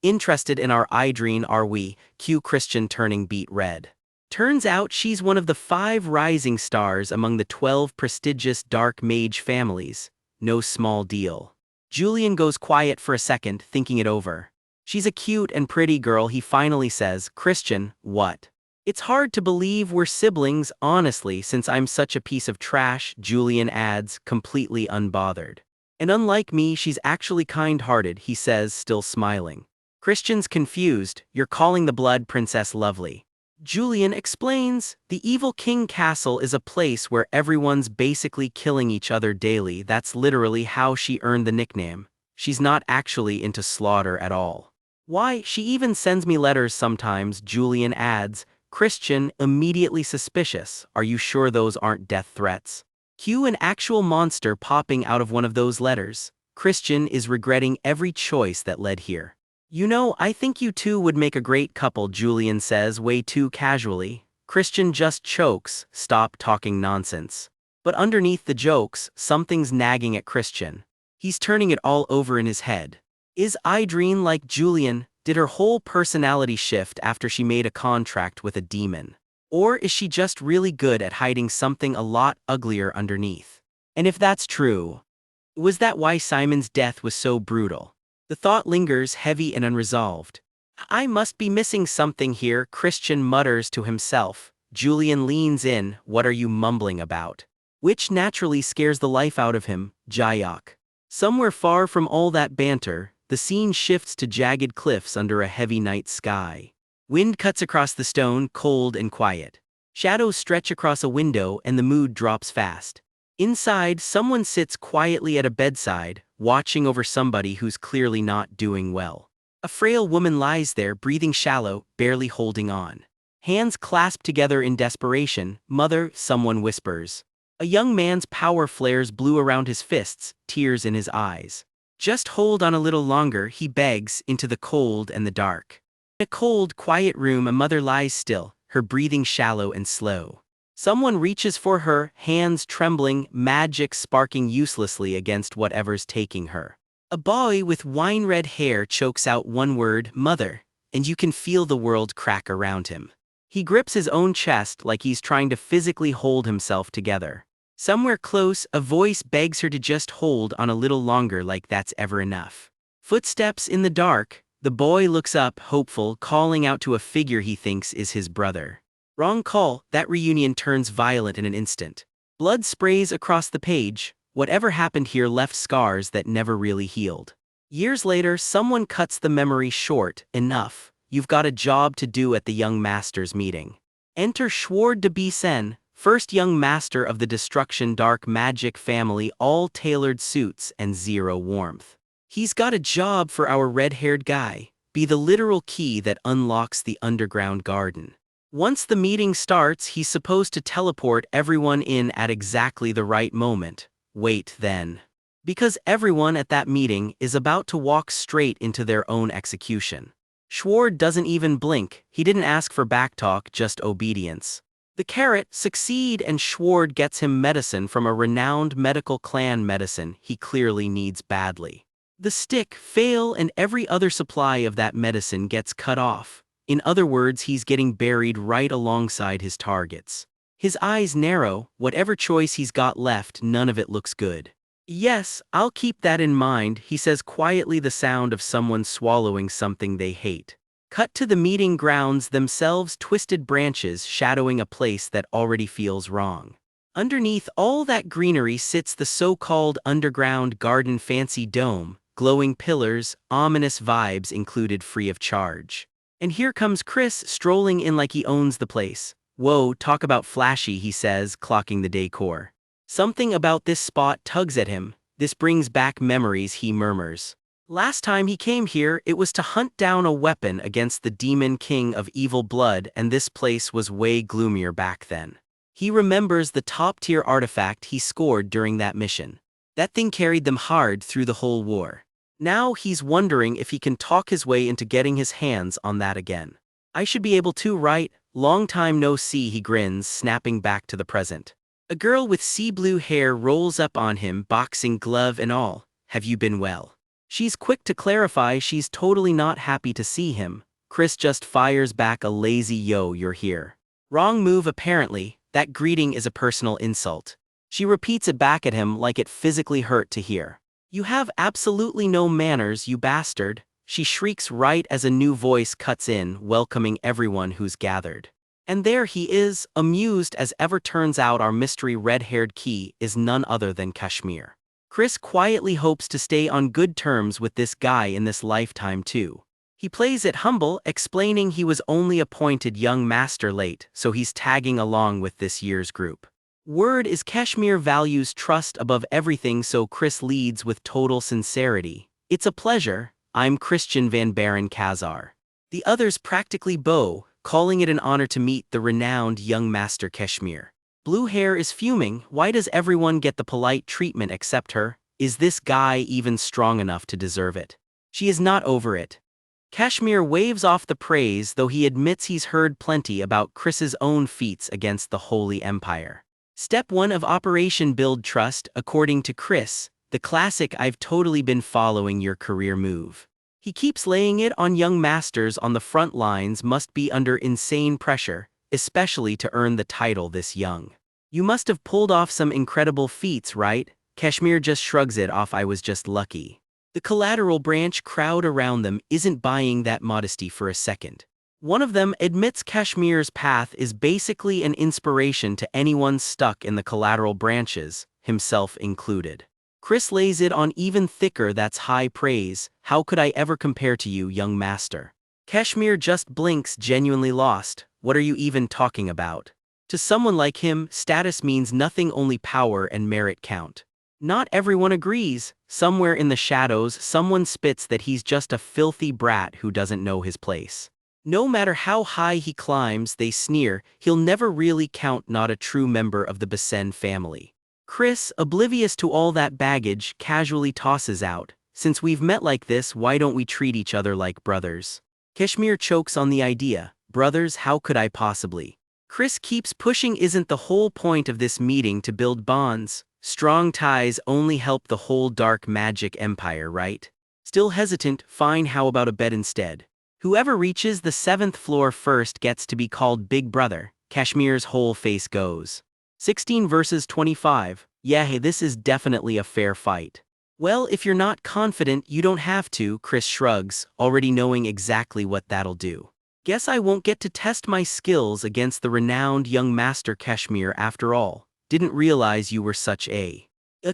Interested in our Idrine are we? Cue Christian turning beet red. Turns out she's one of the 5 rising stars among the 12 prestigious dark mage families. No small deal. Julian goes quiet for a second, thinking it over. She's a cute and pretty girl, he finally says. Christian, what? It's hard to believe we're siblings, honestly, since I'm such a piece of trash, Julian adds, completely unbothered. And unlike me, she's actually kind-hearted, he says, still smiling. Christian's confused. You're calling the blood princess lovely. Julian explains, the Evil King Castle is a place where everyone's basically killing each other daily. That's literally how she earned the nickname. She's not actually into slaughter at all. Why, she even sends me letters sometimes, Julian adds. Christian, immediately suspicious. Are you sure those aren't death threats? Cue an actual monster popping out of one of those letters. Christian is regretting every choice that led here. You know, I think you two would make a great couple, Julian says way too casually. Christian just chokes. Stop talking nonsense. But underneath the jokes, something's nagging at Christian. He's turning it all over in his head. Is Idrine like Julian? Did her whole personality shift after she made a contract with a demon? Or is she just really good at hiding something a lot uglier underneath? And if that's true, was that why Simon's death was so brutal? The thought lingers heavy and unresolved. I must be missing something here, Christian mutters to himself. Julian leans in. What are you mumbling about? Which naturally scares the life out of him. Jayok. Somewhere far from all that banter, the scene shifts to jagged cliffs under a heavy night sky. Wind cuts across the stone, cold and quiet. Shadows stretch across a window and the mood drops fast. Inside, someone sits quietly at a bedside, watching over somebody who's clearly not doing well. A frail woman lies there, breathing shallow, barely holding on. Hands clasped together in desperation. Mother, someone whispers. A young man's power flares blue around his fists, tears in his eyes. Just hold on a little longer, he begs, into the cold and the dark. In a cold, quiet room, a mother lies still, her breathing shallow and slow. Someone reaches for her, hands trembling, magic sparking uselessly against whatever's taking her. A boy with wine-red hair chokes out one word, mother, and you can feel the world crack around him. He grips his own chest like he's trying to physically hold himself together. Somewhere close, a voice begs her to just hold on a little longer, like that's ever enough. Footsteps in the dark. The boy looks up, hopeful, calling out to a figure he thinks is his brother. Wrong call. That reunion turns violent in an instant. Blood sprays across the page. Whatever happened here left scars that never really healed. Years later, someone cuts the memory short. Enough. You've got a job to do at the young master's meeting. Enter Schward de Bisen, first young master of the Destruction Dark Magic family, all tailored suits and zero warmth. He's got a job for our red-haired guy. Be the literal key that unlocks the underground garden. Once the meeting starts, he's supposed to teleport everyone in at exactly the right moment. Wait then. Because everyone at that meeting is about to walk straight into their own execution. Schward doesn't even blink. He didn't ask for backtalk, just obedience. The carrot succeed and Schward gets him medicine from a renowned medical clan, medicine he clearly needs badly. The stick fail and every other supply of that medicine gets cut off. In other words, he's getting buried right alongside his targets. His eyes narrow. Whatever choice he's got left, none of it looks good. Yes, I'll keep that in mind, he says quietly, the sound of someone swallowing something they hate. Cut to the meeting grounds themselves, twisted branches shadowing a place that already feels wrong. Underneath all that greenery sits the so-called underground garden, fancy dome, glowing pillars, ominous vibes included, free of charge. And here comes Chris, strolling in like he owns the place. Whoa, talk about flashy, he says, clocking the decor. Something about this spot tugs at him. This brings back memories, he murmurs. Last time he came here, it was to hunt down a weapon against the demon king of evil blood, and this place was way gloomier back then. He remembers the top-tier artifact he scored during that mission. That thing carried them hard through the whole war. Now he's wondering if he can talk his way into getting his hands on that again. I should be able to, right? Long time no see, he grins, snapping back to the present. A girl with sea blue hair rolls up on him, boxing glove and all. Have you been well? She's quick to clarify she's totally not happy to see him. Chris just fires back a lazy "Yo, you're here." Wrong move apparently, that greeting is a personal insult. She repeats it back at him like it physically hurt to hear. You have absolutely no manners, you bastard, she shrieks right as a new voice cuts in, welcoming everyone who's gathered. And there he is, amused as ever. Turns out our mystery red-haired key is none other than Kashmir. Chris quietly hopes to stay on good terms with this guy in this lifetime too. He plays it humble, explaining he was only appointed young master late, so he's tagging along with this year's group. Word is Kashmir values trust above everything, so Chris leads with total sincerity. It's a pleasure, I'm Christian Van Baron Kazar. The others practically bow, calling it an honor to meet the renowned young master Kashmir. Blue Hair is fuming. Why does everyone get the polite treatment except her? Is this guy even strong enough to deserve it? She is not over it. Kashmir waves off the praise, though he admits he's heard plenty about Chris's own feats against the Holy Empire. Step 1 of Operation Build Trust, according to Chris, the classic "I've totally been following your career" move. He keeps laying it on young masters on the front lines must be under insane pressure, especially to earn the title this young. You must have pulled off some incredible feats, right? Kashmir just shrugs it off. I was just lucky. The collateral branch crowd around them isn't buying that modesty for a second. One of them admits Kashmir's path is basically an inspiration to anyone stuck in the collateral branches, himself included. Chris lays it on even thicker. That's high praise. How could I ever compare to you, young master? Kashmir just blinks, genuinely lost. What are you even talking about? To someone like him, status means nothing, only power and merit count. Not everyone agrees. Somewhere in the shadows, someone spits that he's just a filthy brat who doesn't know his place. No matter how high he climbs, they sneer, he'll never really count, not a true member of the Basen family. Chris, oblivious to all that baggage, casually tosses out, since we've met like this, why don't we treat each other like brothers? Kashmir chokes on the idea. Brothers, how could I possibly? Chris keeps pushing. Isn't the whole point of this meeting to build bonds? Strong ties only help the whole dark magic empire, right? Still hesitant, fine, how about a bet instead? Whoever reaches the 7th floor first gets to be called Big Brother. Kashmir's whole face goes. 16 versus 25. Yeah, hey, this is definitely a fair fight. Well, if you're not confident, you don't have to, Chris shrugs, already knowing exactly what that'll do. Guess I won't get to test my skills against the renowned young master Kashmir after all. Didn't realize you were such a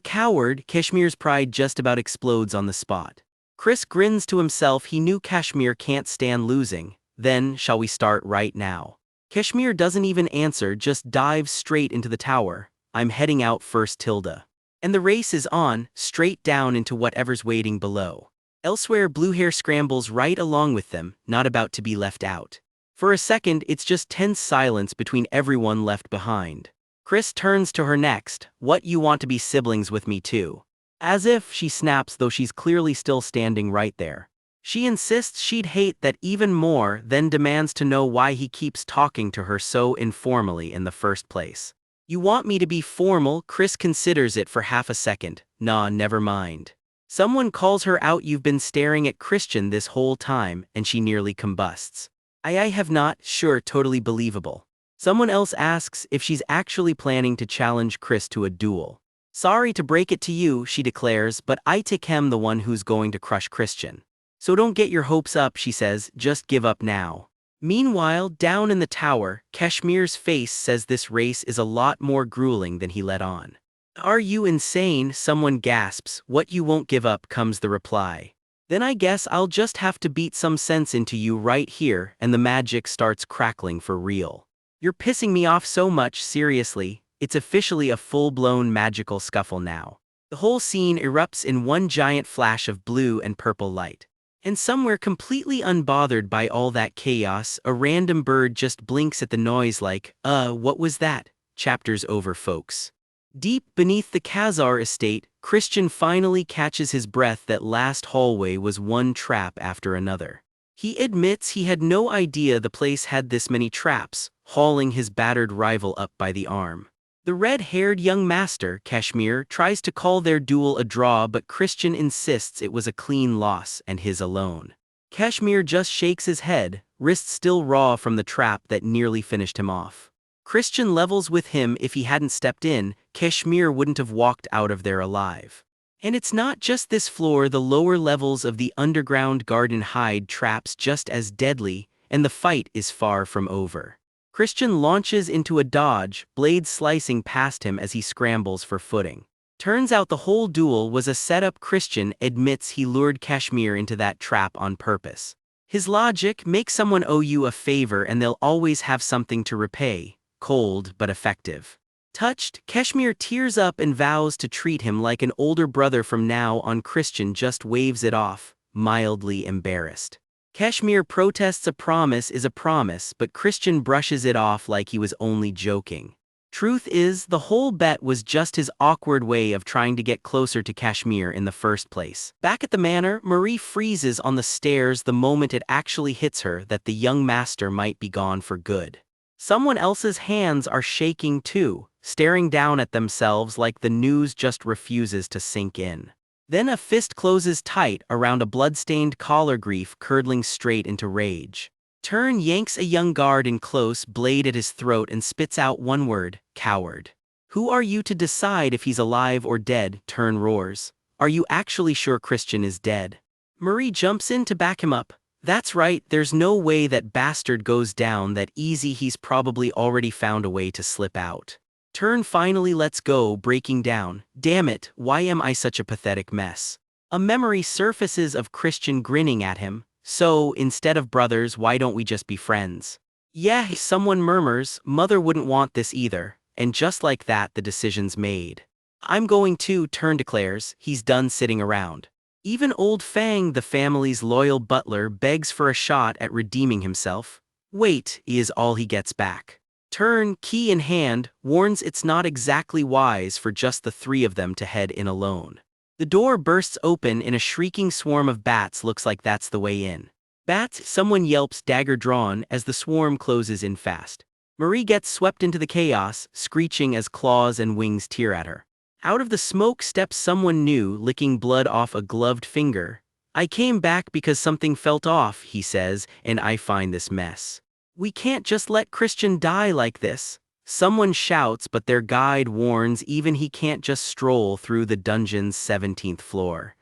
coward. Kashmir's pride just about explodes on the spot. Chris grins to himself. He knew Kashmir can't stand losing. Then, shall we start right now? Kashmir doesn't even answer, just dives straight into the tower. I'm heading out first, Tilda. And the race is on, straight down into whatever's waiting below. Elsewhere, Blue Hair scrambles right along with them, not about to be left out. For a second, it's just tense silence between everyone left behind. Chris turns to her next. What, you want to be siblings with me too? As if, she snaps, though she's clearly still standing right there. She insists she'd hate that even more, then demands to know why he keeps talking to her so informally in the first place. You want me to be formal? Chris considers it for half a second. Nah, never mind. Someone calls her out. You've been staring at Christian this whole time, and she nearly combusts. I have not. Sure, totally believable. Someone else asks if she's actually planning to challenge Chris to a duel. Sorry to break it to you, she declares, but I take him the one who's going to crush Christian. So don't get your hopes up, she says, just give up now. Meanwhile, down in the tower, Kashmir's face says this race is a lot more grueling than he let on. Are you insane? Someone gasps. What, you won't give up, comes the reply. Then I guess I'll just have to beat some sense into you right here, and the magic starts crackling for real. You're pissing me off so much, seriously. It's officially a full-blown magical scuffle now. The whole scene erupts in one giant flash of blue and purple light. And somewhere completely unbothered by all that chaos, a random bird just blinks at the noise like, what was that? Chapter's over, folks. Deep beneath the Khazar estate, Christian finally catches his breath. That last hallway was one trap after another. He admits he had no idea the place had this many traps, hauling his battered rival up by the arm. The red-haired young master, Kashmir, tries to call their duel a draw, but Christian insists it was a clean loss and his alone. Kashmir just shakes his head, wrists still raw from the trap that nearly finished him off. Christian levels with him. If he hadn't stepped in, Kashmir wouldn't have walked out of there alive. And it's not just this floor, the lower levels of the underground garden hide traps just as deadly, and the fight is far from over. Christian launches into a dodge, blade slicing past him as he scrambles for footing. Turns out the whole duel was a setup. Christian admits he lured Kashmir into that trap on purpose. His logic: make someone owe you a favor and they'll always have something to repay. Cold but effective. Touched, Kashmir tears up and vows to treat him like an older brother from now on. Christian just waves it off, mildly embarrassed. Kashmir protests. A promise is a promise, but Christian brushes it off like he was only joking. Truth is, the whole bet was just his awkward way of trying to get closer to Kashmir in the first place. Back at the manor, Marie freezes on the stairs the moment it actually hits her that the young master might be gone for good. Someone else's hands are shaking too, staring down at themselves like the news just refuses to sink in. Then a fist closes tight around a blood-stained collar, grief curdling straight into rage. Turn yanks a young guard in close, blade at his throat, and spits out one word: coward. Who are you to decide if he's alive or dead? Turn roars. Are you actually sure Christian is dead? Marie jumps in to back him up. That's right, there's no way that bastard goes down that easy. He's probably already found a way to slip out. Turn finally lets go, breaking down. Damn it, why am I such a pathetic mess? A memory surfaces of Christian grinning at him. So, instead of brothers, why don't we just be friends? Yeah, someone murmurs, mother wouldn't want this either. And just like that, the decision's made. I'm going to, Turn declares. He's done sitting around. Even old Fang, the family's loyal butler, begs for a shot at redeeming himself. Wait is all he gets back. Turn, key in hand, warns it's not exactly wise for just the three of them to head in alone. The door bursts open in a shrieking swarm of bats. Looks like that's the way in. Bats, someone yelps, dagger drawn, as the swarm closes in fast. Marie gets swept into the chaos, screeching as claws and wings tear at her. Out of the smoke steps someone new, licking blood off a gloved finger. I came back because something felt off, he says, and I find this mess. We can't just let Christian die like this. Someone shouts, but their guide warns even he can't just stroll through the dungeon's 17th floor.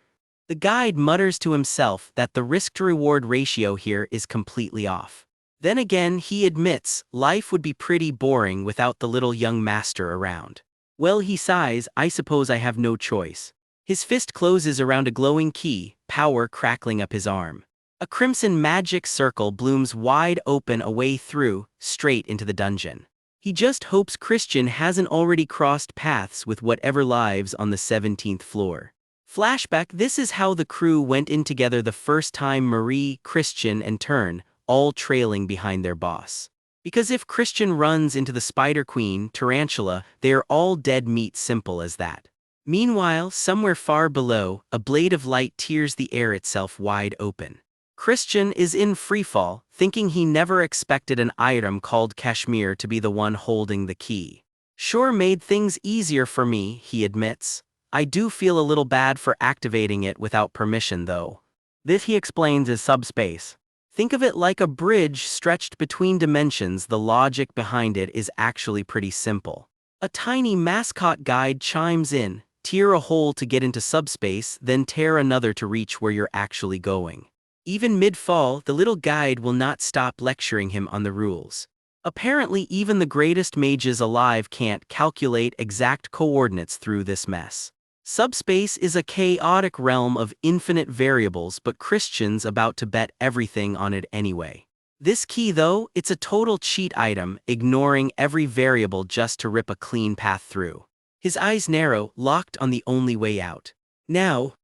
The guide mutters to himself that the risk-to-reward ratio here is completely off. Then again, he admits, life would be pretty boring without the little young master around. Well, he sighs, I suppose I have no choice. His fist closes around a glowing key, power crackling up his arm. A crimson magic circle blooms wide open a way through, straight into the dungeon. He just hopes Christian hasn't already crossed paths with whatever lives on the 17th floor. Flashback: this is how the crew went in together the first time. Marie, Christian, and Turn, all trailing behind their boss. Because if Christian runs into the Spider Queen, Tarantula, they are all dead meat, simple as that. Meanwhile, somewhere far below, a blade of light tears the air itself wide open. Christian is in freefall, thinking he never expected an item called Kashmir to be the one holding the key. Sure made things easier for me, he admits. I do feel a little bad for activating it without permission though. This, he explains, is subspace. Think of it like a bridge stretched between dimensions. The logic behind it is actually pretty simple. A tiny mascot guide chimes in, tear a hole to get into subspace, then tear another to reach where you're actually going. Even mid-fall, the little guide will not stop lecturing him on the rules. Apparently even the greatest mages alive can't calculate exact coordinates through this mess. Subspace is a chaotic realm of infinite variables, but Christian's about to bet everything on it anyway. This key though, it's a total cheat item, ignoring every variable just to rip a clean path through. His eyes narrow, locked on the only way out. Now,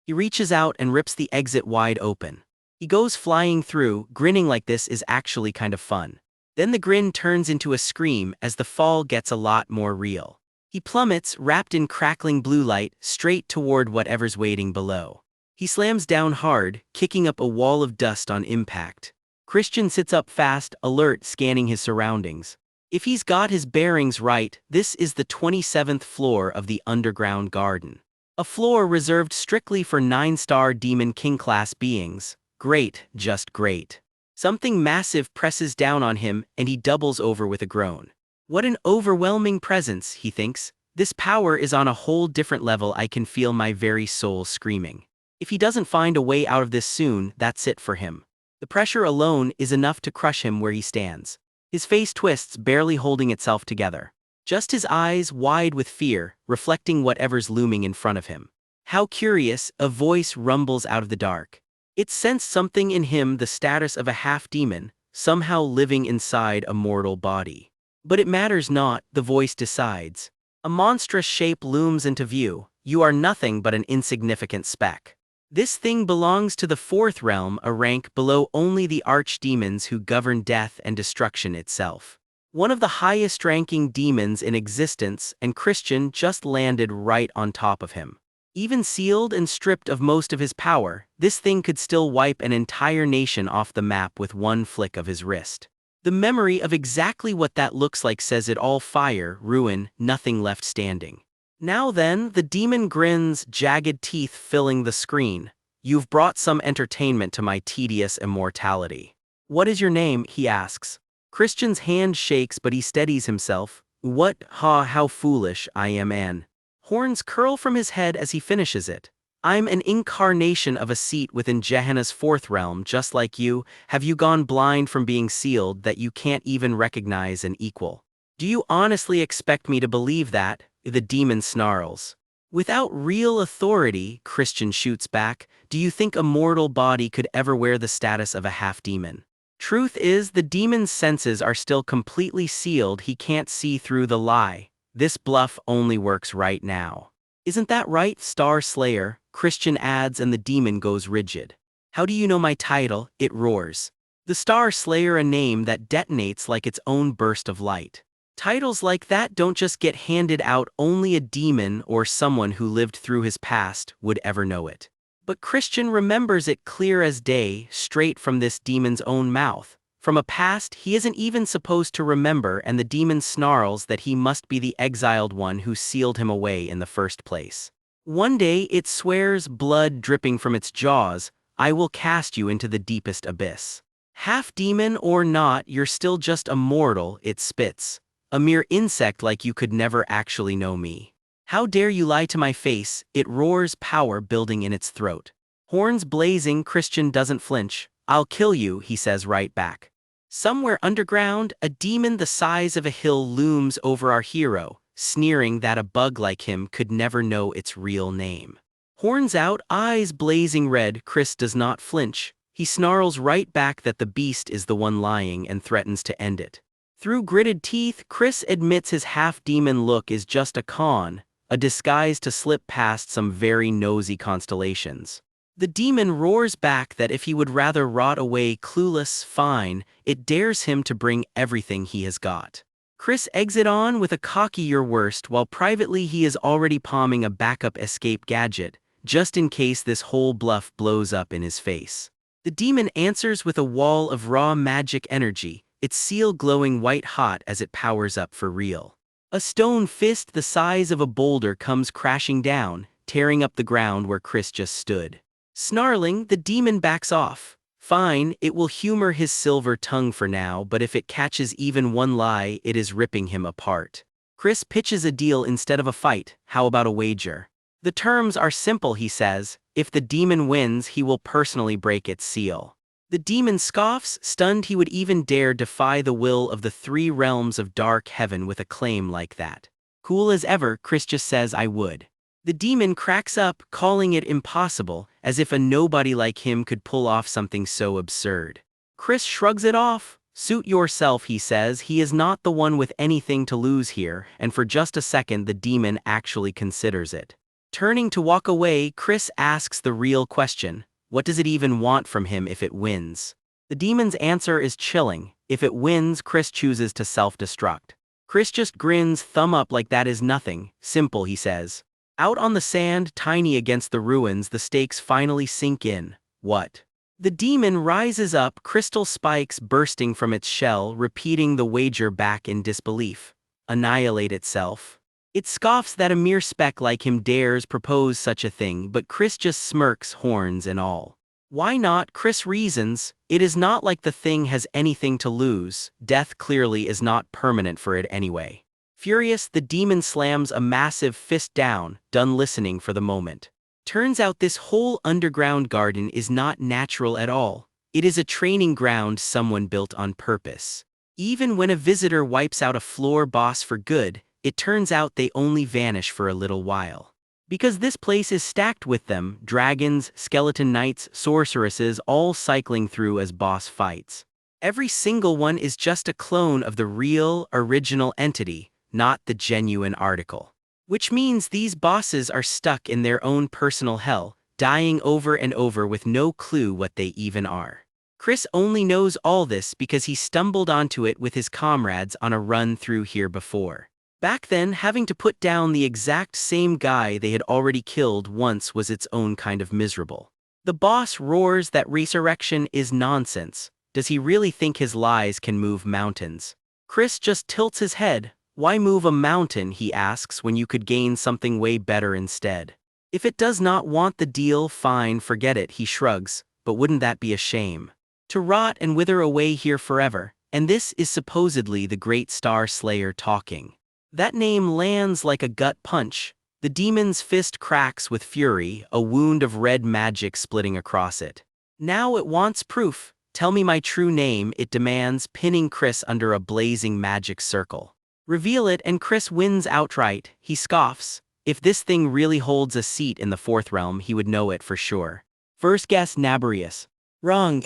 he reaches out and rips the exit wide open. He goes flying through, grinning like this is actually kind of fun. Then the grin turns into a scream as the fall gets a lot more real. He plummets, wrapped in crackling blue light, straight toward whatever's waiting below. He slams down hard, kicking up a wall of dust on impact. Christian sits up fast, alert, scanning his surroundings. If he's got his bearings right, this is the 27th floor of the underground garden. A floor reserved strictly for 9-star Demon King-class beings. Great, just great. Something massive presses down on him and he doubles over with a groan. What an overwhelming presence, he thinks. This power is on a whole different level. I can feel my very soul screaming. If he doesn't find a way out of this soon, that's it for him. The pressure alone is enough to crush him where he stands. His face twists, barely holding itself together. Just his eyes wide with fear, reflecting whatever's looming in front of him. How curious, a voice rumbles out of the dark. It sensed something in him, the status of a half-demon, somehow living inside a mortal body. But it matters not, the voice decides. A monstrous shape looms into view. You are nothing but an insignificant speck. This thing belongs to the 4th realm, a rank below only the archdemons who govern death and destruction itself. One of the highest-ranking demons in existence, and Christian just landed right on top of him. Even sealed and stripped of most of his power, this thing could still wipe an entire nation off the map with one flick of his wrist. The memory of exactly what that looks like says it all: fire, ruin, nothing left standing. Now then, the demon grins, jagged teeth filling the screen. You've brought some entertainment to my tedious immortality. What is your name? He asks. Christian's hand shakes but he steadies himself. What? How foolish I am, Anne. Horns curl from his head as he finishes it. I'm an incarnation of a seat within Gehenna's 4th realm, just like you. Have you gone blind from being sealed that you can't even recognize an equal? Do you honestly expect me to believe that? The demon snarls. Without real authority, Christian shoots back, do you think a mortal body could ever wear the status of a half-demon? Truth is, the demon's senses are still completely sealed. He can't see through the lie. This bluff only works right now. Isn't that right, Star Slayer? Christian adds, and the demon goes rigid. How do you know my title? It roars. The Star Slayer, a name that detonates like its own burst of light. Titles like that don't just get handed out, only a demon or someone who lived through his past would ever know it. But Christian remembers it clear as day, straight from this demon's own mouth. From a past he isn't even supposed to remember, and the demon snarls that he must be the exiled one who sealed him away in the first place. One day it swears, blood dripping from its jaws, I will cast you into the deepest abyss. Half demon or not, you're still just a mortal, it spits. A mere insect like you could never actually know me. How dare you lie to my face? It roars, power building in its throat. Horns blazing, Christian doesn't flinch. I'll kill you, he says right back. Somewhere underground, a demon the size of a hill looms over our hero, sneering that a bug like him could never know its real name. Horns out, eyes blazing red, Chris does not flinch. He snarls right back that the beast is the one lying and threatens to end it. Through gritted teeth, Chris admits his half-demon look is just a con, a disguise to slip past some very nosy constellations. The demon roars back that if he would rather rot away clueless, fine, it dares him to bring everything he has got. Chris exits on with a cocky your worst, while privately he is already palming a backup escape gadget, just in case this whole bluff blows up in his face. The demon answers with a wall of raw magic energy, its seal glowing white-hot as it powers up for real. A stone fist the size of a boulder comes crashing down, tearing up the ground where Chris just stood. Snarling, the demon backs off. Fine, it will humor his silver tongue for now, but if it catches even one lie, it is ripping him apart. Chris pitches a deal instead of a fight. How about a wager? The terms are simple, he says. If the demon wins, he will personally break its seal. The demon scoffs, stunned he would even dare defy the will of the 3 realms of dark heaven with a claim like that. Cool as ever, Chris just says I would. The demon cracks up, calling it impossible, as if a nobody like him could pull off something so absurd. Chris shrugs it off. Suit yourself, he says. He is not the one with anything to lose here, and for just a second the demon actually considers it. Turning to walk away, Chris asks the real question. What does it even want from him if it wins? The demon's answer is chilling. If it wins, Chris chooses to self-destruct. Chris just grins, thumb up like that is nothing. Simple, he says. Out on the sand, tiny against the ruins, the stakes finally sink in. What? The demon rises up, crystal spikes bursting from its shell, repeating the wager back in disbelief. Annihilate itself. It scoffs that a mere speck like him dares propose such a thing, but Chris just smirks, horns and all. Why not? Chris reasons. It is not like the thing has anything to lose. Death clearly is not permanent for it anyway. Furious, the demon slams a massive fist down, done listening for the moment. Turns out this whole underground garden is not natural at all. It is a training ground someone built on purpose. Even when a visitor wipes out a floor boss for good, it turns out they only vanish for a little while. Because this place is stacked with them, dragons, skeleton knights, sorceresses, all cycling through as boss fights. Every single one is just a clone of the real, original entity, not the genuine article. Which means these bosses are stuck in their own personal hell, dying over and over with no clue what they even are. Chris only knows all this because he stumbled onto it with his comrades on a run through here before. Back then, having to put down the exact same guy they had already killed once was its own kind of miserable. The boss roars that resurrection is nonsense. Does he really think his lies can move mountains? Chris just tilts his head. Why move a mountain, he asks, when you could gain something way better instead? If it does not want the deal, fine, forget it, he shrugs, but wouldn't that be a shame? To rot and wither away here forever, and this is supposedly the great Star Slayer talking. That name lands like a gut punch. The demon's fist cracks with fury, a wound of red magic splitting across it. Now it wants proof. Tell me my true name, it demands, pinning Chris under a blazing magic circle. Reveal it and Chris wins outright. He scoffs. If this thing really holds a seat in the fourth realm, he would know it for sure. First guess, Nabarius. Wrong.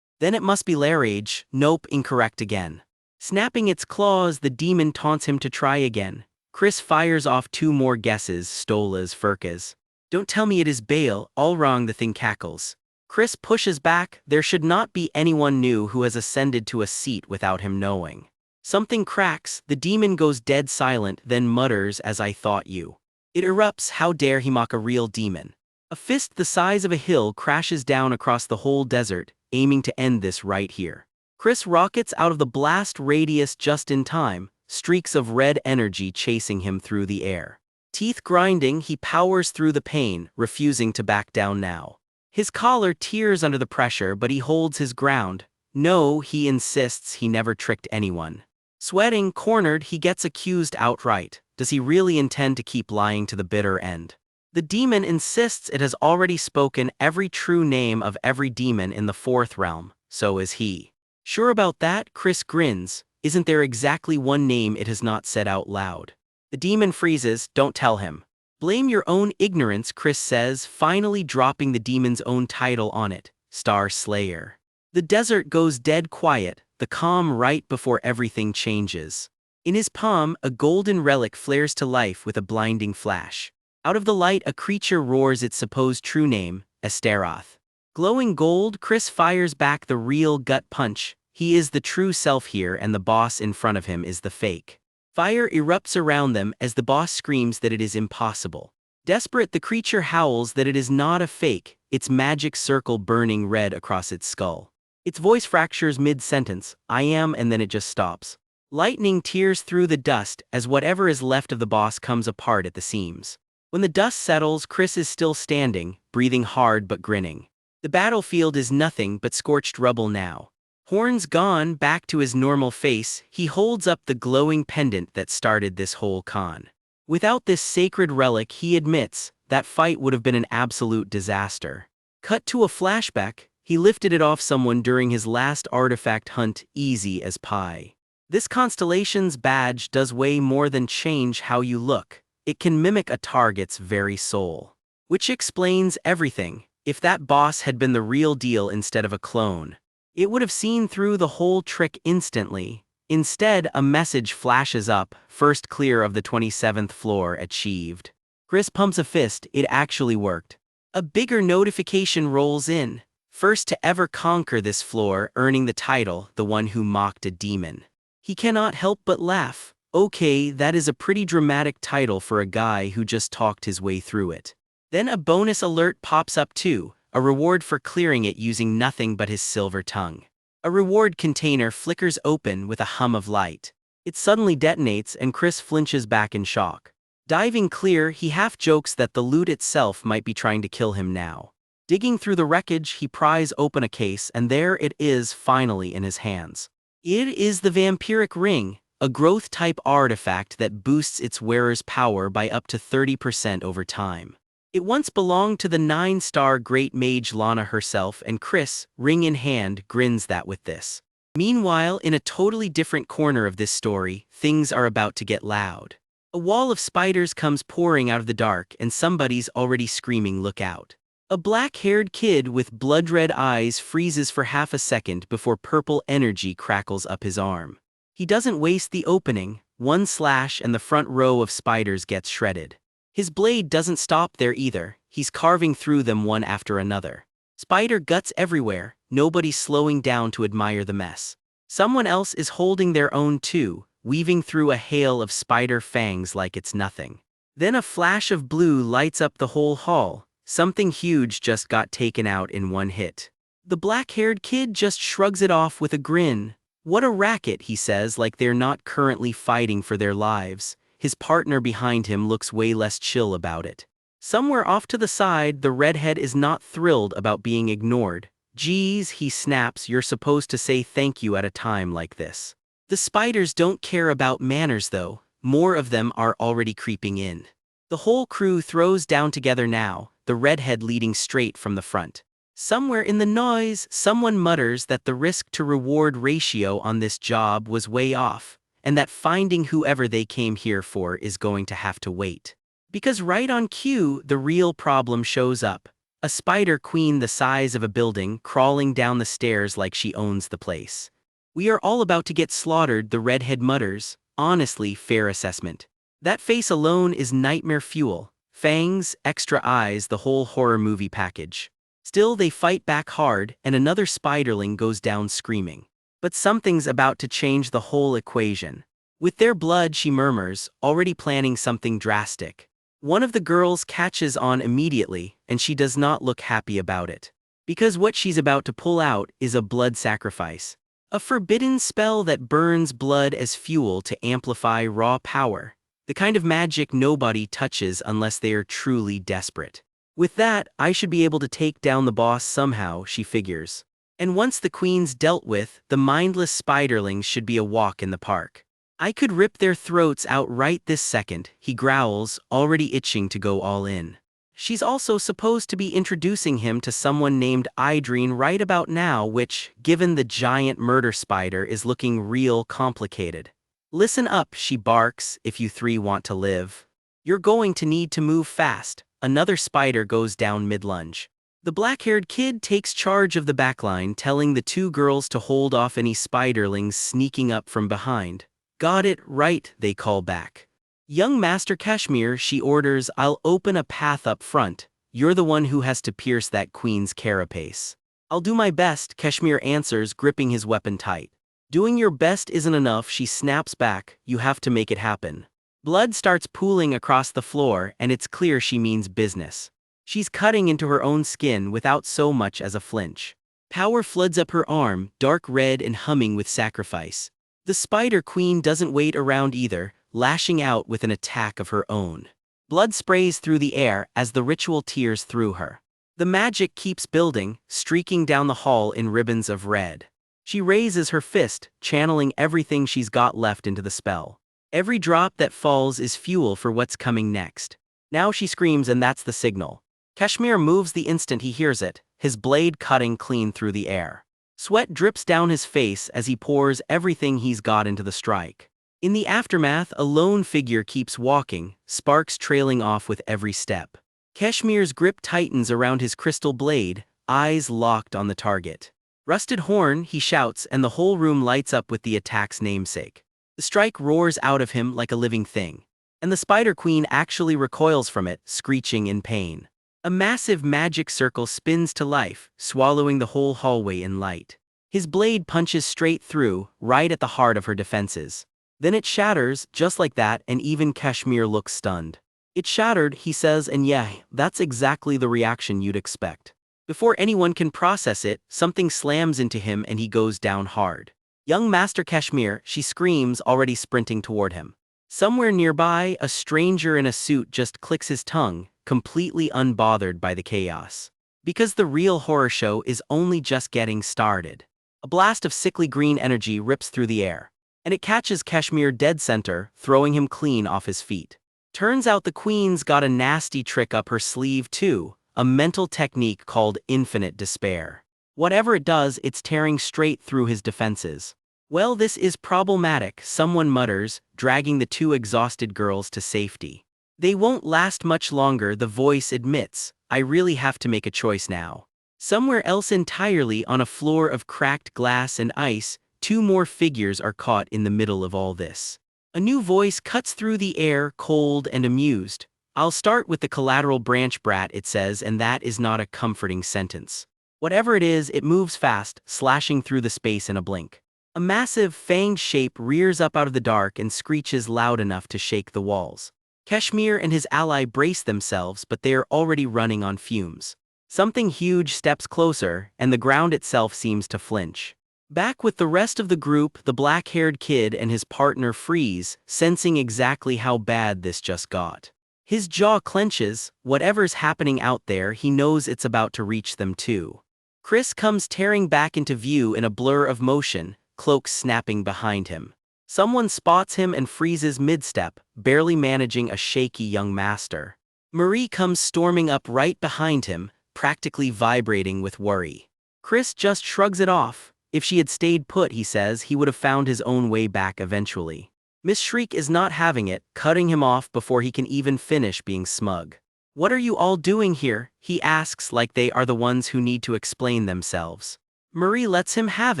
Then it must be Larage. Nope, incorrect again. Snapping its claws, the demon taunts him to try again. Chris fires off 2 more guesses, Stolas, Furkas. Don't tell me it is Bale. All wrong, the thing cackles. Chris pushes back. There should not be anyone new who has ascended to a seat without him knowing. Something cracks, the demon goes dead silent, then mutters, as I thought you. It erupts. How dare he mock a real demon? A fist the size of a hill crashes down across the whole desert, aiming to end this right here. Chris rockets out of the blast radius just in time, streaks of red energy chasing him through the air. Teeth grinding, he powers through the pain, refusing to back down now. His collar tears under the pressure, but he holds his ground. No, he insists, he never tricked anyone. Sweating, cornered, he gets accused outright. Does he really intend to keep lying to the bitter end? The demon insists it has already spoken every true name of every demon in the fourth realm. So is he. Sure about that? Chris grins. Isn't there exactly one name it has not said out loud? The demon freezes. Don't tell him. Blame your own ignorance, Chris says, finally dropping the demon's own title on it. Star Slayer. The desert goes dead quiet, the calm right before everything changes. In his palm, a golden relic flares to life with a blinding flash. Out of the light, a creature roars its supposed true name, Astaroth. Glowing gold, Chris fires back the real gut punch. He is the true self here, and the boss in front of him is the fake. Fire erupts around them as the boss screams that it is impossible. Desperate, the creature howls that it is not a fake, its magic circle burning red across its skull. Its voice fractures mid-sentence, I am, and then it just stops. Lightning tears through the dust as whatever is left of the boss comes apart at the seams. When the dust settles, Chris is still standing, breathing hard but grinning. The battlefield is nothing but scorched rubble now. Horns gone, back to his normal face, he holds up the glowing pendant that started this whole con. Without this sacred relic, he admits, that fight would have been an absolute disaster. Cut to a flashback. He lifted it off someone during his last artifact hunt, easy as pie. This constellation's badge does way more than change how you look. It can mimic a target's very soul. Which explains everything. If that boss had been the real deal instead of a clone. It would have seen through the whole trick instantly. Instead, a message flashes up, first clear of the 27th floor achieved. Chris pumps a fist, it actually worked. A bigger notification rolls in. First to ever conquer this floor, earning the title, the one who mocked a demon. He cannot help but laugh. Okay, that is a pretty dramatic title for a guy who just talked his way through it. Then a bonus alert pops up too, a reward for clearing it using nothing but his silver tongue. A reward container flickers open with a hum of light. It suddenly detonates and Chris flinches back in shock. Diving clear, he half jokes that the loot itself might be trying to kill him now. Digging through the wreckage, he pries open a case and there it is finally in his hands. It is the vampiric ring, a growth-type artifact that boosts its wearer's power by up to 30% over time. It once belonged to the 9-star great mage Lana herself, and Chris, ring in hand, grins that with this. Meanwhile, in a totally different corner of this story, things are about to get loud. A wall of spiders comes pouring out of the dark and somebody's already screaming, "Look out." A black-haired kid with blood-red eyes freezes for half a second before purple energy crackles up his arm. He doesn't waste the opening, one slash and the front row of spiders gets shredded. His blade doesn't stop there either, he's carving through them one after another. Spider guts everywhere, nobody's slowing down to admire the mess. Someone else is holding their own too, weaving through a hail of spider fangs like it's nothing. Then a flash of blue lights up the whole hall, something huge just got taken out in one hit. The black-haired kid just shrugs it off with a grin. What a racket, he says, like they're not currently fighting for their lives. His partner behind him looks way less chill about it. Somewhere off to the side, the redhead is not thrilled about being ignored. "Geez," he snaps, "you're supposed to say thank you at a time like this." The spiders don't care about manners though, more of them are already creeping in. The whole crew throws down together now, the redhead leading straight from the front. Somewhere in the noise, someone mutters that the risk-to-reward ratio on this job was way off, and that finding whoever they came here for is going to have to wait. Because right on cue, the real problem shows up. A spider queen the size of a building crawling down the stairs like she owns the place. "We are all about to get slaughtered," the redhead mutters. Honestly, fair assessment. That face alone is nightmare fuel. Fangs, extra eyes, the whole horror movie package. Still, they fight back hard, and another spiderling goes down screaming. But something's about to change the whole equation. "With their blood," she murmurs, already planning something drastic. One of the girls catches on immediately, and she does not look happy about it. Because what she's about to pull out is a blood sacrifice. A forbidden spell that burns blood as fuel to amplify raw power. The kind of magic nobody touches unless they are truly desperate. With that, I should be able to take down the boss somehow, she figures. And once the queen's dealt with, the mindless spiderlings should be a walk in the park. "I could rip their throats out right this second," he growls, already itching to go all in. She's also supposed to be introducing him to someone named Idrine right about now, which, given the giant murder spider, is looking real complicated. "Listen up," she barks, "if you three want to live. You're going to need to move fast." Another spider goes down mid-lunge. The black-haired kid takes charge of the backline, telling the two girls to hold off any spiderlings sneaking up from behind. "Got it right," they call back. "Young Master Kashmir," she orders, "I'll open a path up front. You're the one who has to pierce that queen's carapace." "I'll do my best," Kashmir answers, gripping his weapon tight. "Doing your best isn't enough," she snaps back, "you have to make it happen." Blood starts pooling across the floor, and it's clear she means business. She's cutting into her own skin without so much as a flinch. Power floods up her arm, dark red and humming with sacrifice. The Spider Queen doesn't wait around either, lashing out with an attack of her own. Blood sprays through the air as the ritual tears through her. The magic keeps building, streaking down the hall in ribbons of red. She raises her fist, channeling everything she's got left into the spell. Every drop that falls is fuel for what's coming next. Now she screams, and that's the signal. Kashmir moves the instant he hears it, his blade cutting clean through the air. Sweat drips down his face as he pours everything he's got into the strike. In the aftermath, a lone figure keeps walking, sparks trailing off with every step. Kashmir's grip tightens around his crystal blade, eyes locked on the target. Rusted horn, he shouts, and the whole room lights up with the attack's namesake. The strike roars out of him like a living thing. And the Spider Queen actually recoils from it, screeching in pain. A massive magic circle spins to life, swallowing the whole hallway in light. His blade punches straight through, right at the heart of her defenses. Then it shatters, just like that, and even Kashmir looks stunned. It shattered, he says, and yeah, that's exactly the reaction you'd expect. Before anyone can process it, something slams into him and he goes down hard. Young Master Kashmir, she screams, already sprinting toward him. Somewhere nearby, a stranger in a suit just clicks his tongue, completely unbothered by the chaos. Because the real horror show is only just getting started. A blast of sickly green energy rips through the air, and it catches Kashmir dead center, throwing him clean off his feet. Turns out the Queen's got a nasty trick up her sleeve too, a mental technique called infinite despair. Whatever it does, it's tearing straight through his defenses. Well, this is problematic, someone mutters, dragging the two exhausted girls to safety. They won't last much longer, the voice admits. I really have to make a choice now. Somewhere else entirely, on a floor of cracked glass and ice, two more figures are caught in the middle of all this. A new voice cuts through the air, cold and amused. I'll start with the collateral branch, brat, it says, and that is not a comforting sentence. Whatever it is, it moves fast, slashing through the space in a blink. A massive, fanged shape rears up out of the dark and screeches loud enough to shake the walls. Kashmir and his ally brace themselves, but they are already running on fumes. Something huge steps closer, and the ground itself seems to flinch. Back with the rest of the group, the black-haired kid and his partner freeze, sensing exactly how bad this just got. His jaw clenches. Whatever's happening out there, he knows it's about to reach them too. Chris comes tearing back into view in a blur of motion, cloak snapping behind him. Someone spots him and freezes mid-step, barely managing a shaky young master. Marie comes storming up right behind him, practically vibrating with worry. Chris just shrugs it off. If she had stayed put, he says, he would have found his own way back eventually. Miss Shriek is not having it, cutting him off before he can even finish being smug. What are you all doing here? He asks, like they are the ones who need to explain themselves. Marie lets him have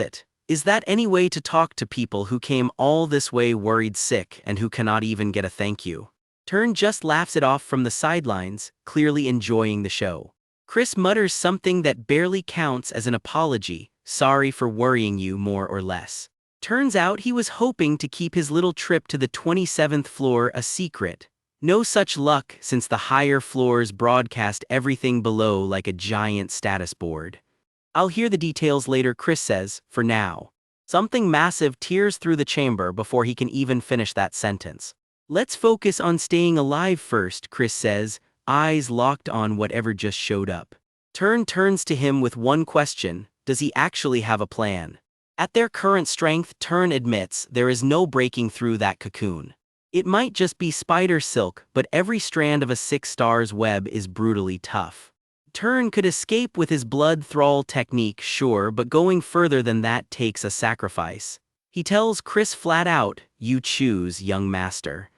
it. Is that any way to talk to people who came all this way worried sick and who cannot even get a thank you? Turn just laughs it off from the sidelines, clearly enjoying the show. Chris mutters something that barely counts as an apology, sorry for worrying you more or less. Turns out he was hoping to keep his little trip to the 27th floor a secret. No such luck, since the higher floors broadcast everything below like a giant status board. I'll hear the details later, Chris says, for now. Something massive tears through the chamber before he can even finish that sentence. Let's focus on staying alive first, Chris says, eyes locked on whatever just showed up. Turns to him with one question: does he actually have a plan? At their current strength, Turn admits there is no breaking through that cocoon. It might just be spider silk, but every strand of a 6 stars web is brutally tough. Turn could escape with his blood thrall technique, sure, but going further than that takes a sacrifice. He tells Chris flat out, you choose, young master.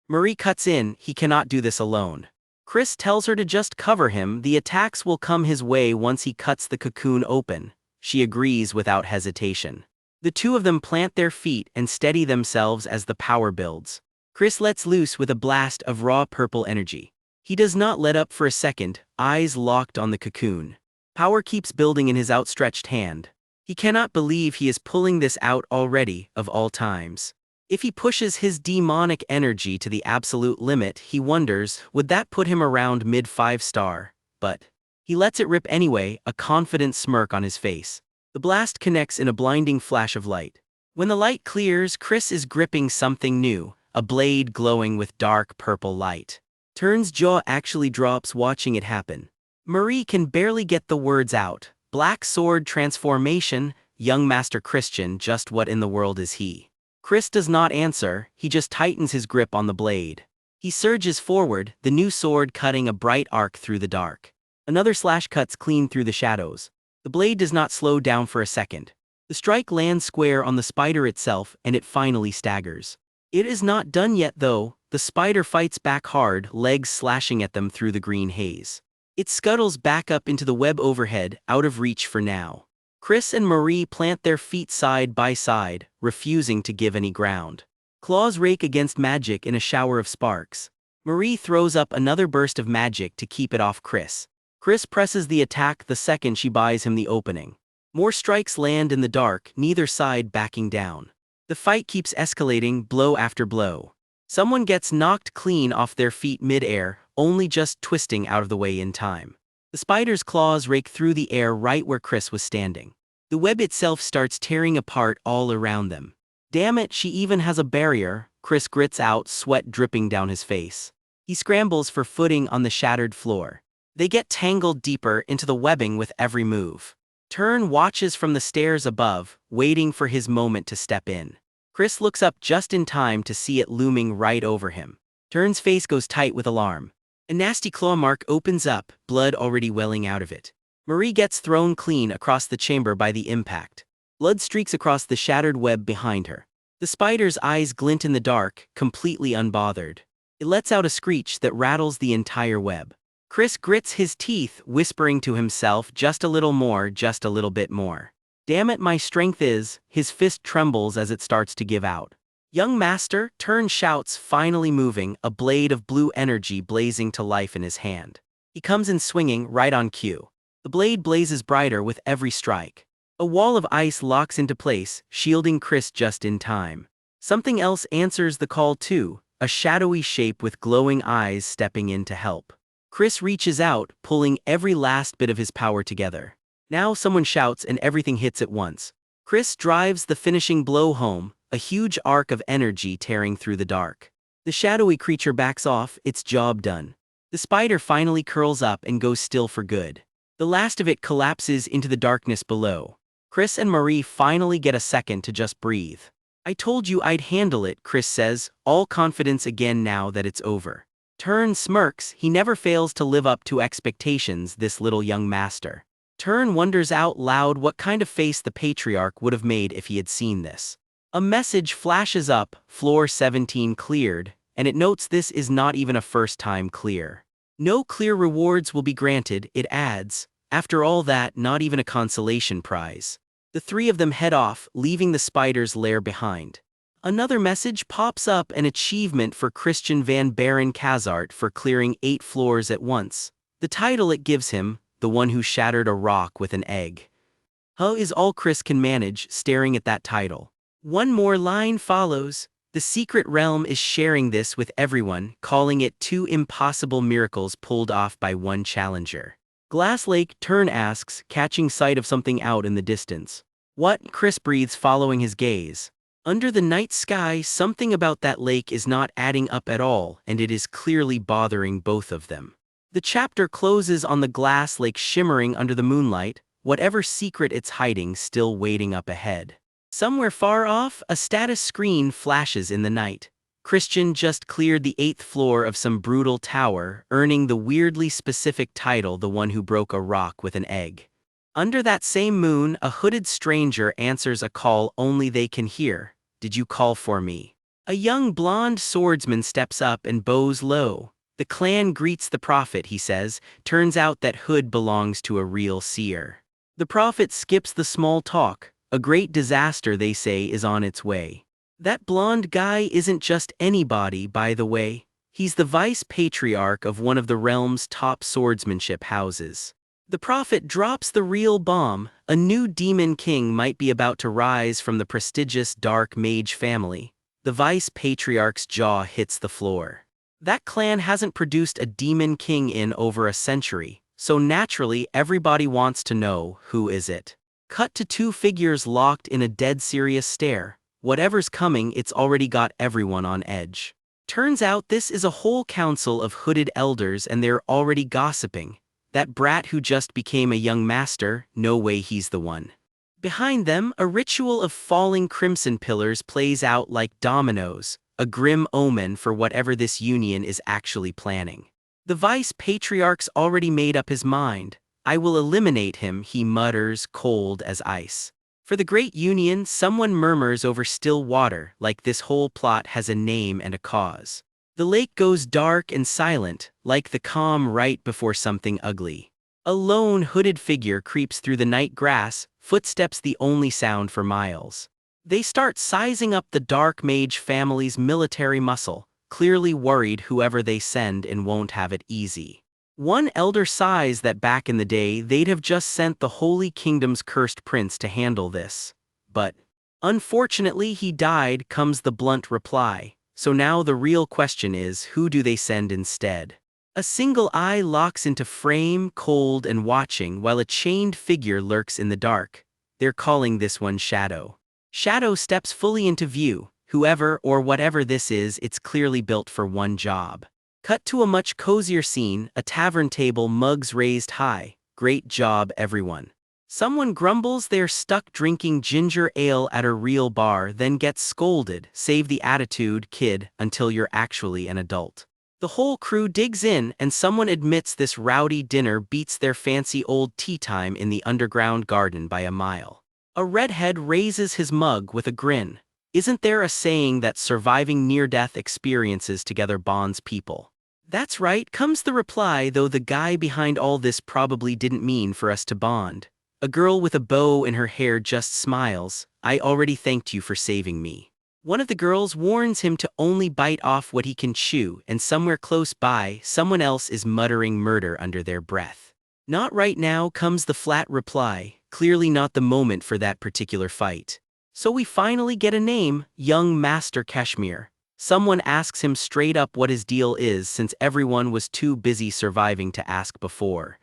Marie cuts in, he cannot do this alone. Chris tells her to just cover him, the attacks will come his way once he cuts the cocoon open. She agrees without hesitation. The two of them plant their feet and steady themselves as the power builds. Chris lets loose with a blast of raw purple energy. He does not let up for a second, eyes locked on the cocoon. Power keeps building in his outstretched hand. He cannot believe he is pulling this out already, of all times. If he pushes his demonic energy to the absolute limit, he wonders, would that put him around mid 5-star? But he lets it rip anyway, a confident smirk on his face. The blast connects in a blinding flash of light. When the light clears, Chris is gripping something new, a blade glowing with dark purple light. Turn's jaw actually drops watching it happen. Marie can barely get the words out. Black sword transformation, young Master Christian, just what in the world is he? Chris does not answer, he just tightens his grip on the blade. He surges forward, the new sword cutting a bright arc through the dark. Another slash cuts clean through the shadows. The blade does not slow down for a second. The strike lands square on the spider itself, and it finally staggers. It is not done yet though. The spider fights back hard, legs slashing at them through the green haze. It scuttles back up into the web overhead, out of reach for now. Chris and Marie plant their feet side by side, refusing to give any ground. Claws rake against magic in a shower of sparks. Marie throws up another burst of magic to keep it off Chris. Chris presses the attack the second she buys him the opening. More strikes land in the dark, neither side backing down. The fight keeps escalating, blow after blow. Someone gets knocked clean off their feet mid-air, only just twisting out of the way in time. The spider's claws rake through the air right where Chris was standing. The web itself starts tearing apart all around them. Damn it, she even has a barrier, Chris grits out, sweat dripping down his face. He scrambles for footing on the shattered floor. They get tangled deeper into the webbing with every move. Turn watches from the stairs above, waiting for his moment to step in. Chris looks up just in time to see it looming right over him. Turn's face goes tight with alarm. A nasty claw mark opens up, blood already welling out of it. Marie gets thrown clean across the chamber by the impact. Blood streaks across the shattered web behind her. The spider's eyes glint in the dark, completely unbothered. It lets out a screech that rattles the entire web. Chris grits his teeth, whispering to himself, just a little more, just a little bit more. Damn it, my strength is. His fist trembles as it starts to give out. Young master, Turn shouts, finally moving, a blade of blue energy blazing to life in his hand. He comes in swinging, right on cue. The blade blazes brighter with every strike. A wall of ice locks into place, shielding Chris just in time. Something else answers the call too, a shadowy shape with glowing eyes stepping in to help. Chris reaches out, pulling every last bit of his power together. Now someone shouts and everything hits at once. Chris drives the finishing blow home, a huge arc of energy tearing through the dark. The shadowy creature backs off, its job done. The spider finally curls up and goes still for good. The last of it collapses into the darkness below. Chris and Marie finally get a second to just breathe. I told you I'd handle it, Chris says, all confidence again now that it's over. Turn smirks, he never fails to live up to expectations, this little young master. Turn wonders out loud what kind of face the patriarch would have made if he had seen this. A message flashes up, floor 17 cleared, and it notes this is not even a first-time clear. No clear rewards will be granted, it adds. After all that, not even a consolation prize. The three of them head off, leaving the spider's lair behind. Another message pops up, an achievement for Christian van Baron Kazart for clearing 8 floors at once. The title it gives him, the one who shattered a rock with an egg. Is all Chris can manage, staring at that title. One more line follows. The secret realm is sharing this with everyone, calling it 2 impossible miracles pulled off by one challenger. Glass Lake, Turn asks, catching sight of something out in the distance. What? Chris breathes, following his gaze. Under the night sky, something about that lake is not adding up at all, and it is clearly bothering both of them. The chapter closes on the glass lake shimmering under the moonlight, whatever secret it's hiding still waiting up ahead. Somewhere far off, a status screen flashes in the night. Christian just cleared the 8th floor of some brutal tower, earning the weirdly specific title, the one who broke a rock with an egg. Under that same moon, a hooded stranger answers a call only they can hear. Did you call for me? A young blonde swordsman steps up and bows low. The clan greets the prophet, he says. Turns out that hood belongs to a real seer. The prophet skips the small talk. A great disaster, they say, is on its way. That blonde guy isn't just anybody, by the way. He's the vice patriarch of one of the realm's top swordsmanship houses. The prophet drops the real bomb. A new demon king might be about to rise from the prestigious dark mage family. The vice patriarch's jaw hits the floor. That clan hasn't produced a demon king in over a century, so naturally everybody wants to know, who is it? Cut to 2 figures locked in a dead serious stare. Whatever's coming, it's already got everyone on edge. Turns out this is a whole council of hooded elders and they're already gossiping. That brat who just became a young master, no way he's the one. Behind them, a ritual of falling crimson pillars plays out like dominoes, a grim omen for whatever this union is actually planning. The vice patriarch's already made up his mind. I will eliminate him, he mutters, cold as ice. For the great union, someone murmurs over still water, like this whole plot has a name and a cause. The lake goes dark and silent, like the calm right before something ugly. A lone hooded figure creeps through the night grass, footsteps the only sound for miles. They start sizing up the dark mage family's military muscle, clearly worried whoever they send in won't have it easy. One elder sighs that back in the day they'd have just sent the Holy Kingdom's cursed prince to handle this. But, unfortunately he died, comes the blunt reply, so now the real question is, who do they send instead? A single eye locks into frame, cold and watching, while a chained figure lurks in the dark. They're calling this one Shadow. Shadow steps fully into view. Whoever or whatever this is, it's clearly built for one job. Cut to a much cozier scene, a tavern table, mugs raised high. Great job, everyone. Someone grumbles they're stuck drinking ginger ale at a real bar, then gets scolded, save the attitude, kid, until you're actually an adult. The whole crew digs in, and someone admits this rowdy dinner beats their fancy old tea time in the underground garden by a mile. A redhead raises his mug with a grin. Isn't there a saying that surviving near-death experiences together bonds people? That's right, comes the reply, though the guy behind all this probably didn't mean for us to bond. A girl with a bow in her hair just smiles. I already thanked you for saving me. One of the girls warns him to only bite off what he can chew, and somewhere close by, someone else is muttering murder under their breath. Not right now, comes the flat reply, clearly not the moment for that particular fight. So we finally get a name, Young Master Kashmir. Someone asks him straight up what his deal is, since everyone was too busy surviving to ask before.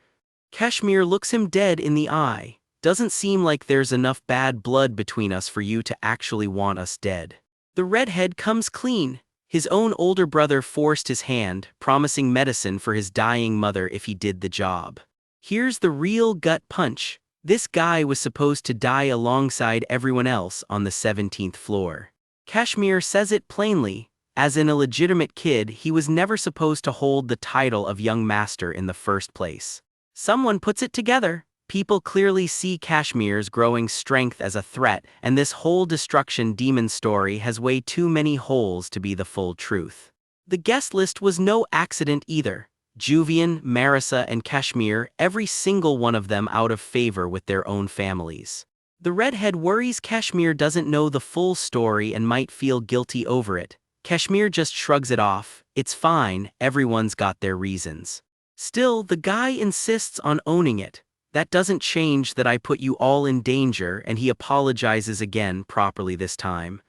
Kashmir looks him dead in the eye. Doesn't seem like there's enough bad blood between us for you to actually want us dead. The redhead comes clean. His own older brother forced his hand, promising medicine for his dying mother if he did the job. Here's the real gut punch. This guy was supposed to die alongside everyone else on the 17th floor. Kashmir says it plainly. As an illegitimate kid, he was never supposed to hold the title of young master in the first place. Someone puts it together. People clearly see Kashmir's growing strength as a threat, and this whole destruction demon story has way too many holes to be the full truth. The guest list was no accident either. Juvian, Marissa, and Kashmir, every single one of them out of favor with their own families. The redhead worries Kashmir doesn't know the full story and might feel guilty over it. Kashmir just shrugs it off. It's fine, everyone's got their reasons. Still, the guy insists on owning it. That doesn't change that I put you all in danger, and he apologizes again, properly this time.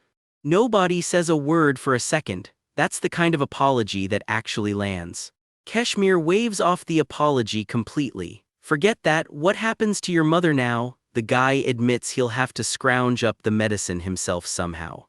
Nobody says a word for a second. That's the kind of apology that actually lands. Kashmir waves off the apology completely. Forget that, what happens to your mother now? The guy admits he'll have to scrounge up the medicine himself somehow.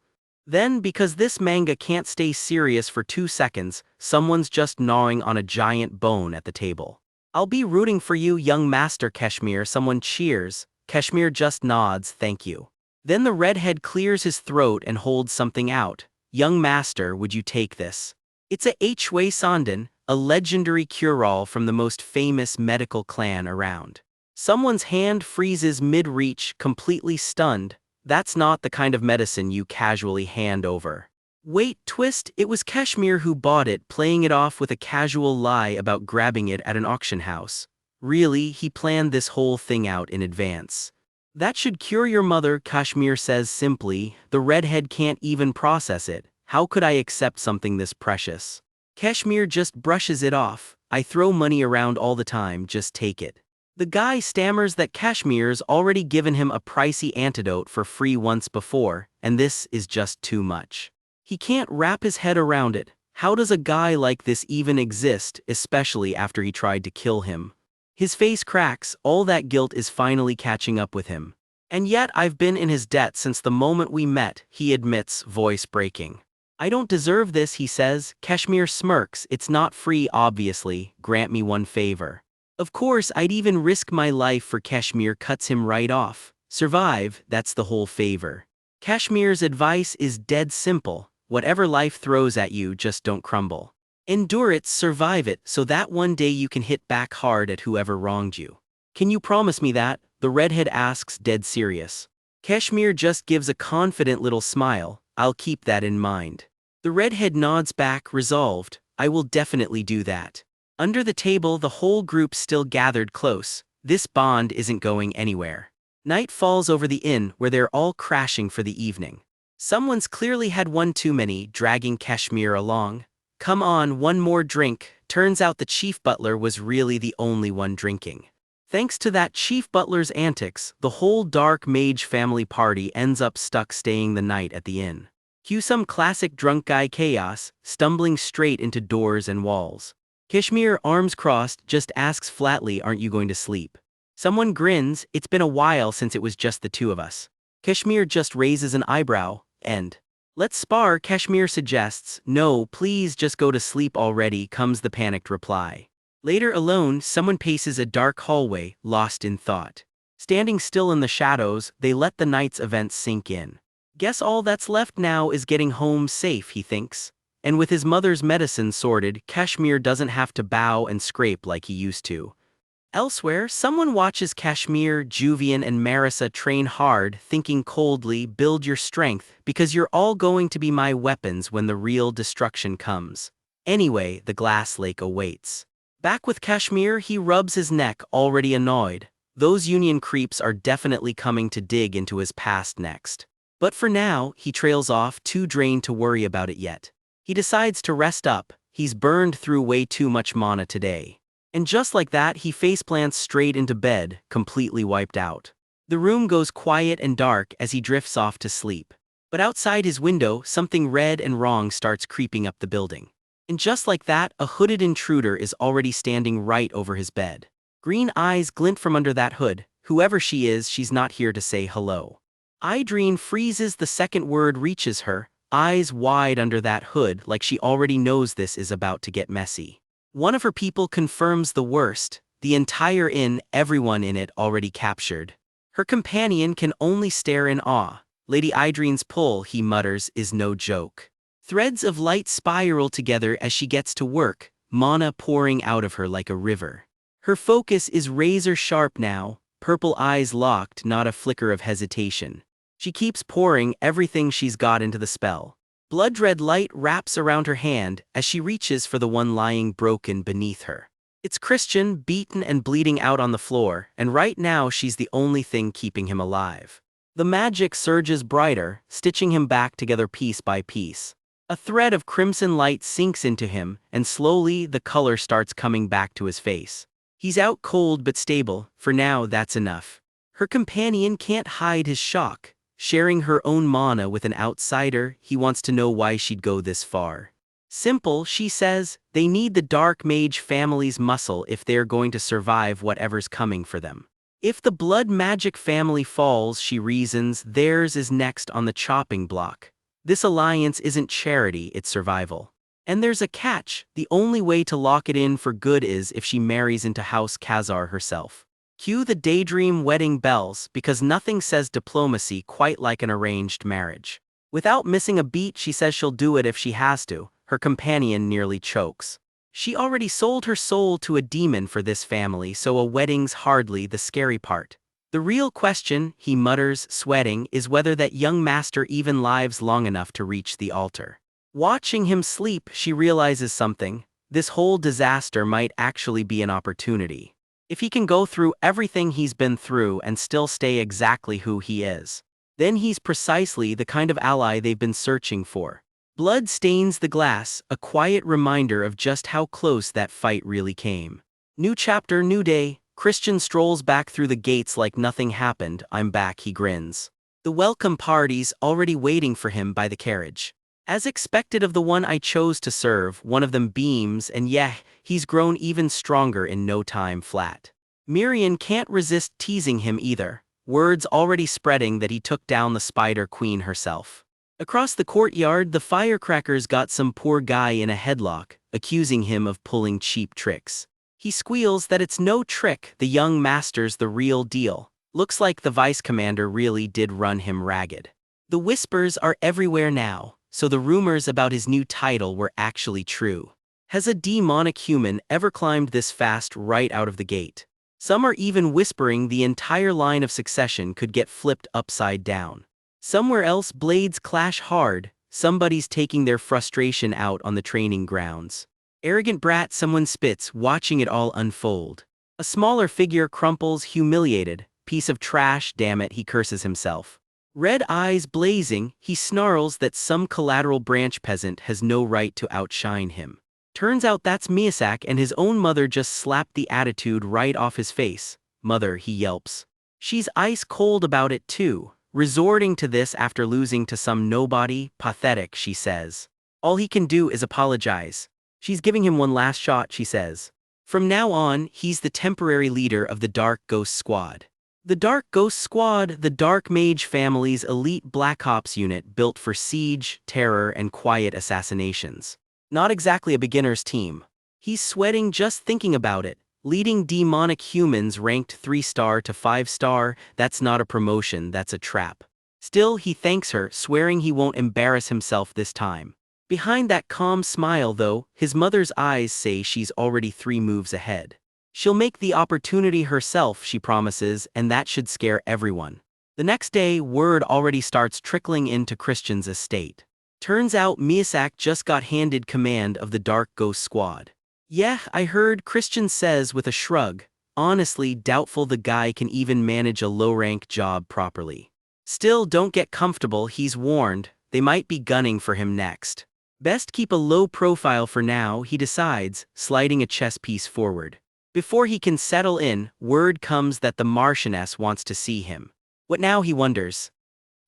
Then, because this manga can't stay serious for 2 seconds, someone's just gnawing on a giant bone at the table. I'll be rooting for you, young master Kashmir. Someone cheers. Kashmir just nods, thank you. Then the redhead clears his throat and holds something out. Young master, would you take this? It's a Hui Sandan, a legendary cure-all from the most famous medical clan around. Someone's hand freezes mid-reach, completely stunned. That's not the kind of medicine you casually hand over. Wait, twist, it was Kashmir who bought it, playing it off with a casual lie about grabbing it at an auction house. Really, he planned this whole thing out in advance. That should cure your mother, Kashmir says simply. The redhead can't even process it. How could I accept something this precious? Kashmir just brushes it off. I throw money around all the time, just take it. The guy stammers that Kashmir's already given him a pricey antidote for free once before, and this is just too much. He can't wrap his head around it. How does a guy like this even exist, especially after he tried to kill him? His face cracks, all that guilt is finally catching up with him. And yet I've been in his debt since the moment we met, he admits, voice breaking. I don't deserve this, he says. Kashmir smirks. It's not free, obviously. Grant me one favor. Of course, I'd even risk my life for Kashmir. Cuts him right off. Survive, that's the whole favor. Kashmir's advice is dead simple. Whatever life throws at you, just don't crumble. Endure it, survive it, so that one day you can hit back hard at whoever wronged you. Can you promise me that? The redhead asks, dead serious. Kashmir just gives a confident little smile. I'll keep that in mind. The redhead nods back, resolved. I will definitely do that. Under the table, the whole group still gathered close. This bond isn't going anywhere. Night falls over the inn where they're all crashing for the evening. Someone's clearly had one too many, dragging Kashmir along. Come on, one more drink. Turns out the chief butler was really the only one drinking. Thanks to that chief butler's antics, the whole dark mage family party ends up stuck staying the night at the inn. Cue some classic drunk guy chaos, stumbling straight into doors and walls. Kashmir, arms crossed, just asks flatly, "Aren't you going to sleep?" Someone grins, "It's been a while since it was just the two of us." Kashmir just raises an eyebrow, and "Let's spar," Kashmir suggests. "No, please just go to sleep already," comes the panicked reply. Later alone, someone paces a dark hallway, lost in thought. Standing still in the shadows, they let the night's events sink in. Guess all that's left now is getting home safe, he thinks. And with his mother's medicine sorted, Kashmir doesn't have to bow and scrape like he used to. Elsewhere, someone watches Kashmir, Juvian, and Marissa train hard, thinking coldly, "Build your strength, because you're all going to be my weapons when the real destruction comes." Anyway, the glass lake awaits. Back with Kashmir, he rubs his neck, already annoyed. Those Union creeps are definitely coming to dig into his past next. But for now, he trails off, too drained to worry about it yet. He decides to rest up. He's burned through way too much mana today. And just like that, he faceplants straight into bed, completely wiped out. The room goes quiet and dark as he drifts off to sleep. But outside his window, something red and wrong starts creeping up the building. And just like that, a hooded intruder is already standing right over his bed. Green eyes glint from under that hood. Whoever she is, she's not here to say hello. Idreen freezes the second word reaches her, eyes wide under that hood like she already knows this is about to get messy. One of her people confirms the worst, the entire inn, everyone in it already captured. Her companion can only stare in awe. Lady Idreen's pull, he mutters, is no joke. Threads of light spiral together as she gets to work, mana pouring out of her like a river. Her focus is razor sharp now, purple eyes locked, not a flicker of hesitation. She keeps pouring everything she's got into the spell. Blood-red light wraps around her hand as she reaches for the one lying broken beneath her. It's Christian, beaten and bleeding out on the floor, and right now she's the only thing keeping him alive. The magic surges brighter, stitching him back together piece by piece. A thread of crimson light sinks into him, and slowly the color starts coming back to his face. He's out cold but stable, for now that's enough. Her companion can't hide his shock. Sharing her own mana with an outsider, he wants to know why she'd go this far. Simple, she says, they need the dark mage family's muscle if they're going to survive whatever's coming for them. If the blood magic family falls, she reasons, theirs is next on the chopping block. This alliance isn't charity, it's survival. And there's a catch, the only way to lock it in for good is if she marries into House Khazar herself. Cue the daydream wedding bells, because nothing says diplomacy quite like an arranged marriage. Without missing a beat, she says she'll do it if she has to. Her companion nearly chokes. She already sold her soul to a demon for this family, so a wedding's hardly the scary part. The real question, he mutters, sweating, is whether that young master even lives long enough to reach the altar. Watching him sleep, she realizes something. This whole disaster might actually be an opportunity. If he can go through everything he's been through and still stay exactly who he is, then he's precisely the kind of ally they've been searching for. Blood stains the glass, a quiet reminder of just how close that fight really came. New chapter, new day. Christian strolls back through the gates like nothing happened. I'm back, he grins. The welcome party's already waiting for him by the carriage. As expected of the one I chose to serve, one of them beams, and yeah, he's grown even stronger in no time flat. Miriam can't resist teasing him either, words already spreading that he took down the Spider Queen herself. Across the courtyard, the firecrackers got some poor guy in a headlock, accusing him of pulling cheap tricks. He squeals that it's no trick, the young master's the real deal. Looks like the vice commander really did run him ragged. The whispers are everywhere now. So the rumors about his new title were actually true. Has a demonic human ever climbed this fast right out of the gate? Some are even whispering the entire line of succession could get flipped upside down. Somewhere else blades clash hard, somebody's taking their frustration out on the training grounds. Arrogant brat, someone spits, watching it all unfold. A smaller figure crumples, humiliated. Piece of trash, damn it, he curses himself. Red eyes blazing, he snarls that some collateral branch peasant has no right to outshine him. Turns out that's Miyazaki, and his own mother just slapped the attitude right off his face. Mother, he yelps. She's ice cold about it too, resorting to this after losing to some nobody. Pathetic, she says. All he can do is apologize. She's giving him one last shot, she says. From now on, he's the temporary leader of the Dark Ghost Squad. The Dark Ghost Squad, the Dark Mage family's elite Black Ops unit built for siege, terror, and quiet assassinations. Not exactly a beginner's team. He's sweating just thinking about it. Leading demonic humans ranked 3-star to 5-star, that's not a promotion, that's a trap. Still, he thanks her, swearing he won't embarrass himself this time. Behind that calm smile though, his mother's eyes say she's already 3 moves ahead. She'll make the opportunity herself, she promises, and that should scare everyone. The next day, word already starts trickling into Christian's estate. Turns out Miyazaki just got handed command of the Dark Ghost Squad. Yeah, I heard, Christian says with a shrug, honestly doubtful the guy can even manage a low-rank job properly. Still, don't get comfortable, he's warned, they might be gunning for him next. Best keep a low profile for now, he decides, sliding a chess piece forward. Before he can settle in, word comes that the Marchioness wants to see him. What now, he wonders.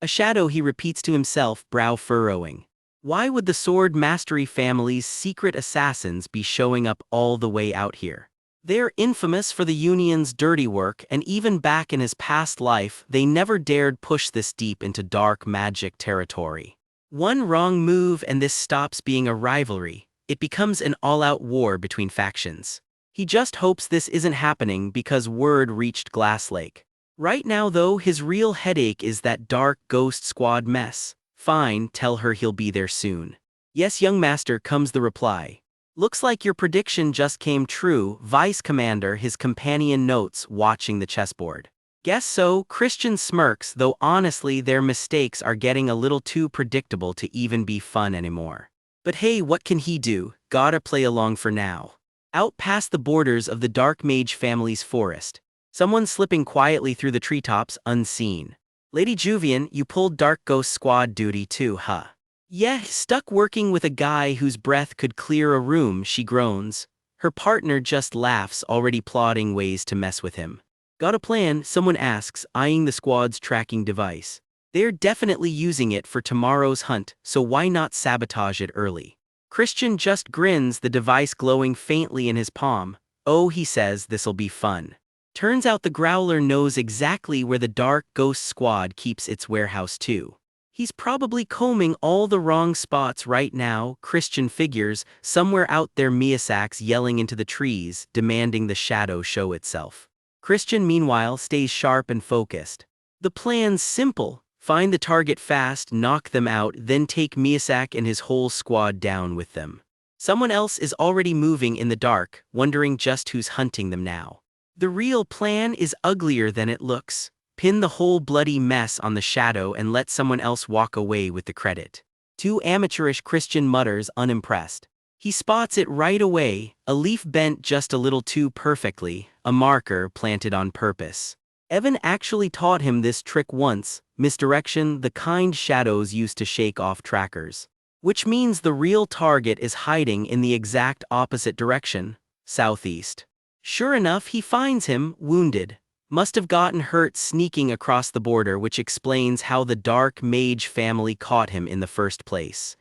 A shadow, he repeats to himself, brow furrowing. Why would the Sword Mastery family's secret assassins be showing up all the way out here? They're infamous for the Union's dirty work, and even back in his past life, they never dared push this deep into dark magic territory. One wrong move and this stops being a rivalry. It becomes an all-out war between factions. He just hopes this isn't happening because word reached Glass Lake. Right now though, his real headache is that Dark Ghost Squad mess. Fine, tell her he'll be there soon. Yes, young master, comes the reply. Looks like your prediction just came true, Vice Commander, his companion notes, watching the chessboard. Guess so, Christian smirks, though honestly their mistakes are getting a little too predictable to even be fun anymore. But hey, what can he do? Gotta play along for now. Out past the borders of the Dark Mage family's forest. Someone slipping quietly through the treetops, unseen. Lady Juvian, you pulled Dark Ghost Squad duty too, huh? Yeah, stuck working with a guy whose breath could clear a room, she groans. Her partner just laughs, already plotting ways to mess with him. Got a plan? Someone asks, eyeing the squad's tracking device. They're definitely using it for tomorrow's hunt, so why not sabotage it early? Christian just grins, the device glowing faintly in his palm. Oh, he says, this'll be fun. Turns out the Growler knows exactly where the Dark Ghost Squad keeps its warehouse too. He's probably combing all the wrong spots right now, Christian figures, somewhere out there Miyazaki's yelling into the trees, demanding the shadow show itself. Christian meanwhile stays sharp and focused. The plan's simple, find the target fast, knock them out, then take Miyazaki and his whole squad down with them. Someone else is already moving in the dark, wondering just who's hunting them now. The real plan is uglier than it looks. Pin the whole bloody mess on the shadow and let someone else walk away with the credit. Too amateurish, Christian mutters, unimpressed. He spots it right away, a leaf bent just a little too perfectly, a marker planted on purpose. Evan actually taught him this trick once, misdirection, the kind shadows used to shake off trackers. Which means the real target is hiding in the exact opposite direction, southeast. Sure enough, he finds him, wounded. Must have gotten hurt sneaking across the border, which explains how the Dark Mage family caught him in the first place.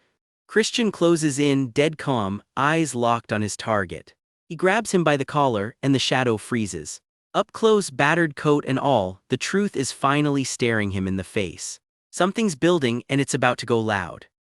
Christian closes in, dead calm, eyes locked on his target. He grabs him by the collar, and the shadow freezes. Up close, battered coat and all, the truth is finally staring him in the face. Something's building, and it's about to go loud.